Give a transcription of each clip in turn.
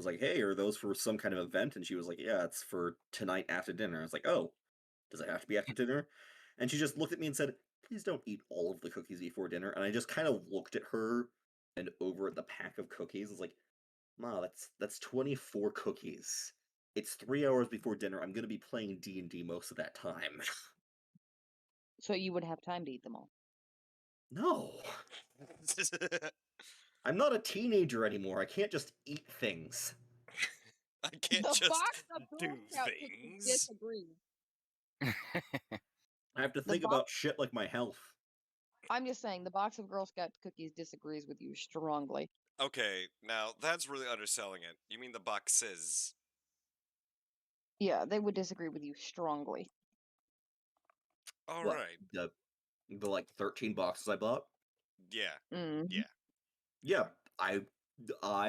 like, "Hey, are those for some kind of event?" And she was like, "Yeah, it's for tonight after dinner." I was like, "Oh, does it have to be after dinner?" And she just looked at me and said, "Please don't eat all of the cookies before dinner." And I just kind of looked at her and over at the pack of cookies. I was like, "Ma, that's 24 cookies. It's 3 hours before dinner. I'm gonna be playing D&D most of that time." So you would have time to eat them all. No, I'm not a teenager anymore. I can't just eat things. I can't The just box of Girl do Scout cookies things. disagree. I have to The think box. about shit like my health. I'm just saying, the box of Girl Scout cookies disagrees with you strongly. Okay, now that's really underselling it. You mean the boxes? Yeah, they would disagree with you strongly. All What right. the like 13 boxes I bought? Yeah. Mm. Yeah. Yeah, I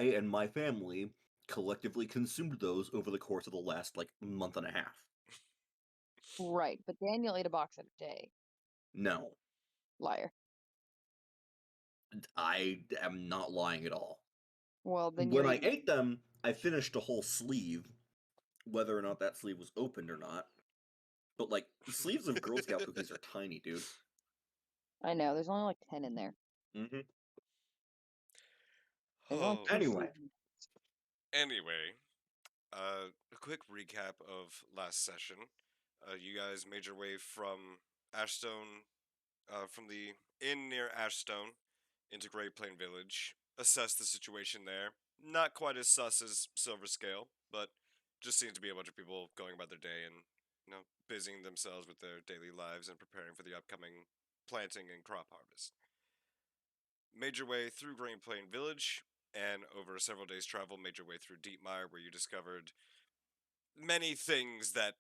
and my family collectively consumed those over the course of the last like month and a half. Right, but Daniel ate a box a day. No, Liar. I am not lying at all. Well, then you're When I eating. ate them, I finished a whole sleeve, whether or not that sleeve was opened or not. But like sleeves of Girl Scout cookies are tiny, dude. I know, there's only like 10 in there. Hmm. There's only Oh, two Anyway, sleeves. anyway, a quick recap of last session. You guys made your way from Ashstone, from the inn near Ashstone into Great Plain Village. Assess the situation there. Not quite as sus as Silver Scale, but just seemed to be a bunch of people going about their day and busying themselves with their daily lives and preparing for the upcoming planting and crop harvest. Made your way through Great Plain Village, and over several days' travel, made your way through Deepmire, where you discovered many things that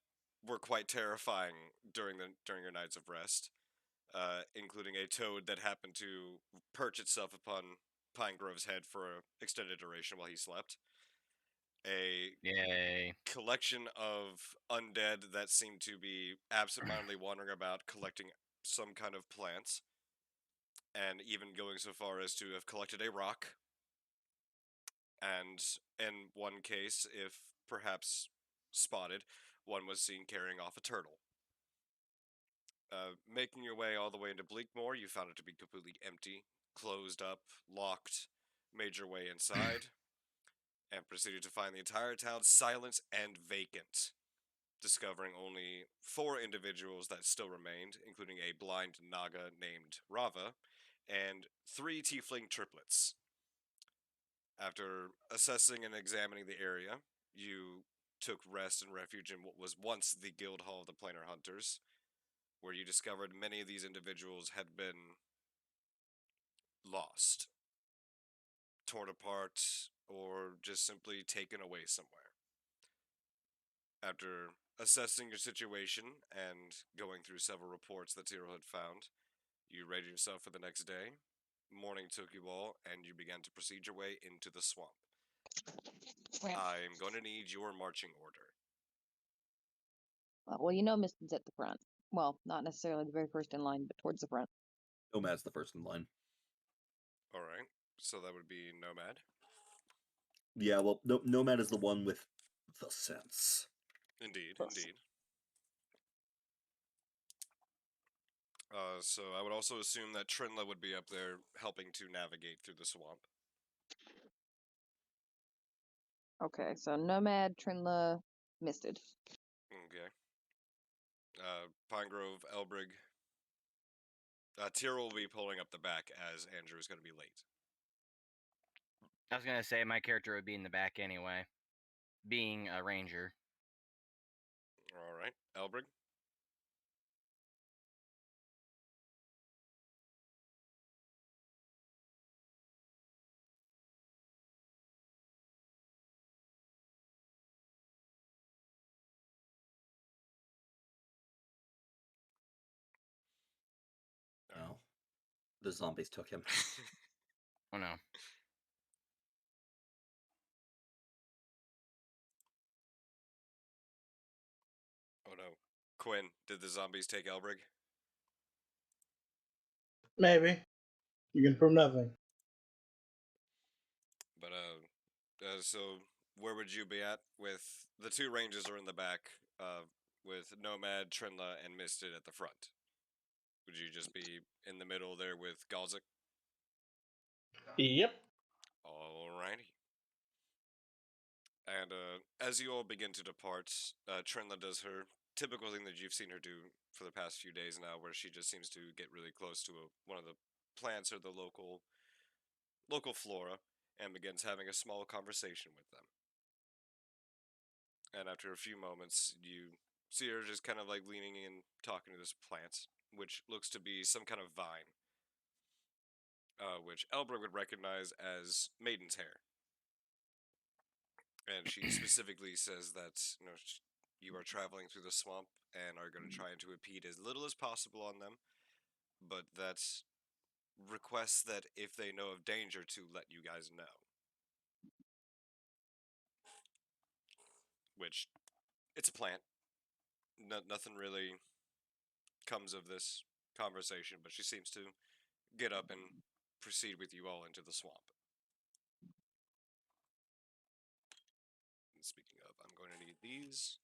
were quite terrifying during your nights of rest, including a toad that happened to perch itself upon Pine Grove's head for an extended duration while he slept, a Yay. collection of undead that seemed to be absentmindedly wandering about collecting some kind of plants, and even going so far as to have collected a rock, and in one case, if perhaps spotted, one was seen carrying off a turtle. Making your way all the way into Bleakmore, you found it to be completely empty, closed up, locked, made your way inside, and proceeded to find the entire town silent and vacant, discovering only 4 individuals that still remained, including a blind Naga named Rava, and 3 tiefling triplets. After assessing and examining the area, you took rest and refuge in what was once the Guild Hall of the Planar Hunters, where you discovered many of these individuals had been lost, torn apart, or just simply taken away somewhere. After assessing your situation and going through several reports that Tyrell had found, you readied yourself for the next day. Morning took you all, and you began to proceed your way into the swamp. I'm going to need your marching order. Well, you know Miston's at the front. Well, not necessarily the very first in line, but towards the front. Nomad's the first in line. All right, so that would be Nomad. Yeah, well, Nomad is the one with the sense. Indeed, indeed. So I would also assume that Trinla would be up there helping to navigate through the swamp. Okay, so Nomad, Trinla, Misted. Okay. Pinegrove, Elbrig. Tyrell will be pulling up the back as Andrew is going to be late. I was gonna say my character would be in the back anyway, being a ranger. All right, Elbrig. All right. No, the zombies took him. Oh no. Oh no. Quinn, did the zombies take Elbrig? Maybe. You can prove nothing. But so where would you be at with the two rangers are in the back, with Nomad, Trinla, and Misted at the front? Would you just be in the middle there with Galzik? Yep. Alrighty. And as you all begin to depart, Trinla does her typical thing that you've seen her do for the past few days now, where she just seems to get really close to one of the plants or the local flora, and begins having a small conversation with them. And after a few moments, you see her just kind of like leaning in, talking to this plant, which looks to be some kind of vine, which Elbert would recognize as maiden's hair. And she specifically says that you are traveling through the swamp and are going to try to impede as little as possible on them, but that requests that if they know of danger to let you guys know. Which, it's a plant. Nothing really comes of this conversation, but she seems to get up and proceed with you all into the swamp. And speaking of, I'm going to need these.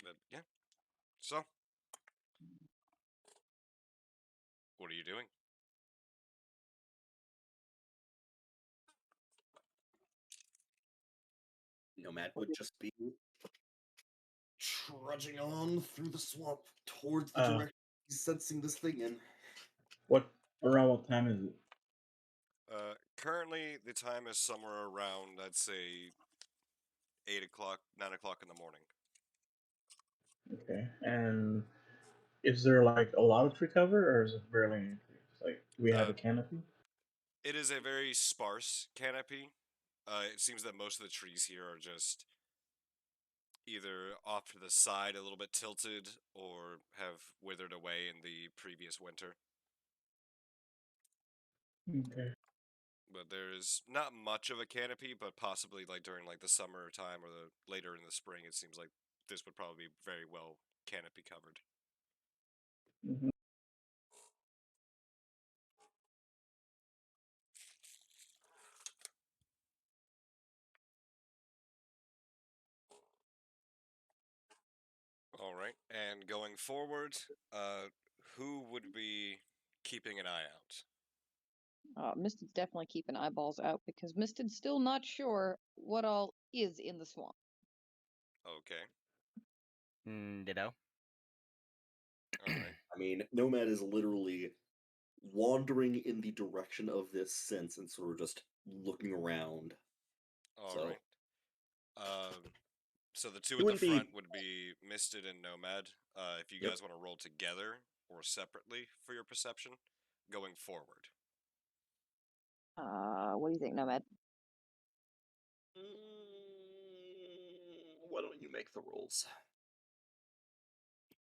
But yeah, so what are you doing? Nomad would just be trudging on through the swamp towards the direction he's sensing this thing in. What time is it? Currently the time is somewhere around, I'd say, 8 o'clock, 9 o'clock in the morning. Okay. And is there like a lot of tree cover, or is it barely any trees? Like, do we have a canopy? It is a very sparse canopy. It seems that most of the trees here are just either off to the side, a little bit tilted, or have withered away in the previous winter. Okay. But there's not much of a canopy, but possibly like during like the summer time or the later in the spring, it seems like this would probably be very well canopy covered. Mm-hmm. All right, and going forward, who would be keeping an eye out? Misted's definitely keeping eyeballs out because Misted's still not sure what all is in the swamp. Okay, Ditto. all right. I mean, Nomad is literally wandering in the direction of this sense and sort of just looking around. All So right. So the two it at the wouldn't be. front would be Misted and Nomad. If you Yep. guys want to roll together or separately for your perception, going forward. What do you think, Nomad? Why don't you make the rolls?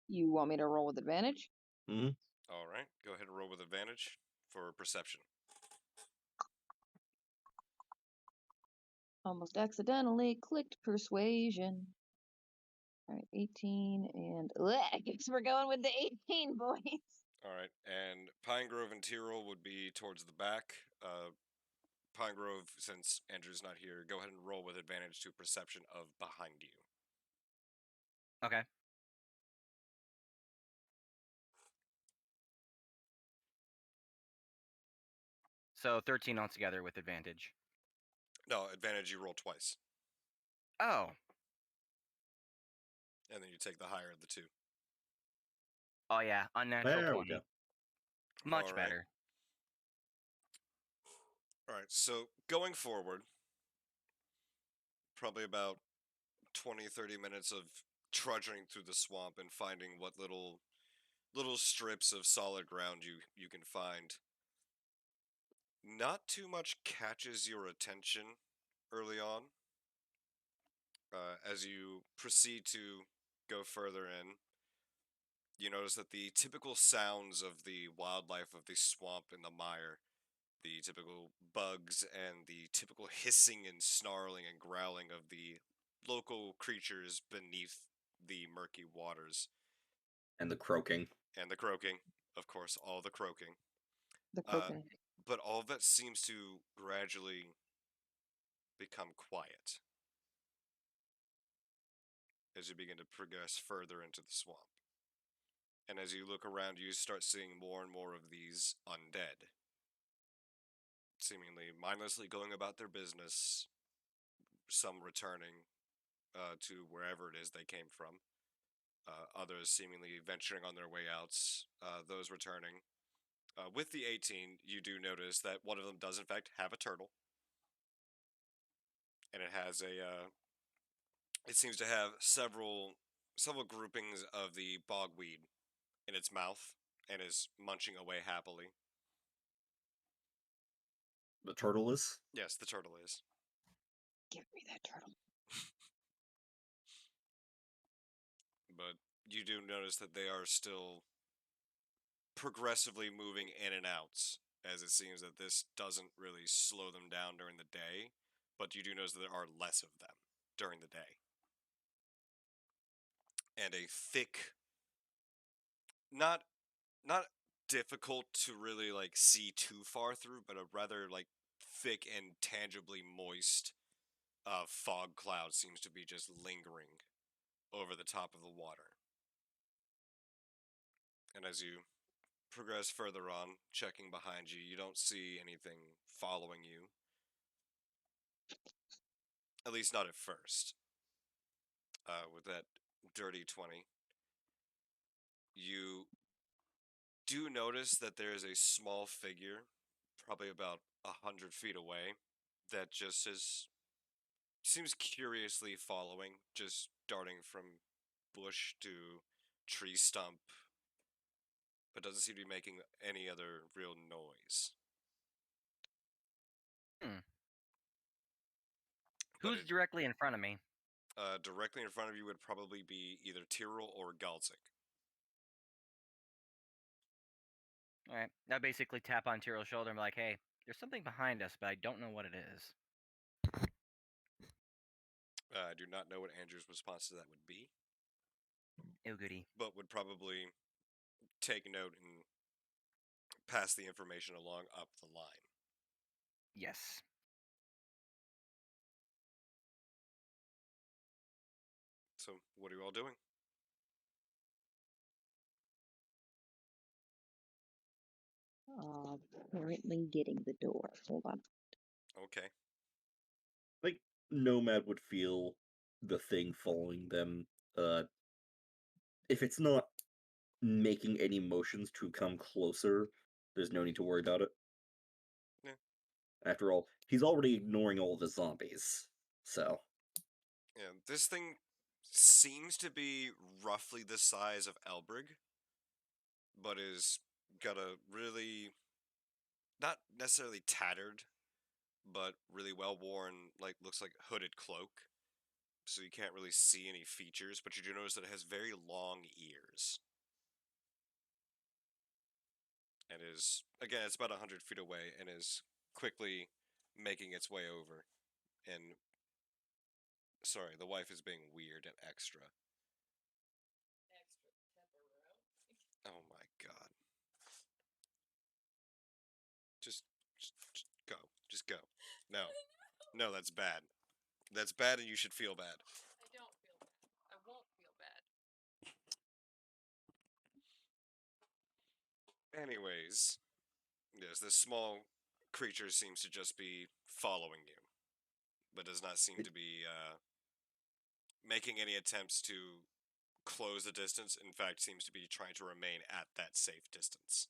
You want me to roll with advantage? Mm-hmm. All right, go ahead and roll with advantage for perception. Almost accidentally clicked persuasion. All right, 18 and I guess we're going with the 18, boys. All right, and Pine Grove and Tyrrell would be towards the back. Pine Grove, since Andrew's not here, go ahead and roll with advantage to perception of behind you. Okay. So 13 altogether with advantage. No, advantage you roll twice, Oh. and then you take the higher of the two. Oh yeah, unnatural There we 20. go. Much All right. better. All right, so going forward, probably about 20, 30 minutes of trudging through the swamp and finding what little strips of solid ground you can find. Not too much catches your attention early on. As you proceed to go further in, you notice that the typical sounds of the wildlife of the swamp and the mire, the typical bugs and the typical hissing and snarling and growling of the local creatures beneath the murky waters, And the croaking. and the croaking, of course, all the croaking. The croaking. but all of that seems to gradually become quiet as you begin to progress further into the swamp. And as you look around, you start seeing more and more of these undead, seemingly mindlessly going about their business, some returning to wherever it is they came from, others seemingly venturing on their way outs, those returning. With the 18, you do notice that one of them does, in fact, have a turtle, and it has a. It seems to have several groupings of the bogweed in its mouth and is munching away happily. The turtle is? Yes, the turtle is. Give me that turtle. But you do notice that they are still progressively moving in and out, as it seems that this doesn't really slow them down during the day, but you do notice that there are less of them during the day. And a thick, not not difficult to really like see too far through, but a rather like thick and tangibly moist fog cloud seems to be just lingering over the top of the water. And as you progress further on, checking behind you, you don't see anything following you. At least not at first. With that dirty 20, you do notice that there is a small figure, probably about 100 feet away, that just seems curiously following, just darting from bush to tree stump, but doesn't seem to be making any other real noise. Hmm. But Who's directly in front of me? directly in front of you would probably be either Tyrrell or Galzik. All right. I basically tap on Tyrrell's shoulder and be like, hey, there's something behind us, but I don't know what it is. I do not know what Andrew's response to that would be, Oh, goody. but would probably take note and pass the information along up the line. Yes. So, what are you all doing? Currently getting the door. Hold on. Okay. Like, Nomad would feel the thing following them. If it's not making any motions to come closer, there's no need to worry about it. Yeah. After all, he's already ignoring all the zombies. So, Yeah, this thing seems to be roughly the size of Elbrig, but is got a really, not necessarily tattered, but really well worn, like looks like hooded cloak. So you can't really see any features, but you do notice that it has very long ears. And is, again, it's about 100 feet away and is quickly making its way over. And, sorry, the wife is being weird and extra. Oh my god. Just go. Just go. No. No, that's bad. That's bad and you should feel bad. I don't feel bad. I won't feel bad. Anyways, yes, this small creature seems to just be following you, but does not seem to be making any attempts to close the distance. In fact, seems to be trying to remain at that safe distance.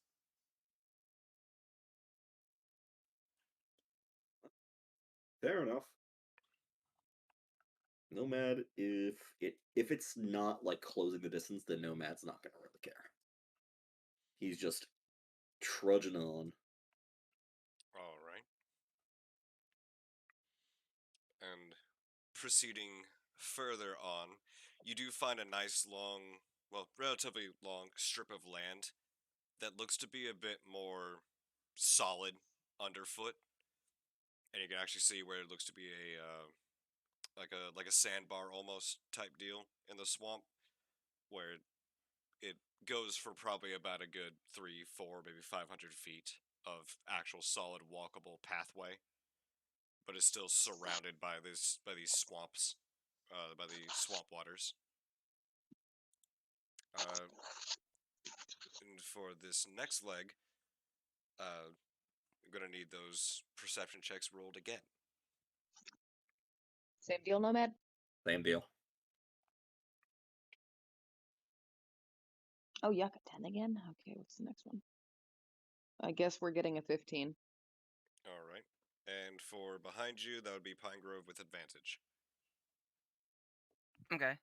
fair enough. Nomad, if it's not like closing the distance, then Nomad's not gonna really care. He's just trudging on. All right. And proceeding further on, you do find a nice long, well, relatively long strip of land that looks to be a bit more solid underfoot, and you can actually see where it looks to be a like a sandbar almost type deal in the swamp, where it goes for probably about a good 3, 4, maybe 500 feet of actual solid walkable pathway, but is still surrounded by these swamps, by the swamp waters. Uh, and for this next leg, I'm gonna need those perception checks rolled again. Same deal, Nomad? Same deal. Oh, yuck, a 10 again? Okay, what's the next one? I guess we're getting a 15. All right. And for behind you, that would be Pine Grove with advantage. Okay.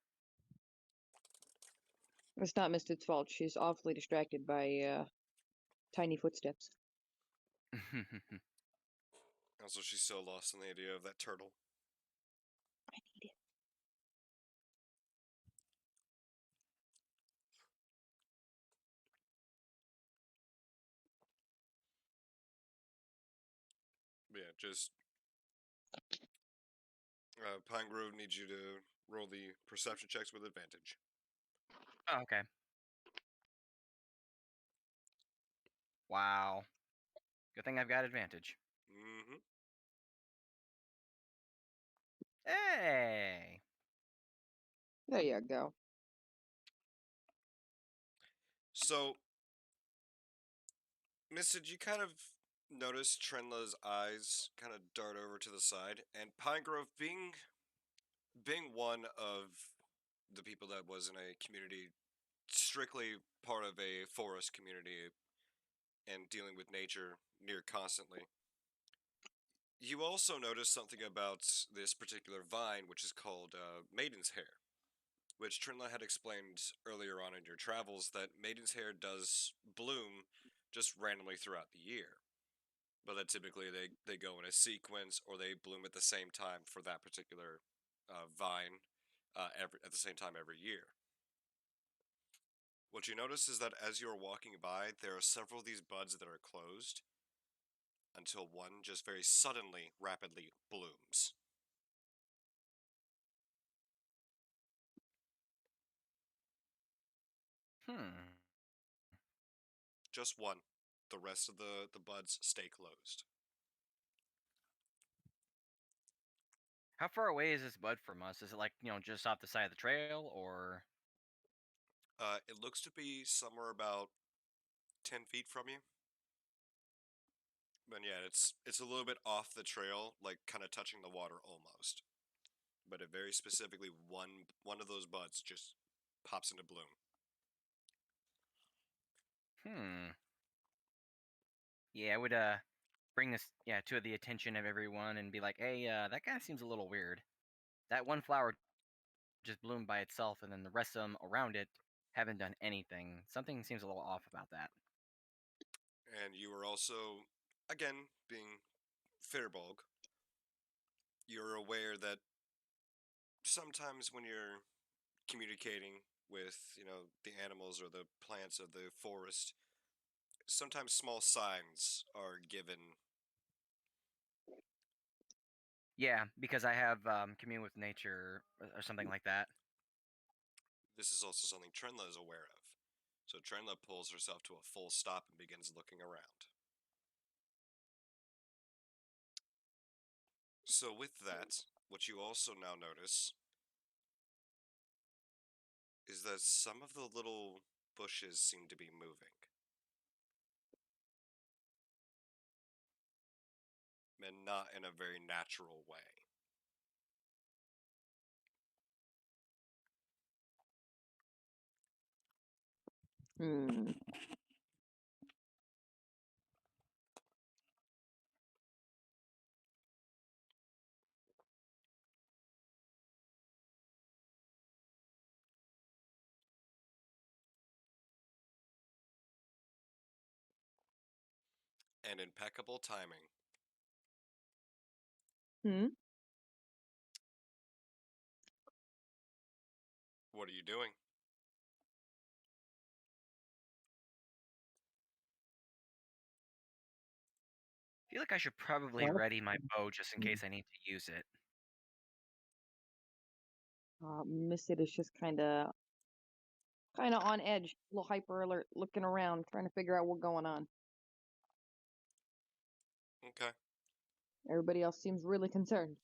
It's not Misted's fault. She's awfully distracted by tiny footsteps. Also, she's so lost in the idea of that turtle. I need it. Yeah, just Pine Grove needs you to roll the perception checks with advantage. Oh, okay. Wow. Good thing I've got advantage. Mm-hmm. Hey. There you go. So, Misted, you kind of notice Trenla's eyes kind of dart over to the side, and Pine Grove being one of the people that was in a community strictly part of a forest community and dealing with nature near constantly. You also notice something about this particular vine, which is called maiden's hair, which Trinla had explained earlier on in your travels that maiden's hair does bloom just randomly throughout the year, but that typically they go in a sequence or they bloom at the same time for that particular vine at the same time every year. What you notice is that as you're walking by, there are several of these buds that are closed until one just very suddenly, rapidly blooms. Hmm. Just one. The rest of the buds stay closed. How far away is this bud from us? Is it like, just off the side of the trail or? It looks to be somewhere about 10 feet from you. But yeah, it's a little bit off the trail, like kind of touching the water almost. But it very specifically one of those buds just pops into bloom. Hmm. Yeah, I would bring this to the attention of everyone and be like, "Hey, that guy seems a little weird. That one flower just bloomed by itself and then the rest of them around it haven't done anything. Something seems a little off about that." And you are also, again, being Fairbog, you're aware that sometimes when you're communicating with, the animals or the plants of the forest, sometimes small signs are given. Yeah, because I have commune with nature or something like that. This is also something Trenla is aware of. So Trenla pulls herself to a full stop and begins looking around. So with that, what you also now notice is that some of the little bushes seem to be moving. And not in a very natural way. Hmm. And impeccable timing. Hmm. What are you doing? I feel like I should probably Well, ready my bow just in case I need to use it. Misted is just kind of on edge, a little hyper alert, looking around, trying to figure out what's going on. Okay. Everybody else seems really concerned.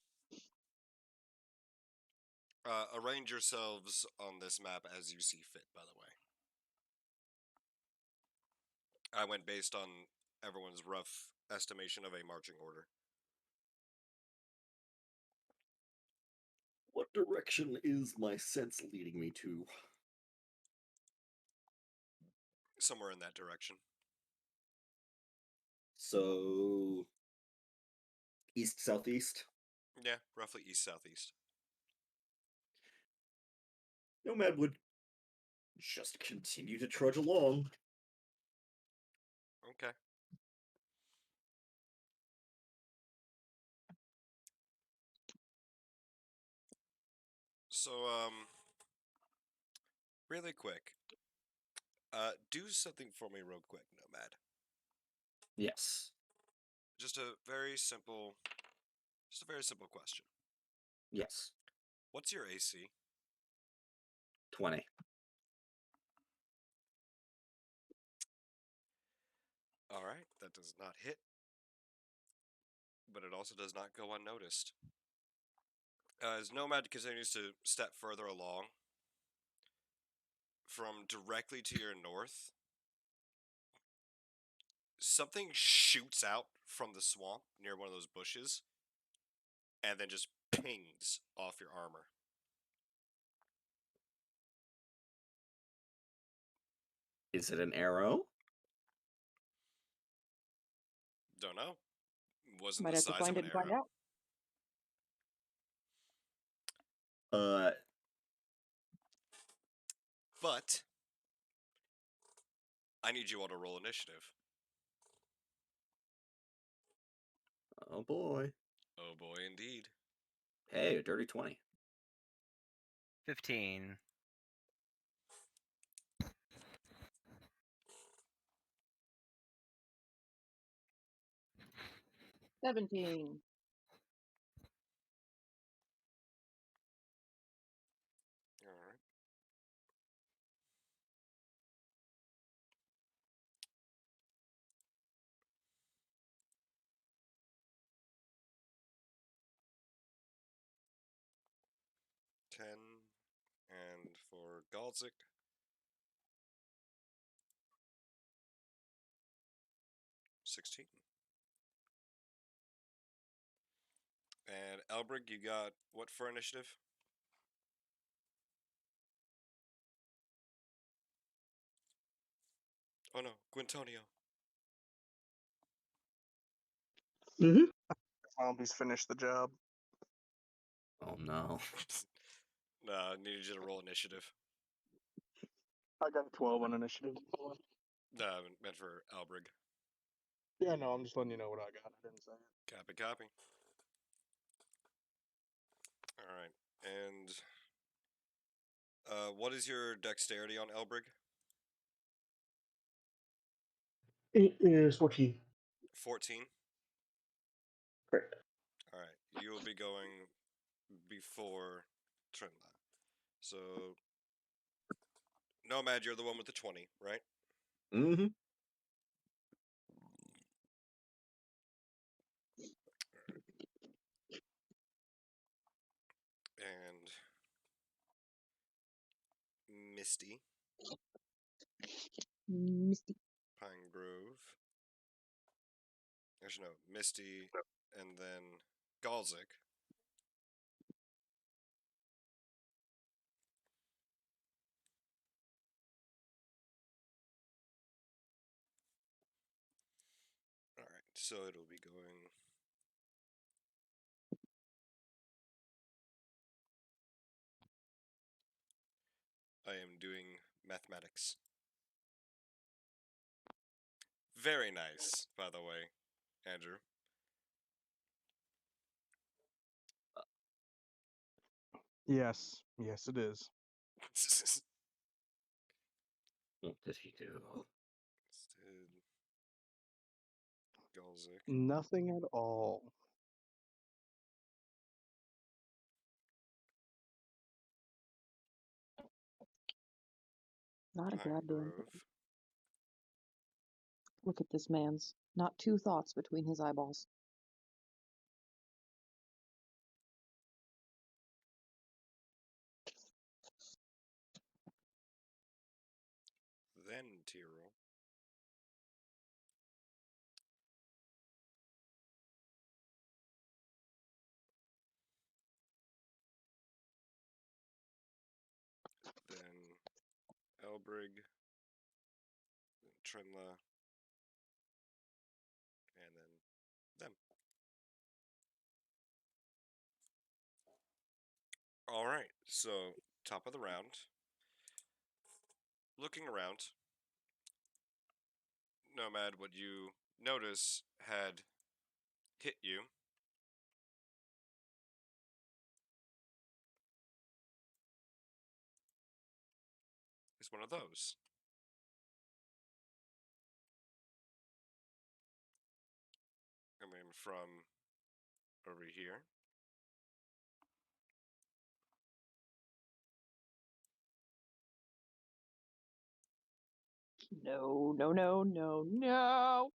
Arrange yourselves on this map as you see fit, by the way. I went based on everyone's rough estimation of a marching order. What direction is my sense leading me to? Somewhere in that direction. So, east southeast. Yeah, roughly east-southeast. Nomad would just continue to trudge along. Okay. So, really quick. Do something for me real quick, Nomad. Yes. Just a very simple question. Yes. What's your AC? 20. Alright, that does not hit. But it also does not go unnoticed. As Nomad continues to step further along, from directly to your north, something shoots out from the swamp near one of those bushes, and then just pings off your armor. Is it an arrow? Don't know. Wasn't Might the have to size of find an it and find arrow. out. Uh, But I need you all to roll initiative. oh boy. Oh boy, indeed. Hey, a dirty 20. 15. 17. Alright. Ten, and for Galzik, 16. And Elbrig, you got what for initiative? Oh no, Quintonio. Mm-hmm. Zombies finish the job. Oh no. No, I needed you to roll initiative. I got a 12 on initiative. No, I meant for Elbrig. Yeah, no, I'm just letting you know what I got. I didn't say it. Copy, copy. Alright, and what is your dexterity on Elbrig? It is 14. 14? Correct. Alright, you will be going before Trinla. So, Nomad, you're the one with the 20, right? Mm-hmm. And Misty, Misty. Pine Grove. Actually, no, Misty, and then Galzik. Alright, so it'll be going. I am doing mathematics. Very nice, by the way, Andrew. Yes, yes, it is. What did he do? Instead, Galzik. Nothing at all. Not a Pine goddamn thing. Grove. Look at this man's. Not two thoughts between his eyeballs. Then Tyrol. Then Elbrig. Then Trinla. And then them. Alright, so top of the round. Looking around, Nomad, what you notice had hit you is one of those. Coming from over here. No, no, no, no, no.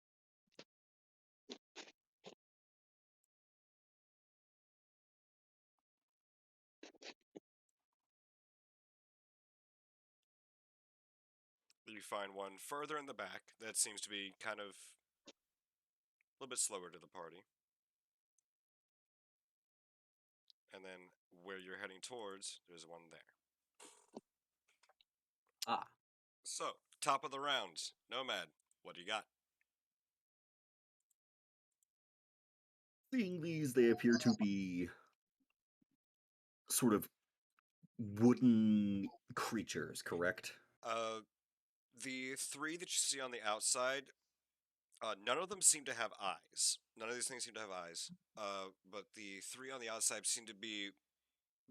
You find one further in the back that seems to be kind of a little bit slower to the party. And then where you're heading towards, there's one there. Ah, So, top of the round, Nomad, what do you got? seeing these, they appear to be sort of wooden creatures, correct? The three that you see on the outside, none of them seem to have eyes. None of these things seem to have eyes. But the three on the outside seem to be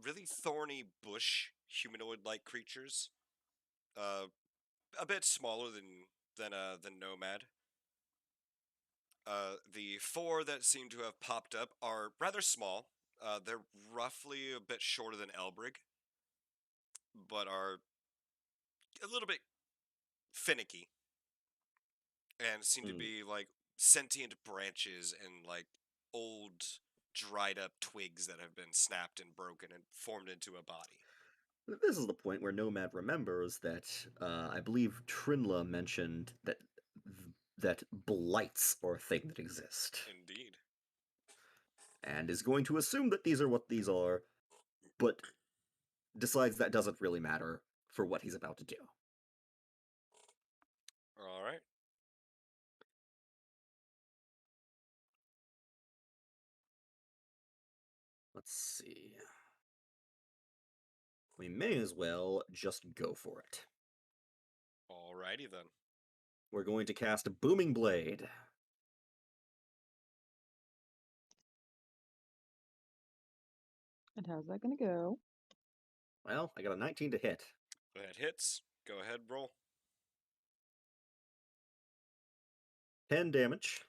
really thorny bush humanoid-like creatures. A bit smaller than Nomad. The four that seem to have popped up are rather small. They're roughly a bit shorter than Elbrig, but are a little bit finicky and seem to Hmm. be like sentient branches and like old dried up twigs that have been snapped and broken and formed into a body. This is the point where Nomad remembers that I believe Trinla mentioned that blights are a thing that exist, Indeed. and is going to assume that these are what these are, but decides that doesn't really matter for what he's about to do. All right. Let's see. We may as well just go for it. Alrighty then. We're going to cast Booming Blade. And how's that gonna go? Well, I got a 19 to hit. That hits. Go ahead, roll. 10 damage.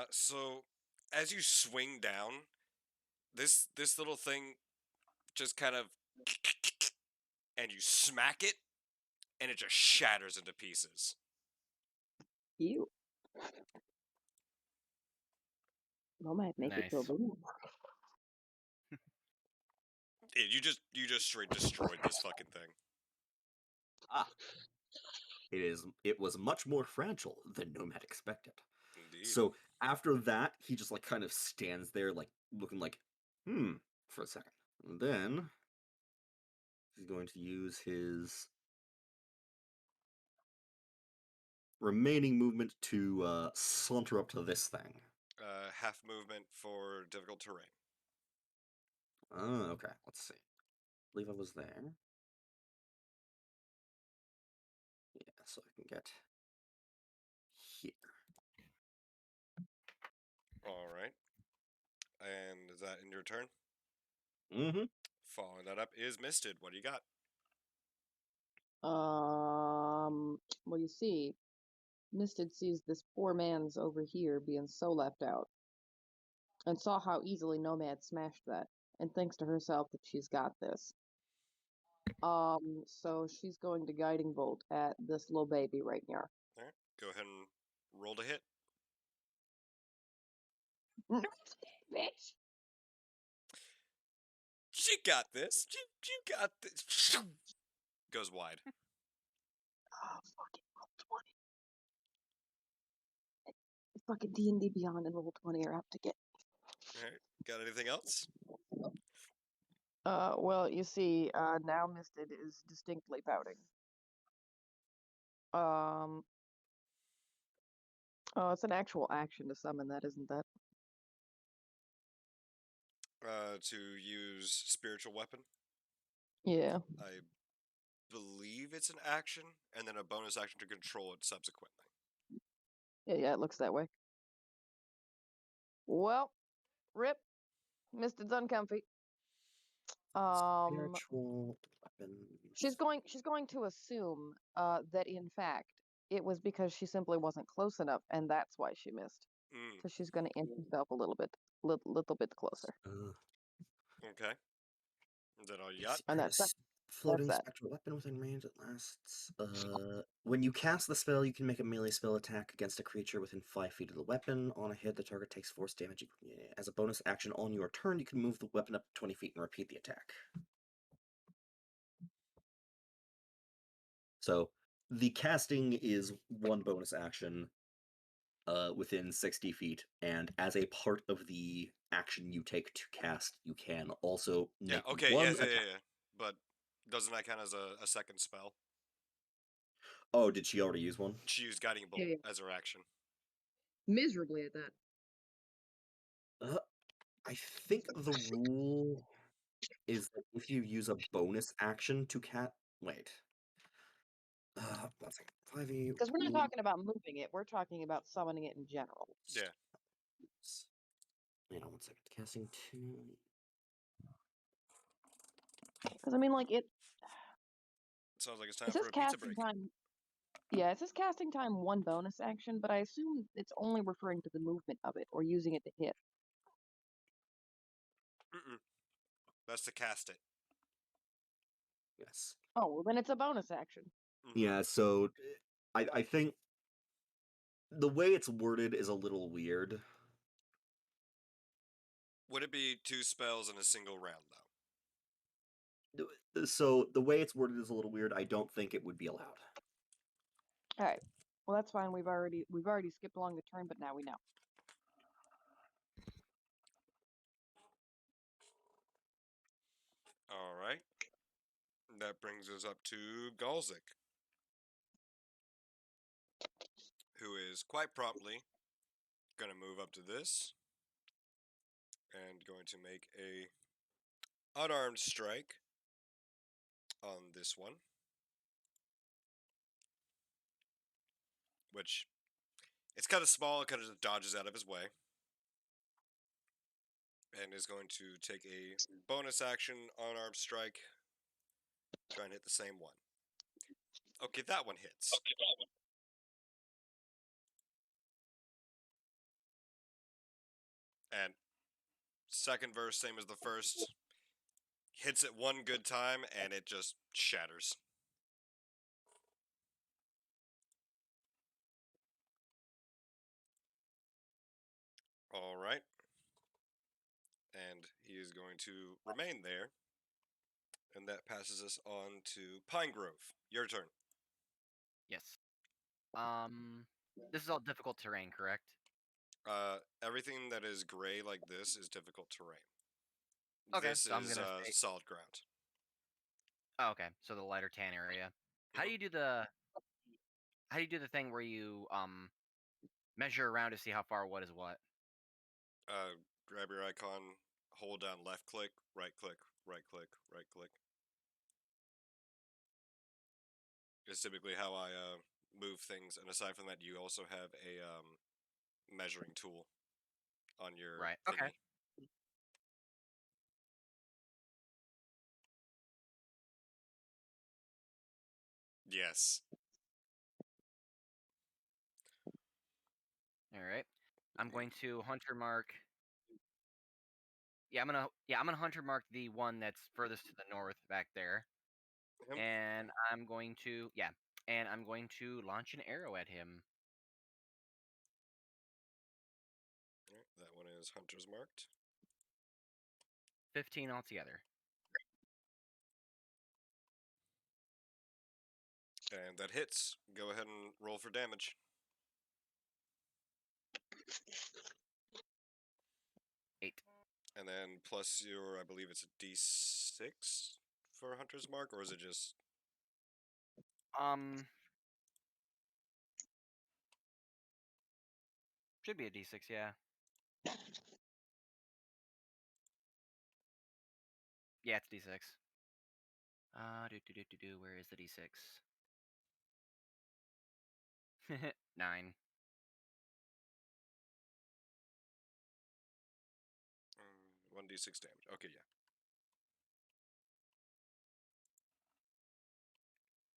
So as you swing down, this little thing just kind of and you smack it and it just shatters into pieces. You. Nomad, make it go Nice. boom. You just straight destroyed this fucking thing. Ah. It was much more fragile than Nomad expected. Indeed. So after that, he just like kind of stands there, like looking like, for a second. And then he's going to use his remaining movement to saunter up to this thing. Half movement for difficult terrain. Oh, okay. Let's see. I believe I was there. Yeah, so I can get here. All right. And is that in your turn? Mm-hmm. Following that up is Misted. What do you got? Well, you see, Misted sees this poor man's over here being so left out, and saw how easily Nomad smashed that, and thinks to herself that she's got this. So she's going to guiding bolt at this little baby right here. All right. Go ahead and Roll to hit. Bitch. She got this. You got this. Goes wide. Oh, fucking roll 20. Fucking D&D Beyond and roll 20 are out to get. All right. Got anything else? Well, you see, now Misted is distinctly pouting. Oh, it's an actual action to summon that, isn't that? To use spiritual weapon. Yeah. I believe it's an action, and then a bonus action to control it subsequently. Yeah, it looks that way. Well, rip. Misted's uncomfy. Spiritual weapons. She's going to assume that in fact it was because she simply wasn't close enough, and that's why she missed. Mm, So she's going to inch herself a little bit closer. okay. Is that all you got? And that's Floating that. spectral weapon within range that lasts. When you cast the spell, you can make a melee spell attack against a creature within 5 feet of the weapon. On a hit, the target takes force damage. As a bonus action on your turn, you can move the weapon up 20 feet and repeat the attack. So the casting is one bonus action within 60 feet, and as a part of the action you take to cast, you can also Yeah. make Okay. one Yes. Yeah. attack. But doesn't that count as a second spell? Oh, did she already use one? She used guiding bolt Yeah. as her action. Miserably at that. I think the rule is that if you use a bonus action to wait. 1 second. 5e. Because we're not talking about moving it, we're talking about summoning it in general. Yeah. Hang on 1 second. Casting 2. Because I mean, like it Sounds like it's time says for a pizza casting break. time. Yeah, it says casting time one bonus action, but I assume it's only referring to the movement of it or using it to hit. That's to cast it. Yes. Oh, well then it's a bonus action. Yeah, so I think the way it's worded is a little weird. Would it be 2 spells in a single round, though? So the way it's worded is a little weird. I don't think it would be allowed. All right. Well, that's fine. We've already skipped along the turn, but now we know. All right. That brings us up to Galzik, who is quite promptly going to move up to this and going to make a unarmed strike on this one, which it's kind of small. It kind of just dodges out of his way and is going to take a bonus action unarmed strike, try and hit the same one. Okay, that one hits. And second verse, same as the first. Hits it one good time, and it just shatters. All right. And he is going to remain there. And that passes us on to Pine Grove. Your turn. Yes. This is all difficult terrain, correct? Everything that is gray like this is difficult terrain. Okay, This so I'm is gonna say. solid ground. Oh, okay, so the lighter tan area. How do you do the? How do you do the thing where you measure around to see how far what is what? Grab your icon, hold down left click, right click, right click, right click. It's typically how I move things. And aside from that, you also have a measuring tool on your Right. thingy. Okay. Yes. All right. I'm going to hunter mark. Yeah, I'm gonna hunter mark the one that's furthest to the north back there, Him? and I'm going to launch an arrow at him. is Hunter's marked. 15 altogether. And that hits. Go ahead and roll for damage. 8. And then plus your, I believe it's a d6 for Hunter's mark, or is it just... Should be a d6, yeah. Yeah, it's d6. Where is the d6? 9. 1d6 damage. Okay, yeah.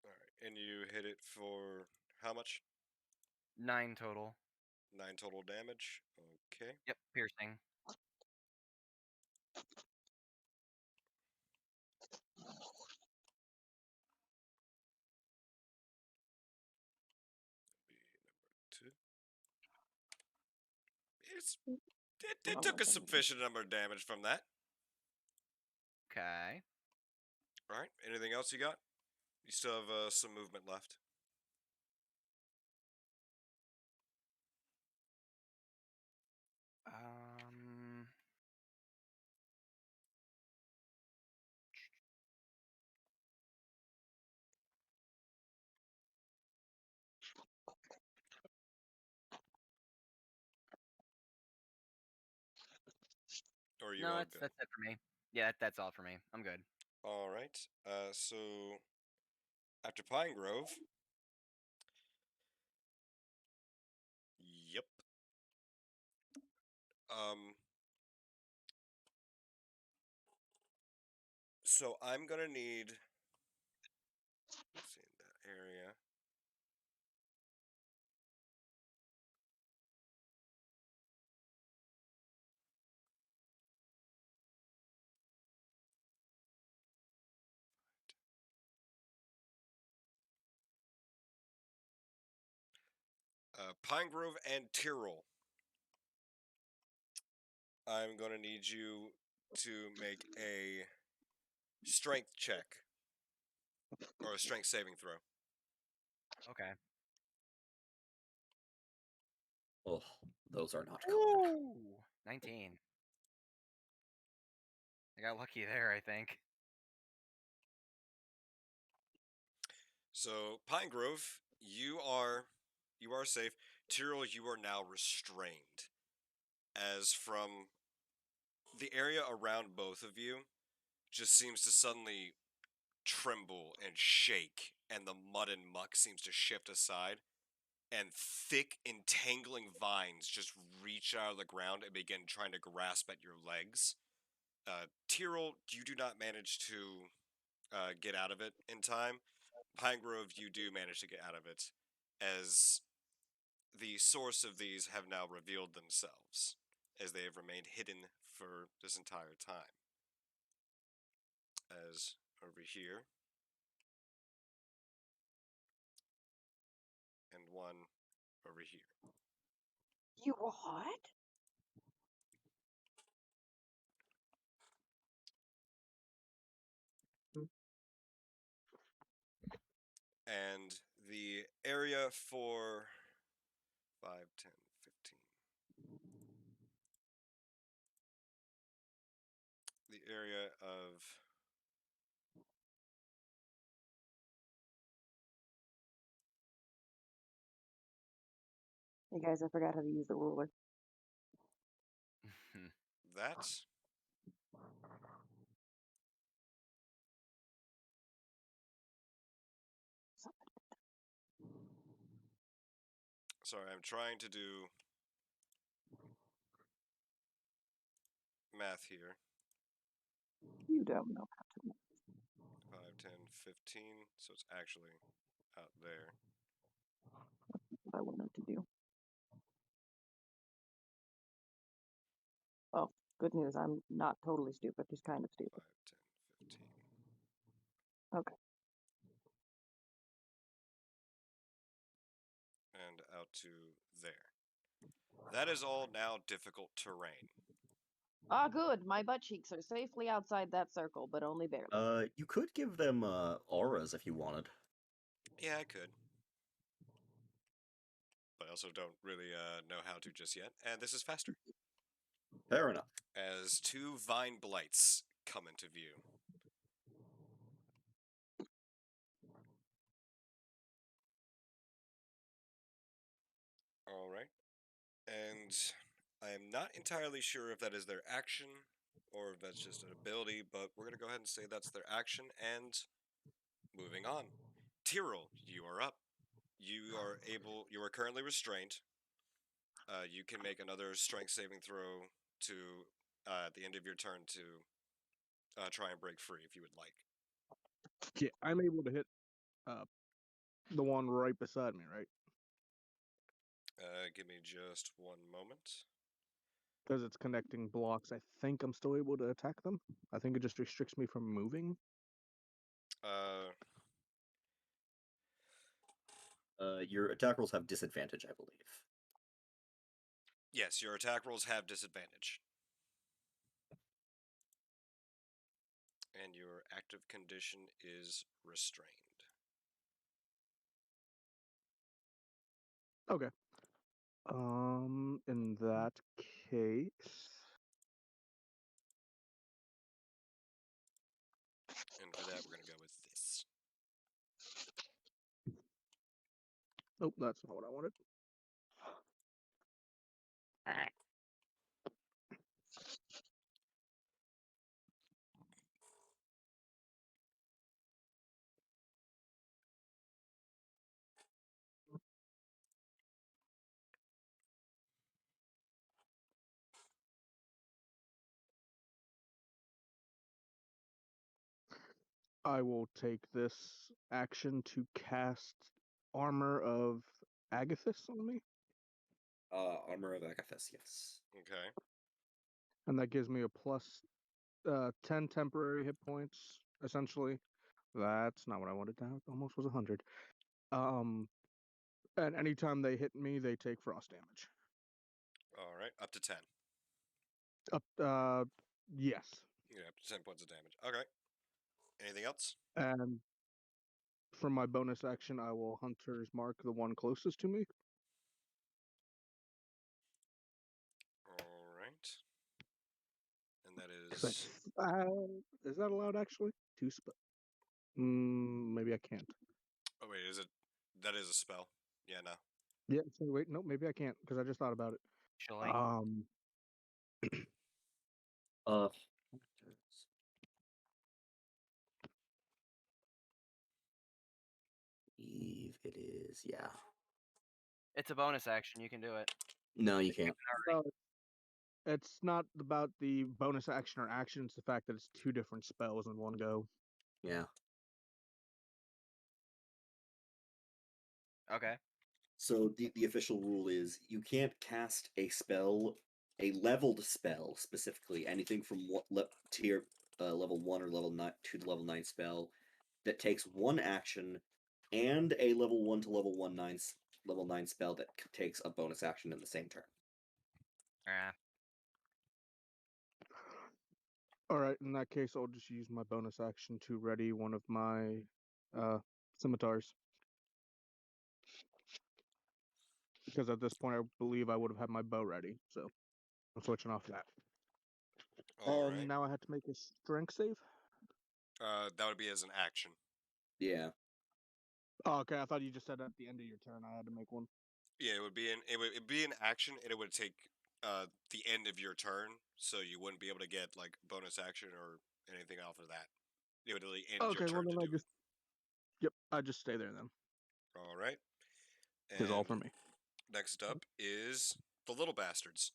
Alright, and you hit it for how much? 9 total. 9 total damage. Okay. Yep, piercing. Be number 2. It took a sufficient number of damage from that. Okay. Alright, anything else you got? You still have some movement left. Or you No, all that's good? it for me. Yeah, that's all for me. I'm good. Alright, so after Pine Grove. Yep. So I'm gonna need, let's see, that area. Pine Grove and Tyrrell. I'm gonna need you to make a strength check or a strength saving throw. Okay. Oh, those are not good. Ooh, 19. I got lucky there, I think. So Pine Grove, you are safe. Tyrrell, you are now restrained. As from the area around both of you just seems to suddenly tremble and shake, and the mud and muck seems to shift aside, and thick, entangling vines just reach out of the ground and begin trying to grasp at your legs. Tyrrell, you do not manage to get out of it in time. Pine Grove, you do manage to get out of it, as the source of these have now revealed themselves, as they have remained hidden for this entire time. As over here, and one over here. You what? And the area for 5, 10, 15. The area of Hey guys, I forgot how to use the ruler. that. Sorry, I'm trying to do math here. You don't know how to. 5, 10, 15. So it's actually out there. What I wanted to do. Well, good news. I'm not totally stupid. Just kind of 5, stupid. 10, 15. Okay. And out to there. That is all now difficult terrain. Ah, good. My butt cheeks are safely outside that circle, but only barely. You could give them auras if you wanted. Yeah, I could. But I also don't really know how to just yet. And this is faster. Fair enough. As 2 vine blights come into view. Alright. And I am not entirely sure if that is their action or if that's just an ability, but we're going to go ahead and say that's their action and moving on. Tyrrell, you are up. You are currently restrained. You can make another strength saving throw to at the end of your turn to try and break free if you would like. Yeah, I'm able to hit the one right beside me, right? Give me just one moment. Because it's connecting blocks. I think I'm still able to attack them. I think it just restricts me from moving. Your attack rolls have disadvantage, I believe. Yes, your attack rolls have disadvantage. And your active condition is restrained. Okay. In that case, And for that, we're going to go with this. oh, that's not what I wanted. I will take this action to cast Armor of Agathis on me, Armor of Agathis, yes. Okay. and that gives me a plus 10 temporary hit points, essentially. That's not what I wanted to have. Almost was 100. And anytime they hit me, they take frost damage. Alright, up to 10. Yes. Yeah, up to 10 points of damage. Okay. Anything else? And for my bonus action, I will Hunter's Mark the one closest to me. Alright. And that 'Cause is... is that allowed actually? Maybe I can't. Oh, wait, is it... That is a spell. Yeah, no. Yeah, so wait, no, maybe I can't because I just thought about it. Actually, Uh, Eve, it is, yeah. it's a bonus action. You can do it. No, you can't. No, it's not about the bonus action or action. It's the fact that it's two different spells in one go. Yeah. Okay. So the official rule is you can't cast a spell, a leveled spell specifically, anything from what tier level 1 or level 9 to the level 9 spell that takes one action and a level 1 to level 9 spell that takes a bonus action in the same turn. Yeah. All right, in that case, I'll just use my bonus action to ready one of my scimitars. Because at this point, I believe I would have had my bow ready. So I'm switching off that. Alright. Now I have to make a strength save. That would be as an action. Yeah. Oh, okay. I thought you just said at the end of your turn I had to make one. Yeah, it would be an action, and it would take the end of your turn, so you wouldn't be able to get like bonus action or anything off of that. It would really end your Okay, well turn to then do it. yep, I just stay there then. All right. Is all for And me. next up is the little bastards,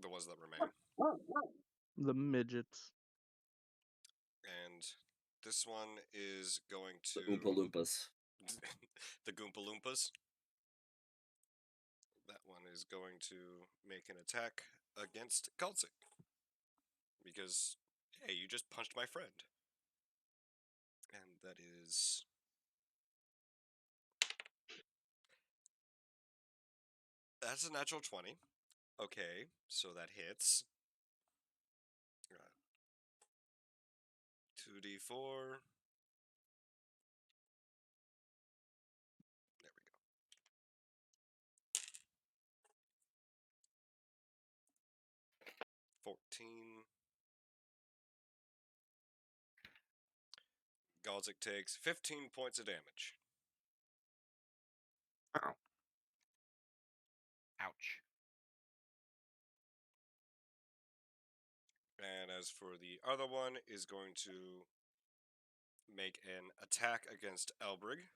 the ones that remain, The midgets. and this one is going The to Oompa Loompas. the Goompa Loompas. That one is going to make an attack against Kaltzik. Because, hey, you just punched my friend. And that is... That's a natural 20. Okay, so that hits. 2d4. There we go. 14. Galzik takes 15 points of damage. Ow. Ouch. And as for the other one, is going to make an attack against Elbrig.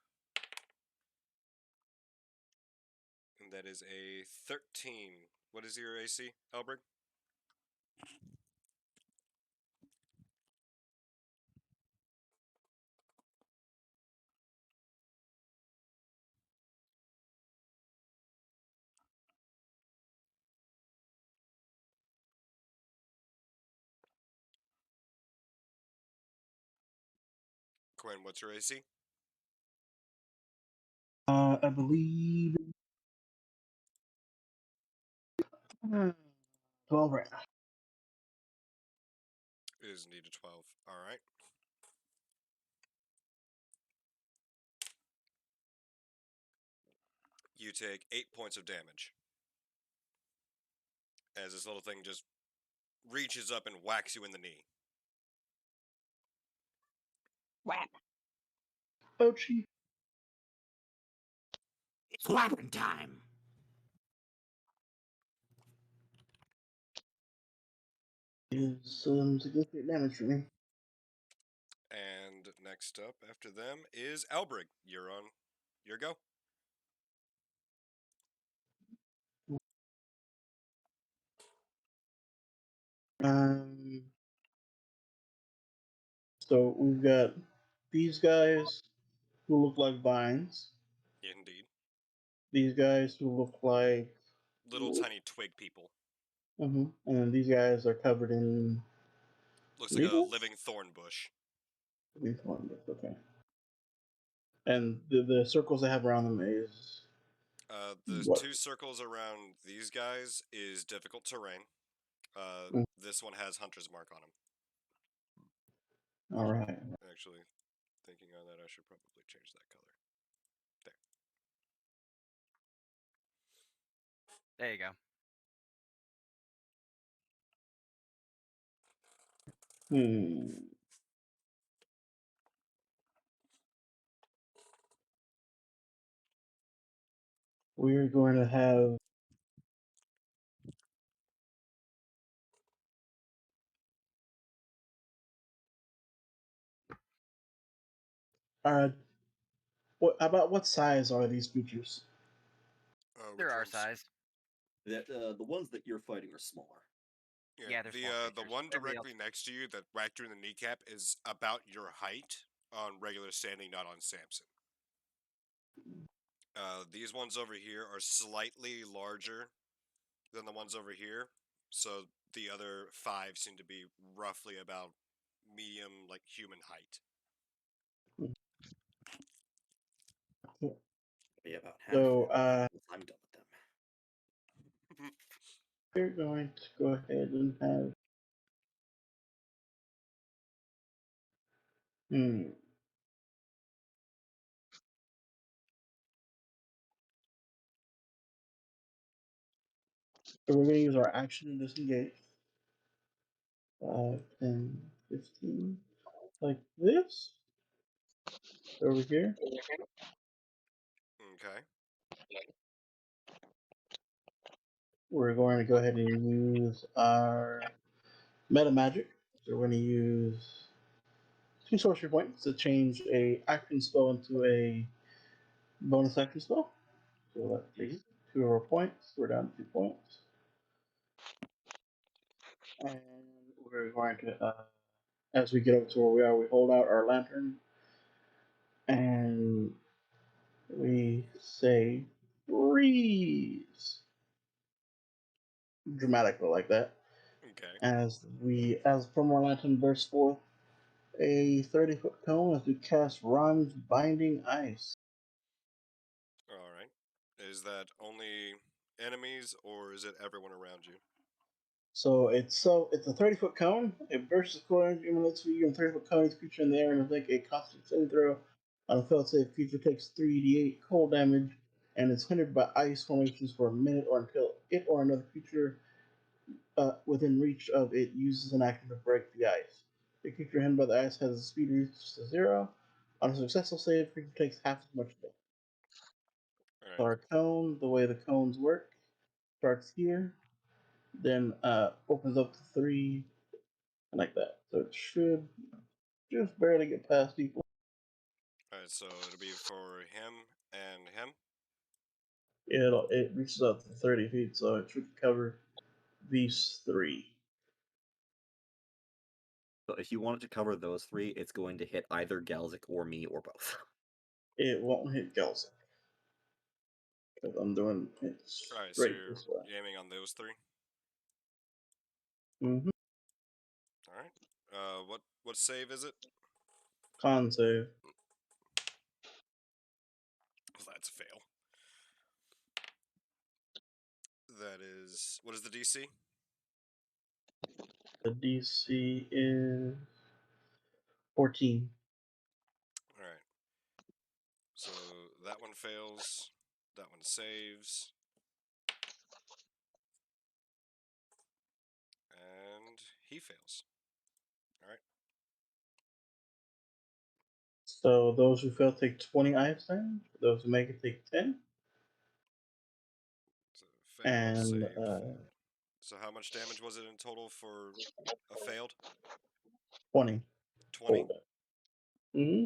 And that is a 13. What is your AC, Elbrig? Quinn, what's your AC? I believe 12 right now. It is indeed a 12. Alright. You take 8 points of damage. As this little thing just reaches up and whacks you in the knee. Whap. Ouchie. It's weapon time. Is some significant damage for me. And next up after them is Elbrig. You're on your go. Um. So we've got these guys who look like vines. Indeed. These guys who look like. Little tiny twig people. And then these guys are covered in. Looks like a Needles? living thorn bush. These ones, okay. And the circles they have around them is. The What? 2 circles around these guys is difficult terrain. Mm. This one has Hunter's Mark on him. All right. Actually, thinking on that, I should probably change that color. There you go. We're going to have. What size are these creatures? They're Which our ones? size. The ones that you're fighting are smaller. Yeah, they're small the creatures. one Everybody directly else- next to you that whacked you in the kneecap is about your height on regular standing, not on Samson. These ones over here are slightly larger than the ones over here, so the other 5 seem to be roughly about medium, like human height. Be about half. So I'm done with them. we're going to go ahead and have. So we're going to use our action to disengage. 5, 10, 15. Like this. Over here. Okay. We're going to go ahead and use our meta magic. So we're going to use 2 sorcery points to change a action spell into a bonus action spell. So that takes 2 of our points. We're down to 2 points. And we're going to, as we get up to where we are, we hold out our lantern and we say, freeze! Dramatically like that. Okay. As from our lantern bursts forth a 30-foot cone as we cast Ron's Binding Ice. All right. Is that only enemies, or is it everyone around you? So it's a 30-foot cone. It bursts its core energy emanates from you, and 30-foot cone is creature in the air and make a constant saving throw. On a failed save, creature takes 3d8 cold damage and is hindered by ice formations for a minute or until it or another creature within reach of it uses an action to break the ice. The creature hindered by the ice has a speed reached to 0. On a successful save, creature takes half as much damage. All right. So our cone, the way the cones work, starts here, then opens up to 3, like that. So it should just barely get past people. All right. So it'll be for him and him. It reaches up to 30 feet, so it should cover these 3. So if you wanted to cover those 3, it's going to hit either Galzik or me or both. It won't hit Gelsic. Because I'm doing it All right. So straight this way. you're aiming on those 3. Mm-hmm. All right. What save is it? Con save. Well, that's a fail. That is, what is the DC? The DC is 14. All right. So that one fails. That one saves. And he fails. All right. So those who fail take 20 ice damage. Those who make it take 10. So fail, And save, fail. So how much damage was it in total for a failed? 20. 20? Mm-hmm.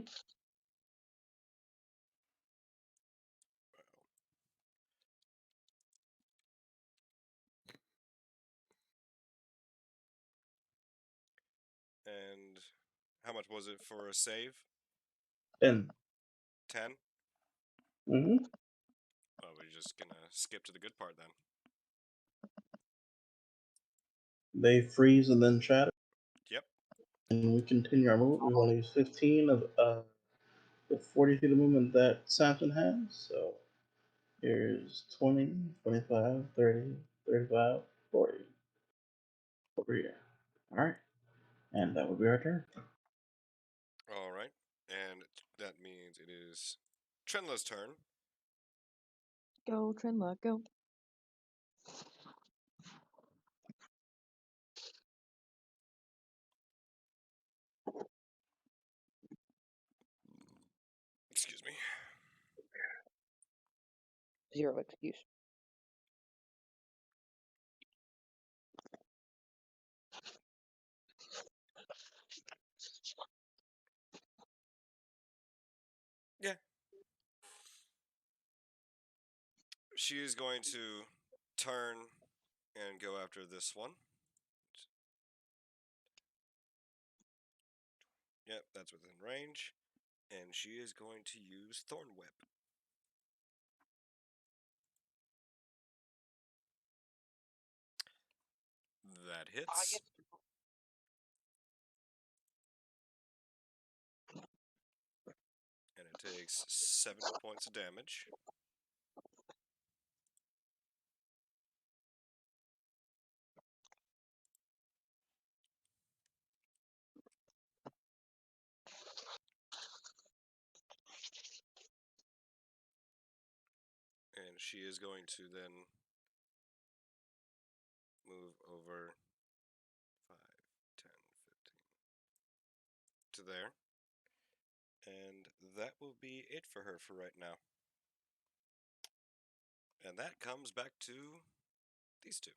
And how much was it for a save? 10. 10? Mm-hmm. Oh, we're just gonna skip to the good part then. They freeze and then shatter. Yep. And we continue our movement. We want to use 15 of the 40 feet of movement that Samson has. So here's 20, 25, 30, 35, 40. Over here. Alright. And that would be our turn. All right. And that means it is Trenla's turn. Go, Trinla, go. Excuse me. 0 excuse. Yeah. She is going to turn and go after this one. Yep, that's within range. And she is going to use Thorn Whip. That hits. And it takes 7 points of damage. And she is going to then move over 5, 10, 15 to there. And that will be it for her for right now. And that comes back to these two.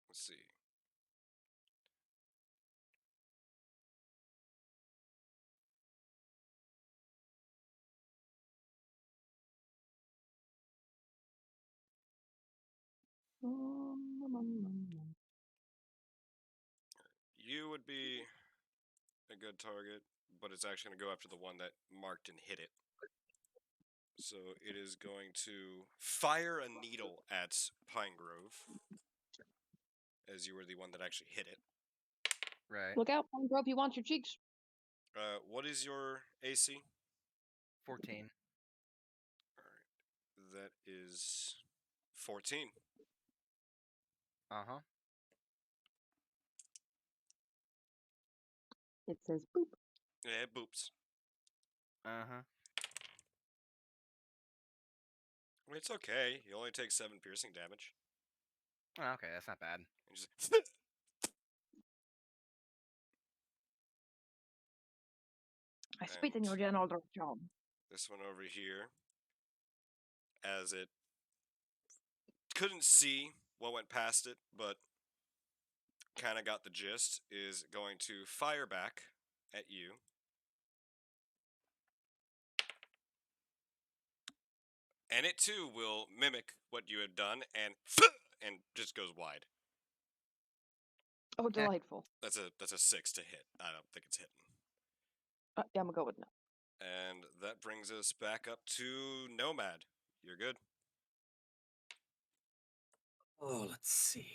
Let's see. You would be a good target, but it's actually going to go after the one that marked and hit it. So it is going to fire a needle at Pine Grove, as you were the one that actually hit it. Right. Look out, Pine Grove, he wants your cheeks. What is your AC? 14. Alright. that is 14. Uh-huh. It says boop. Yeah, boops. Uh-huh. I mean, it's okay. You only take 7 piercing damage. Oh, okay, that's not bad. And just I spit in your And- general direction. this one over here, as it couldn't see what went past it, but kind of got the gist, is going to fire back at you. And it too will mimic what you had done and just goes wide. Oh, delightful. That's a 6 to hit. I don't think it's hitting. Yeah, I'm gonna go with no. And that brings us back up to Nomad. You're good. Oh, let's see.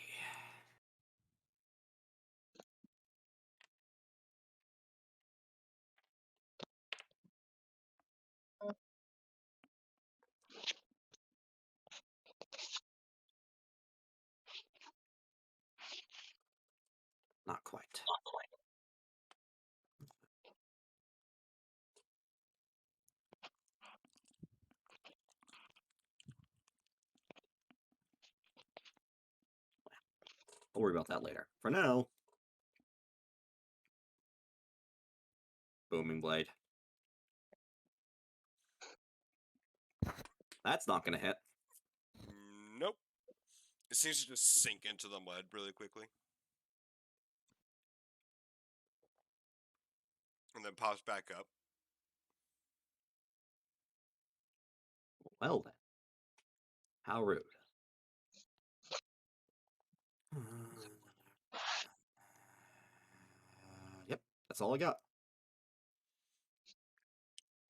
Not quite. I'll worry about that later. For now, booming blade. That's not gonna hit. Nope. It seems to just sink into the mud really quickly. And then pops back up. Well then, how rude. Yep, that's all I got.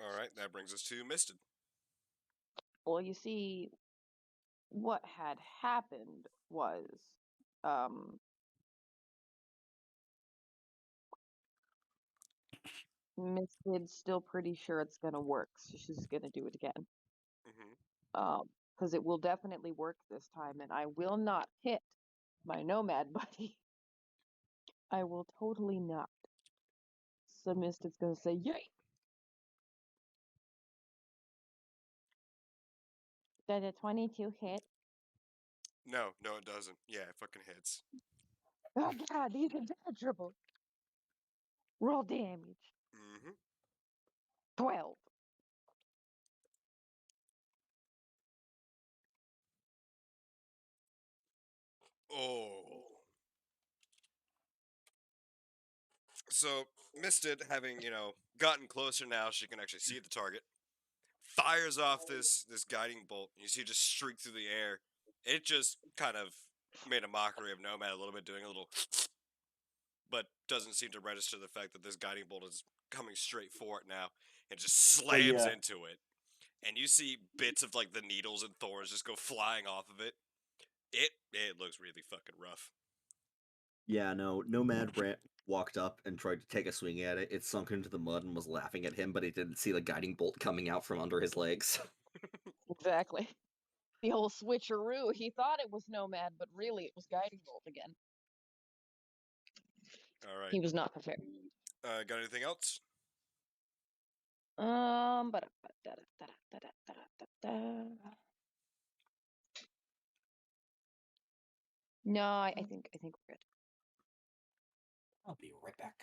Alright, that brings us to Misted. Well, you see, what had happened was, Miss Kid's still pretty sure it's gonna work, so she's gonna do it again. Mm-hmm. Because it will definitely work this time, and I will not hit my Nomad buddy. I will totally not. So Misted's gonna say, yay! Did a 22 hit? No, it doesn't. Yeah, it fucking hits. Oh god, these are impenetrable. Roll damage. Mm-hmm. 12. Oh. So, Misted, having, gotten closer now, she can actually see the target. Fires off this guiding bolt. You see it just streak through the air. It just kind of made a mockery of Nomad a little bit, doing a little but doesn't seem to register the fact that this guiding bolt is coming straight for it now and just slams yeah. into it. And you see bits of like the needles and thorns just go flying off of it. It looks really fucking rough. Yeah, no, Nomad walked up and tried to take a swing at it. It sunk into the mud and was laughing at him, but he didn't see the guiding bolt coming out from under his legs. Exactly. The whole switcheroo. He thought it was Nomad, but really it was Guiding Bolt again. All right. He was not prepared. Got anything else? No, I think we're good. I'll be right back.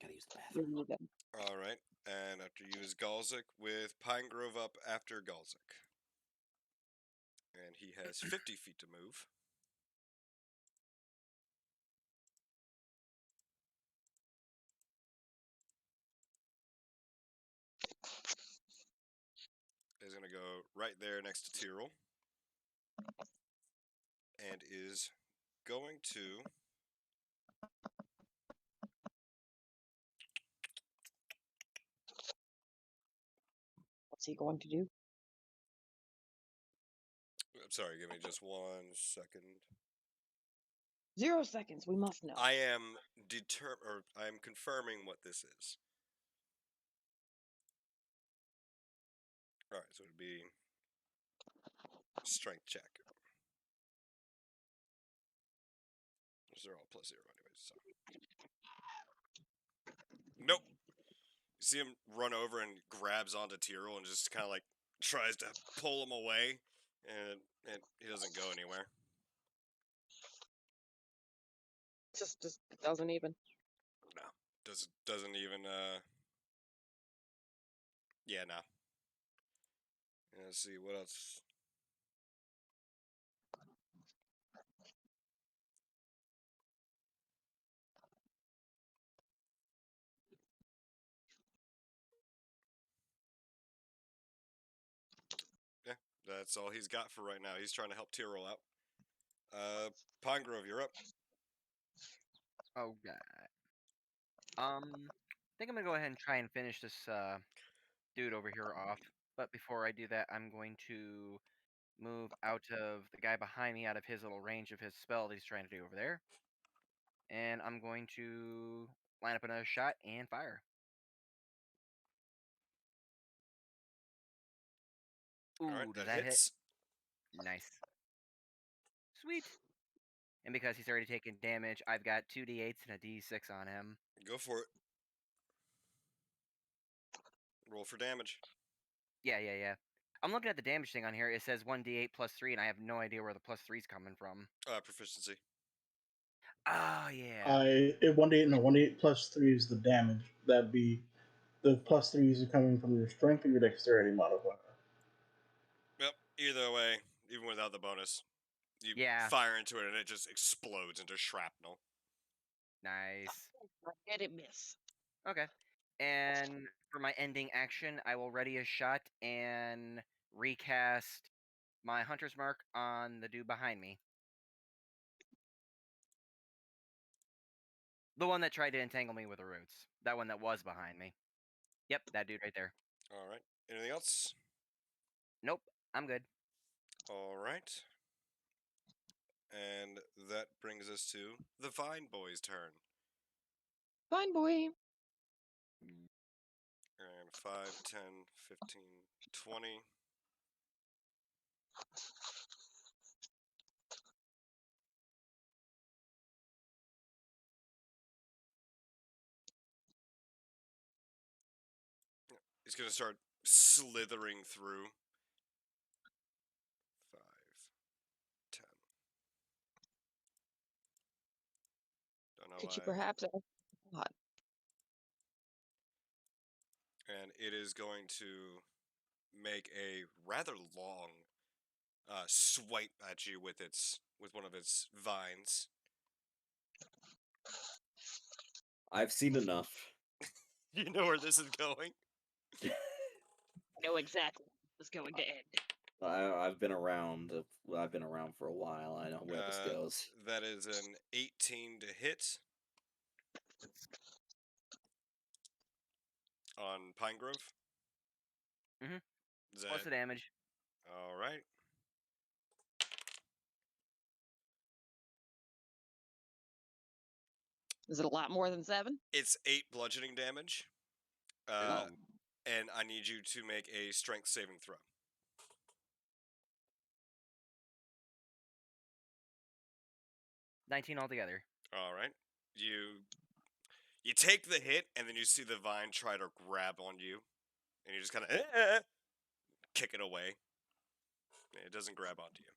Gotta use the bathroom. Really good. All right. And after you is Galzik with Pine Grove up after Galzik. And he has 50 feet to move. Is going to go right there next to Tyrrell. And is going to... What's he going to do? I'm sorry, give me just 1 second. 0 seconds. We must know. I am I am confirming what this is. All right, so it'd be strength check. They're all +0 anyways, so. Nope. You see him run over and grabs onto Tyrrell and just kind of like tries to pull him away, and he doesn't go anywhere. Just doesn't even. No, doesn't even. Yeah, no. Let's see what else. Yeah, that's all he's got for right now. He's trying to help Tyrrell out. Pinegrove, you're up. Oh god. I think I'm gonna go ahead and try and finish this dude over here off. But before I do that, I'm going to move out of the guy behind me, out of his little range of his spell that he's trying to do over there. And I'm going to line up another shot and fire. Ooh, All right, does that that hit? hits. Nice. Sweet. And because he's already taken damage, I've got 2d8s and a d6 on him. Go for it. Roll for damage. Yeah. I'm looking at the damage thing on here. It says 1d8 +3, and I have no idea where the +3's coming from. Proficiency. Oh, yeah. If 1d8, no, 1d8 +3 is the damage. That'd be the +3s are coming from your strength or your dexterity modifier. Yep. Either way, even without the bonus, you Yeah. fire into it and it just explodes into shrapnel. Nice. Get it, miss. Okay. And for my ending action, I will ready a shot and recast my Hunter's Mark on the dude behind me. The one that tried to entangle me with the roots. That one that was behind me. Yep, that dude right there. All right. Anything else? Nope, I'm good. All right. And that brings us to the Vine Boy's turn. Fine, boy. And 5, 10, 15, 20. He's going to start slithering through. 5, 10. Don't know Could you why. perhaps ask what? And it is going to make a rather long swipe at you with one of its vines. I've seen enough. You know where this is going? Know exactly what's going to end. I've been around. I've been around for a while. I know where this goes. That is an 18 to hit on Pinegrove. Mhm. Is What's the that damage? all right? Is it a lot more than 7? It's 8 bludgeoning damage. Oh. And I need you to make a strength saving throw. 19 altogether. All right. You take the hit, and then you see the vine try to grab on you, and you just kind of kick it away. It doesn't grab onto you.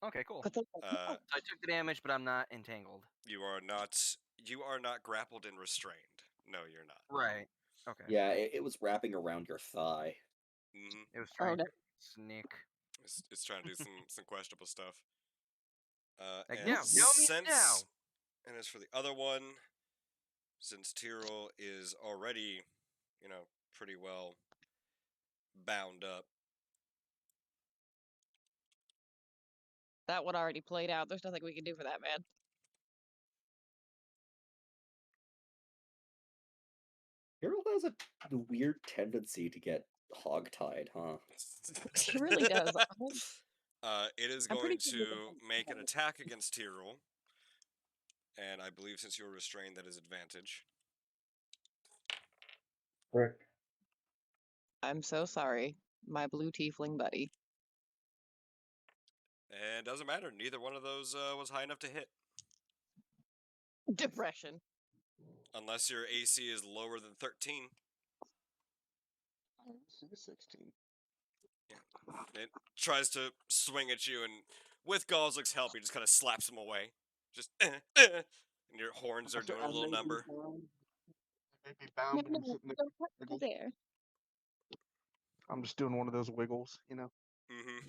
Okay, cool. But then, So I took the damage, but I'm not entangled. You are not grappled and restrained. No, you're not. Right. Okay. Yeah, it was wrapping around your thigh. Mm-hmm. It was trying no. to sneak. It's trying to do some questionable stuff. Like, And no, me now. And as for the other one, since Tyrrell is already, pretty well bound up. That one already played out. There's nothing we can do for that man. Harold has a weird tendency to get hogtied, huh? He really does. It is I'm going pretty sure to we can make an fight. attack against Tyrrell. And I believe since you're restrained, that is advantage. Correct. I'm so sorry, my blue tiefling buddy. And doesn't matter. Neither one of those was high enough to hit. Depression. Unless your AC is lower than 13. See 16. It tries to swing at you, and with Galzik's help, he just kind of slaps him away. Just, and your horns are doing a little number. I may be bound, but I'm sitting there. don't touch me Wiggle. there. I'm just doing one of those wiggles, you know. Mm-hmm.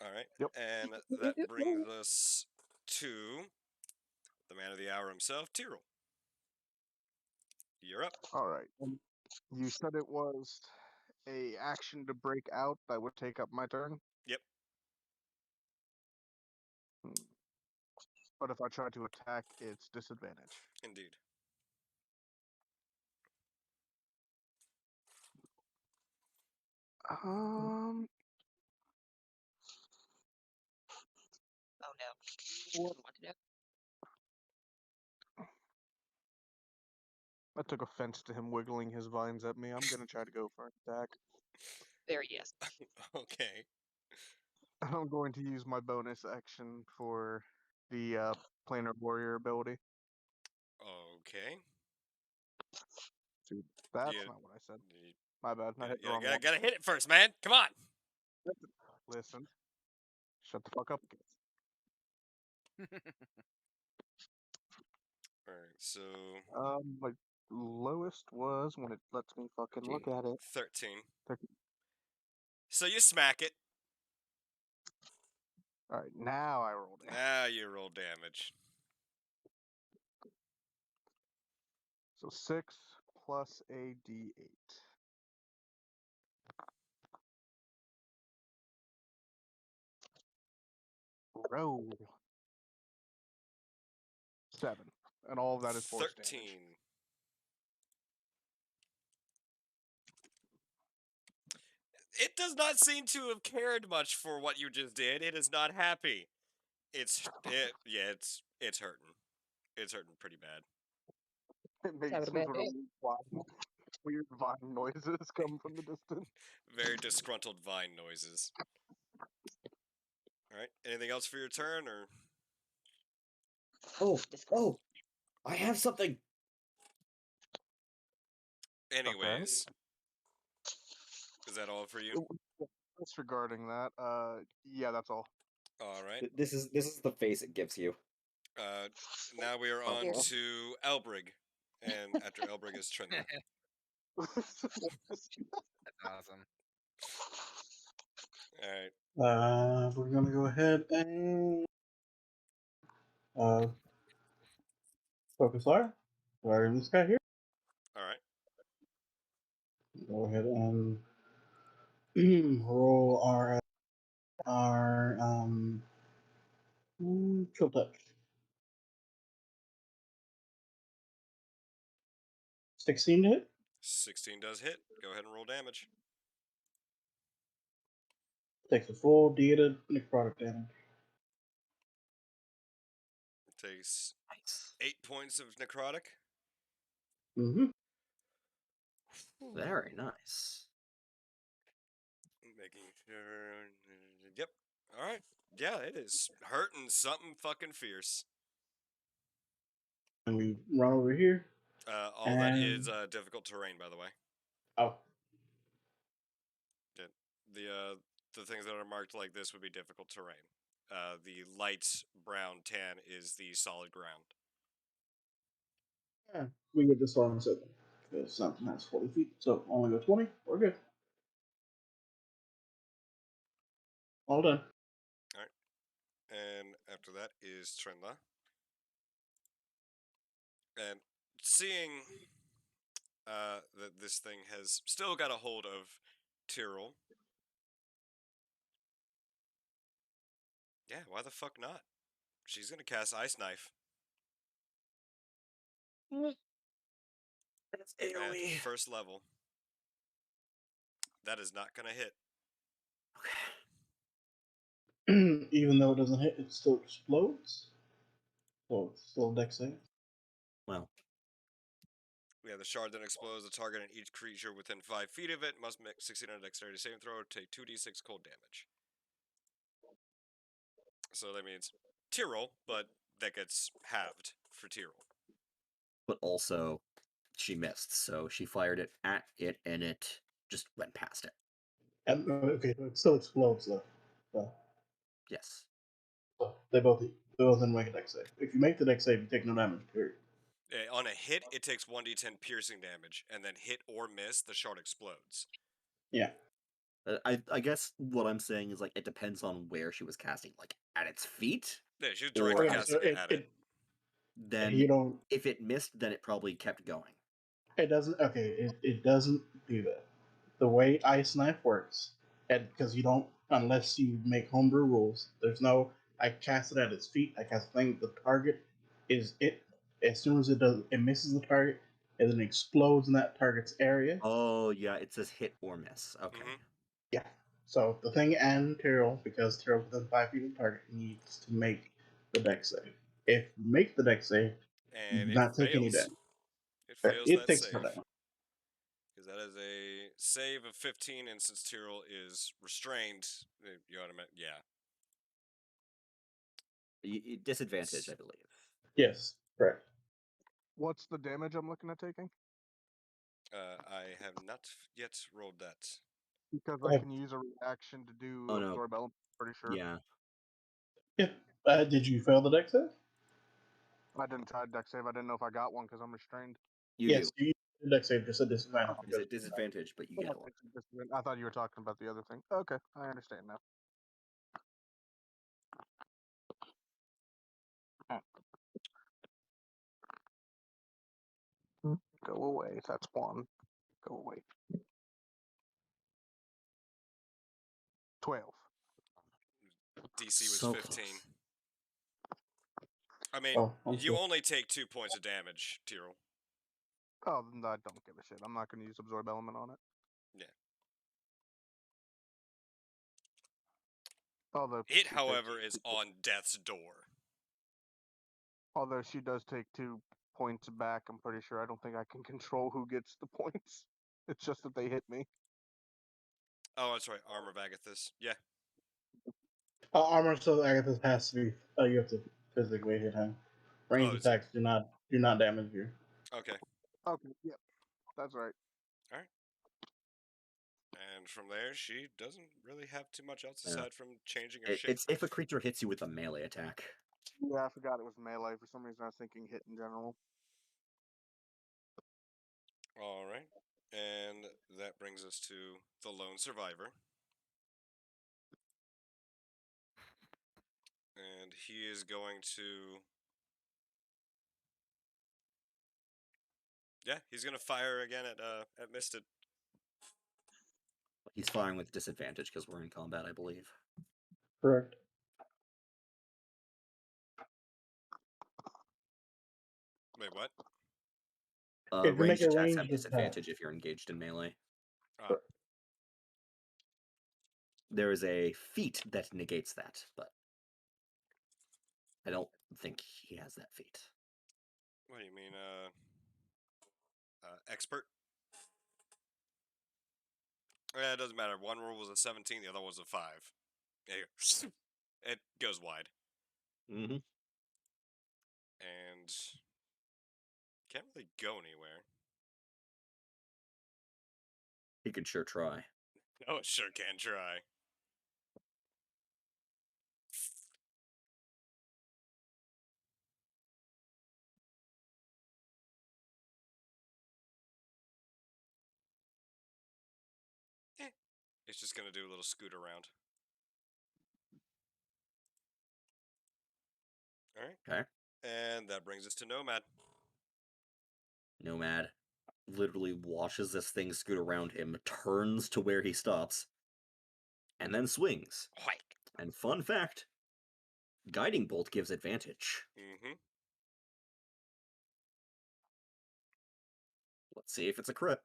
All right. Yep. And that brings us to the man of the hour himself, Tyrell. You're up. All right. You said it was a action to break out that would take up my turn. Yep. But if I try to attack, it's disadvantage. Indeed. Oh no. Wouldn't want to do. I took offense to him wiggling his vines at me. I'm gonna try to go for an attack. There, yes. Okay. I'm going to use my bonus action for the planar warrior ability. Okay. Dude, that's You, not what I said. My bad. I hit the you wrong one. gotta hit it first, man. Come on. Listen. Shut the fuck up. All right. So My lowest was when it lets me fucking look at it. 13. 13. So you smack it. All right, now I rolled it. Now you roll damage. So 6 plus a d8. Roll. 7. And all of that is force 13. damage. It does not seem to have cared much for what you just did. It is not happy. It's hurting. It's hurting pretty bad. It made Having a some bad sort day. of weird vine noises come from the distance. Very disgruntled vine noises. All right. Anything else for your turn, or? Oh, I have something. Anyways, is that all for you? Disregarding that, yeah, that's all. All right. This is the face it gives you. Now we are Oh, on well. to Elbrig, and after Elbrig is Trinda. That's awesome. All right. We're gonna go ahead and focus fire. Fire in this guy here. All right. Go ahead and roll our kill touch. 16 to hit. 16 does hit. Go ahead and roll damage. Takes a full D8 necrotic damage. Takes Nice. 8 points of necrotic. Mm-hmm. Very nice. Making sure. Yep. All right. Yeah, it is hurting something fucking fierce. And we run over here. All that is difficult terrain, by the way. Oh. Yeah. The things that are marked like this would be difficult terrain. The light brown tan is the solid ground. Yeah, we get this far in a second. Because something has 40 feet, so only go 20. We're good. All done. All right. And after that is Trinla. And seeing that this thing has still got a hold of Tyrell. Yeah, why the fuck not? She's gonna cast Ice Knife That's at AoE. first level. That is not gonna hit. Even though it doesn't hit, it still explodes. So it's still dex save. Well, Yeah, the shard then explodes. The target and each creature within 5 feet of it must make 16 on a dexterity saving throw, take 2d6 cold damage. So that means Tyrol, but that gets halved for Tyrol. But also, she missed, so she fired it at it, and it just went past it. And, okay, so it still explodes though. Yes. So they both make a dex save. If you make the dex save, you take no damage. Period. On a hit, it takes 1d10 piercing damage, and then hit or miss, the shard explodes. Yeah. I guess what I'm saying is, like, it depends on where she was casting. Like, at its feet? Yeah, she was Or directly Okay, so casting it at it. Then, you don't. if it missed, then it probably kept going. It doesn't. Okay, it doesn't do that. The way Ice Knife works, and because you don't, unless you make homebrew rules, there's no. I cast it at its feet. I cast the thing. The target is it. As soon as it misses the target, and then explodes in that target's area. Oh, yeah, it says hit or miss. Okay. Mhm. Yeah. So the thing and Tyrrell, because Tyrrell within 5 feet of the target, needs to make the dex save. If you make the dex save, you And do it not take any fails. damage. It fails It that takes no save. damage. Because that is a save of 15, and since Tyrol is restrained, you automatic. Yeah. Disadvantage, I believe. Yes, correct. What's the damage I'm looking at taking? I have not yet rolled that. Because I can use a reaction to do Oh, no. absorb element. Pretty sure. Yeah. Yeah. Did you fail the dex save? I didn't try deck save. I didn't know if I got one because I'm restrained. You Yes, do. you used the dex save, just a disadvantage. It's a Because disadvantage, but you get one. I thought you were talking about the other thing. Okay, I understand now. Go away. That's one. Go away. 12. DC was So 15. close. I mean, oh, you only take 2 points of damage, Tyrol. Oh, then I don't give a shit. I'm not going to use absorb element on it. Yeah. Although It, however, is on death's door. Although she does take 2 points back, I'm pretty sure. I don't think I can control who gets the points. It's just that they hit me. Oh, that's right. Armor of Agathis. Yeah. armor, so Agatha has to be. You have to physically hit him. Range Oh, is it? attacks do not damage you. Okay. Okay, yep. That's right. Alright. And from there, she doesn't really have too much else Yeah. aside from changing her shape. It's if a creature hits you with a melee attack. Yeah, I forgot it was melee. For some reason, I was thinking hit in general. Alright. And that brings us to the lone survivor. And he is going to... Yeah, he's going to fire again at Misted. He's firing with disadvantage because we're in combat, I believe. Correct. Wait, what? If you make Ranged a attacks have ranged attack, disadvantage if you're engaged in melee. Ah, There is a feat that negates that, but I don't think he has that feat. what do you mean, expert? Yeah, it doesn't matter. One roll was a 17, the other was a 5. Yeah, it goes wide. Mm-hmm. And can't really go anywhere. He could sure try. Oh, it sure can try. It's just gonna do a little scoot around. Alright. Okay. And that brings us to Nomad. Nomad literally watches this thing scoot around him, turns to where he stops, and then swings. White. And fun fact, Guiding Bolt gives advantage. Mm-hmm. Let's see if it's a crit.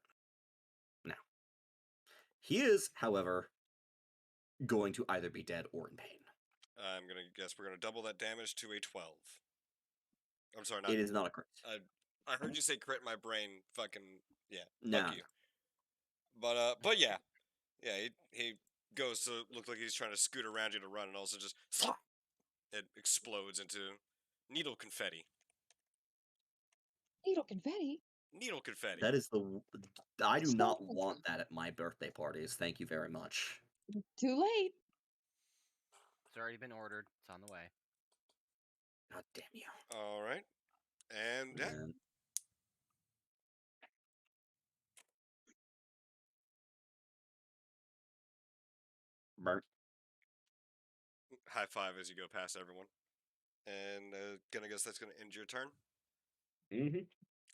No. He is, however, going to either be dead or in pain. I'm gonna guess we're gonna double that damage to a 12. I'm sorry, not... It is not a crit. I heard you say crit my brain. Fucking yeah. Nah. Fuck you. But yeah, he goes to look like he's trying to scoot around you to run, and also just it explodes into needle confetti. Needle confetti. Needle confetti. That is the. I do So not fancy. want that at my birthday parties. Thank you very much. Too late. It's already been ordered. It's on the way. God damn you. All right, and yeah, Man. Burnt. high five as you go past everyone. And gonna guess that's gonna end your turn. Mm-hmm.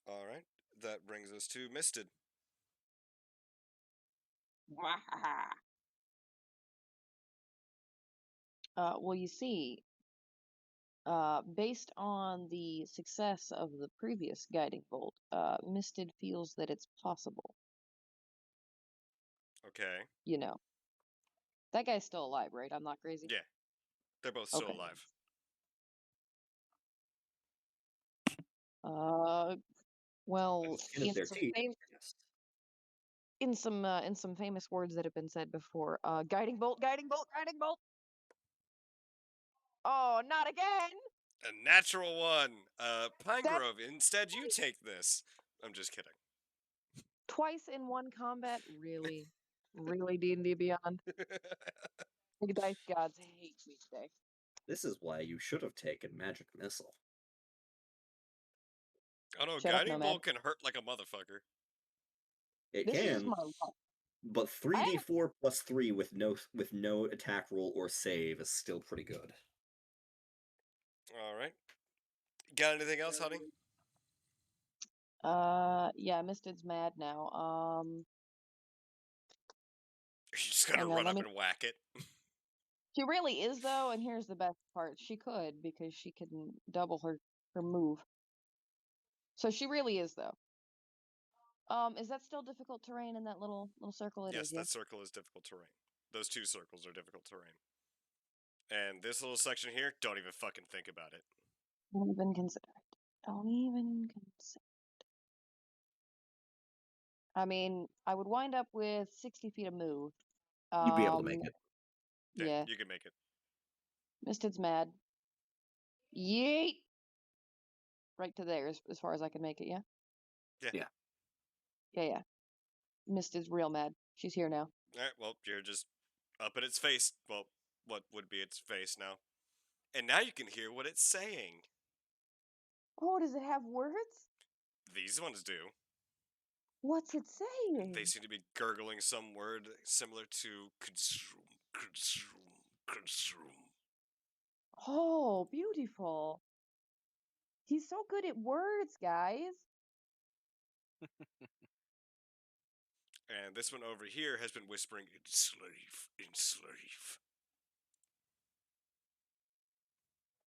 All right, that brings us to Misted. Well, you see, based on the success of the previous guiding bolt, Misted feels that it's possible. Okay. You know, that guy's still alive, right? I'm not crazy. Yeah, they're both still Okay. alive. Well, Skin of their teeth. Yes. in some famous words that have been said before, guiding bolt, guiding bolt, guiding bolt. Oh, not again! A natural one. Pine That's Grove. Instead, you take this. I'm just kidding. twice in one combat. Really, really D&D Beyond. The dice gods hate me today. This is why you should have taken Magic Missile. Oh no, Shut up, guiding Nomad. bolt can hurt like a motherfucker. It This is just can, my luck. but 3d4 plus 3 with no attack roll or save is still pretty good. All right. Got anything else, honey? Yeah, Misted's mad now. You just gotta Hang on, run let up me. and whack it. She really is though, and here's the best part: she could because she can double her move. So she really is though. Is that still difficult terrain in that little circle? It Yes, is, yeah. that circle is difficult terrain. Those two circles are difficult terrain. And this little section here, don't even fucking think about it. Don't even consider it. Don't even consider. I mean, I would wind up with 60 feet of move. You'd be able to make it. Yeah. You can make it. Misted's mad. Yeet! Right to there, as far as I can make it, yeah? Yeah. Yeah. Yeah. Misted's real mad. She's here now. Alright, well, you're just up in its face. Well, what would be its face now. And now you can hear what it's saying. Oh, does it have words? These ones do. What's it saying? They seem to be gurgling some word similar to consume, consume, consume. Oh, beautiful. He's so good at words, guys. And this one over here has been whispering, enslave, enslave.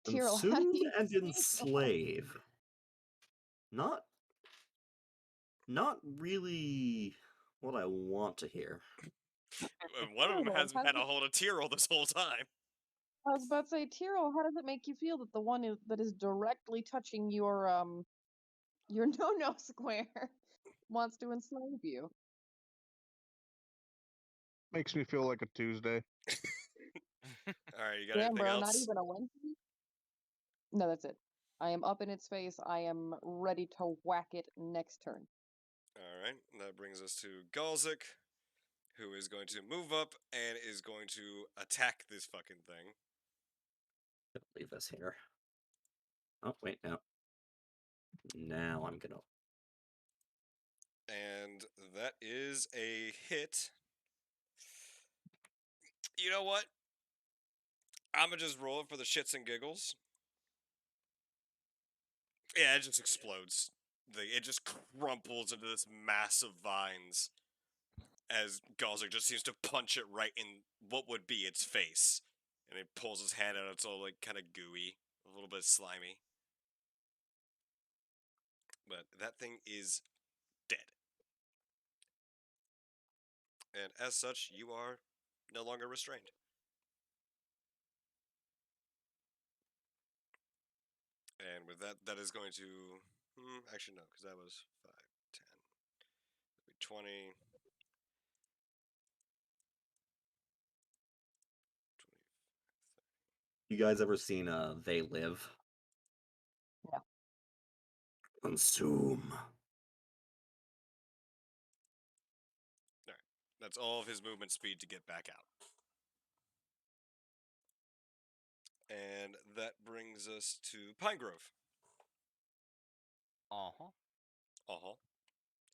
Tyrell, how do Consume you and feel? enslave. Not really what I want to hear. And one of them Tyrell, has how had does a hold of Tyrell this whole time. I was about to say, Tyrell, how does it make you feel that the one that is directly touching your no square wants to enslave you? Makes me feel like a Tuesday. Alright, you got Damn, anything bro, not else? even a Wednesday? No, that's it. I am up in its face. I am ready to whack it next turn. Alright, that brings us to Galzik, who is going to move up and is going to attack this fucking thing. Leave this here. Oh, wait, no. Now I'm gonna. And that is a hit. You know what? I'm gonna just roll it for the shits and giggles. Yeah, it just explodes. It just crumples into this mass of vines as Galzik just seems to punch it right in what would be its face. And it pulls his hand out, it's all like kind of gooey, a little bit slimy. But that thing is dead. And as such, you are no longer restrained. And with that, that is going to Actually, no, because that was 5, 10, 20, 20. You guys ever seen They Live? Yeah. Consume. That's all of his movement speed to get back out. And that brings us to Pine Grove. Uh-huh. Uh-huh.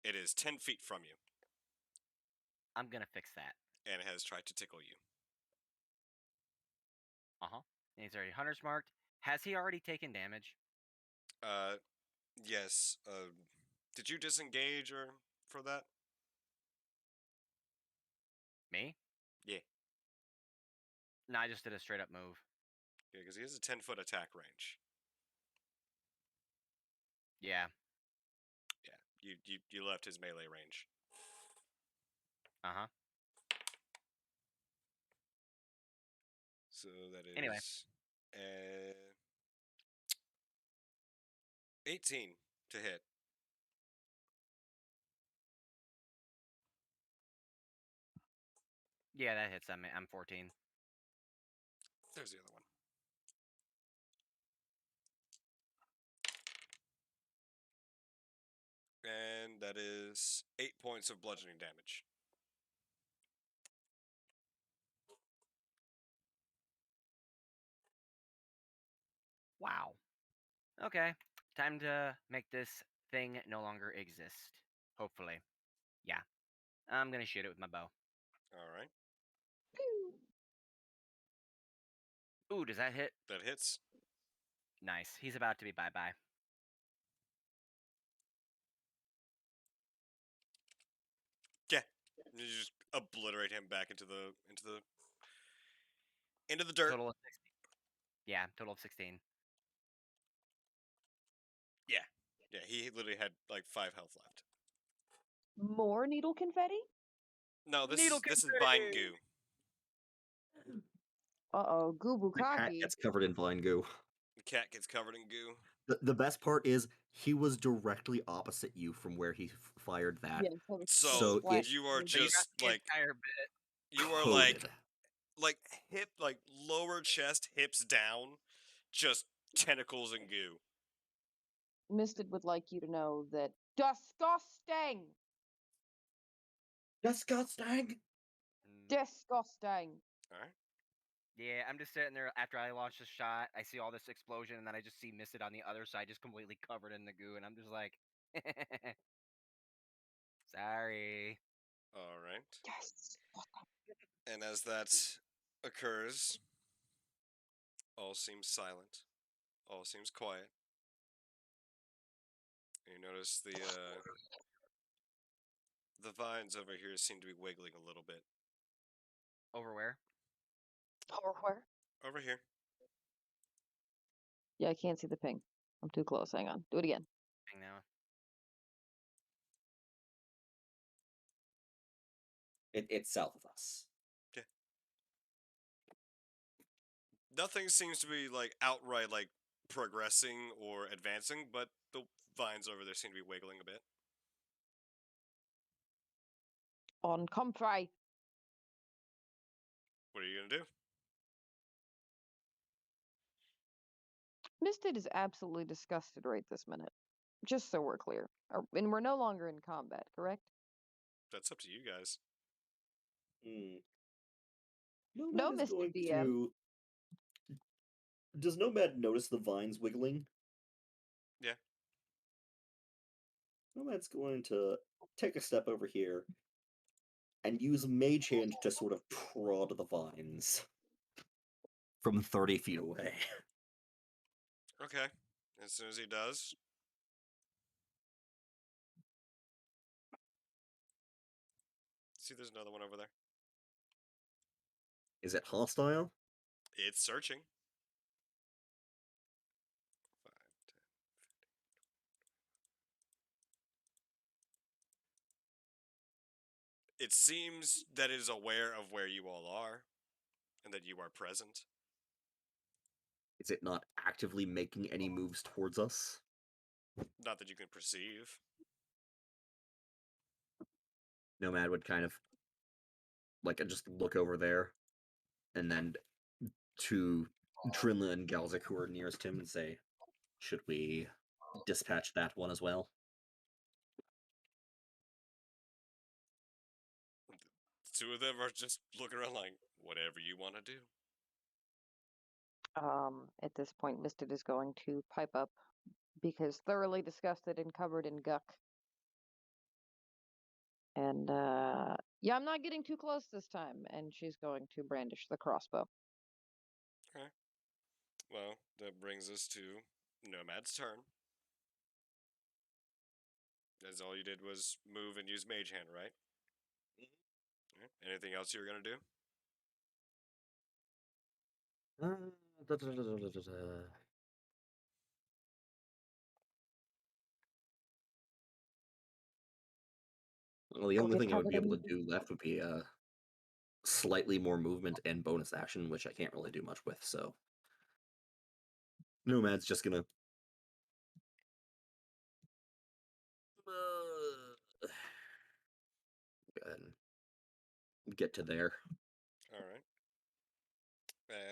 It is 10 feet from you, I'm gonna fix that. and it has tried to tickle you. Uh-huh. And he's already hunter's marked. Has he already taken damage? Yes. Did you disengage or for that? Me? Yeah. No, I just did a straight up move. Yeah, because he has a 10-foot attack range. Yeah. Yeah. You left his melee range. Uh-huh. So that is Anyway. 18 to hit. Yeah, that hits. I'm 14. There's the other one. And that is 8 points of bludgeoning damage. Wow. Okay. Time to make this thing no longer exist. Hopefully. Yeah. I'm gonna shoot it with my bow. All right. Pew. Ooh, does that hit? That hits. Nice. He's about to be bye-bye. Yeah. You just obliterate him back into the dirt. Total of 16. Yeah, total of 16. Yeah. Yeah, he literally had like 5 health left. More needle confetti? No, this Needle is vine confetti! goo. Uh-oh, The cat Gubukagi. gets covered in vine goo. The cat gets covered in goo. The best part is he was directly opposite you from where he fired that. Yeah, so it's So flat. you are So you got just the like entire bit. you are Coated. like hip like lower chest hips down, just tentacles and goo. Misted would like you to know that disgusting! Disgusting. Disgusting! All right. Yeah, I'm just sitting there after I launch the shot. I see all this explosion, and then I just see Misted on the other side, just completely covered in the goo, and I'm just like, sorry. All right. Yes! And as that occurs, all seems silent. All seems quiet. And you notice the vines over here seem to be wiggling a little bit. Over where? Or where? Over here. Yeah, I can't see the ping. I'm too close. Hang on. Do it again. Hang now. It's south of us. Nothing seems to be like outright like progressing or advancing, but the vines over there seem to be wiggling a bit. On comfrey. What are you gonna do? Misted is absolutely disgusted right this minute. Just so we're clear. And we're no longer in combat, correct? That's up to you guys. Nomad No, is Mr. going DM. to. Does Nomad notice the vines wiggling? Yeah. Nomad's going to take a step over here and use Mage Hand to sort of prod the vines from 30 feet away. Okay. As soon as he does. See, there's another one over there. Is it hostile? It's searching. 5, 10. It seems that it is aware of where you all are and that you are present. Is it not actively making any moves towards us? Not that you can perceive. Nomad would kind of just look over there, and then to Trinla and Galzik, who are nearest him, and say, "Should we dispatch that one as well?" The two of them are just looking around like, whatever you want to do. At this point, Misted is going to pipe up because thoroughly disgusted and covered in guck. And yeah, I'm not getting too close this time. And she's going to brandish the crossbow. Okay. Well, that brings us to Nomad's turn. As all you did was move and use Mage Hand, right? Okay. Anything else you were gonna do? Da, da, da, da, da, da, da. Well, the Go only get thing I would be covered able in. to do left would be slightly more movement and bonus action, which I can't really do much with. So Nomad's just gonna go ahead and get to there. All right.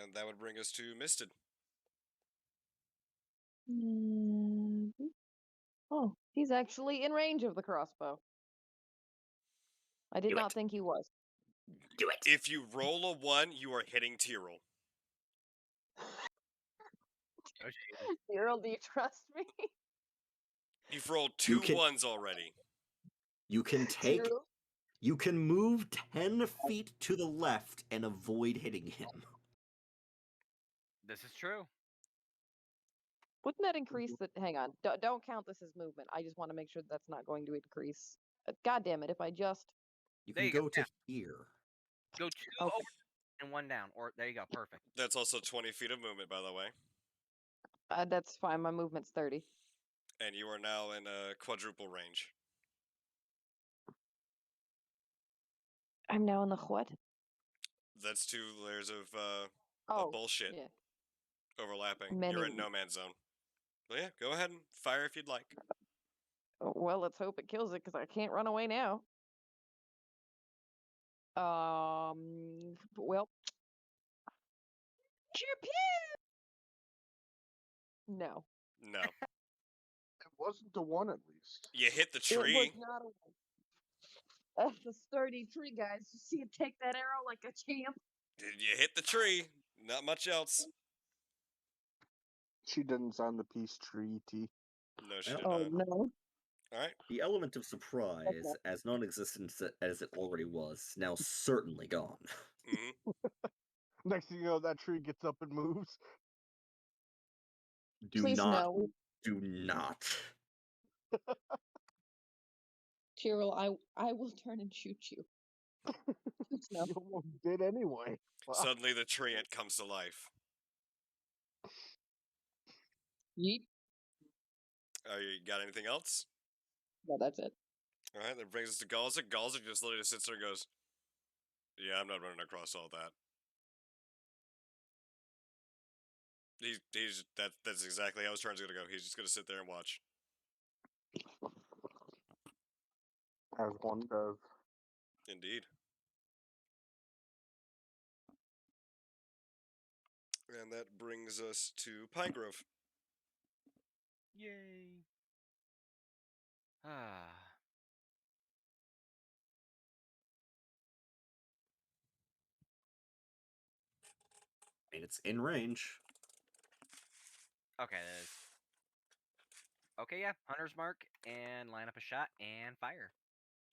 And that would bring us to Misted. Oh, he's actually in range of the crossbow. I did Do not it. think he was. Do it. If you roll a 1, you are hitting Tyrell. Oh, Jesus. Cyril, do you trust me? You've rolled You 2 can 1s already. you can take Cyril? you can move 10 feet to the left and avoid hitting him. This is true. Wouldn't that increase the? Hang on. Don't count this as movement. I just want to make sure that's not going to increase. God damn it! If I just. You There can you go. go to Yeah. here. Go 2 Okay. over and 1 down. Or there you go. Perfect. That's also 20 feet of movement, by the way. That's fine. My movement's 30. And you are now in quadruple range. I'm now in the what? That's 2 layers of Oh, bullshit yeah. overlapping. Many. You're in no man's zone. But yeah, go ahead and fire if you'd like. Well, let's hope it kills it because I can't run away now. Well. Pew pew. No, No. It wasn't the one, at least. You hit the it was tree. not a one. That's a sturdy tree, guys. You see it take that arrow like a champ. You hit the tree. Not much else. She didn't sign the peace treaty. No, she Well, did Oh not. no. Alright. the element of surprise, as non-existent as it already was, is now certainly gone. Mm-hmm. Next thing you know, that tree gets up and moves. Do Please not, no. do not. Tyrell, I will turn and shoot you. Please no. You almost did anyway. Wow. Suddenly the tree ant comes to life. Yeet. You got anything else? No, that's it. Alright, that brings us to Galzik. Galzik just literally sits there and goes, yeah, I'm not running across all that. That's exactly how his turn's gonna go. He's just gonna sit there and watch. As one does. Indeed. And that brings us to Pinegrove. Yay. Ah. I mean, it's in range. Okay, that is. Okay, yeah. Hunter's mark and line up a shot and fire.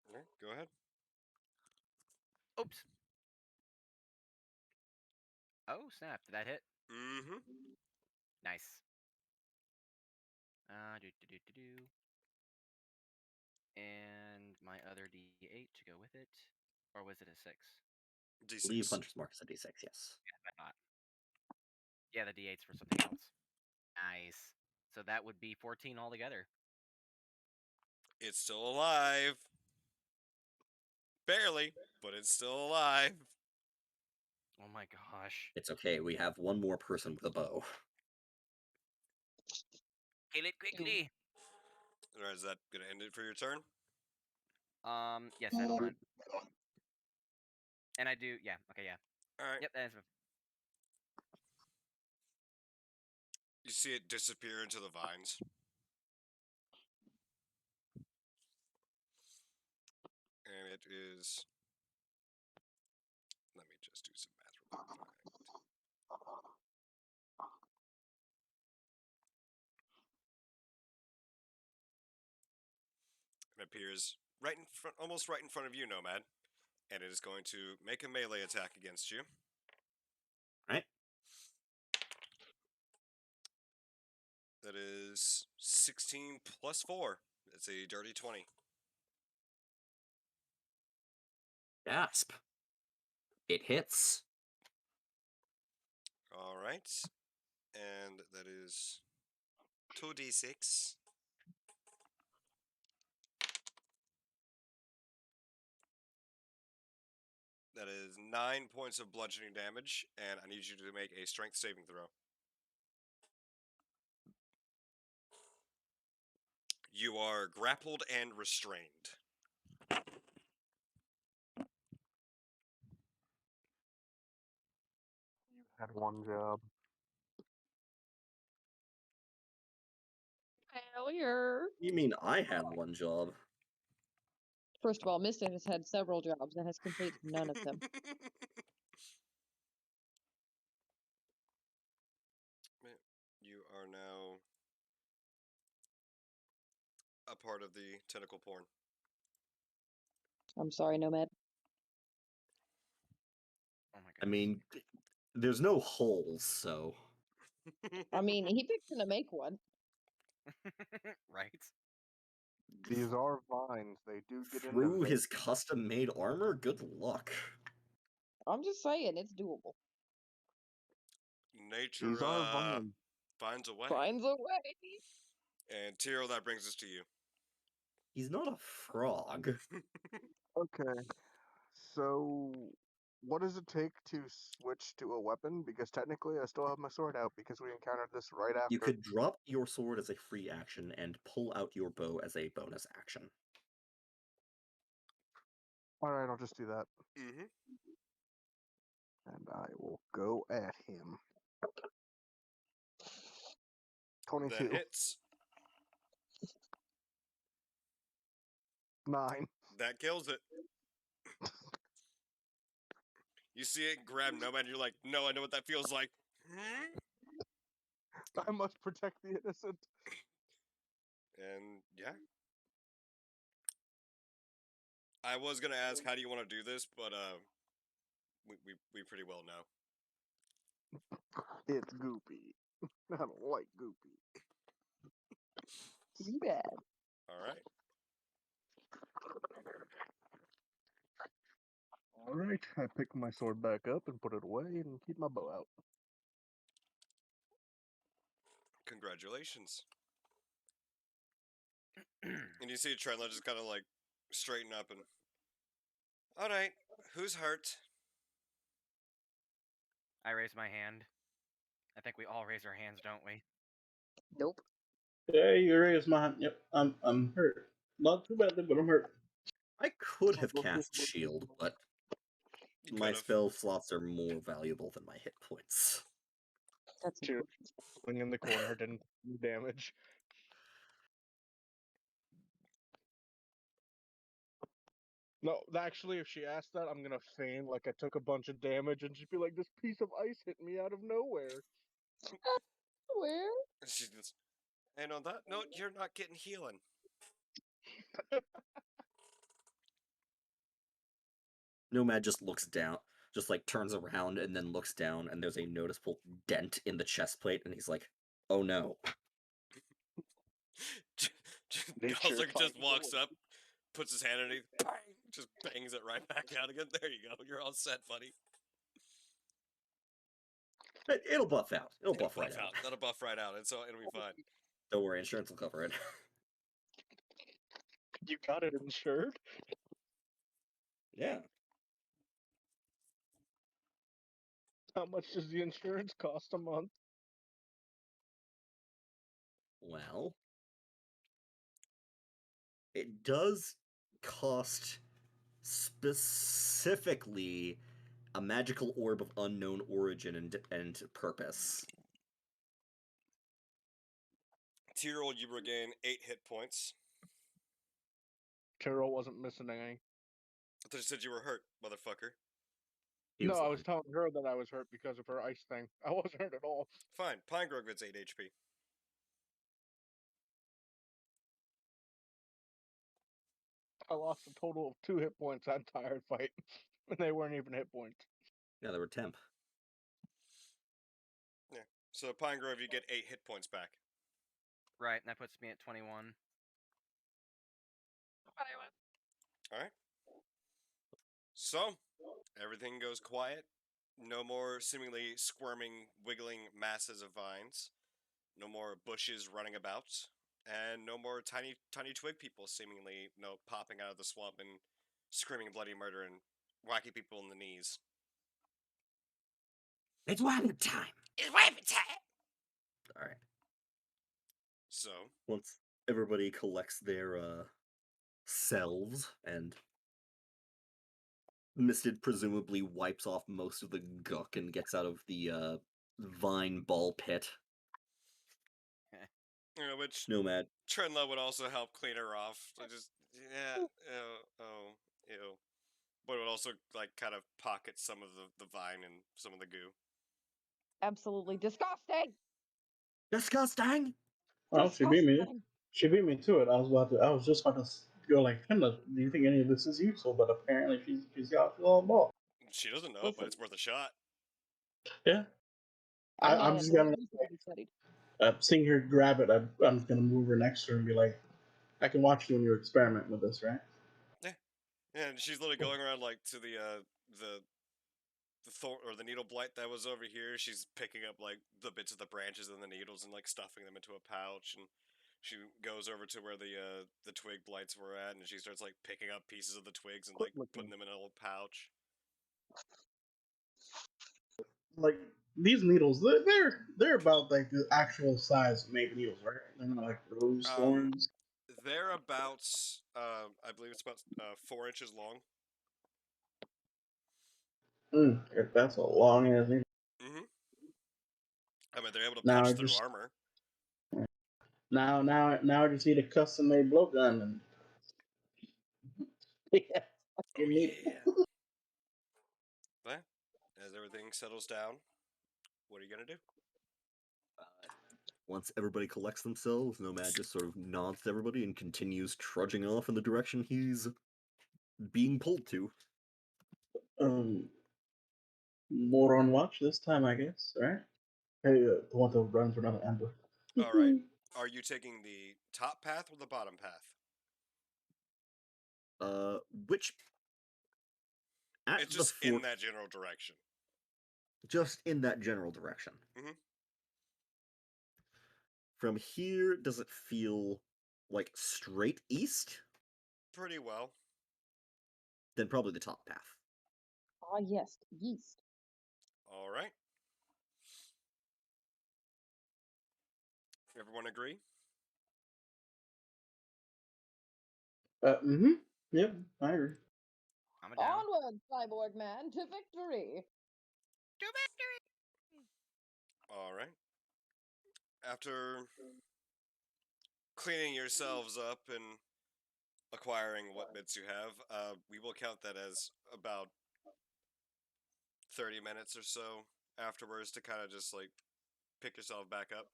Alright, go ahead. Oops. Oh, snap. Did that hit? Mm-hmm. Nice. Do. And my other D8 to go with it. Or was it a 6? Leave D6. Hunter's Mark as a D6, yes. Yeah, I thought. Yeah, the D8's for something else. Nice. So that would be 14 altogether. It's still alive. Barely, but it's still alive. Oh my gosh. It's okay, we have one more person with a bow. Kill it quickly. Or is that gonna end it for your turn? Yes, that's fine. And I do, yeah, okay, yeah. Alright. Yep, that is. You see it disappear into the vines. And it is... Let me just do some math real quick. It appears right in front, almost right in front of you, Nomad. And it is going to make a melee attack against you. Right? That is 16 plus 4. It's a dirty 20. Gasp. It hits. Alright. And that is 2d6. That is 9 points of bludgeoning damage, and I need you to make a strength saving throw. You are grappled and restrained. You had one job. Failure. You mean I had one job? First of all, Misted has had several jobs and has completed none of them. You are now a part of the tentacle porn. I'm sorry, Nomad. Oh my I goodness. mean, there's no holes, so... I mean, he picked to make one. Right? These are vines. They do get into Through his veins. custom-made armor? Good luck. I'm just saying, it's doable. Nature These are vines. finds a way. Finds a way. And Tiro, that brings us to you. He's not a frog. Okay. So, what does it take to switch to a weapon? Because technically, I still have my sword out because we encountered this right after. You could drop your sword as a free action and pull out your bow as a bonus action. All right, I'll just do that, Mm-hmm. and I will go at him. 22. That hits. 9. That kills it. You see it grab Nomad, and you're like, no, I know what that feels like. I must protect the innocent. And yeah. I was gonna ask how do you want to do this, but we pretty well know. It's goopy. I don't like goopy. Too bad. Alright. All right, I pick my sword back up and put it away and keep my bow out. Congratulations. And you see Trendler just kinda like straighten up and alright, who's hurt? I raise my hand. I think we all raise our hands, don't we? Nope. Yeah, you raised my hand. Yep, I'm hurt. Not too badly, but I'm hurt. I could have cast shield, but You my could've. spell slots are more valuable than my hit points. That's Cheers. Swing in the corner didn't do damage. No, actually, if she asked that, I'm gonna feign like I took a bunch of damage and just be like, "This piece of ice hit me out of nowhere." where? She just, and on that note, you're not getting healing. Nomad just looks down, just like turns around and then looks down, and there's a noticeable dent in the chest plate, and he's like, "Oh no!" Nature Gosling just finds a walks way. up, puts his hand underneath, bang, just bangs it right back out again. There you go. You're all set, buddy. It'll buff out. It'll It'll buff right buff out. out. That'll buff right out, and so it'll be fine. Don't worry, insurance will cover it. You got it insured? Yeah. How much does the insurance cost a month? Well, It does cost specifically a magical orb of unknown origin and purpose. Tyrol, you regain 8 hit points. Carol wasn't missing any. I thought you said you were hurt, motherfucker. He No, was I was lying. telling her that I was hurt because of her ice thing. I wasn't hurt at all. Fine, Pine Grove gets 8 HP. I lost a total of 2 hit points that entire fight, and they weren't even hit points. Yeah, they were temp. Yeah. So Pine Grove, you get 8 hit points back. Right, and that puts me at 21. Whatever. Alright. So, everything goes quiet. No more seemingly squirming, wiggling masses of vines. No more bushes running about. And no more tiny twig people seemingly popping out of the swamp and screaming bloody murder and whacking people in the knees. It's wagon time! It's waving time! Alright. So, Once everybody collects their selves and Misted presumably wipes off most of the guck and gets out of the vine ball pit. which Nomad. Trenla would also help clean her off. Just, yeah, ew. But it would also, like, kind of pocket some of the vine and some of the goo. Absolutely disgusting. Disgusting! Well, she beat me. Disgusting. She beat me to it. I was just about to go like, Kendall, do you think any of this is useful? But apparently she's got a little ball. She doesn't know, but Listen. it's worth a shot. Yeah. I I'm had just that gonna recently studied. seeing her grab it. I'm just gonna move her next to her and be like, I can watch you when you experiment with this, right? Yeah, and she's literally going around, like, to the thorn or the needle blight that was over here. She's picking up, like, the bits of the branches and the needles and, like, stuffing them into a pouch, and she goes over to where the twig blights were at, and she starts, like, picking up pieces of the twigs and, Quit like, looking. putting them in a little pouch. Like these needles, they're about like the actual size of maple needles, right? They're not like rose thorns. They're about, I believe it's about 4 inches long. That's a long ass needle. Mm-hmm. I mean, they're able to Now punch I through just armor. now I just need a custom made blowgun and yeah, Oh, fucking needle. yeah. But, as everything settles down, what are you gonna do? Once everybody collects themselves, Nomad just sort of nods to everybody and continues trudging off in the direction he's being pulled to. More on watch this time, I guess. Right? Hey, the one that runs for another ambush. All right. Are you taking the top path or the bottom path? Which at It's the just in fort, that general direction. just in that general direction. Mhm. From here, does it feel like straight east? Pretty well. Then probably the top path. Ah, yes, yeast. All right. Everyone agree? Yep, I agree. I'm down. Onward, cyborg man, to victory. To victory! All right. After cleaning yourselves up and acquiring what bits you have, we will count that as about 30 minutes or so afterwards to kind of just like pick yourself back up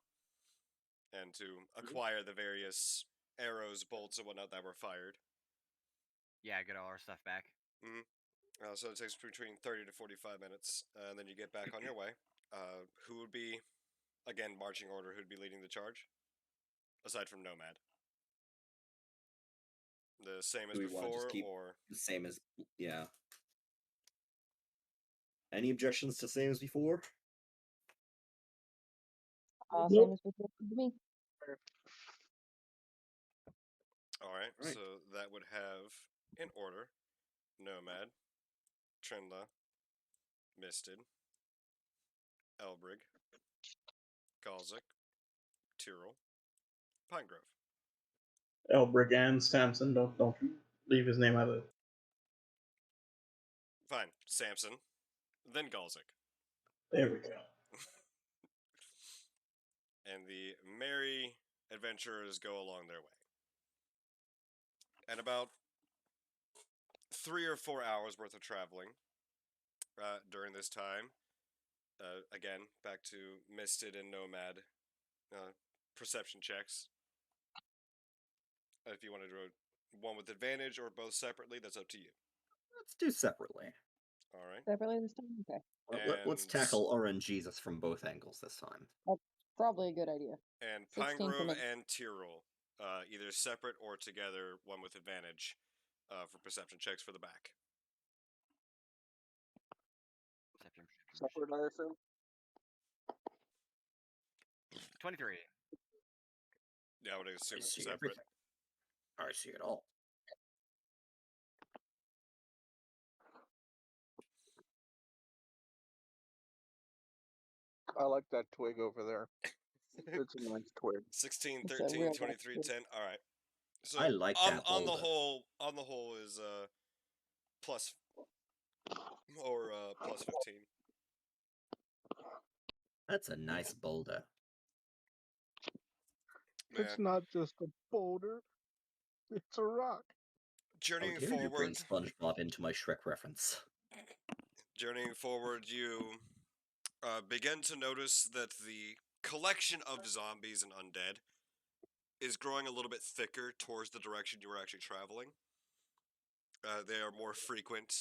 and to acquire the various arrows, bolts, and whatnot that were fired. Yeah, get all our stuff back. So it takes between 30 to 45 minutes, and then you get back on your way. Who would be, again, marching order, who'd be leading the charge? Aside from Nomad. The same as Do we want to just before, keep or... the same as yeah? Any objections to same as before? Same Nope. as before to me. Alright, Right. so that would have, in order, Nomad, Trenda, Misted, Elbrig, Galzik, Tyrrell, Pinegrove. Elbrick and Samson. Don't you leave his name out of it. Fine, Samson, then Galzik. There we go. And the merry adventurers go along their way. And about 3 or 4 hours worth of traveling during this time. Again, back to Misted and Nomad perception checks. If you want to do one with advantage or both separately, that's up to you. Let's do separately. All right. Separately this time? Okay. Let's And- tackle RNGesus from both angles this time. Probably a good idea. And 16 Pine for Grove me. and Tyrrell, either separate or together, one with advantage for perception checks for the back. Separate, I assume. 23. Yeah, I would I assume it's see separate. everything. I see it all. I like that twig over there. It's a nice twig. 16, It's a 13, real 23, nice 10. All right. So I like on, that on the boulder. whole is plus or plus 15. That's a nice boulder. It's Man, not just a boulder. It's a rock. How journeying dare you bring forward, SpongeBob into my Shrek reference? you begin to notice that the collection of zombies and undead is growing a little bit thicker towards the direction you were actually traveling. They are more frequent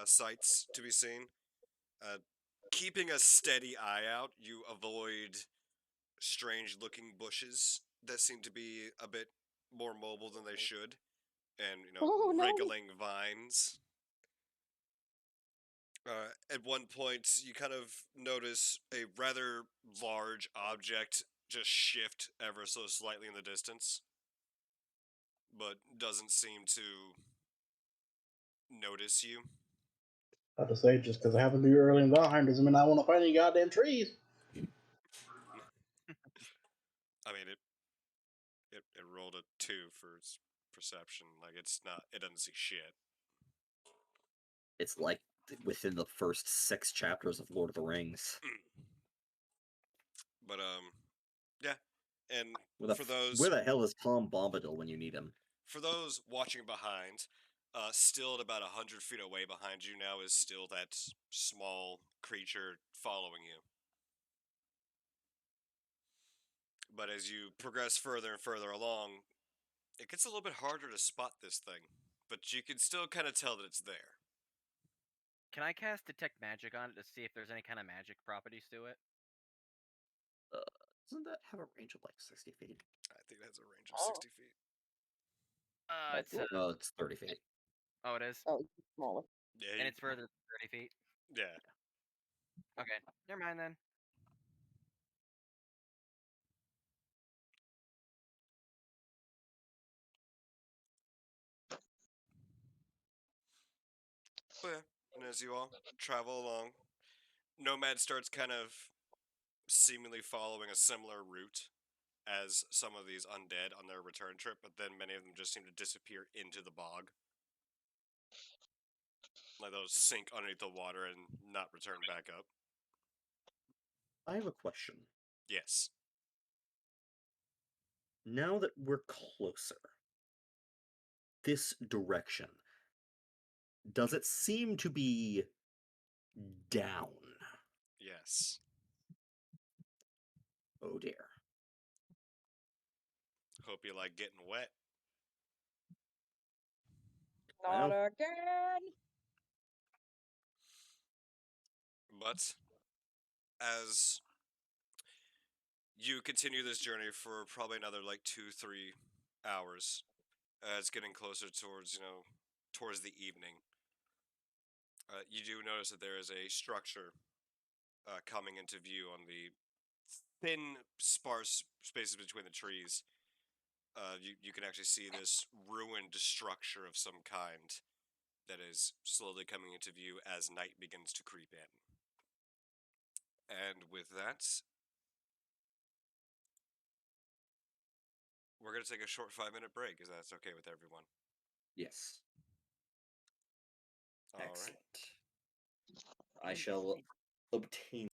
sights to be seen. Keeping a steady eye out, you avoid strange-looking bushes that seem to be a bit more mobile than they should, and Oh, no. wriggling vines. At one point, you kind of notice a rather large object just shift ever so slightly in the distance, but doesn't seem to notice you. About to say, just because I happen to be early in Valheim doesn't mean I want to find any goddamn trees. I mean, it rolled a 2 for its perception. Like, it doesn't see shit. It's like within the first 6 chapters of Lord of the Rings. But, yeah. And Where the hell is Tom Bombadil when you need him? for those watching behind, still at about 100 feet away behind you now is still that small creature following you. But as you progress further and further along, it gets a little bit harder to spot this thing. But you can still kind of tell that it's there. Can I cast Detect Magic on it to see if there's any kind of magic properties to it? Doesn't that have a range of like 60 feet? I think it has a range of 60 feet. That's It's it. No, it's 30 feet. Oh, it is? Oh, it's smaller. Yeah, And it's further than 30 feet? yeah. Okay, never mind then. But yeah, and as you all travel along, Nomad starts kind of seemingly following a similar route as some of these undead on their return trip, but then many of them just seem to disappear into the bog. Like they'll sink underneath the water and not return back up. I have a question. Yes. Now that we're closer, this direction, does it seem to be down? Yes. Oh dear. Hope you like getting wet. Not Well. again! But as you continue this journey for probably another like 2-3 hours, it's getting closer towards towards the evening. You do notice that there is a structure coming into view on the thin, sparse spaces between the trees. You can actually see this ruined structure of some kind that is slowly coming into view as night begins to creep in. And with that, we're gonna take a short 5-minute break. Is that okay with everyone? Yes. All right. Excellent. I shall obtain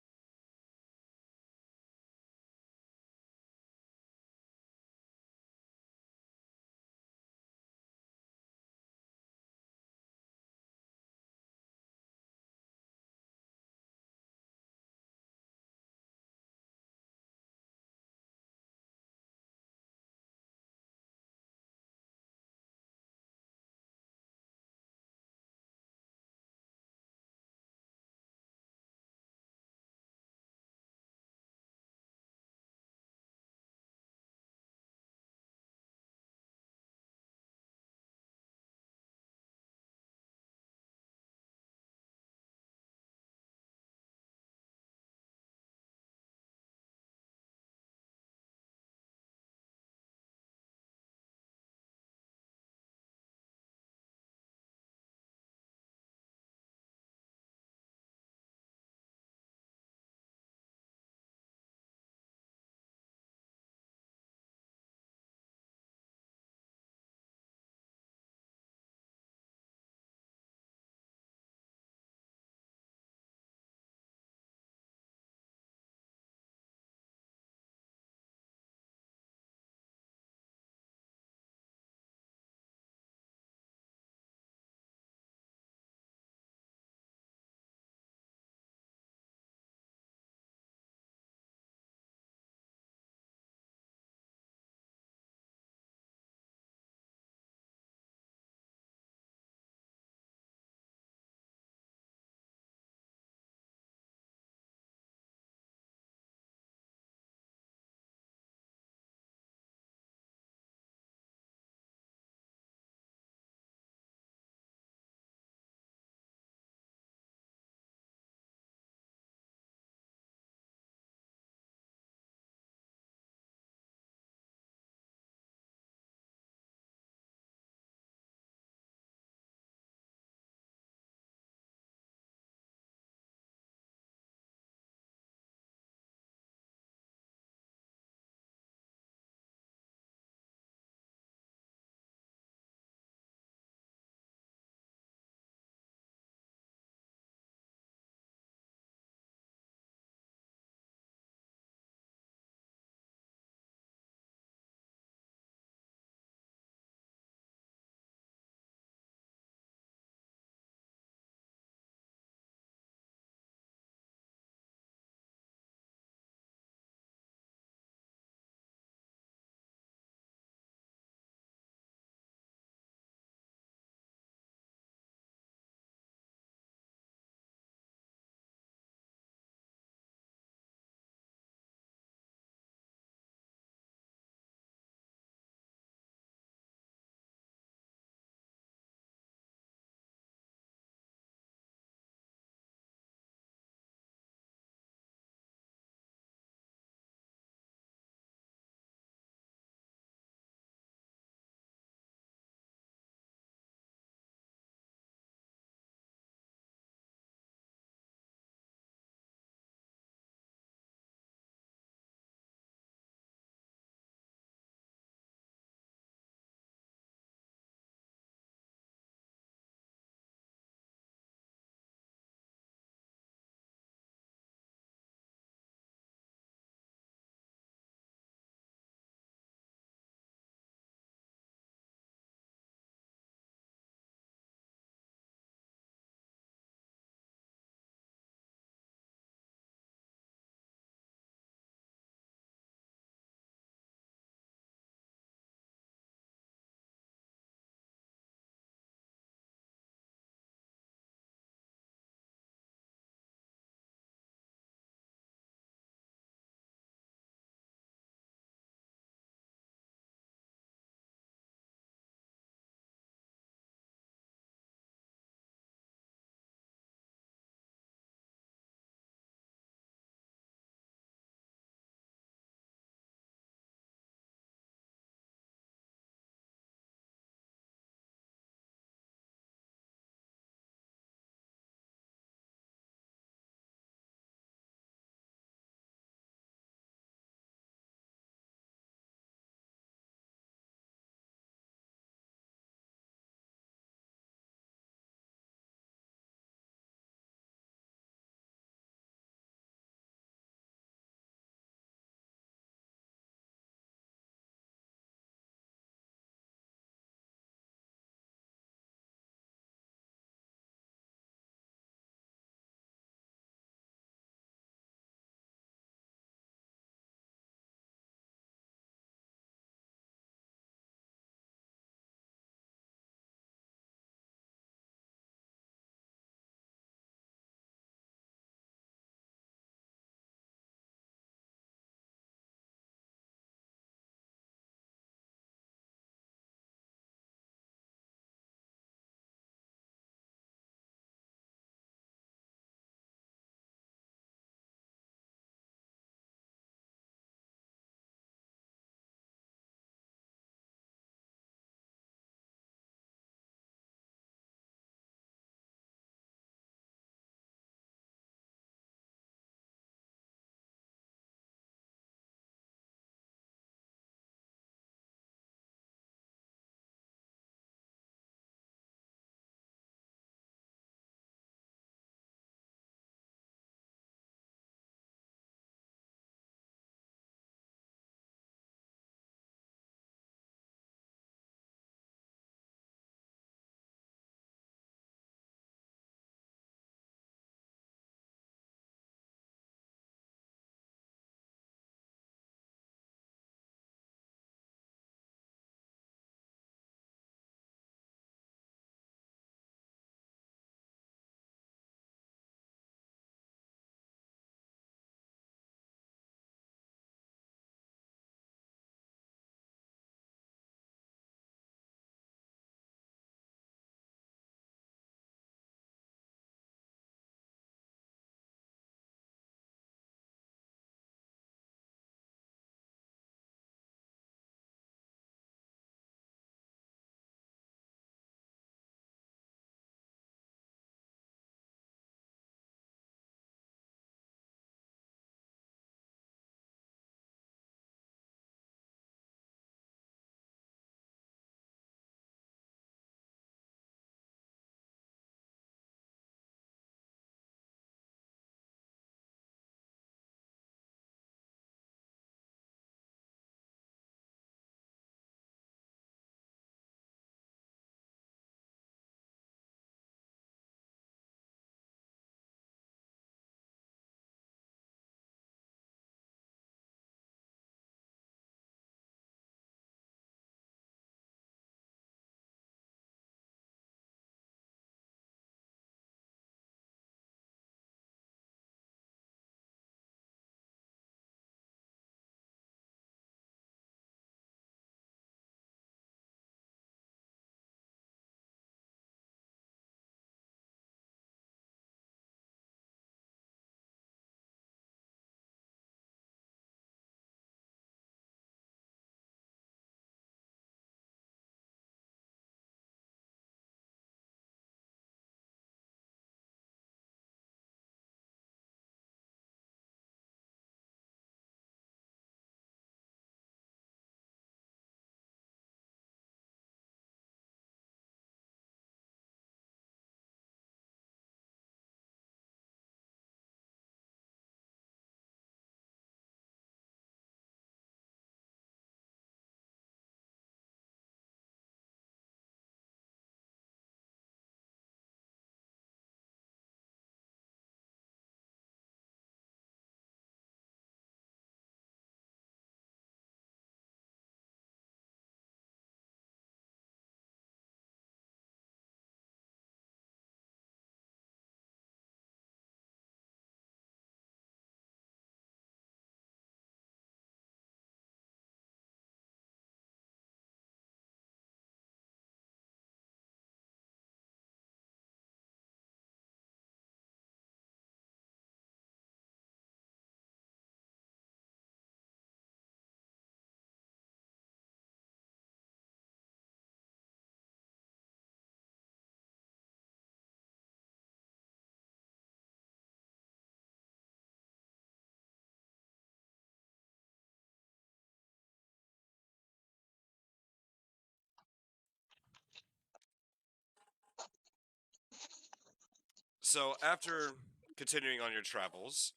So after continuing on your travels,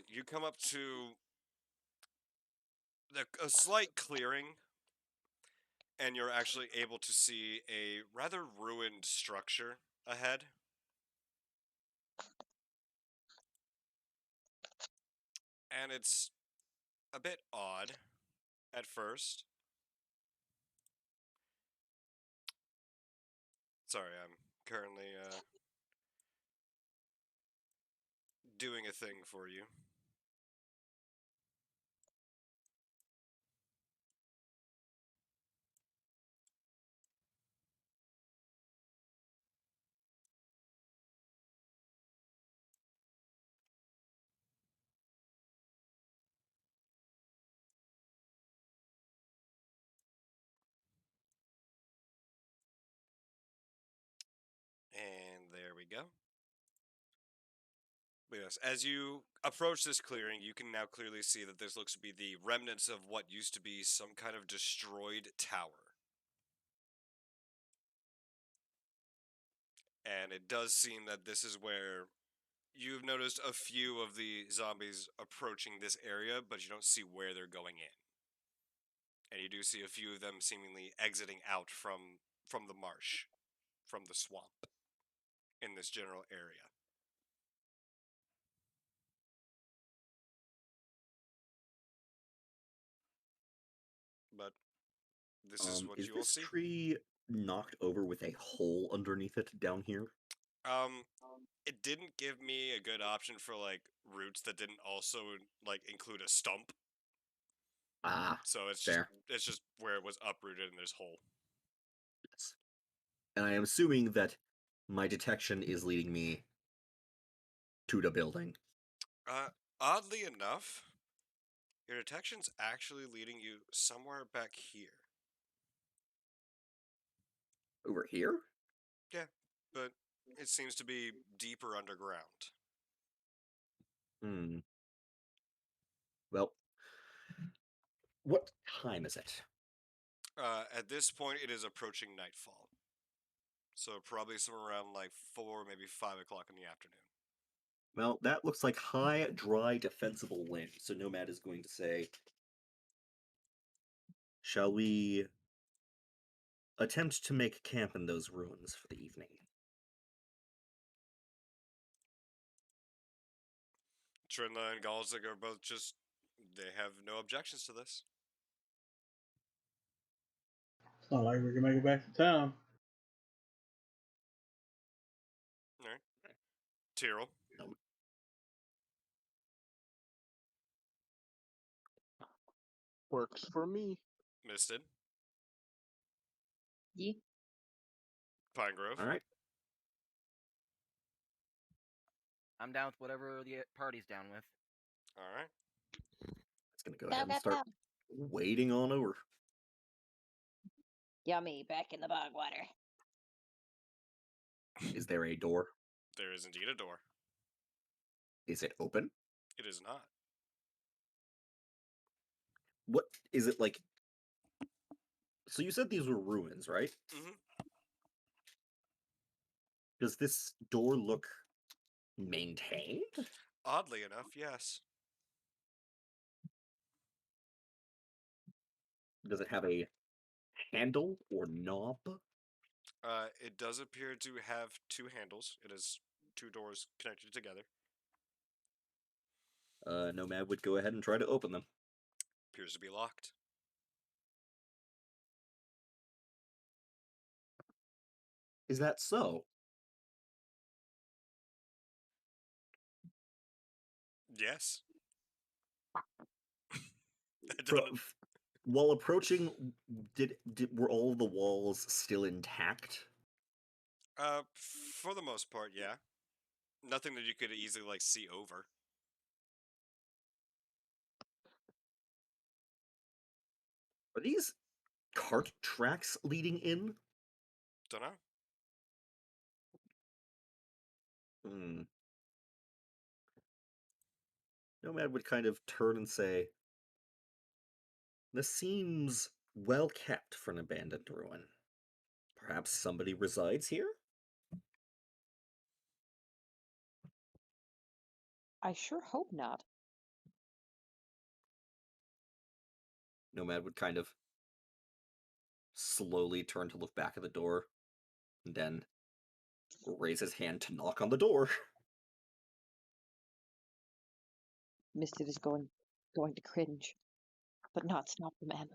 you come up to a slight clearing, and you're actually able to see a rather ruined structure ahead. And it's a bit odd at first. Sorry, I'm currently doing a thing for you. And there we go. But yes, as you approach this clearing, you can now clearly see that this looks to be the remnants of what used to be some kind of destroyed tower. And it does seem that this is where you've noticed a few of the zombies approaching this area, but you don't see where they're going in. And you do see a few of them seemingly exiting out from the marsh, from the swamp in this general area. But this is what Is you will this see. tree knocked over with a hole underneath it down here? Um, it didn't give me a good option for like roots that didn't also like include a stump. Ah, So fair. it's just where it was uprooted in this hole. Yes. And I am assuming that my detection is leading me to the building. Oddly enough, your detection's actually leading you somewhere back here. Over here? Yeah, but it seems to be deeper underground. Hmm. Well, what time is it? At this point, it is approaching nightfall. So probably somewhere around like 4, maybe 5 o'clock in the afternoon. Well, that looks like high, dry, defensible land. So Nomad is going to say, shall we attempt to make camp in those ruins for the evening? Trinla and Galzig are both just, they have no objections to this. It's not like we can make it back to town. Alright. Tyrell, No. Works for me. Misted, Yeah. Pine Grove. All right. I'm down with whatever the party's down with. Alright. It's going to go ahead and start wading on over. Yummy, back in the bog water. Is there a door? There is indeed a door. Is it open? It is not. What is it like? So you said these were ruins, right? Mm-hmm. Does this door look maintained? Oddly enough, yes. Does it have a handle or knob? It does appear to have 2 handles. It has 2 doors connected together. Nomad would go ahead and try to open them. Appears to be locked. Is that so? Yes. I Fro- don't. While approaching, were all the walls still intact? For the most part, yeah. Nothing that you could easily like see over. Are these cart tracks leading in? Don't know. Hmm. Nomad would kind of turn and say, "This seems well kept for an abandoned ruin. Perhaps somebody resides here?" I sure hope not. Nomad would kind of slowly turn to look back at the door, and then raise his hand to knock on the door. Misted is going to cringe, but not stop the man.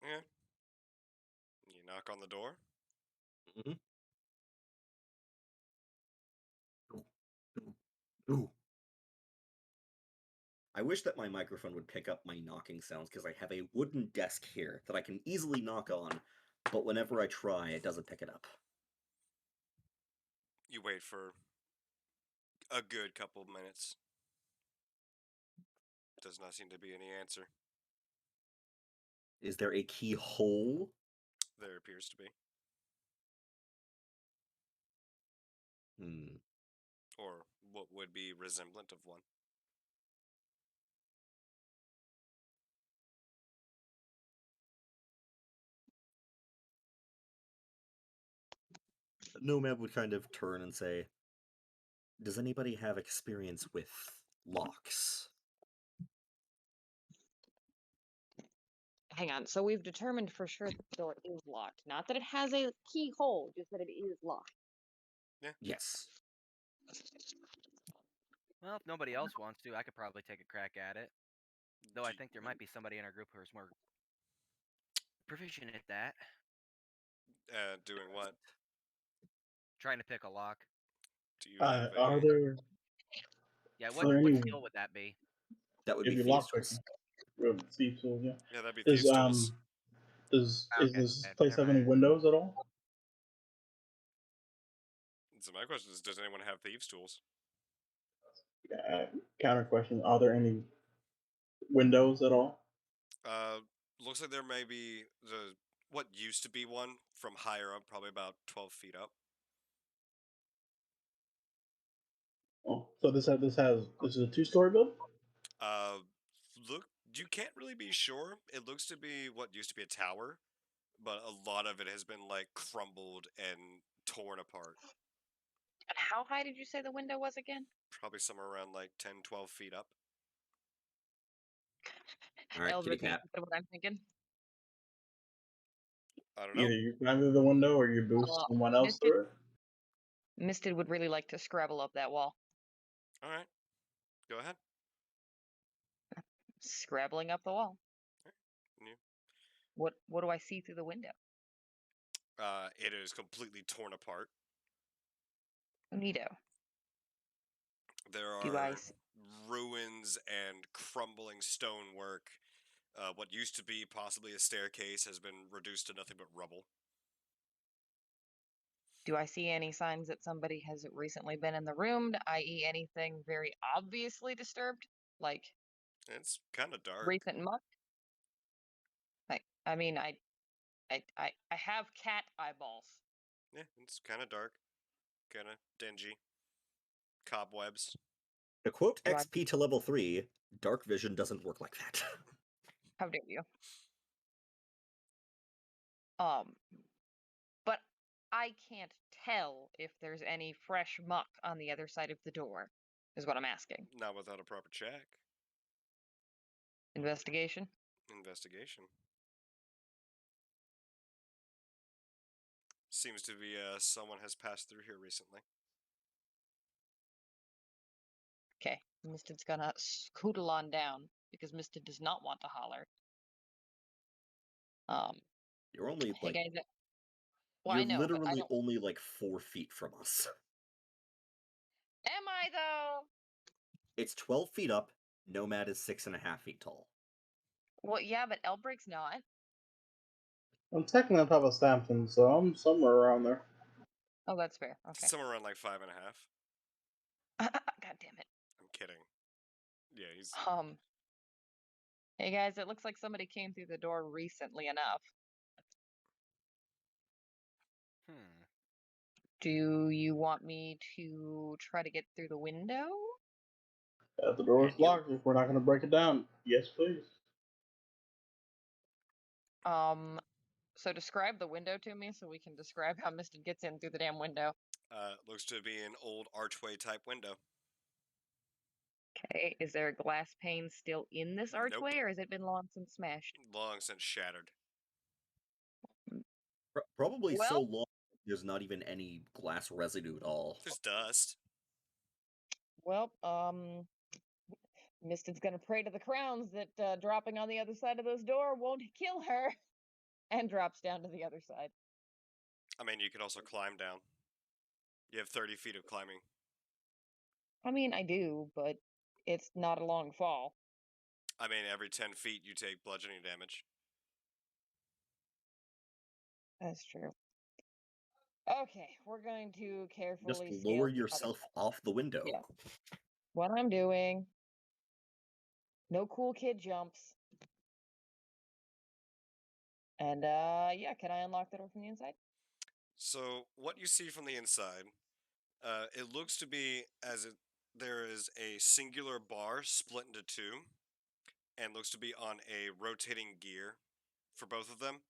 Yeah. You knock on the door. Mm-hmm. Ooh. I wish that my microphone would pick up my knocking sounds, because I have a wooden desk here that I can easily knock on, but whenever I try, it doesn't pick it up. You wait for a good couple of minutes. Does not seem to be any answer. Is there a keyhole? There appears to be. Or what would be resemblant of one. Nomad would kind of turn and say, does anybody have experience with locks? Hang on. So we've determined for sure that the door is locked. Not that it has a keyhole, just that it is locked. Yes. Well, if nobody else wants to, I could probably take a crack at it. Though I think there might be somebody in our group who's more proficient at that. Doing what? Trying to pick a lock. Do you have a... Are there Yeah, Are there what any skill would that be? That would if be you thieves' lock tools. picking? Thief tools, yeah. Yeah, that'd be Does thieves' tools. Is Okay, this place never have any mind. windows at all? So my question is, does anyone have thieves' tools? Counter question: are there any windows at all? Looks like there may be what used to be one from higher up, probably about 12 feet up. Oh, so this is a 2-story building. Look, you can't really be sure. It looks to be what used to be a tower, but a lot of it has been like crumbled and torn apart. And how high did you say the window was again? Probably somewhere around like 10, 12 feet up. All right, kitty Eldritch, cat. what I'm thinking. I don't know. Either you climb through the window or you boost someone else Misted, through it. Misted would really like to scrabble up that wall. All right, go ahead. Scrabbling up the wall. You, What do I see through the window? it is completely torn apart. Neato. There Do I are ruins and crumbling stonework. What used to be possibly a staircase has been reduced to nothing but rubble. do I see any signs that somebody has recently been in the room, i.e. anything very obviously disturbed? Like It's kind of dark. recent muck? I mean I have cat eyeballs. Yeah, it's kind of dark, kind of dingy. Cobwebs. To quote Do I XP to level 3, dark vision doesn't work like that. how dare you? But I can't tell if there's any fresh muck on the other side of the door, is what I'm asking. Not without a proper check. Investigation? Investigation. Seems to be someone has passed through here recently. Okay, Misted's gonna scootle on down because Misted does not want to holler. You're only Hey like guys, well, you're I know, but I literally don't. only like 4 feet from us. Am I though? It's 12 feet up. Nomad is 6.5 feet tall. Well, yeah, but Elbrig's not. I'm technically on top of Stampton, so I'm somewhere around there. Oh, that's fair. Okay. Somewhere around like 5.5. God damn it. I'm kidding. Yeah, he's... Hey guys, it looks like somebody came through the door recently enough. Do you want me to try to get through the window? The door is And you locked. If we're not going to break it down, yes, please. So describe the window to me so we can describe how Misted gets in through the damn window. looks to be an old archway type window. Okay, is there a glass pane still in this Nope. archway, or has it been long since smashed? Long since shattered. Probably so Well, long there's not even any glass residue at all. There's dust. well, Mistin's gonna pray to the crowns that dropping on the other side of this door won't kill her, and drops down to the other side. I mean, you could also climb down. You have 30 feet of climbing. I mean, I do, but it's not a long fall. I mean, every 10 feet you take bludgeoning damage. That's true. Okay, we're going to Just carefully lower scale the other yourself side. off the window. Yeah. What I'm doing. No cool kid jumps. And yeah, can I unlock the door from the inside? So, what you see from the inside, it looks to be there is a singular bar split into two, and looks to be on a rotating gear for both of them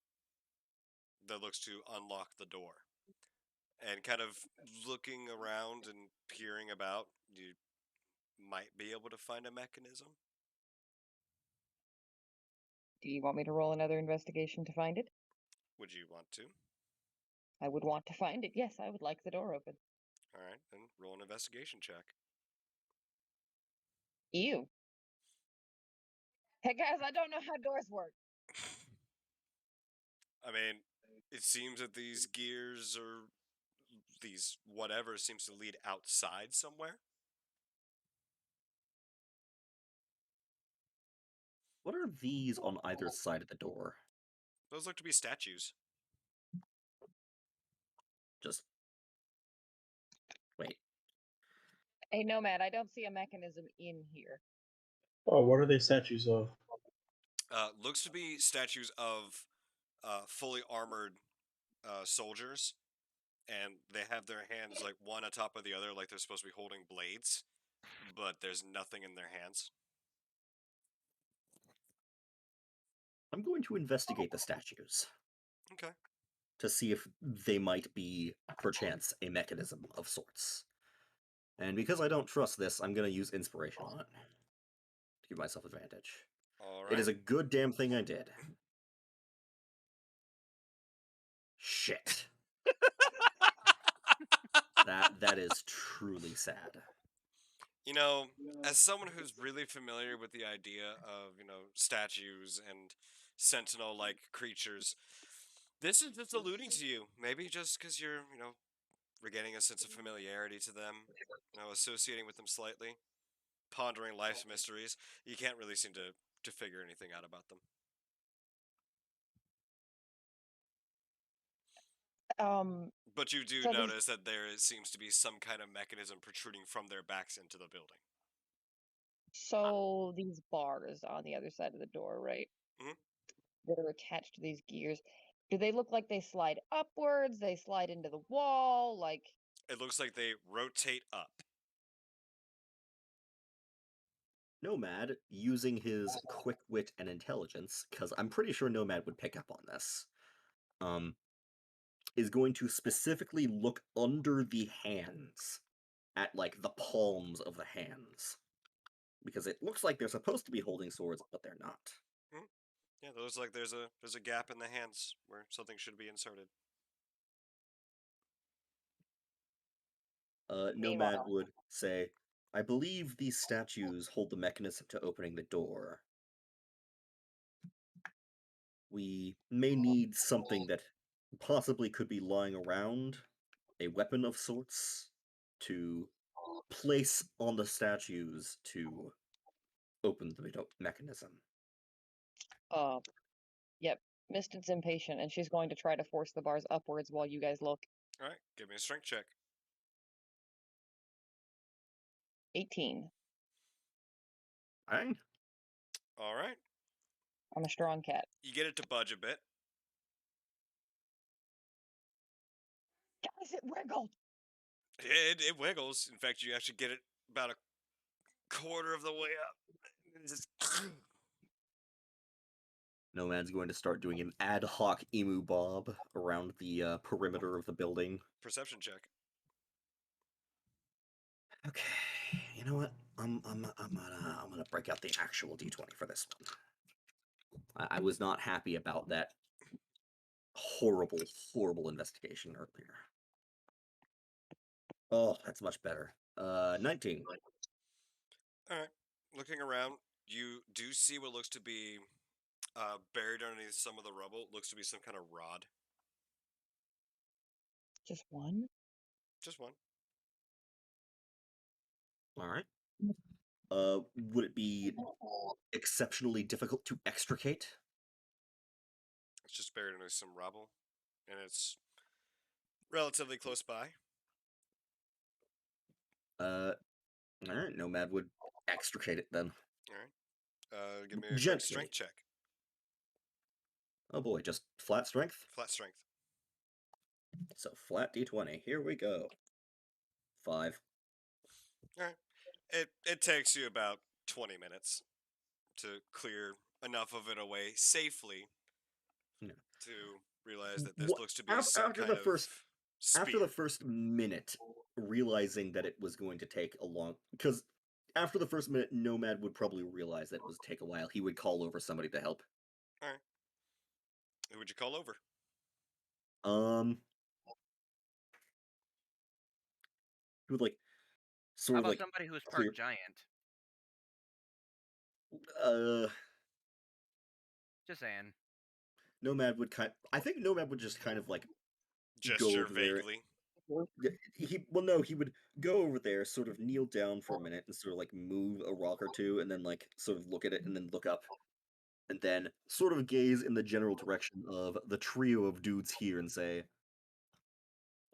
that looks to unlock the door. And kind of looking around and peering about, you might be able to find a mechanism. Do you want me to roll another investigation to find it? Would you want to? I would want to find it. Yes, I would like the door open. All right, then roll an investigation check. Ew. Hey guys, I don't know how doors work. I mean, it seems that these gears or these whatever seems to lead outside somewhere. What are these on either side of the door? Those look to be statues. Just wait. Hey Nomad, I don't see a mechanism in here. Oh, what are they statues of? Looks to be statues of fully armored soldiers, and they have their hands like one atop of the other, like they're supposed to be holding blades, but there's nothing in their hands. I'm going to investigate the statues Okay. to see if they might be, perchance, a mechanism of sorts. And because I don't trust this, I'm going to use inspiration on it to give myself advantage. All It is right. a good damn thing I did. Shit. That is truly sad. You know, as someone who's really familiar with the idea of, statues and sentinel-like creatures, this is just alluding to you. Maybe just because you're, we're getting a sense of familiarity to them, associating with them slightly, pondering life's mysteries. You can't really seem to figure anything out about them. But you do So these notice that there seems to be some kind of mechanism protruding from their backs into the building. so these bars on the other side of the door, right? Mhm. That are attached to these gears. Do they look like they slide upwards? They slide into the wall? Like, It looks like they rotate up. Nomad, using his quick wit and intelligence, because I'm pretty sure Nomad would pick up on this, is going to specifically look under the hands at, like, the palms of the hands. Because it looks like they're supposed to be holding swords, but they're not. Mhm. Yeah, it looks like there's a gap in the hands where something should be inserted. Nomad meanwhile, would say, I believe these statues hold the mechanism to opening the door. We may need something that possibly could be lying around, a weapon of sorts, to place on the statues to open the mechanism. uh, yep, Mistin's impatient, and she's going to try to force the bars upwards while you guys look. All right, give me a strength check. 18. Fine. All right, I'm a strong cat. you get it to budge a bit. Guys, it wiggled! It wiggles. In fact, you actually get it about a quarter of the way up. And it just Nomad's going to start doing an ad hoc emu bob around the perimeter of the building. perception check. Okay, you know what? I'm gonna break out the actual D20 for this one. I was not happy about that horrible investigation earlier. Oh, that's much better. 19. All right. Looking around, you do see what looks to be buried underneath some of the rubble. Looks to be some kind of rod. Just one? Just one. All right. Would it be exceptionally difficult to extricate? It's just buried underneath some rubble, and it's relatively close by. All right. Nomad would extricate it then. All right. Give me a quick Gently. strength check. Oh boy, just flat strength? Flat strength. So flat D20. Here we go. 5. All right. It takes you about 20 minutes to clear enough of it away safely No. to realize that this What, looks to be some after kind the of first spear. after the first minute, realizing that it was going to take a long, because after the first minute, Nomad would probably realize that it would take a while. He would call over somebody to help. All right. Who would you call over? Um, he would like How sort of about like somebody who's clear. part giant? Uh, Just saying. Nomad would I think Nomad would just kind of like go Gesture over there. vaguely. He would go over there, sort of kneel down for a minute, and sort of like move a rock or two, and then like sort of look at it, and then look up, and then sort of gaze in the general direction of the trio of dudes here and say,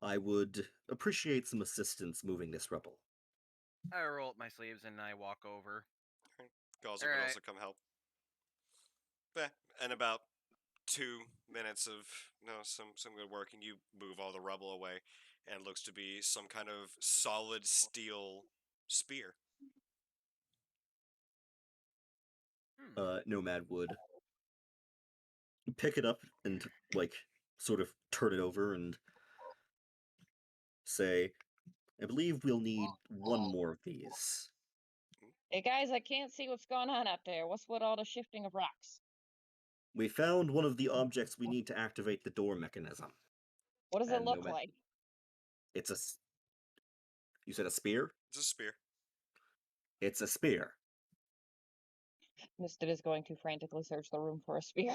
I would appreciate some assistance moving this rubble. I roll up my sleeves and I walk over. Galls All would right. also come help. And about 2 minutes of some good work, and you move all the rubble away, and it looks to be some kind of solid steel spear. Nomad would pick it up and like sort of turn it over and say, I believe we'll need one more of these. Hey guys, I can't see what's going on out there. What's with all the shifting of rocks? We found one of the objects we need to activate the door mechanism. What does it And look Nomad, like? it's a. You said a spear? It's a spear. It's a spear. Misted is going to frantically search the room for a spear.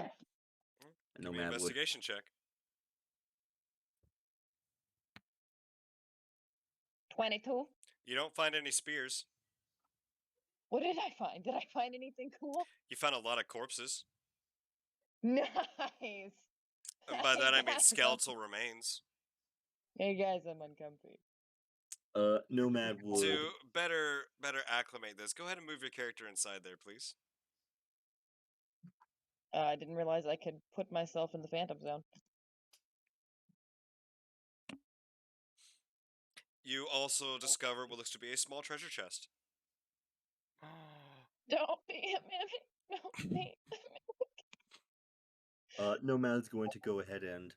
And Give me an Nomad would. investigation check. 22. You don't find any spears. What did I find? Did I find anything cool? You found a lot of corpses. Nice. And by that I mean Guys, skeletal remains. Hey guys, I'm uncomfy. Nomad would. To better acclimate this, go ahead and move your character inside there, please. I didn't realize I could put myself in the Phantom Zone. You also discover what looks to be a small treasure chest. Don't be a mimic. Don't be. Nomad's going to go ahead and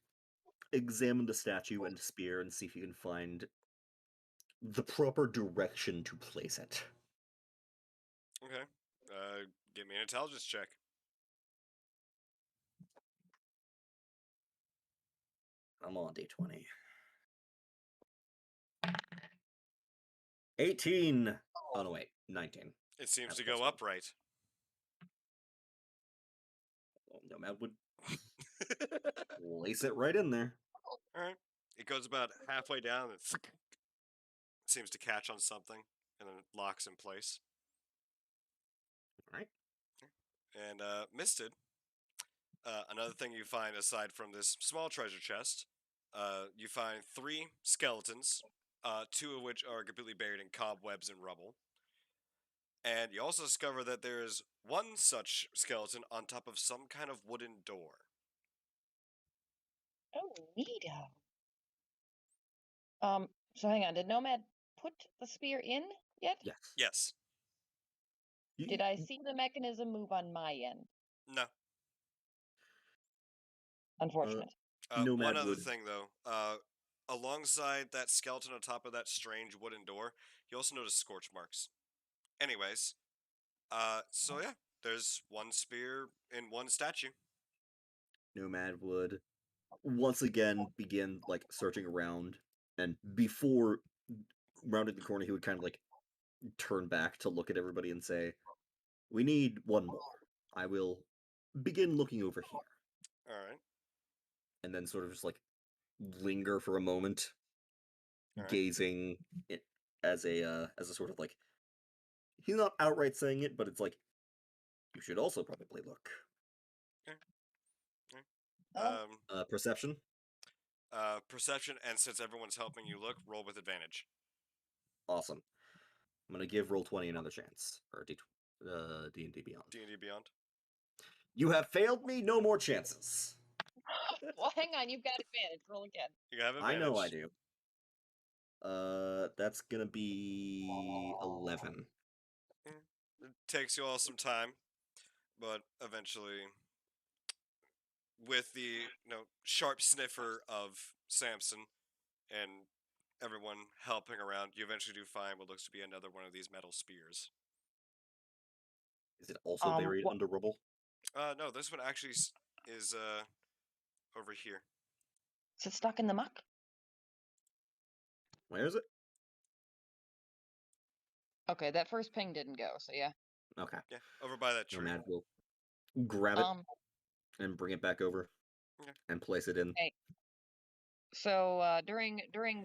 examine the statue and spear and see if he can find the proper direction to place it. Okay. Give me an intelligence check. I'm on D20. 18. Oh no, wait, 19. It seems That's to plus go one. upright. Well, Nomad would place it right in there. Alright. It goes about halfway down and seems to catch on something and then it locks in place. Alright. And Misted, another thing you find aside from this small treasure chest, you find 3 skeletons, 2 of which are completely buried in cobwebs and rubble. And you also discover that there is one such skeleton on top of some kind of wooden door. Oh, neato. So hang on. Did Nomad put the spear in yet? Yes. Yes. Did I see the mechanism move on my end? No. Unfortunate. Nomad One other would. thing, though. Alongside that skeleton on top of that strange wooden door, you also notice scorch marks. anyways, so yeah, there's one spear in one statue. Nomad would once again begin like searching around, and before rounding the corner, he would kind of like turn back to look at everybody and say, "We need one more. I will begin looking over here," All right, and then sort of just like linger for a moment, all right. gazing it as a sort of like he's not outright saying it, but it's like you should also probably look. Oh, Perception. Perception, and since everyone's helping you look, roll with advantage. Awesome. I'm gonna give Roll20 another chance, or D&D Beyond. D&D Beyond. You have failed me. No more chances. well, hang on. You've got advantage. Roll again. You have I advantage. know I do. That's gonna be 11. It takes you all some time, but eventually, with the sharp sniffer of Samson and everyone helping around, you eventually do find what looks to be another one of these metal spears. Is it also buried What? under rubble? No, this one actually is over here. Is it stuck in the muck? Where is it? Okay, that first ping didn't go. So yeah. Okay. Yeah, over by that tree. Nomad will grab it Um. and bring it back over Okay. and place it in. Hey. So during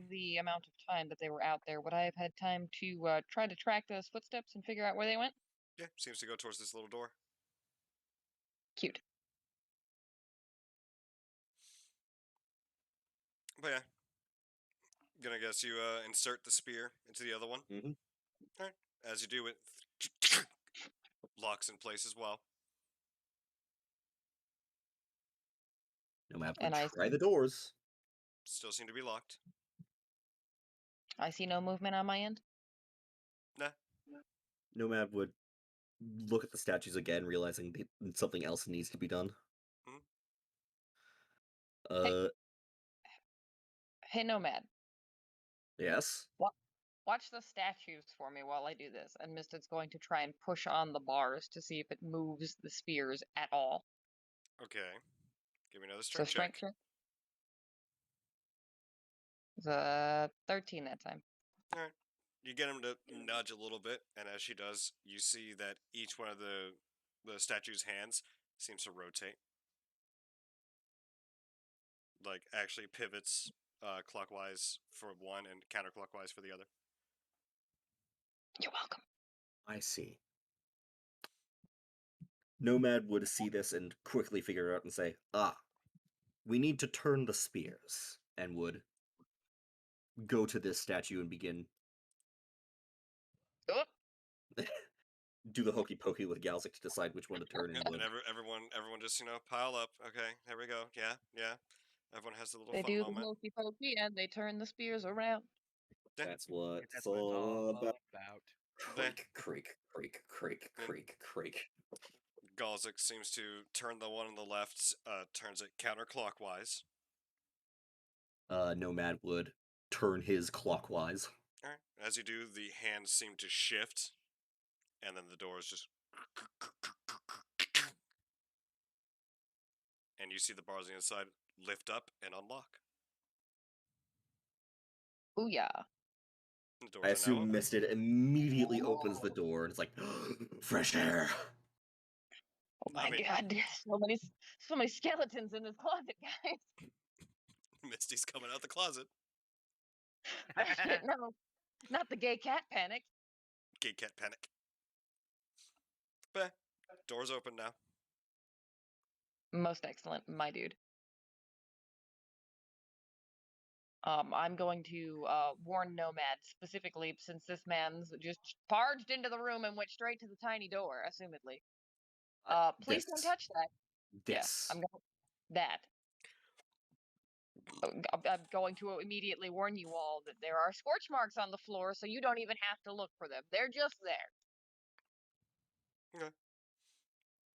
the amount of time that they were out there, would I have had time to try to track those footsteps and figure out where they went? Yeah, seems to go towards this little door. Cute. But yeah, gonna guess you insert the spear into the other one. Mhm. All right. As you do, it locks in place as well. Nomad And would I try the doors. Still seem to be locked. see no movement on my end. Nah. Nomad would look at the statues again, realizing that something else needs to be done. Mhm. Hey, Nomad. Yes. Watch the statues for me while I do this. And Misted's going to try and push on the bars to see if it moves the spears at all. Okay. Give me another So strength strength check. check. It's a 13 that time. All right. You get him to nudge a little bit, and as she does, you see that each one of the statue's hands seems to rotate. Like, actually pivots clockwise for one and counterclockwise for the other. You're welcome. I see. Nomad would see this and quickly figure it out and say, we need to turn the spears, and would go to this statue and begin Oh, do the hokey pokey with Galzik to decide which one to turn and would. And everyone just pile up. Okay, there we go. Yeah. Everyone has a little they fun do the moment. hokey pokey and they turn the spears around. That's what That's it's what it's all about. about. Creak, creak, creak, creak, creak, creak. Galzik seems to turn the one on the left, turns it counterclockwise. Nomad would turn his clockwise. All right. As you do, the hands seem to shift, and then the doors just. And you see the bars on the inside lift up and unlock. Booyah. The I doors are now assume open. Misted immediately opens the door and it's like, fresh air. Oh I my mean- god, so many skeletons in this closet, guys. Misty's coming out the closet. No, not the gay cat panic. Gay cat panic. But doors open now. Most excellent, my dude. I'm going to warn Nomad specifically since this man's just barged into the room and went straight to the tiny door, assumedly. Please don't This. touch that. This. Yeah, I'm going that. I'm going to immediately warn you all that there are scorch marks on the floor, so you don't even have to look for them. They're just there. Okay.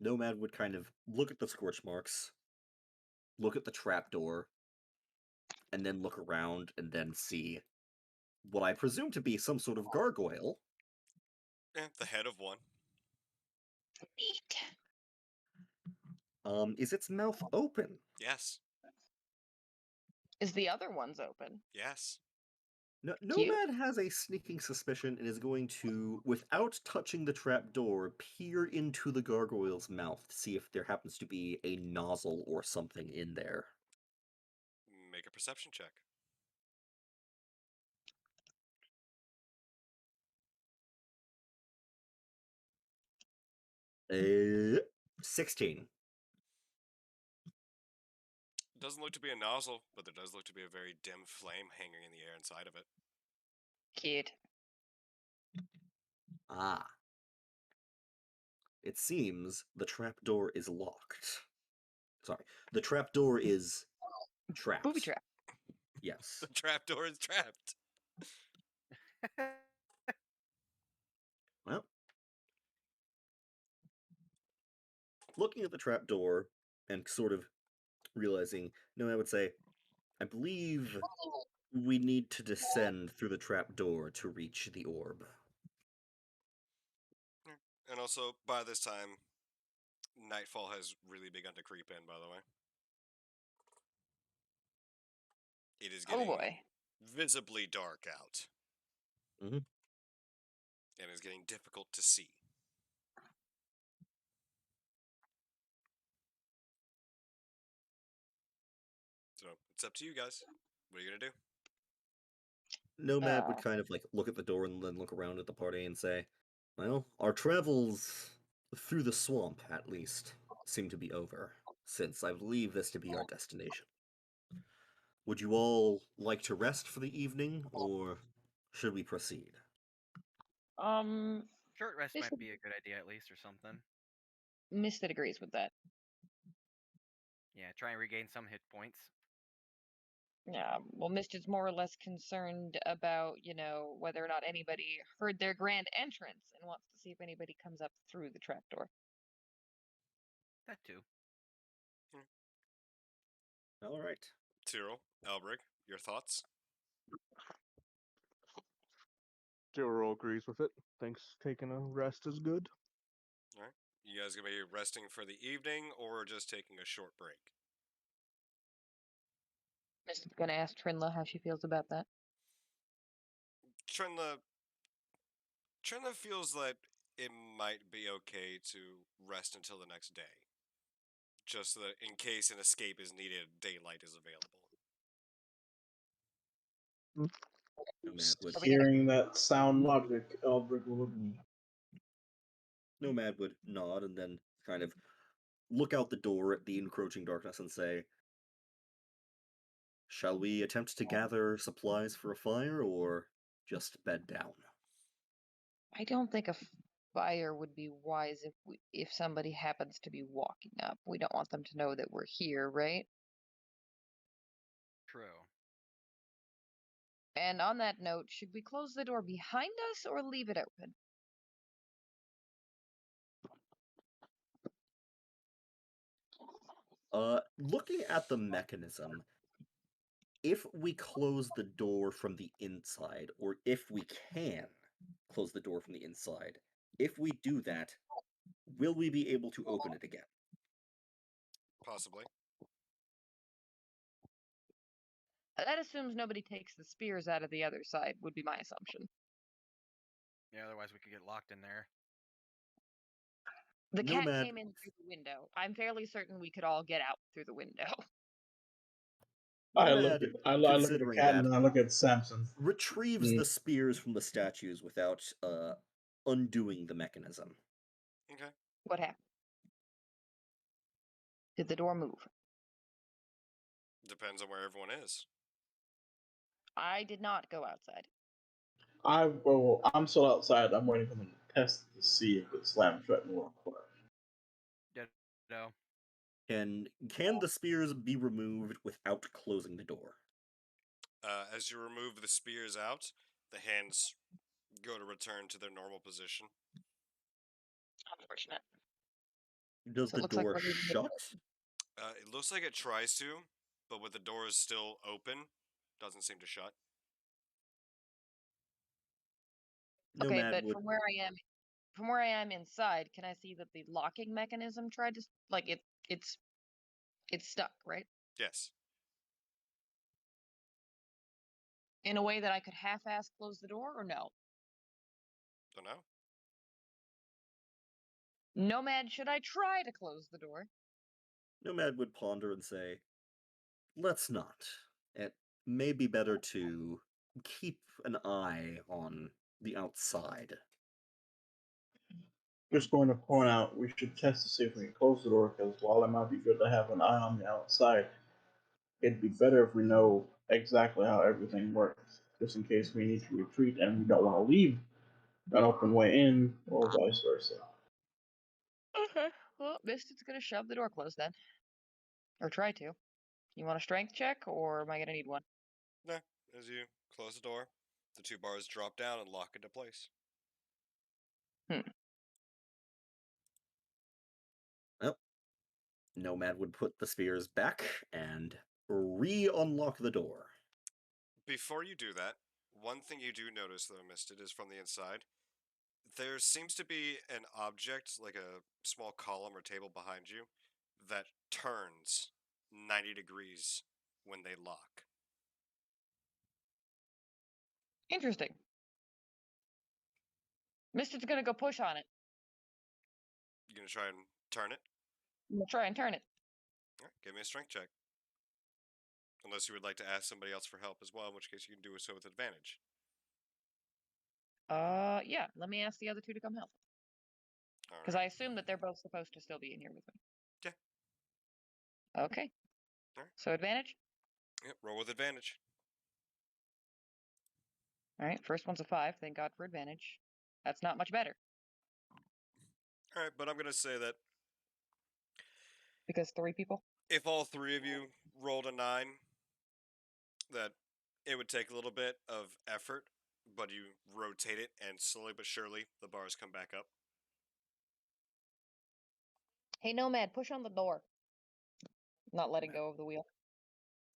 Nomad would kind of look at the scorch marks, look at the trapdoor, and then look around and then see what I presume to be some sort of gargoyle. The head of one. Neat. Is its mouth open? Yes. Is the other one's open? Yes. No, Cute. Nomad has a sneaking suspicion and is going to, without touching the trapdoor, peer into the gargoyle's mouth to see if there happens to be a nozzle or something in there. Make a perception check. Uh, 16. Doesn't look to be a nozzle, but there does look to be a very dim flame hanging in the air inside of it. Cute. Ah. It seems the trapdoor is locked. Sorry, the trapdoor is trapped. Booby trap. Yes. The trapdoor is trapped. Well, looking at the trapdoor and sort of realizing, no, I would say, I believe we need to descend through the trapdoor to reach the orb. And also, by this time, nightfall has really begun to creep in, by the way. It is Oh getting boy. visibly dark out. Mhm. And it's getting difficult to see. So, it's up to you guys. What are you going to do? Nomad would kind of like look at the door and then look around at the party and say, well, our travels through the swamp, at least, seem to be over, since I believe this to be our destination. Would you all like to rest for the evening, or should we proceed? Short rest Misted, might be a good idea at least, or something. Misted agrees with that. Yeah, try and regain some hit points. Yeah, well, Misted's more or less concerned about, whether or not anybody heard their grand entrance and wants to see if anybody comes up through the trapdoor. That too. All right. Cyril, Albrecht, your thoughts? Zero agrees with it. Thinks taking a rest is good. Alright. You guys going to be resting for the evening or just taking a short break? Misted's gonna ask Trinla how she feels about that. Trenla feels like it might be okay to rest until the next day. Just so that in case an escape is needed, daylight is available. Nomad would Are we gonna? Hearing that sound logic, Elbrick will agree. Nomad would nod and then kind of look out the door at the encroaching darkness and say, shall we attempt to gather supplies for a fire, or just bed down? I don't think a fire would be wise if somebody happens to be walking up. We don't want them to know that we're here, right? True. And on that note, should we close the door behind us or leave it open? Looking at the mechanism, if we close the door from the inside, or if we can close the door from the inside, if we do that, will we be able to open it again? Possibly. That assumes nobody takes the spears out of the other side, would be my assumption. Yeah, otherwise we could get locked in there. The cat Nomad, came in through the window. I'm fairly certain we could all get out through the window. I look Nomad, at I look at the considering cat that, and then I look at Samson. retrieves the spears from the statues without undoing the mechanism. Okay. What happened? Did the door move? Depends on where everyone is. I did not go outside. I'm still outside. I'm waiting for them to test to see if it's slam shut and will quiet. No. Can the spears be removed without closing the door? As you remove the spears out, the hands go to return to their normal position. Unfortunate. Does So it the looks like door we're leaving it shut? It looks like it tries to, but with the doors still open, doesn't seem to shut. Okay, Nomad but would from where I am, from where I am inside, can I see that the locking mechanism tried to it's stuck, right? Yes. In a way that I could half-ass close the door, or no? Don't know. Nomad, should I try to close the door? Nomad would ponder and say, let's not. It may be better to keep an eye on the outside. Just going to point out, we should test to see if we can close the door, because while it might be good to have an eye on the outside, it'd be better if we know exactly how everything works, just in case we need to retreat and we don't want to leave an open way in, or vice versa. Okay. Well, Mistin's gonna shove the door closed then. Or try to. You want a strength check, or am I gonna need one? No. As you close the door, the 2 bars drop down and lock into place. Well, Nomad would put the spears back and re-unlock the door. Before you do that, one thing you do notice, though, Misted, is from the inside, there seems to be an object, like a small column or table behind you, that turns 90 degrees when they lock. Interesting. Mistin's gonna go push on it. You gonna try and turn it? I'm gonna try and turn it. Alright, give me a strength check. Unless you would like to ask somebody else for help as well, in which case you can do so with advantage. Yeah, let me ask the other two to come help. Because I assume that they're both supposed to still be in here with me. Yeah. Okay. Alright. So advantage? Yep, roll with advantage. Alright, first one's a 5. Thank God for advantage. That's not much better. Alright, but I'm gonna say that Because 3 people? if all 3 of you rolled a 9, that it would take a little bit of effort, but you rotate it, and slowly but surely the bars come back up. Hey, Nomad, push on the door. Not letting go of the wheel.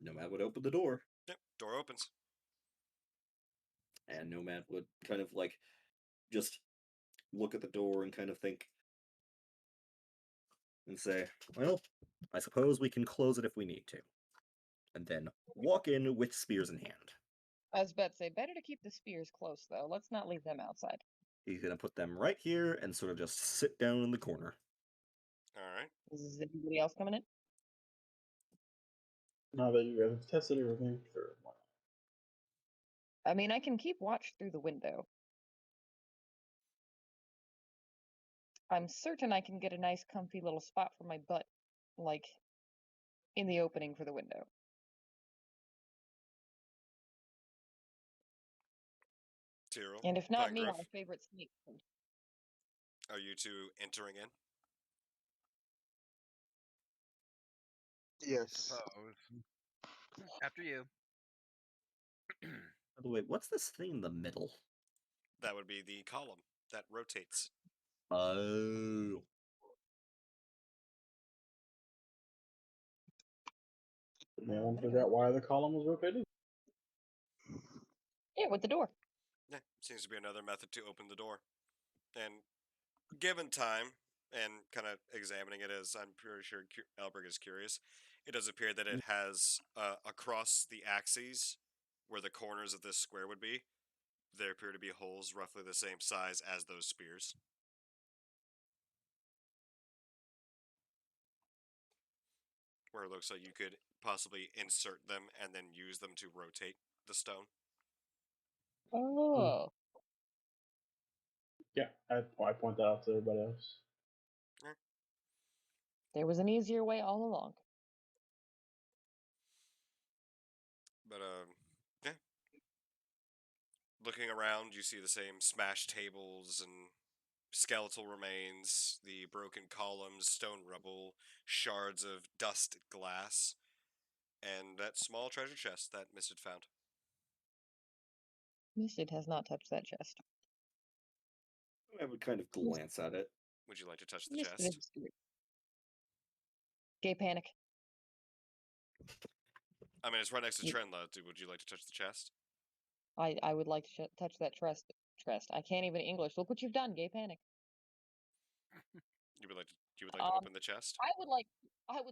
Nomad would open the door, Yep, door opens. and Nomad would kind of like just look at the door and kind of think and say, well, I suppose we can close it if we need to. And then walk in with spears in hand. I was about to say, better to keep the spears close, though. Let's not leave them outside. He's going to put them right here and sort of just sit down in the corner. Alright. Is anybody else coming in? Now that you guys have tested everything, sure. I mean, I can keep watch through the window. I'm certain I can get a nice comfy little spot for my butt, like, in the opening for the window. Tyrell, And if not me, Pinegriff, my favorite sneak. are you 2 entering in? Yes. Suppose. After you. By the way, what's this thing in the middle? That would be the column that rotates. Oh. Did anyone figure out why the column was rotating? Yeah, with the door. Yeah, seems to be another method to open the door. And given time and kind of examining it, as I'm pretty sure Alberg is curious, it does appear that it has across the axes where the corners of this square would be, there appear to be holes roughly the same size as those spears. Where it looks like you could possibly insert them and then use them to rotate the stone. Oh. Yeah, I point that out to everybody else. There was an easier way all along. But, yeah. Looking around, you see the same smashed tables and skeletal remains, the broken columns, stone rubble, shards of dusted glass, and that small treasure chest that Mist had found. Misted has not touched that chest. I would kind of glance at it. Would you like to touch the Misted chest? is screwed. Gay panic. I mean, it's right next to You- Trenla. Would you like to touch the chest? I would like to touch that trust. I can't even English. Look what you've done, gay panic. You would like to Um, open the chest? I would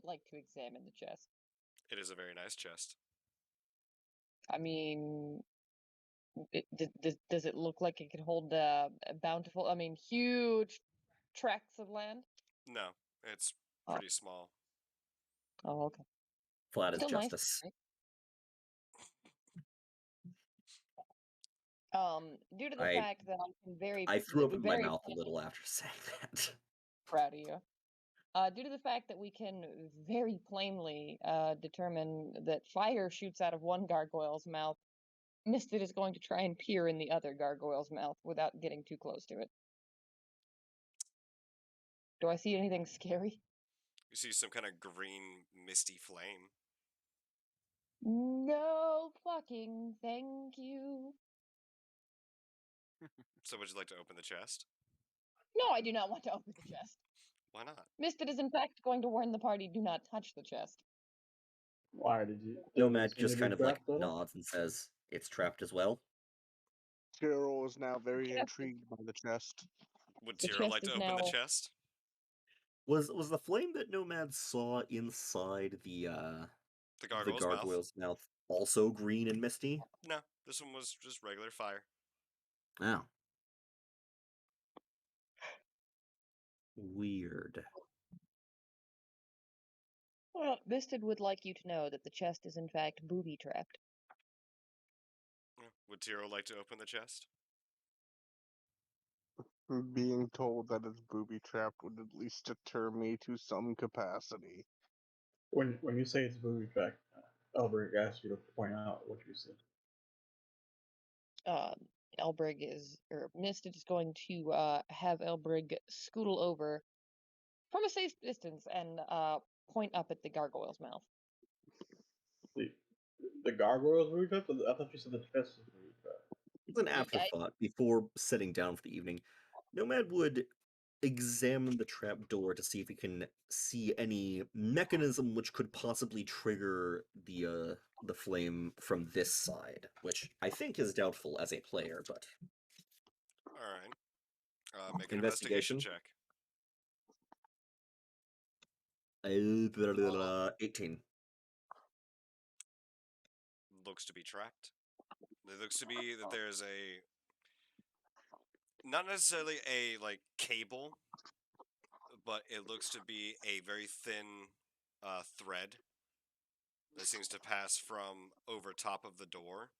like to examine the chest. It is a very nice chest. I mean, does it look like it could hold a bountiful, I mean, huge tracts of land? No, it's Oh, pretty small. oh, okay. Flat as Still nice, justice. right? Due to the I fact that I can I threw up in my very mouth a plainly, little after saying that. proud of you. Due to the fact that we can very plainly determine that fire shoots out of one gargoyle's mouth, Misted is going to try and peer in the other gargoyle's mouth without getting too close to it. Do I see anything scary? You see some kind of green, misty flame. No fucking thank you. So would you like to open the chest? No, I do not want to open the chest. Why not? Misted is in fact going to warn the party, do not touch the chest. Why did you? Does it Nomad seem to just be kind of like trapped though? nods and says, "It's trapped as well." Cyril is now very Chest is- intrigued by the chest. Would The Tiro chest like to is open the now chest? Was the flame that Nomad saw inside The the gargoyle's mouth? gargoyle's mouth also green and misty? No, this one was just regular fire. Oh. Weird. well, Misted would like you to know that the chest is in fact booby trapped. Yeah. Would Tiro like to open the chest? Being told that it's booby trapped would at least deter me to some capacity. When you say it's booby trapped, Albert asked you to point out what you see. Elbrig or Misted is going to have Elbrig scootle over from a safe distance and point up at the gargoyle's mouth. The the gargoyles booby trapped? I thought you said the chest was booby trapped. It's an I- afterthought before setting down for the evening. Nomad would examine the trap door to see if he can see any mechanism which could possibly trigger the flame from this side, which I think is doubtful as a player, but All right. Make an investigation check. 18. Looks to be trapped. It looks to be that there's a not necessarily a like cable, but it looks to be a very thin thread that seems to pass from over top of the door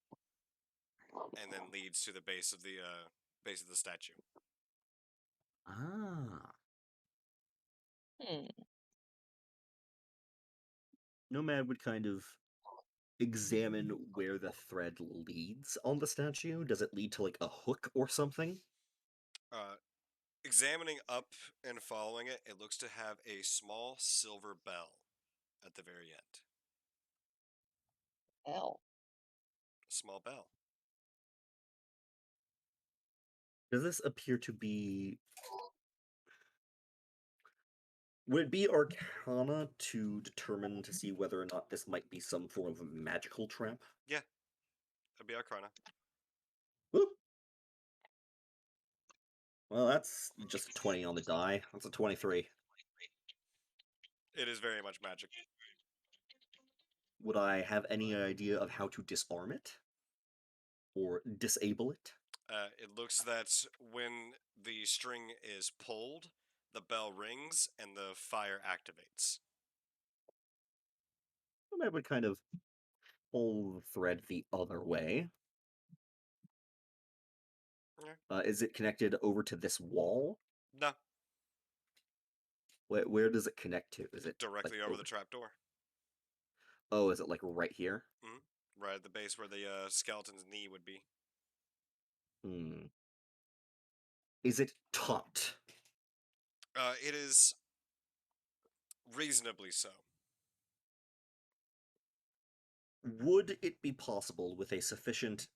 and then leads to the base of the statue. Ah. Hmm. Nomad would kind of examine where the thread leads on the statue. Does it lead to like a hook or something? Uh, Examining up and following it, it looks to have a small silver bell at the very end. Hell. A small bell. Does this appear to be... Would it be Arcana to determine to see whether or not this might be some form of magical trap? Yeah, that'd be Arcana. Whoop. Well, that's just a 20 on the die. That's a 23. It is very much magic. Would I have any idea of how to disarm it? Or disable it? It looks that when the string is pulled, the bell rings and the fire activates. I would kind of pull the thread the other way. Yeah. Is it connected over to this wall? No, Where does it connect to? Is it directly like over the trapdoor. Oh, is it like right here? Right at the base where the skeleton's knee would be. Hmm. Is it taut? It is reasonably so. Would it be possible with a sufficient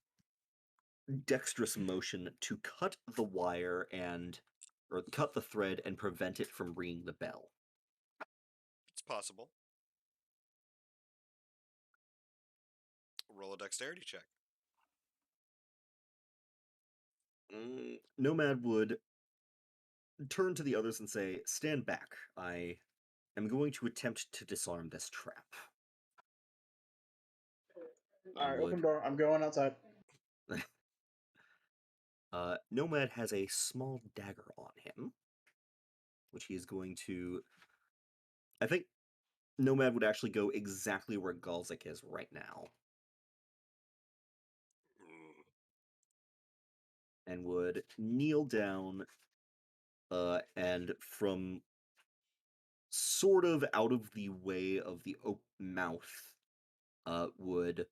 dexterous motion to cut the wire or cut the thread and prevent it from ringing the bell? It's possible. Roll a dexterity check. Nomad would turn to the others and say, "Stand back. I am going to attempt to disarm this trap." All right, open Would door. I'm going outside. Nomad has a small dagger on him, which he is going to. I think Nomad would actually go exactly where Galzik is right now, Mm, and would kneel down, and from sort of out of the way of the mouth, would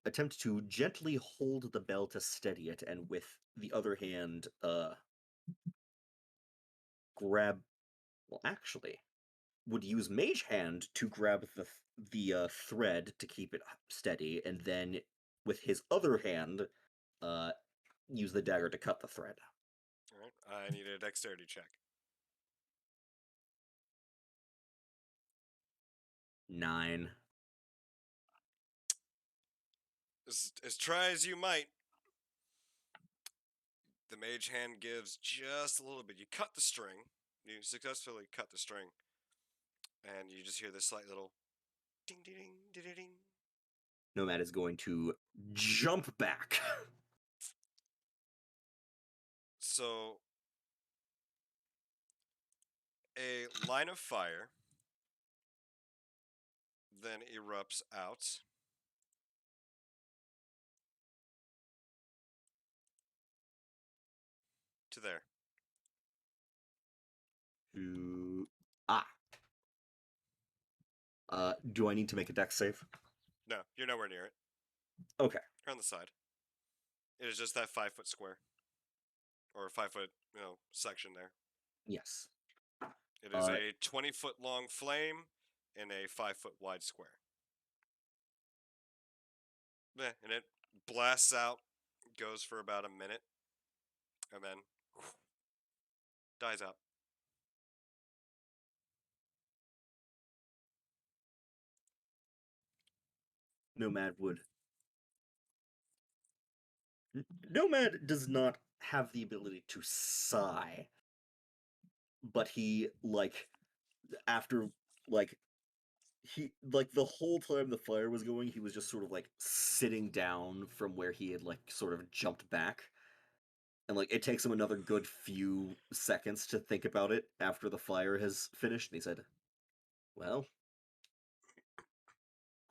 attempt to gently hold the bell to steady it, and with the other hand, grab. Well, actually, would use Mage Hand to grab the thread to keep it steady, and then with his other hand, uh, use the dagger to cut the thread. all right. I need a dexterity check. 9. As try as you might, the mage hand gives just a little bit. You cut the string. You successfully cut the string, and you just hear this slight little ding, ding, ding, ding, ding, ding. Nomad is going to jump back. So a line of fire then erupts out. To there. to ah. Do I need to make a dex save? No, you're nowhere near it. Okay. You're on the side. It is just that 5 foot square. Or 5 foot, section there. Yes. It is a 20-foot long flame in a 5-foot wide square. Yeah, and it blasts out, goes for about a minute, and then dies out. Nomad would. Nomad does not have the ability to sigh, but he after like the whole time the fire was going, he was just sort of sitting down from where he had sort of jumped back, and it takes him another good few seconds to think about it after the fire has finished, and he said, "Well,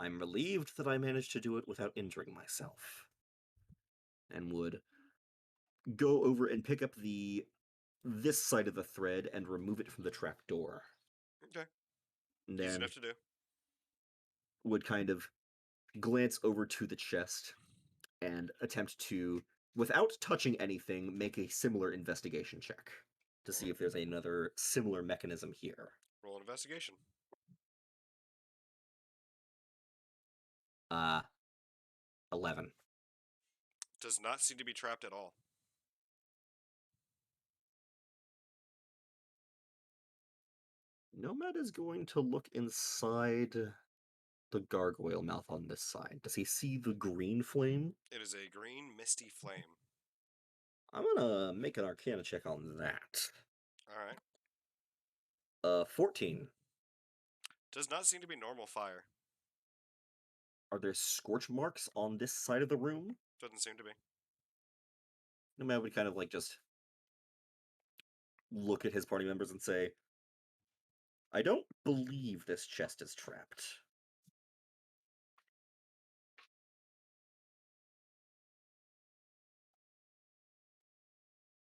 I'm relieved that I managed to do it without injuring myself," and would go over and pick up this side of the thread and remove it from the trap door. Okay. And Easy then enough to do. would kind of glance over to the chest and attempt to, without touching anything, make a similar investigation check to see if there's another similar mechanism here. Roll an investigation. 11. Does not seem to be trapped at all. Nomad is going to look inside the gargoyle mouth on this side. Does he see the green flame? It is a green, misty flame. I'm gonna make an Arcana check on that. Alright. 14. Does not seem to be normal fire. Are there scorch marks on this side of the room? Doesn't seem to be. Nomad would kind of just look at his party members and say, "I don't believe this chest is trapped."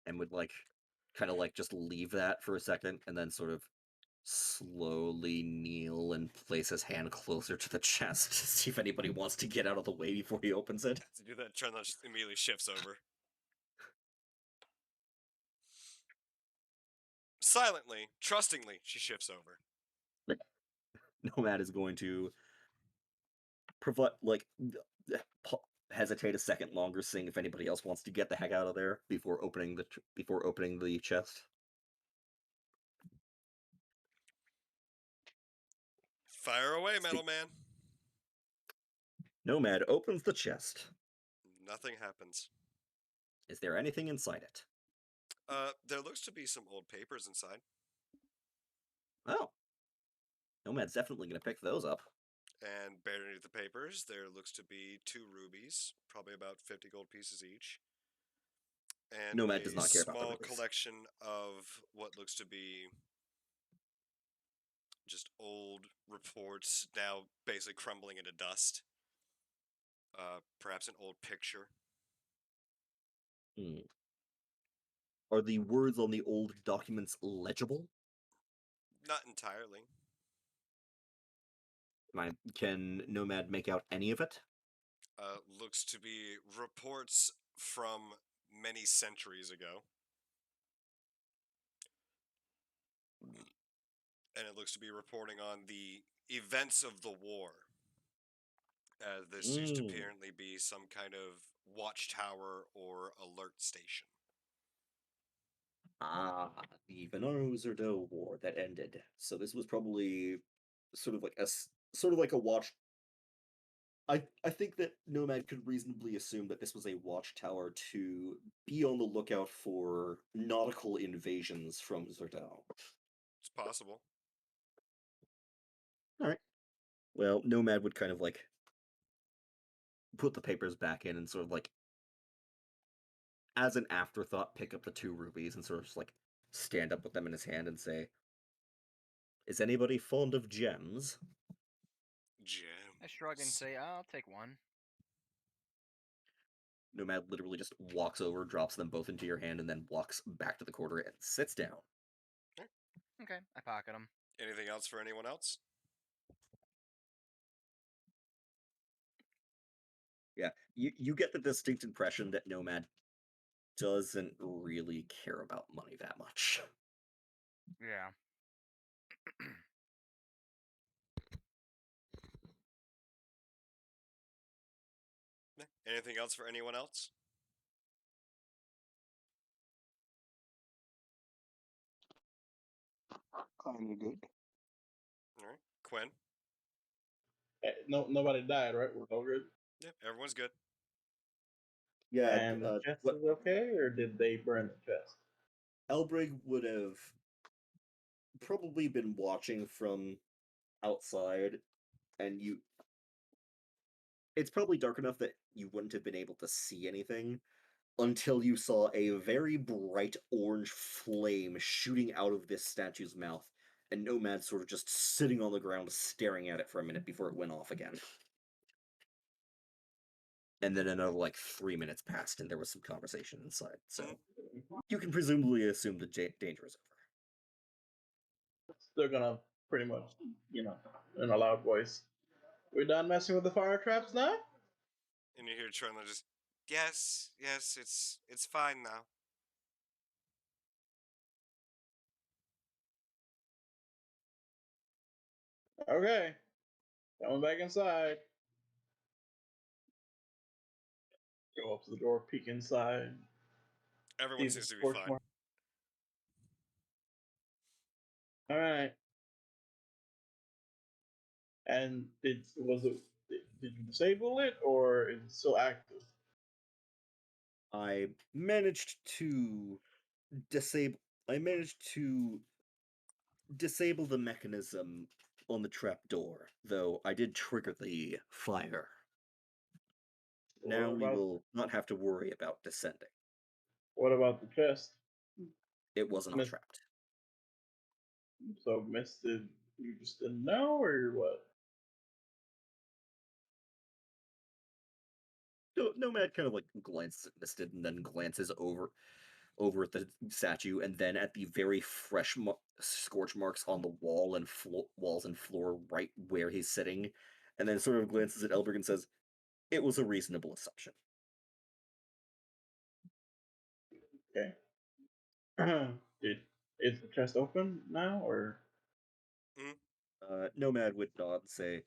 And would kind of just leave that for a second and then sort of slowly kneel and place his hand closer to the chest to see if anybody wants to get out of the way before he opens it. To do that, Trent immediately shifts over. Silently, trustingly, she shifts over. Nomad is going to provide hesitate a second longer, seeing if anybody else wants to get the heck out of there before opening the chest. Fire away, metal man. Nomad opens the chest. Nothing happens. Is there anything inside it? There looks to be some old papers inside, Oh, Nomad's definitely gonna pick those up. and buried underneath the papers, there looks to be 2 rubies, probably about 50 gold pieces each, and Nomad does a not care about the small rubies. collection of what looks to be just old reports, now basically crumbling into dust. Perhaps an old picture. Hmm. Are the words on the old documents legible? Not entirely. Can Nomad make out any of it? Looks to be reports from many centuries ago. And it looks to be reporting on the events of the war. As this used to Mm. apparently be some kind of watchtower or alert station. Ah, the Venaro-Zerdo War that ended. So this was probably sort of like a watch. I think that Nomad could reasonably assume that this was a watchtower to be on the lookout for nautical invasions from Zerdo. It's possible. All right. Well, Nomad would kind of like put the papers back in and sort of like, as an afterthought, pick up the 2 rubies and sort of just like stand up with them in his hand and say, "Is anybody fond of gems?" Gem. I shrug and say, I'll take one. Nomad literally just walks over, drops them both into your hand, and then walks back to the corner and sits down. Okay, I pocket them. Anything else for anyone else? Yeah, you get the distinct impression that Nomad doesn't really care about money that much. Yeah. Anything else for anyone else? I'm good. All right. Quinn? No, nobody died, right? We're all good. Yeah, everyone's good. Yeah, And the chest what is okay, or did they burn the chest? Elbrig would have probably been watching from outside, and it's probably dark enough that you wouldn't have been able to see anything until you saw a very bright orange flame shooting out of this statue's mouth, and Nomad sort of just sitting on the ground staring at it for a minute before it went off again. And then another like 3 minutes passed, and there was some conversation inside. So you can presumably assume the danger is They're gonna pretty much, in a loud voice. We're done messing with the fire traps now? And you hear Trundle just, yes, it's fine now. Okay. Coming back inside. Go up to the door, peek inside. Everyone See the seems to be scorch fine. mark. Alright. And did you disable it or is it still active? I managed to disable. I managed to disable the mechanism on the trap door, though I did trigger the fire. Now What we about will not have to worry about descending. what about the chest? It was not Miss, trapped. so missed it, you just didn't know or what? Nomad kind of like glances at Misted and then glances over at the statue and then at the very fresh scorch marks on the wall and walls and floor right where he's sitting, and then sort of glances at Elbrig and says, "It was a reasonable assumption." Okay. Did is the chest open now or Mm. Nomad would nod and say,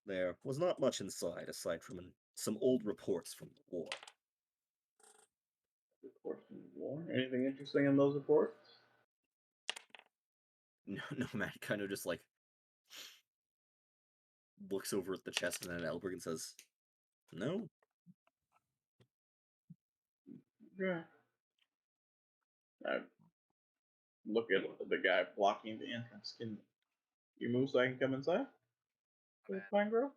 "There was not much inside aside from some old reports from the war." reports from the war? Anything interesting in those reports? Nomad kind of just like looks over at the chest and then at Elbrig and says, "No." Yeah. I look at the guy blocking the entrance. Can you move so I can come inside? The pine grove?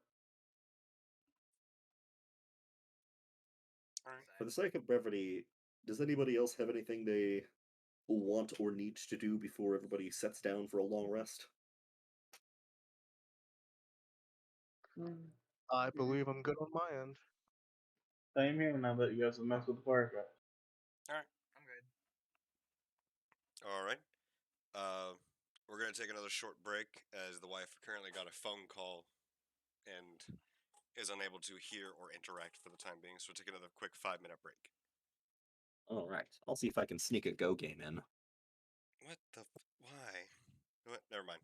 All right. For the sake of brevity, does anybody else have anything they want or need to do before everybody sets down for a long rest? I believe I'm good on my end. Same here now that you guys have messed with the fire truck. All right. I'm good. All right. We're gonna take another short break as the wife currently got a phone call and is unable to hear or interact for the time being. So we'll take another quick 5-minute break. All right, I'll see if I can sneak a go game in. What the? Why? What? Never mind.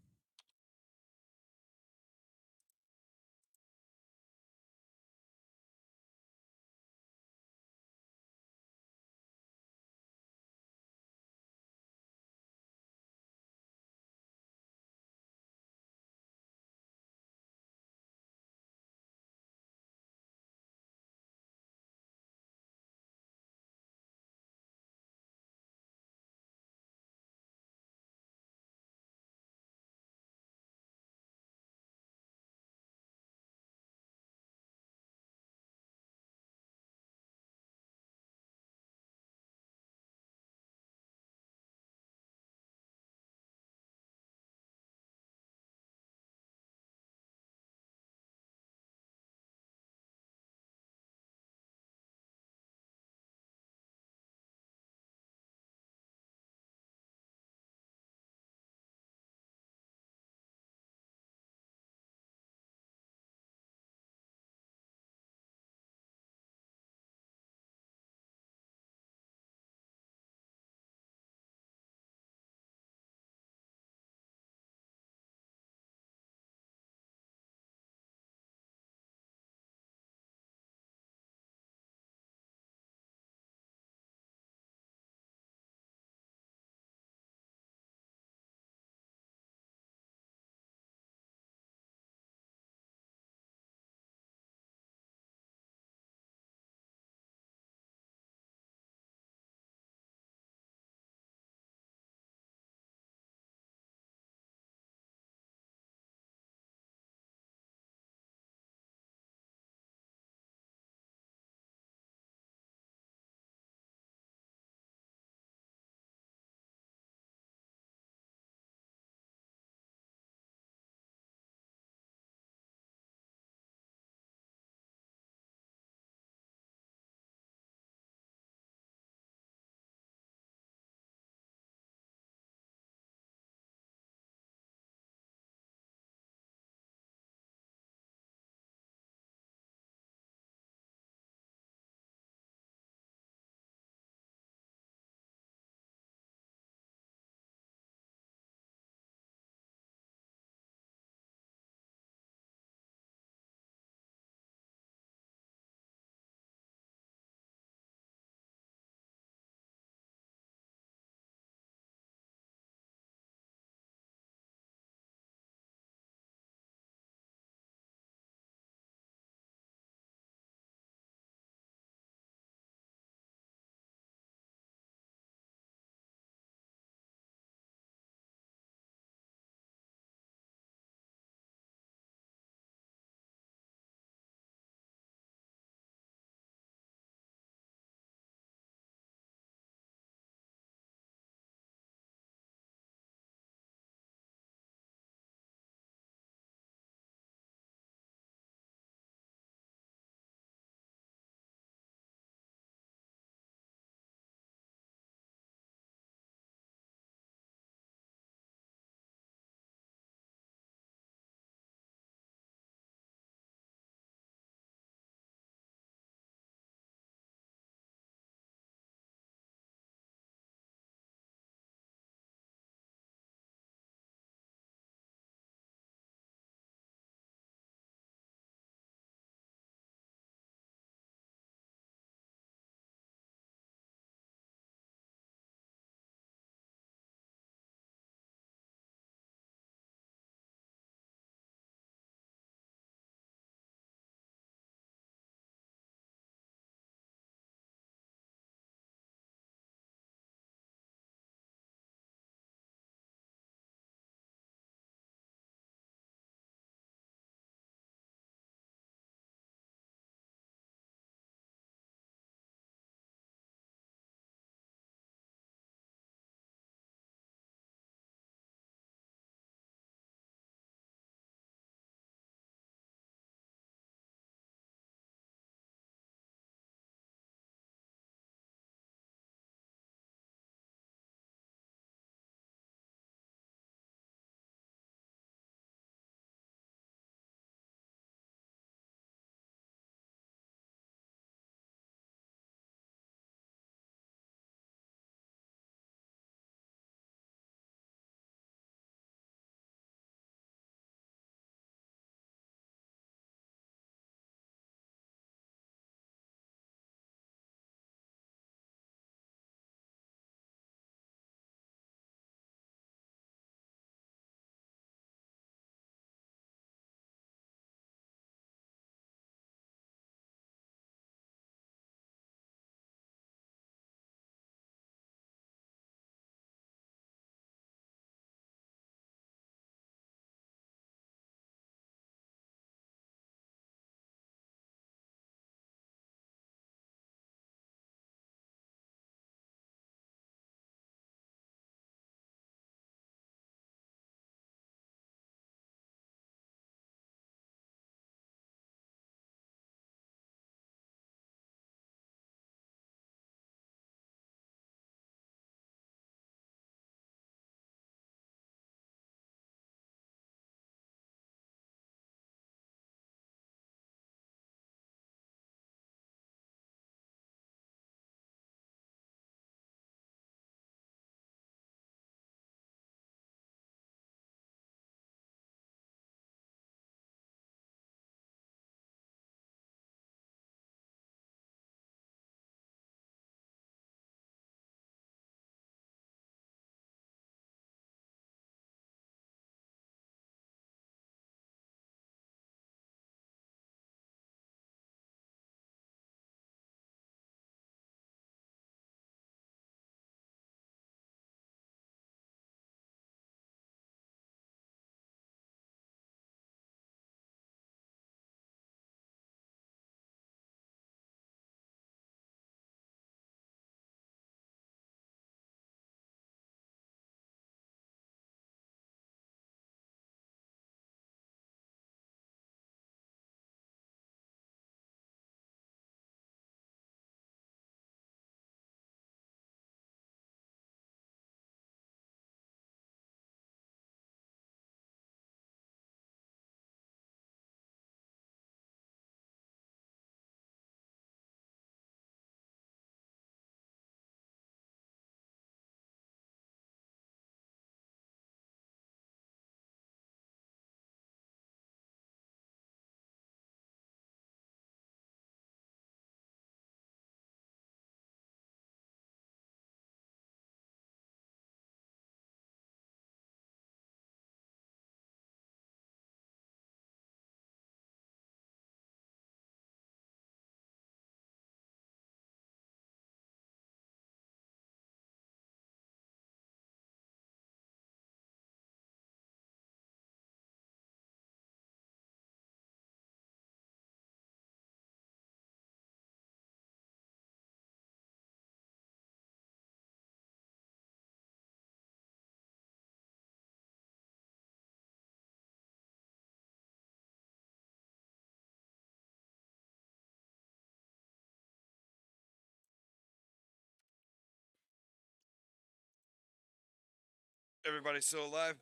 Everybody still alive?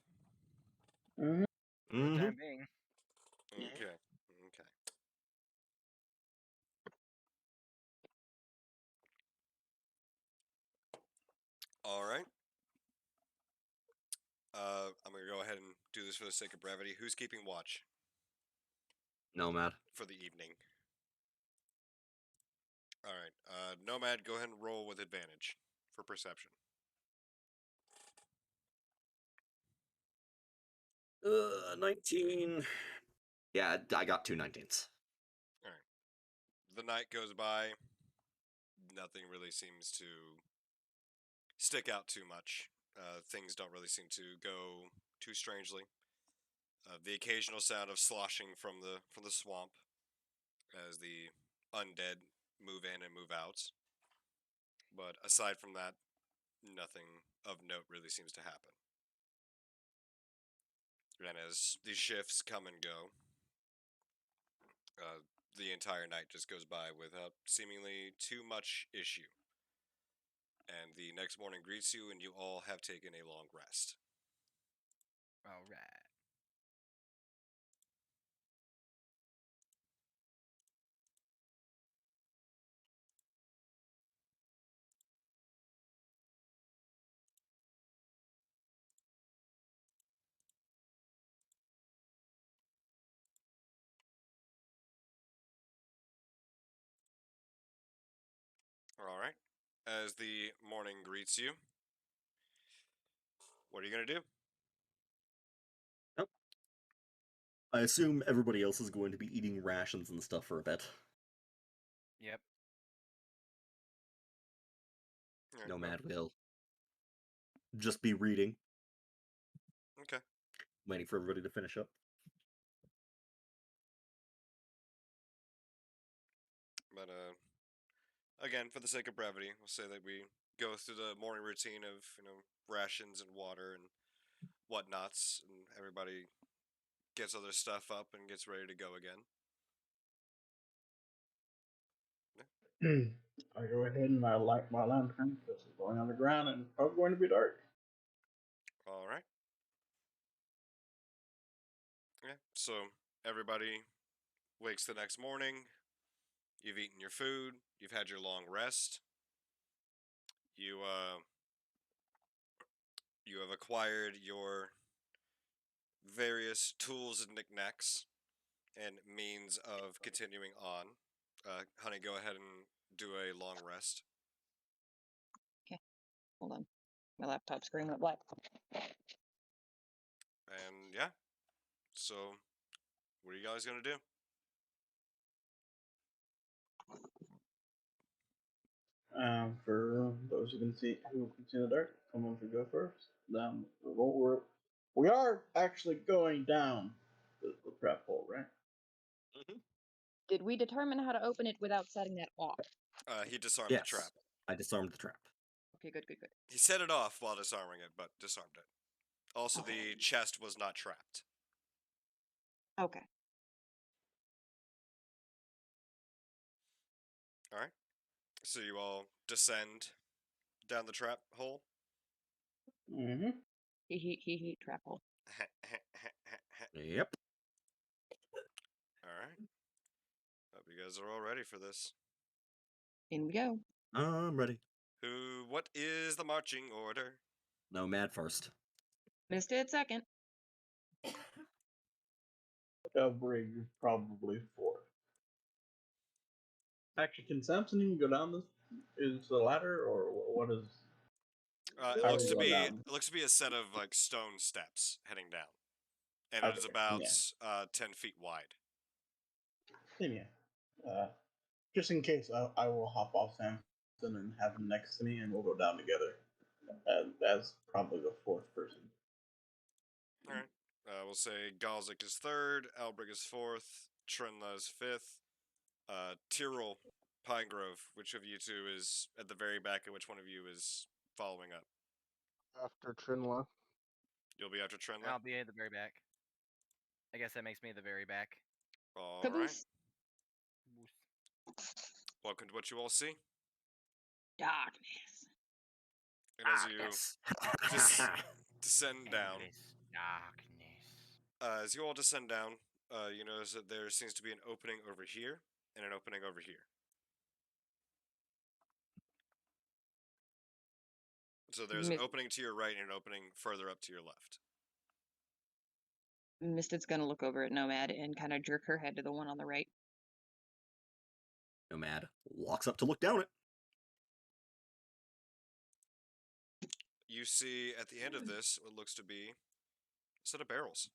Mm-hmm. For the Mhm. time being. Okay. Okay. All right. I'm gonna go ahead and do this for the sake of brevity. Who's keeping watch Nomad. for the evening? All right. Nomad, go ahead and roll with advantage for perception. 19. Yeah, I got 2 19s. All right. The night goes by. Nothing really seems to stick out too much. Things don't really seem to go too strangely. The occasional sound of sloshing from the swamp as the undead move in and move out. But aside from that, nothing of note really seems to happen. And as these shifts come and go, the entire night just goes by without seemingly too much issue. And the next morning greets you, and you all have taken a long rest. All right. All right. As the morning greets you, what are you going to do? Yep. I assume everybody else is going to be eating rations and stuff for a bit. Yep. Alright, Nomad will just be reading, okay. waiting for everybody to finish up. But again, for the sake of brevity, we'll say that we go through the morning routine of rations and water and whatnots, and everybody gets other stuff up and gets ready to go again. I go ahead and I light my lantern because it's going on the ground and it's probably going to be dark. All right. Yeah. So everybody wakes the next morning. You've eaten your food. You've had your long rest. You have acquired your various tools and knickknacks and means of continuing on. Honey, go ahead and do a long rest. Hold on. My laptop screen went black. And yeah, so what are you guys gonna do? For those who can see in the dark, someone should go first. We are actually going down the trap hole, right? Did we determine how to open it without setting that off? He disarmed the Yes, trap. I disarmed the trap. Okay, good, good, good. He set it off while disarming it, but disarmed it. Also, Okay. the chest was not trapped. Okay. All right. So you all descend down the trap hole. Mm-hmm. He trap hole. Yep. All right. Hope you guys are all ready for this. In we go. I'm ready. What is the marching order? Nomad first. Misted second. Brig probably fourth. Actually, can Samson even go down this? Is the ladder or what is? It How are looks we to going be down? a set of like stone steps heading down, and it is Okay, about yeah. 10 feet wide. Then yeah. Just in case, I will hop off Samson and have him next to me, and we'll go down together. As probably the fourth person. All right. We'll say Galzik is third, Albrig is fourth, Trenla is fifth, Tyrrell, Pinegrove. Which of you two is at the very back, and which one of you is following up? After Trinla. You'll be after Trenla. I'll be at the very back. I guess that makes me the very back. All right. Caboose. Welcome to what you all see. Darkness. And as you Yes. just descend down. Endless darkness. As you all descend down, you notice that there seems to be an opening over here and an opening over here. So there's an Mis- opening to your right and an opening further up to your left. Misted's gonna look over at Nomad and kind of jerk her head to the one on the right. Nomad walks up to look down it. You see at the end of this what looks to be a set of barrels.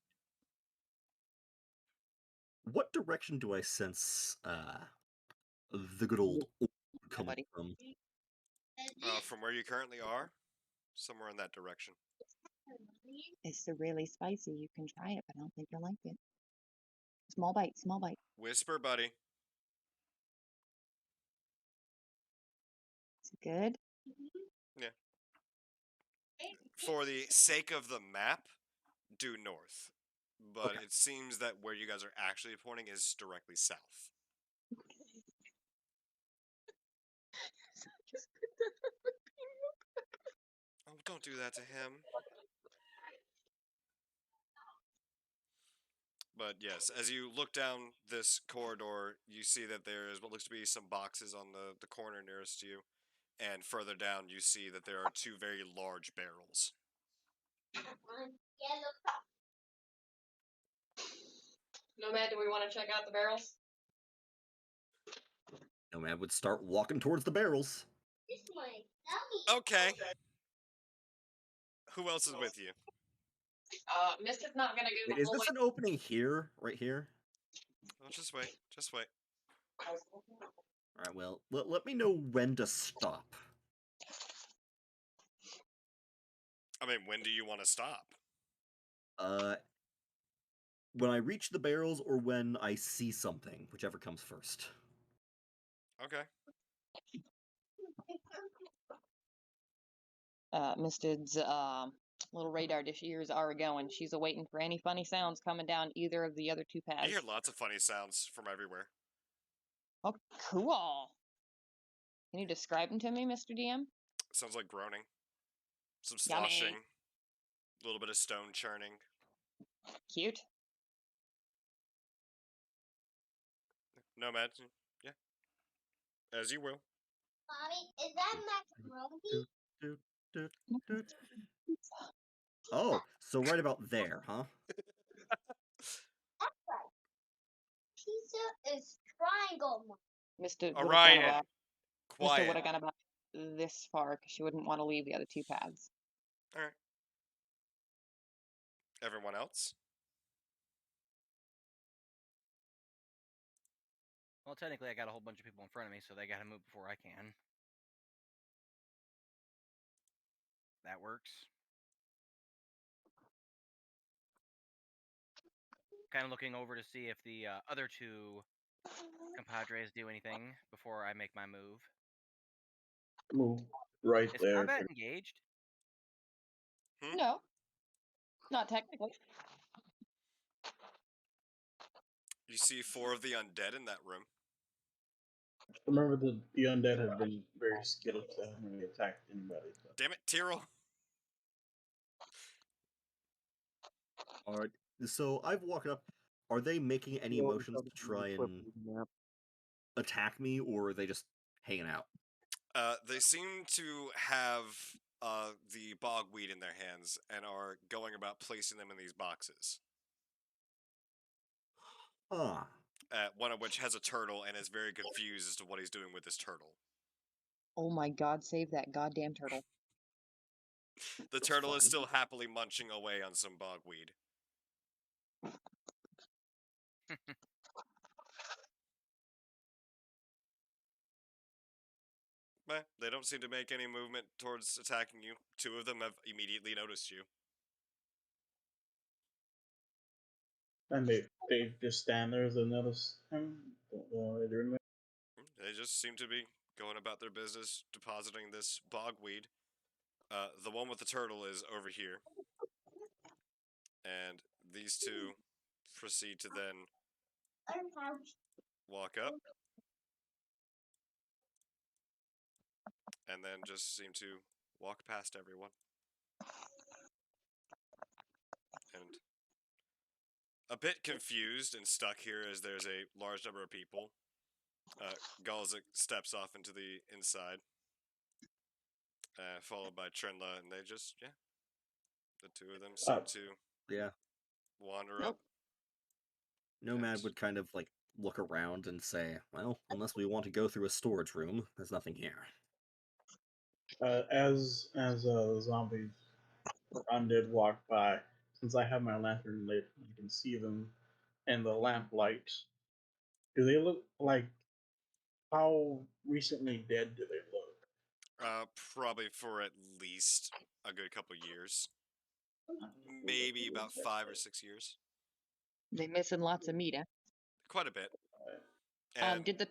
What direction do I sense the good old orb coming buddy. from? From where you currently are, somewhere in that direction. It's really spicy. You can try it, but I don't think you'll like it. Small bite, small bite. Whisper, buddy. Is it good? Yeah. For the sake of the map, due north. But Okay. it seems that where you guys are actually pointing is directly south. Oh, don't do that to him. But yes, as you look down this corridor, you see that there is what looks to be some boxes on the corner nearest to you. And further down, you see that there are two very large barrels. Nomad, do we want to check out the barrels? Nomad would start walking towards the barrels. Okay. Who else is with you? Mister's not gonna go Wait, the is whole this way. an opening here? Right here? Oh, just wait. Just wait. Alright, well, let me know when to stop. I mean, when do you want to stop? When I reach the barrels or when I see something, whichever comes first. Okay. Misted's little radar dish ears are going. She's awaiting for any funny sounds coming down either of the other two You paths. hear lots of funny sounds from everywhere. Oh, cool. Can you describe them to me, Mr. DM? Sounds like groaning. Some Yummy. sloshing. A little bit of stone churning. Cute. Nomad. Yeah. As you will. Mommy, is that macaroni? Doot, doot, doot. Oh, so right about there, huh? Pizza is triangle. Mr. would have gone Orion. about. Mr. would Quiet. have gone about this far because she wouldn't want to leave the other two paths. Alright. Everyone else? Well, technically, I got a whole bunch of people in front of me, so they gotta move before I can. That works. Kind of looking over to see if the other two compadres do anything before I make my move. Move right Is there. combat engaged? No. Not technically. You see 4 of the undead in that room. Remember, the undead have been very skilled to haven't really attacked anybody. So. Damn it, Tyrell. Alright, so I've walked up. Are they making any Roll motions to yourself try a flip and map. attack me, or are they just hanging out? They seem to have the bogweed in their hands and are going about placing them in these boxes. Ah, One of which has a turtle and is very confused as to what he's doing with this turtle. Oh my god, save that goddamn turtle. The turtle is fun. still happily munching away on some bogweed. They don't seem to make any movement towards attacking you. 2 of them have immediately noticed you. And they just stand there as they notice him. Don't know what they're doing. They just seem to be going about their business, depositing this bogweed. The one with the turtle is over here. And these 2 proceed to then walk up. And then just seem to walk past everyone. a bit confused and stuck here as there's a large number of people. Galzik steps off into the inside, followed by Trenla, and they just, the two of them seem to Yeah. wander Nope. up. Nomad And- would kind of like look around and say, "Well, unless we want to go through a storage room, there's nothing here." As the zombies or undead walk by, since I have my lantern lit, you can see them in the lamplight. Do they look like, how recently dead do they look? Probably for at least a good couple years. Maybe about 5 or 6 years. They missing lots of meat, eh? Quite a bit. And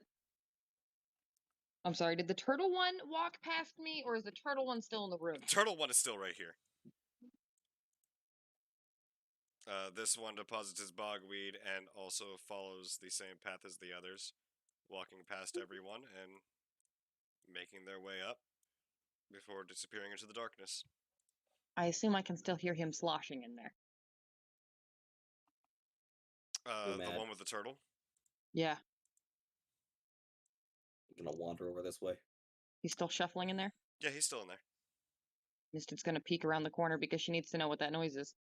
I'm sorry, did the turtle one walk past me, or is the turtle one still in the room? Turtle one is still right here. This one deposits his bogweed and also follows the same path as the others, walking past everyone and making their way up before disappearing into the darkness. I assume I can still hear him sloshing in there. The Nomad. one with the turtle? Yeah, I'm gonna wander over this way. he's still shuffling in there. Yeah, he's still in there. Misted's gonna peek around the corner because she needs to know what that noise is.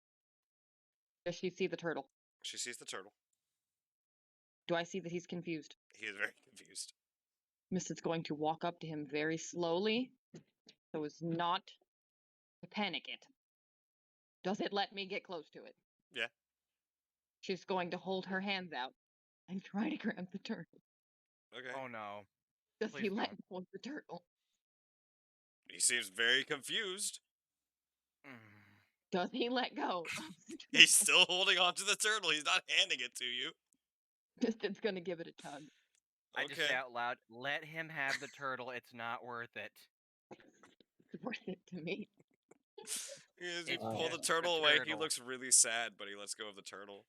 Does she see the turtle? She sees the turtle. Do I see that he's confused? He is very confused. Misted's going to walk up to him very slowly, so as not to panic it. Does it let me get close to it? Yeah. She's going to hold her hands out and try to grab the turtle. Okay. Oh no. Does he Please let don't. go of the turtle? He seems very confused. Mm. Does he let go of the turtle? He's still holding on to the turtle. He's not handing it to you. Misted's gonna give it a tug. I just say Okay. out loud, let him have the turtle. It's not worth it. It's worth it to me. As you It's pull the just turtle the away, he turtle. looks really sad, but he lets go of the turtle.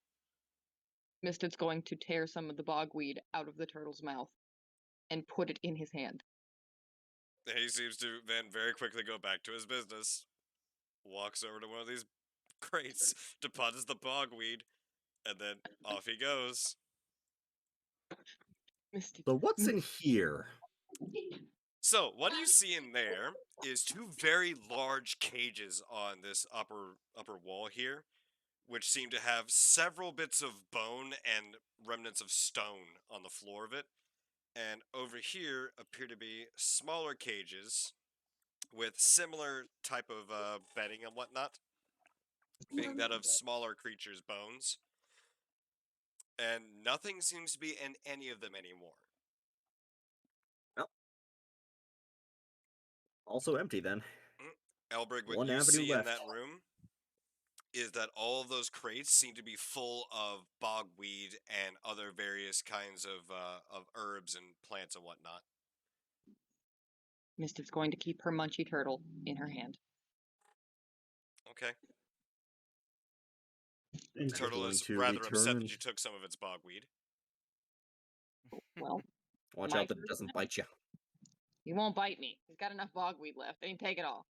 Misted's going to tear some of the bogweed out of the turtle's mouth and put it in his hand. And he seems to then very quickly go back to his business. Walks over to one of these crates, deposits the bogweed, and then off he goes. Misted. So what's in here? So, what you see in there is two very large cages on this upper wall here, which seem to have several bits of bone and remnants of stone on the floor of it. And over here appear to be smaller cages with similar type of bedding and whatnot, being that of smaller creatures' bones. And nothing seems to be in any of them anymore. Well, also empty then. Elbrig, what One you avenue see in left. that room is that all of those crates seem to be full of bogweed and other various kinds of herbs and plants and whatnot. Misted's going to keep her munchy turtle in her hand. Okay. Turtle Going is to rather upset return. that you took some of its bogweed. Well, Watch my out that it turtle doesn't now. bite you. He won't bite me. He's got enough bogweed left. I can take it all.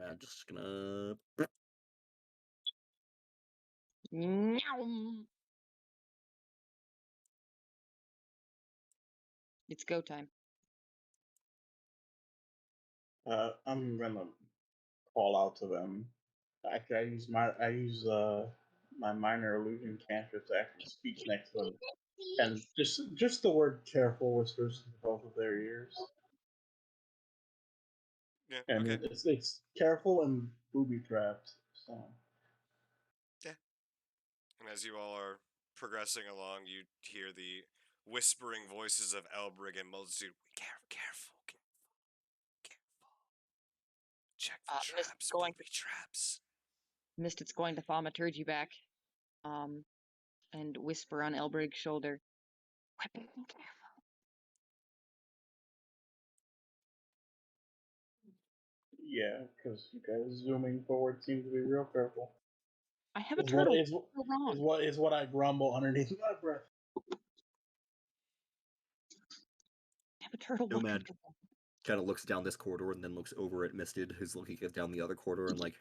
I'm just gonna. Meow. It's go time. I'm gonna call out to them. Actually, I use my minor illusion cantrip to actually speak next to them, and just the word "careful" whispers into both of their ears, Yeah, and okay. it's careful and booby trapped. So Yeah. And as you all are progressing along, you hear the whispering voices of Elbrig and Multitude. Careful. Check the Misted's traps, going booby traps. Misted's going to thaumaturgy back, and whisper on Elbrig's shoulder. We're being careful. yeah, because you guys zooming forward seems to be real careful. I have a Is what turtle. is What's wrong? is what I grumble underneath my breath. I have a turtle. What Nomad. could go wrong? kind of looks down this corridor and then looks over at Misted, who's looking down the other corridor, and like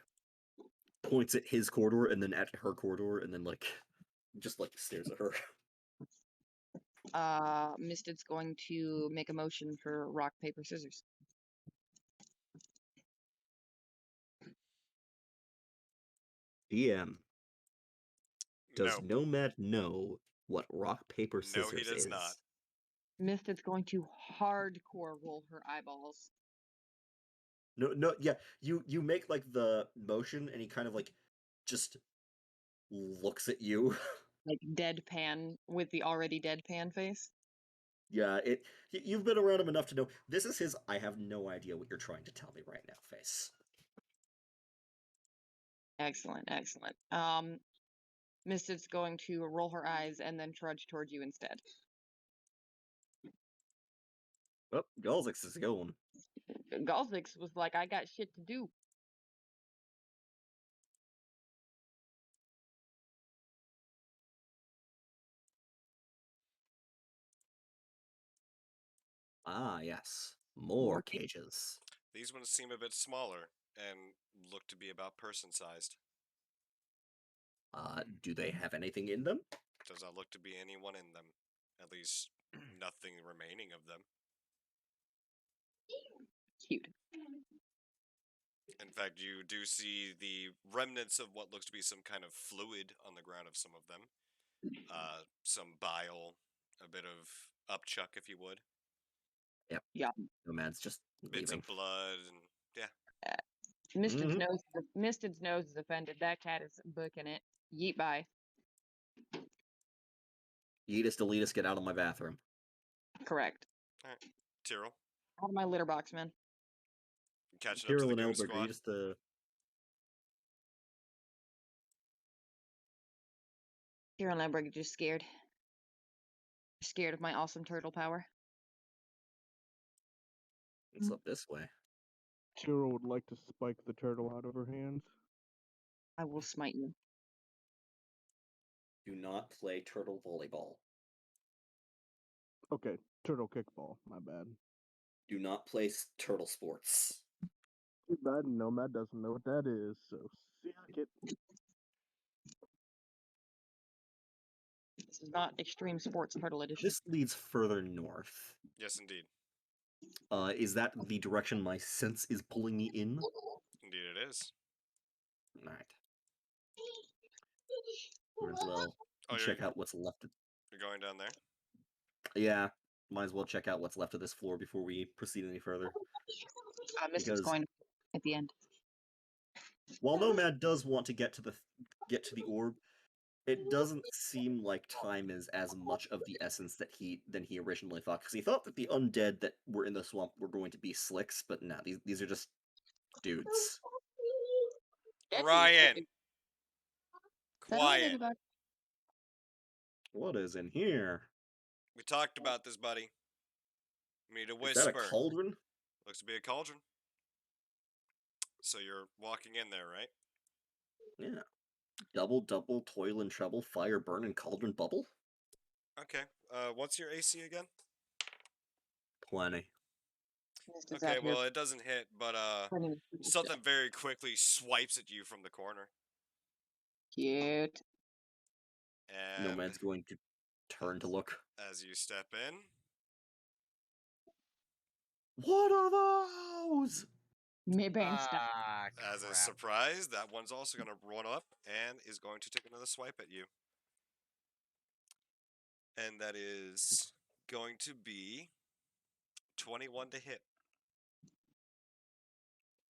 points at his corridor and then at her corridor, and then like just like stares at her. Misted's going to make a motion for rock, paper, scissors. DM, does No. Nomad know what rock, paper, No, scissors he does is? not. Misted's going to hardcore roll her eyeballs. No, yeah, you make like the motion, and he kind of like just looks at you. Like deadpan with the already deadpan face. Yeah, you've been around him enough to know this is his I have no idea what you're trying to tell me right now face. Excellent, excellent. Misted's going to roll her eyes and then trudge towards you instead. Oh, Galzix is going. Galzix was like, I got shit to do. Ah, yes. More More cages. These ones seem a bit smaller and look to be about person-sized. Do they have anything in them? Does not look to be anyone in them. At least, nothing remaining of them. Cute. In fact, you do see the remnants of what looks to be some kind of fluid on the ground of some of them. Some bile, a bit of upchuck, if you would. Yep. Yeah. Nomad's just Bits leaving. of blood, and yeah. Misted's Mhm. Misted's nose is offended. That cat is booking it. Yeet by. Yeetus deletus, get out of my bathroom. Correct. Tyrrell, Out of my litter box, man. catching up to Tyrell the and goon Elberg, are you squad. just Here on Lamberg, just scared. Scared of my awesome turtle power. It's up this way. Cheryl would like to spike the turtle out of her hands. I will smite you. Do not play turtle volleyball. Okay, turtle kickball. My bad. Do not play turtle sports. Too bad Nomad doesn't know what that is, so suck it. This is not Extreme Sports Turtle Edition. This leads further north. Yes, indeed. Is that the direction my sense is pulling me in? Indeed it is. Alright. Might as well check out what's left. You're going down there? Yeah, might as well check out what's left of this floor before we proceed any further. Misted's Because going at the end. while Nomad does want to get to the orb, it doesn't seem like time is as much of the essence than he originally thought. Because he thought that the undead that were in the swamp were going to be slicks, but nah, these are just dudes. Ryan! Settle Quiet. everybody. What is in here? We talked about this, buddy. We need a Is that a whisper. cauldron? Looks to be a cauldron. So you're walking in there, right? Yeah. Double, toil and trouble, fire, burn, and cauldron bubble? Okay. What's your AC again? Plenty. Misted's Okay, out here well, it doesn't hit, but putting something very quickly swipes at you from the corner. Cute. And Nomad's going to turn to look. as you step in, What are those? Mid-band stuff. Ah, as a crap. surprise, that one's also going to run up and is going to take another swipe at you. And that is going to be 21 to hit.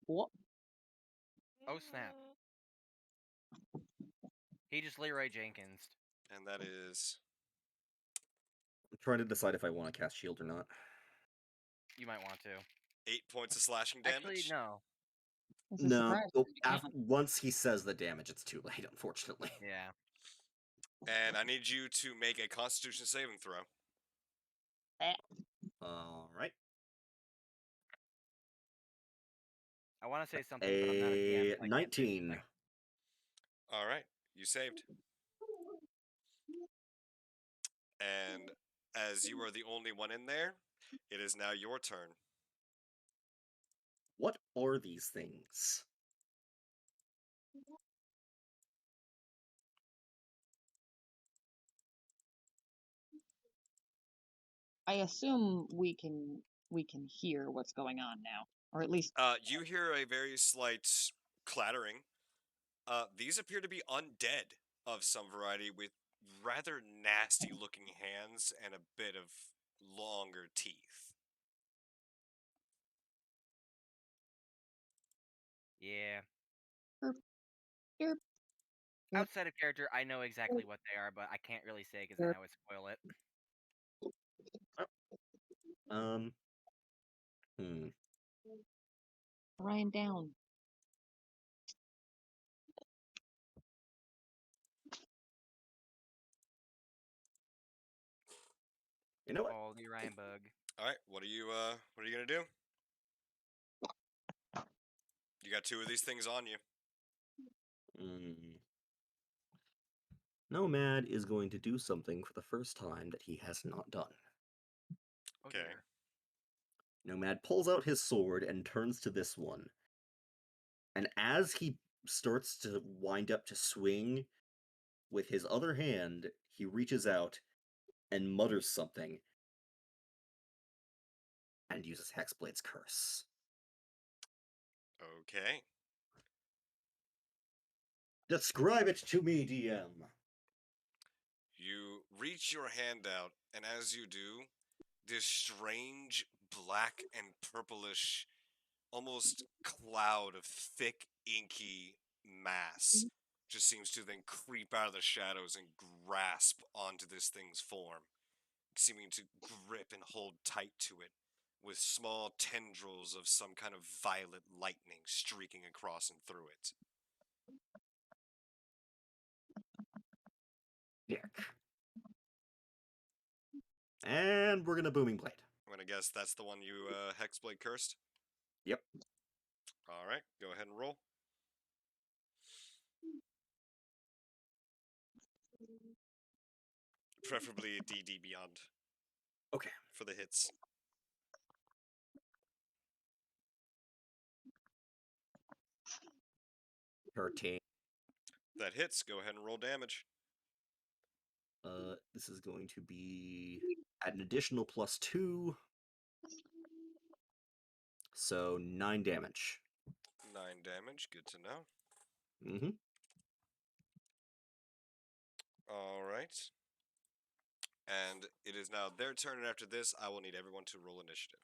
What? Oh, snap. He just Leroy Jenkins. And that is I'm trying to decide if I want to cast shield or not. You might want to. 8 points of slashing damage. Actually, no. It's a No, surprise. once he says the damage, it's too late, unfortunately. Yeah. And I need you to make a Constitution saving throw. Alright. I want to say something, but I'm not a DM. So I can't say 19. anything. All right, you saved. And as you are the only one in there, it is now your turn. What are these things? I assume we can hear what's going on now, or at least You hear a very slight clattering. These appear to be undead of some variety with rather nasty looking hands and a bit of longer teeth. Yeah. Derp, derp. Yep. Outside of character, I know exactly what they are, but I can't really say because then I would spoil it. Um. Ryan down. You know what? Call the Ryan bug. All right, what are you gonna do? You got two of these things on you. Nomad is going to do something for the first time that he has not done. Oh, Okay. dear. Nomad pulls out his sword and turns to this one. And as he starts to wind up to swing, with his other hand, he reaches out and mutters something and uses Hexblade's curse. Okay. Describe it to me, DM. You reach your hand out, and as you do, this strange black and purplish, almost cloud of thick, inky mass just seems to then creep out of the shadows and grasp onto this thing's form, seeming to grip and hold tight to it, with small tendrils of some kind of violet lightning streaking across and through it. Dick. And we're gonna Booming Blade. I'm gonna guess that's the one you Hexblade cursed. Yep. All right, go ahead and roll. Preferably a DD beyond Okay. for the hits. Hurricane. That hits. Go ahead and roll damage. This is going to be at an additional +2. So 9 damage. 9 damage. Good to know. Mm-hmm. All right. And it is now their turn, and after this, I will need everyone to roll initiative.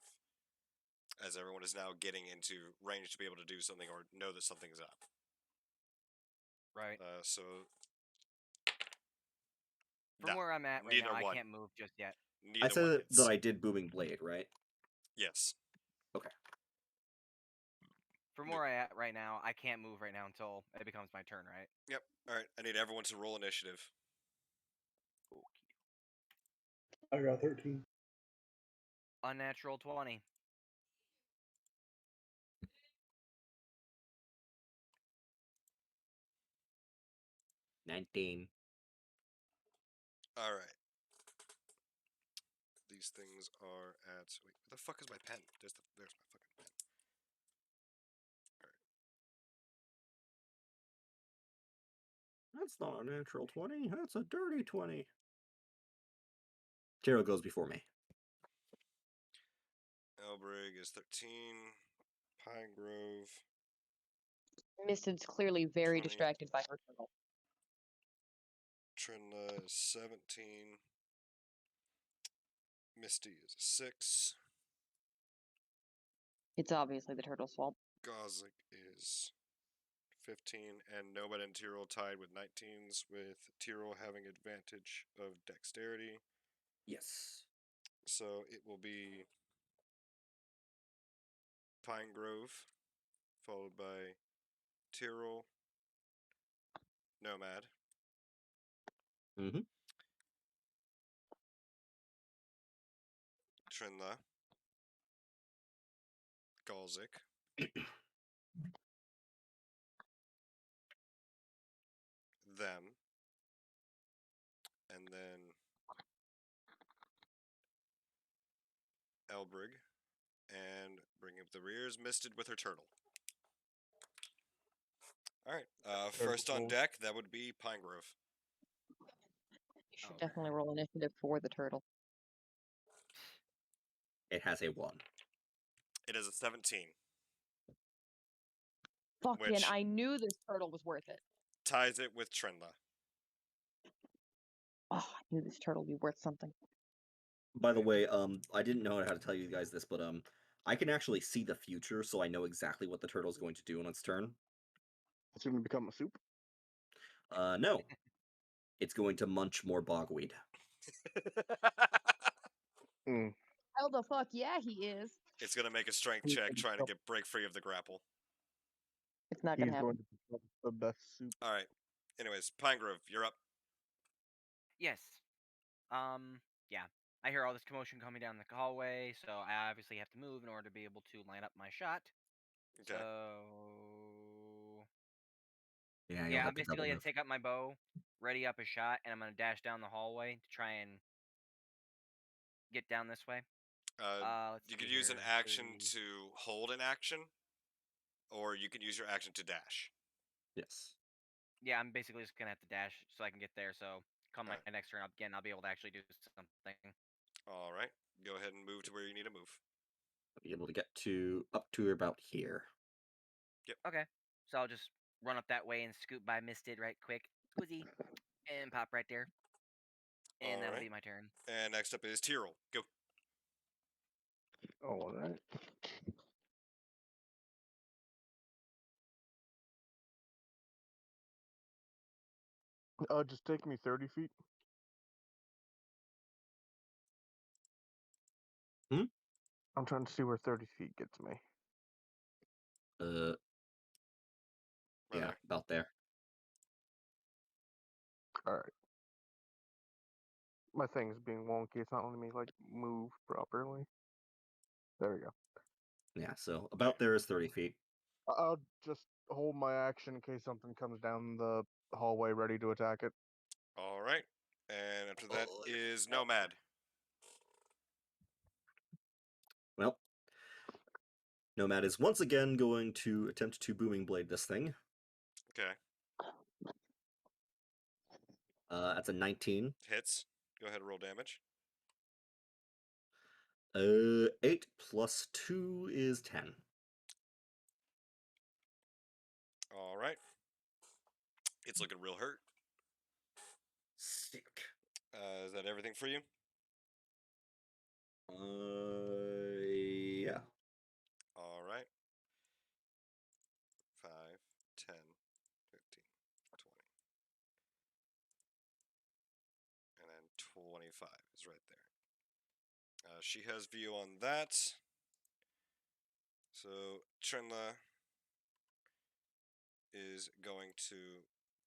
As everyone is now getting into range to be able to do something or know that something's up. Right. So From where I'm at right neither now, I one. can't move just yet. Neither I one said hits. that I did Booming Blade, right? Yes. Okay. From where I'm at right now, I can't move right now until it becomes my turn, right? Yep. All right. I need everyone to roll initiative. I got 13. Unnatural 20. $19. All right. These things are at. Wait, where the fuck is my pen? There's my fucking pen. That's not a natural 20. That's a dirty 20. Taro goes before me. Elbrig is 13. Pine Grove. Misted's clearly very 20. distracted by her turtle. Trinla is 17. Misty is a 6. It's obviously the turtle's fault. Gozik is 15. And Nomad and Tyrol tied with 19s, with Tyrol having advantage of dexterity. Yes. So it will be Pine Grove, followed by Tyrol, Nomad, Mm-hmm. Trinla, Galzik, them, and then Elbrig, and Bringing up the rears, misted with her turtle. All right. Turtle First on roll. deck, that would be Pine Grove. You should All definitely right. roll initiative for the turtle. It has a 1. It is a 17, Fucking, which I knew this turtle was worth it. ties it with Trinla. Oh, I knew this turtle would be worth something. By the way, I didn't know how to tell you guys this, but I can actually see the future, so I know exactly what the turtle's going to do on its turn. It's going to become a soup. No. It's going to munch more bogweed. Mm. Hell the fuck yeah, he is. It's going to make a strength He's check gonna trying to become- break free of the grapple. It's not gonna He's happen. going to become the best soup. All right. Anyways, Pine Grove, you're up. Yes. Yeah. I hear all this commotion coming down the hallway, so I obviously have to move in order to be able to line up my shot. Okay. So Yeah, you'll yeah, I'm have to double basically gonna move. take up my bow, ready up a shot, and I'm gonna dash down the hallway to try and get down this way. Let's You see could use an here. action 30. to hold an action, or you could use your action to dash. Yes. Yeah, I'm basically just gonna have to dash so I can get there. So come my Alright. next turn, again, I'll be able to actually do something. All right. Go ahead and move to where you need to move. Be able to get to up to about here. Okay, so I'll just run up that way and scoot by Misted right quick, squizzy, and pop right there, and that'll Alright. be my turn. And next up is Tyrell. Go. All right. Just take me 30 feet. Hmm? I'm trying to see where 30 feet gets me. Right Yeah, there. about there. All right. My thing's being wonky. It's not letting me like move properly. There we go. Yeah, so about there is 30 feet. I'll just hold my action in case something comes down the hallway ready to attack it. All right. And after that Oh, is Nomad. Well, Nomad is once again going to attempt to booming blade this thing. Okay. That's a 19. Hits. Go ahead and roll damage. 8 plus 2 is 10. All right. It's looking real hurt. Sick. Is that everything for you? Yeah. All right. 5, 10, 15, 20. And then 25 is right there. She has view on that. So Trinla is going to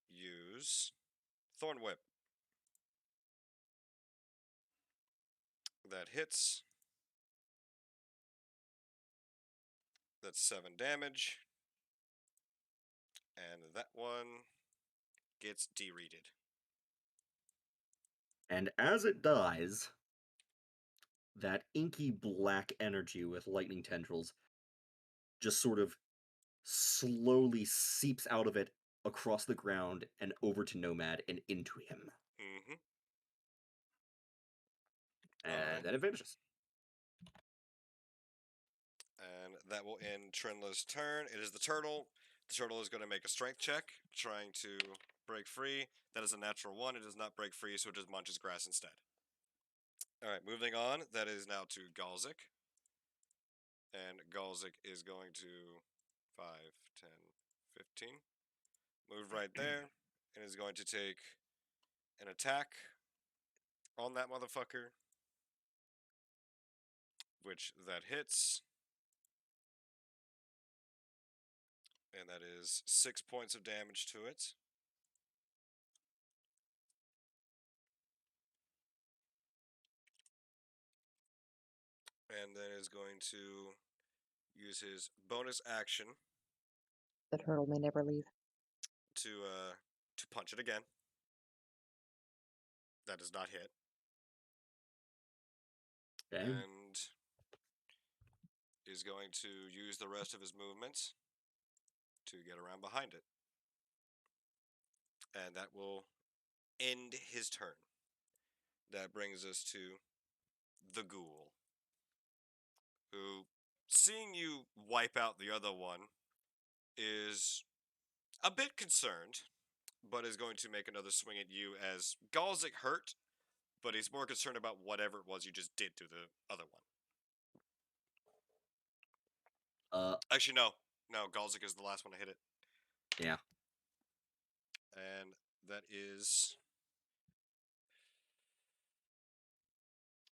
use Thorn Whip. That hits. That's 7 damage. And that one gets dereaded. And as it dies, that inky black energy with lightning tendrils just sort of slowly seeps out of it across the ground and over to Nomad and into him. Mm-hmm. And Alright. then it vanishes. And that will end Trinla's turn. It is the turtle. The turtle is going to make a strength check, trying to break free. That is a natural 1. It does not break free, so it just munches grass instead. Alright, moving on. That is now to Galzik. And Galzik is going to 5, 10, 15. Move right there. And is going to take an attack on that motherfucker. Which that hits. And that is 6 points of damage to it. And then is going to use his bonus action The turtle may never leave. to punch it again. That does not hit. Okay. And is going to use the rest of his movement to get around behind it. And that will end his turn. That brings us to the ghoul, who, seeing you wipe out the other one, is a bit concerned, but is going to make another swing at you as Galzik hurt, but he's more concerned about whatever it was you just did to the other one. Actually, no. No, Galzik is the last one to hit it. Yeah. And that is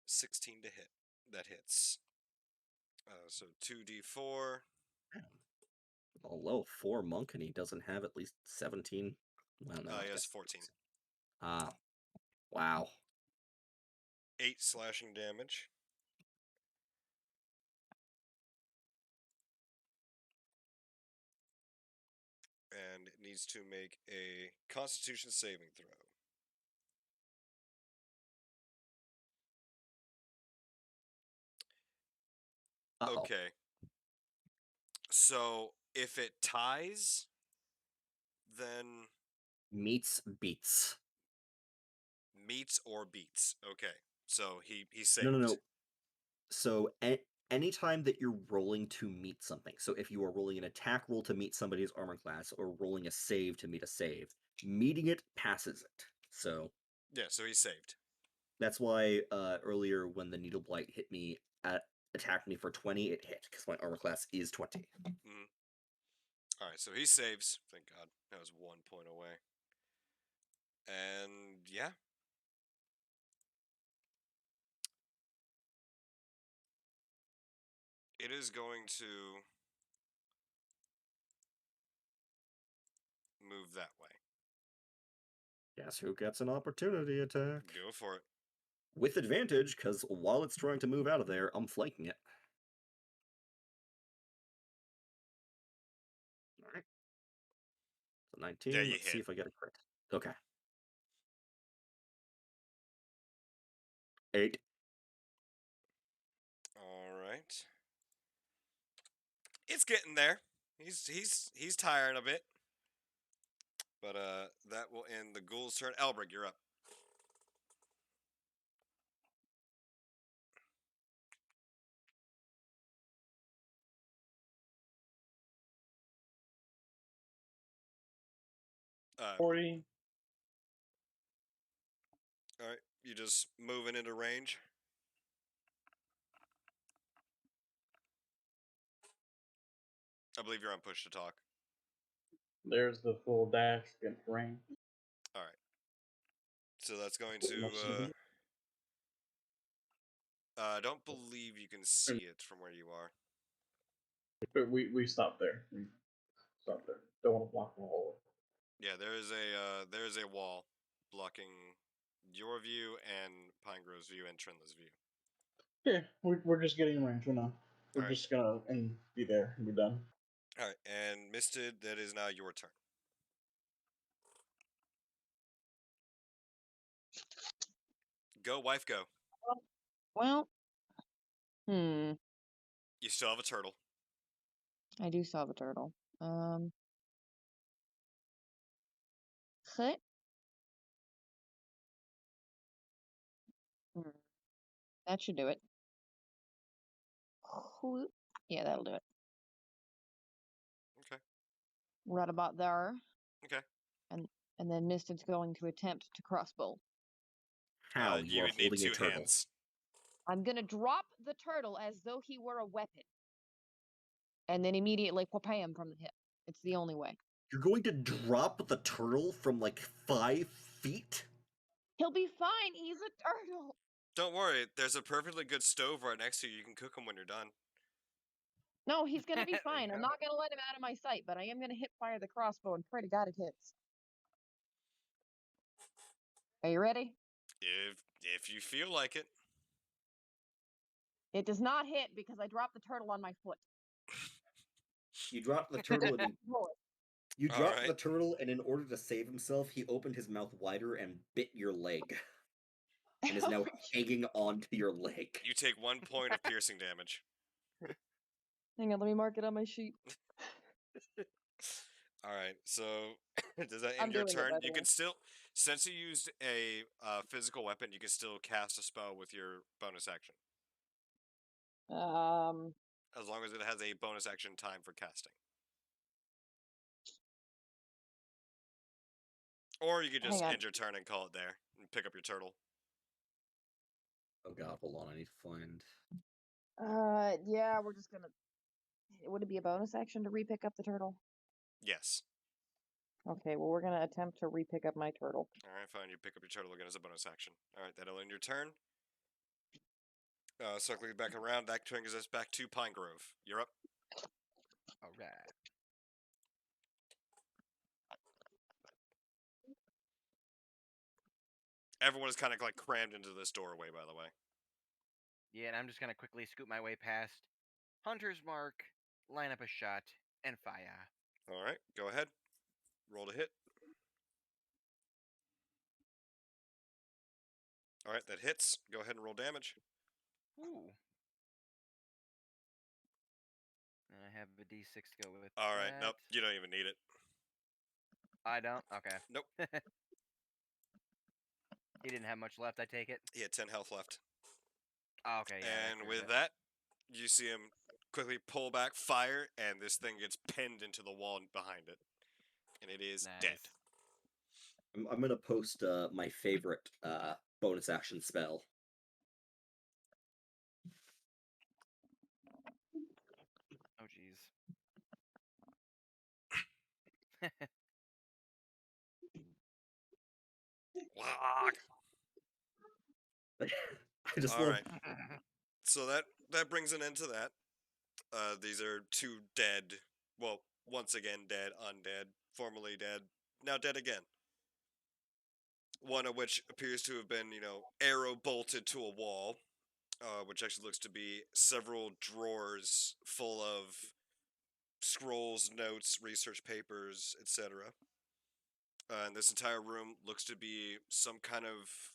16 to hit. That hits. So 2d4. Although 4 monk and he doesn't have at least 17. Well, no, I He has guess 14. Wow. 8 slashing damage. And it needs to make a Constitution saving throw. Uh-oh. Okay. So if it ties, then Meets beats. meets or beats. Okay. So he saved. No. So anytime that you're rolling to meet something, so if you are rolling an attack roll to meet somebody's armor class or rolling a save to meet a save, meeting it passes it. So Yeah, so he saved. that's why earlier when the needle blight hit me attacked me for 20, it hit because my armor class is 20. Mm. All right, so he saves. Thank God. That was 1 point away. And yeah. It is going to move that way. Guess who gets an opportunity attack? Go for it. With advantage, because while it's trying to move out of there, I'm flanking it. Alright. So 19, Yeah, you let's see hit. if I get a crit. Okay. 8. All right. It's getting there. He's tiring a bit. But that will end the ghoul's turn. Elbrick, you're up. Uh, 40. all right, you just moving into range. I believe you're on push to talk. There's the full dash against rain. All right. So that's going Pretty much to. something. I don't believe you can see it from where you are. But we stopped there. We stopped there. Don't want to block the hole. Yeah, there is a wall blocking your view and Pine Grove's view and Trinla's view. Yeah, we're just getting in range for now. We're All right. just gonna be there and be done. All right, and Misted, that is now your turn. Go, wife, go. Well, You still have a turtle. I do still have a turtle. Hut. That should do it. Yeah, that'll do it. Okay. Right about there. Okay. And then Misted's going to attempt to crossbow. How? You You are would need holding a 2 turtle. hands. I'm gonna drop the turtle as though he were a weapon. And then immediately wham from the hip. It's the only way. You're going to drop the turtle from like 5 feet? He'll be fine. He's a turtle. Don't worry, there's a perfectly good stove right next to you. You can cook him when you're done. No, he's gonna be There you fine. I'm go. not gonna let him out of my sight, but I am gonna hip fire the crossbow and pray to God it hits. Are you ready? If you feel like it. It does not hit because I dropped the turtle on my foot. You dropped the turtle and Roll it. you All dropped right. the turtle, and in order to save himself, he opened his mouth wider and bit your leg. And is now hanging onto your leg. You take 1 point of piercing damage. Hang on, let me mark it on my sheet. All right. So does that I'm end your doing it, turn? by the You way. can still, since you used a physical weapon, you can still cast a spell with your bonus action, Um, as long as it has a bonus action time for casting. Or you could just hang on. end your turn and call it there and pick up your turtle. Oh god, hold on, I need to find. Yeah, we're just gonna. Would it be a bonus action to re-pick up the turtle? Yes. Okay, well, we're gonna attempt to re-pick up my turtle. All right, fine. You pick up your turtle again as a bonus action. All right, that'll end your turn. Circling back around, that brings us back to Pine Grove. You're up. All right. Everyone is kind of like crammed into this doorway, by the way. Yeah, and I'm just gonna quickly scoot my way past Hunter's Mark, line up a shot, and fire. All right, go ahead. Roll to hit. All right, that hits. Go ahead and roll damage. Ooh. I have a D6 to go with All right, that. nope, you don't even need it. I don't? Okay. Nope. He didn't have much left, I take it? He had 10 health left. Oh, okay, yeah. that And clears with it. that, you see him quickly pull back, fire, and this thing gets pinned into the wall behind it. And it is dead. Nice. I'm gonna post my favorite bonus action spell. Oh, jeez. I just All love. right. So that brings an end to that. These are two dead, well, once again dead, undead, formerly dead, now dead again. One of which appears to have been, arrow bolted to a wall, which actually looks to be several drawers full of scrolls, notes, research papers, etc. And this entire room looks to be some kind of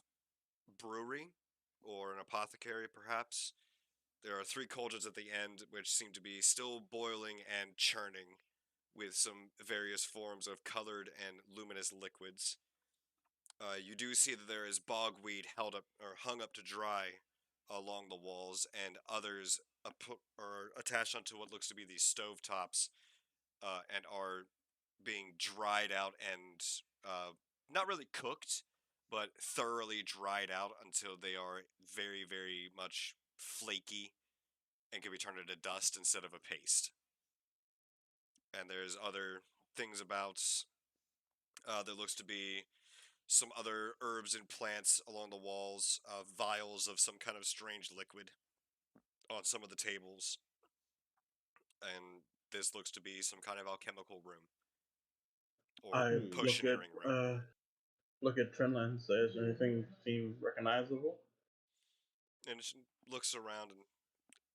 brewery or an apothecary, perhaps. There are 3 cauldrons at the end, which seem to be still boiling and churning with some various forms of colored and luminous liquids. You do see that there is bogweed held up or hung up to dry along the walls, and others are attached onto what looks to be these stove tops, and are being dried out and not really cooked, but thoroughly dried out until they are very, very much flaky and can be turned into dust instead of a paste. And there's other things about there looks to be some other herbs and plants along the walls, vials of some kind of strange liquid on some of the tables, and this looks to be some kind of alchemical room or I potioneering room. look at Trendline. Says anything seem recognizable? And she looks around and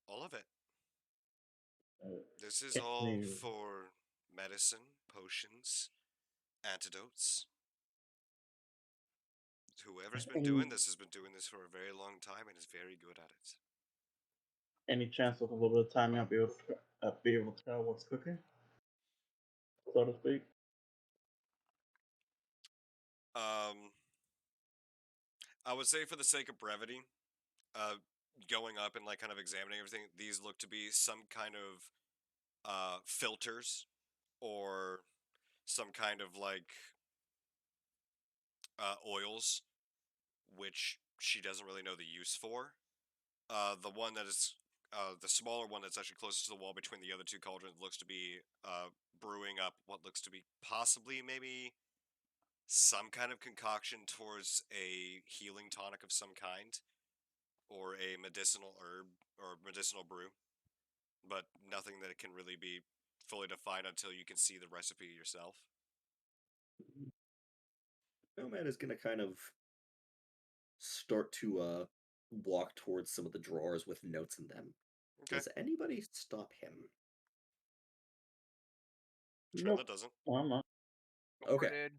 all of it. Uh, This is can all you for medicine, potions, antidotes. Whoever's been doing any this has been doing this for a very long time and is very good at it. any chance of a little bit of timing? I'll be able to tell what's cooking, so to speak. Um, I would say for the sake of brevity, uh, going up and like kind of examining everything, these look to be some kind of filters or some kind of like oils, which she doesn't really know the use for. The one that is the smaller one that's actually closest to the wall between the other 2 cauldrons looks to be brewing up what looks to be possibly maybe some kind of concoction towards a healing tonic of some kind or a medicinal herb or medicinal brew, but nothing that can really be fully defined until you can see the recipe yourself. Nomad is gonna kind of start to walk towards some of the drawers with notes in them. Okay, Does anybody stop him? Trend Nope. that doesn't. Well, I'm not. Okay. Sorted.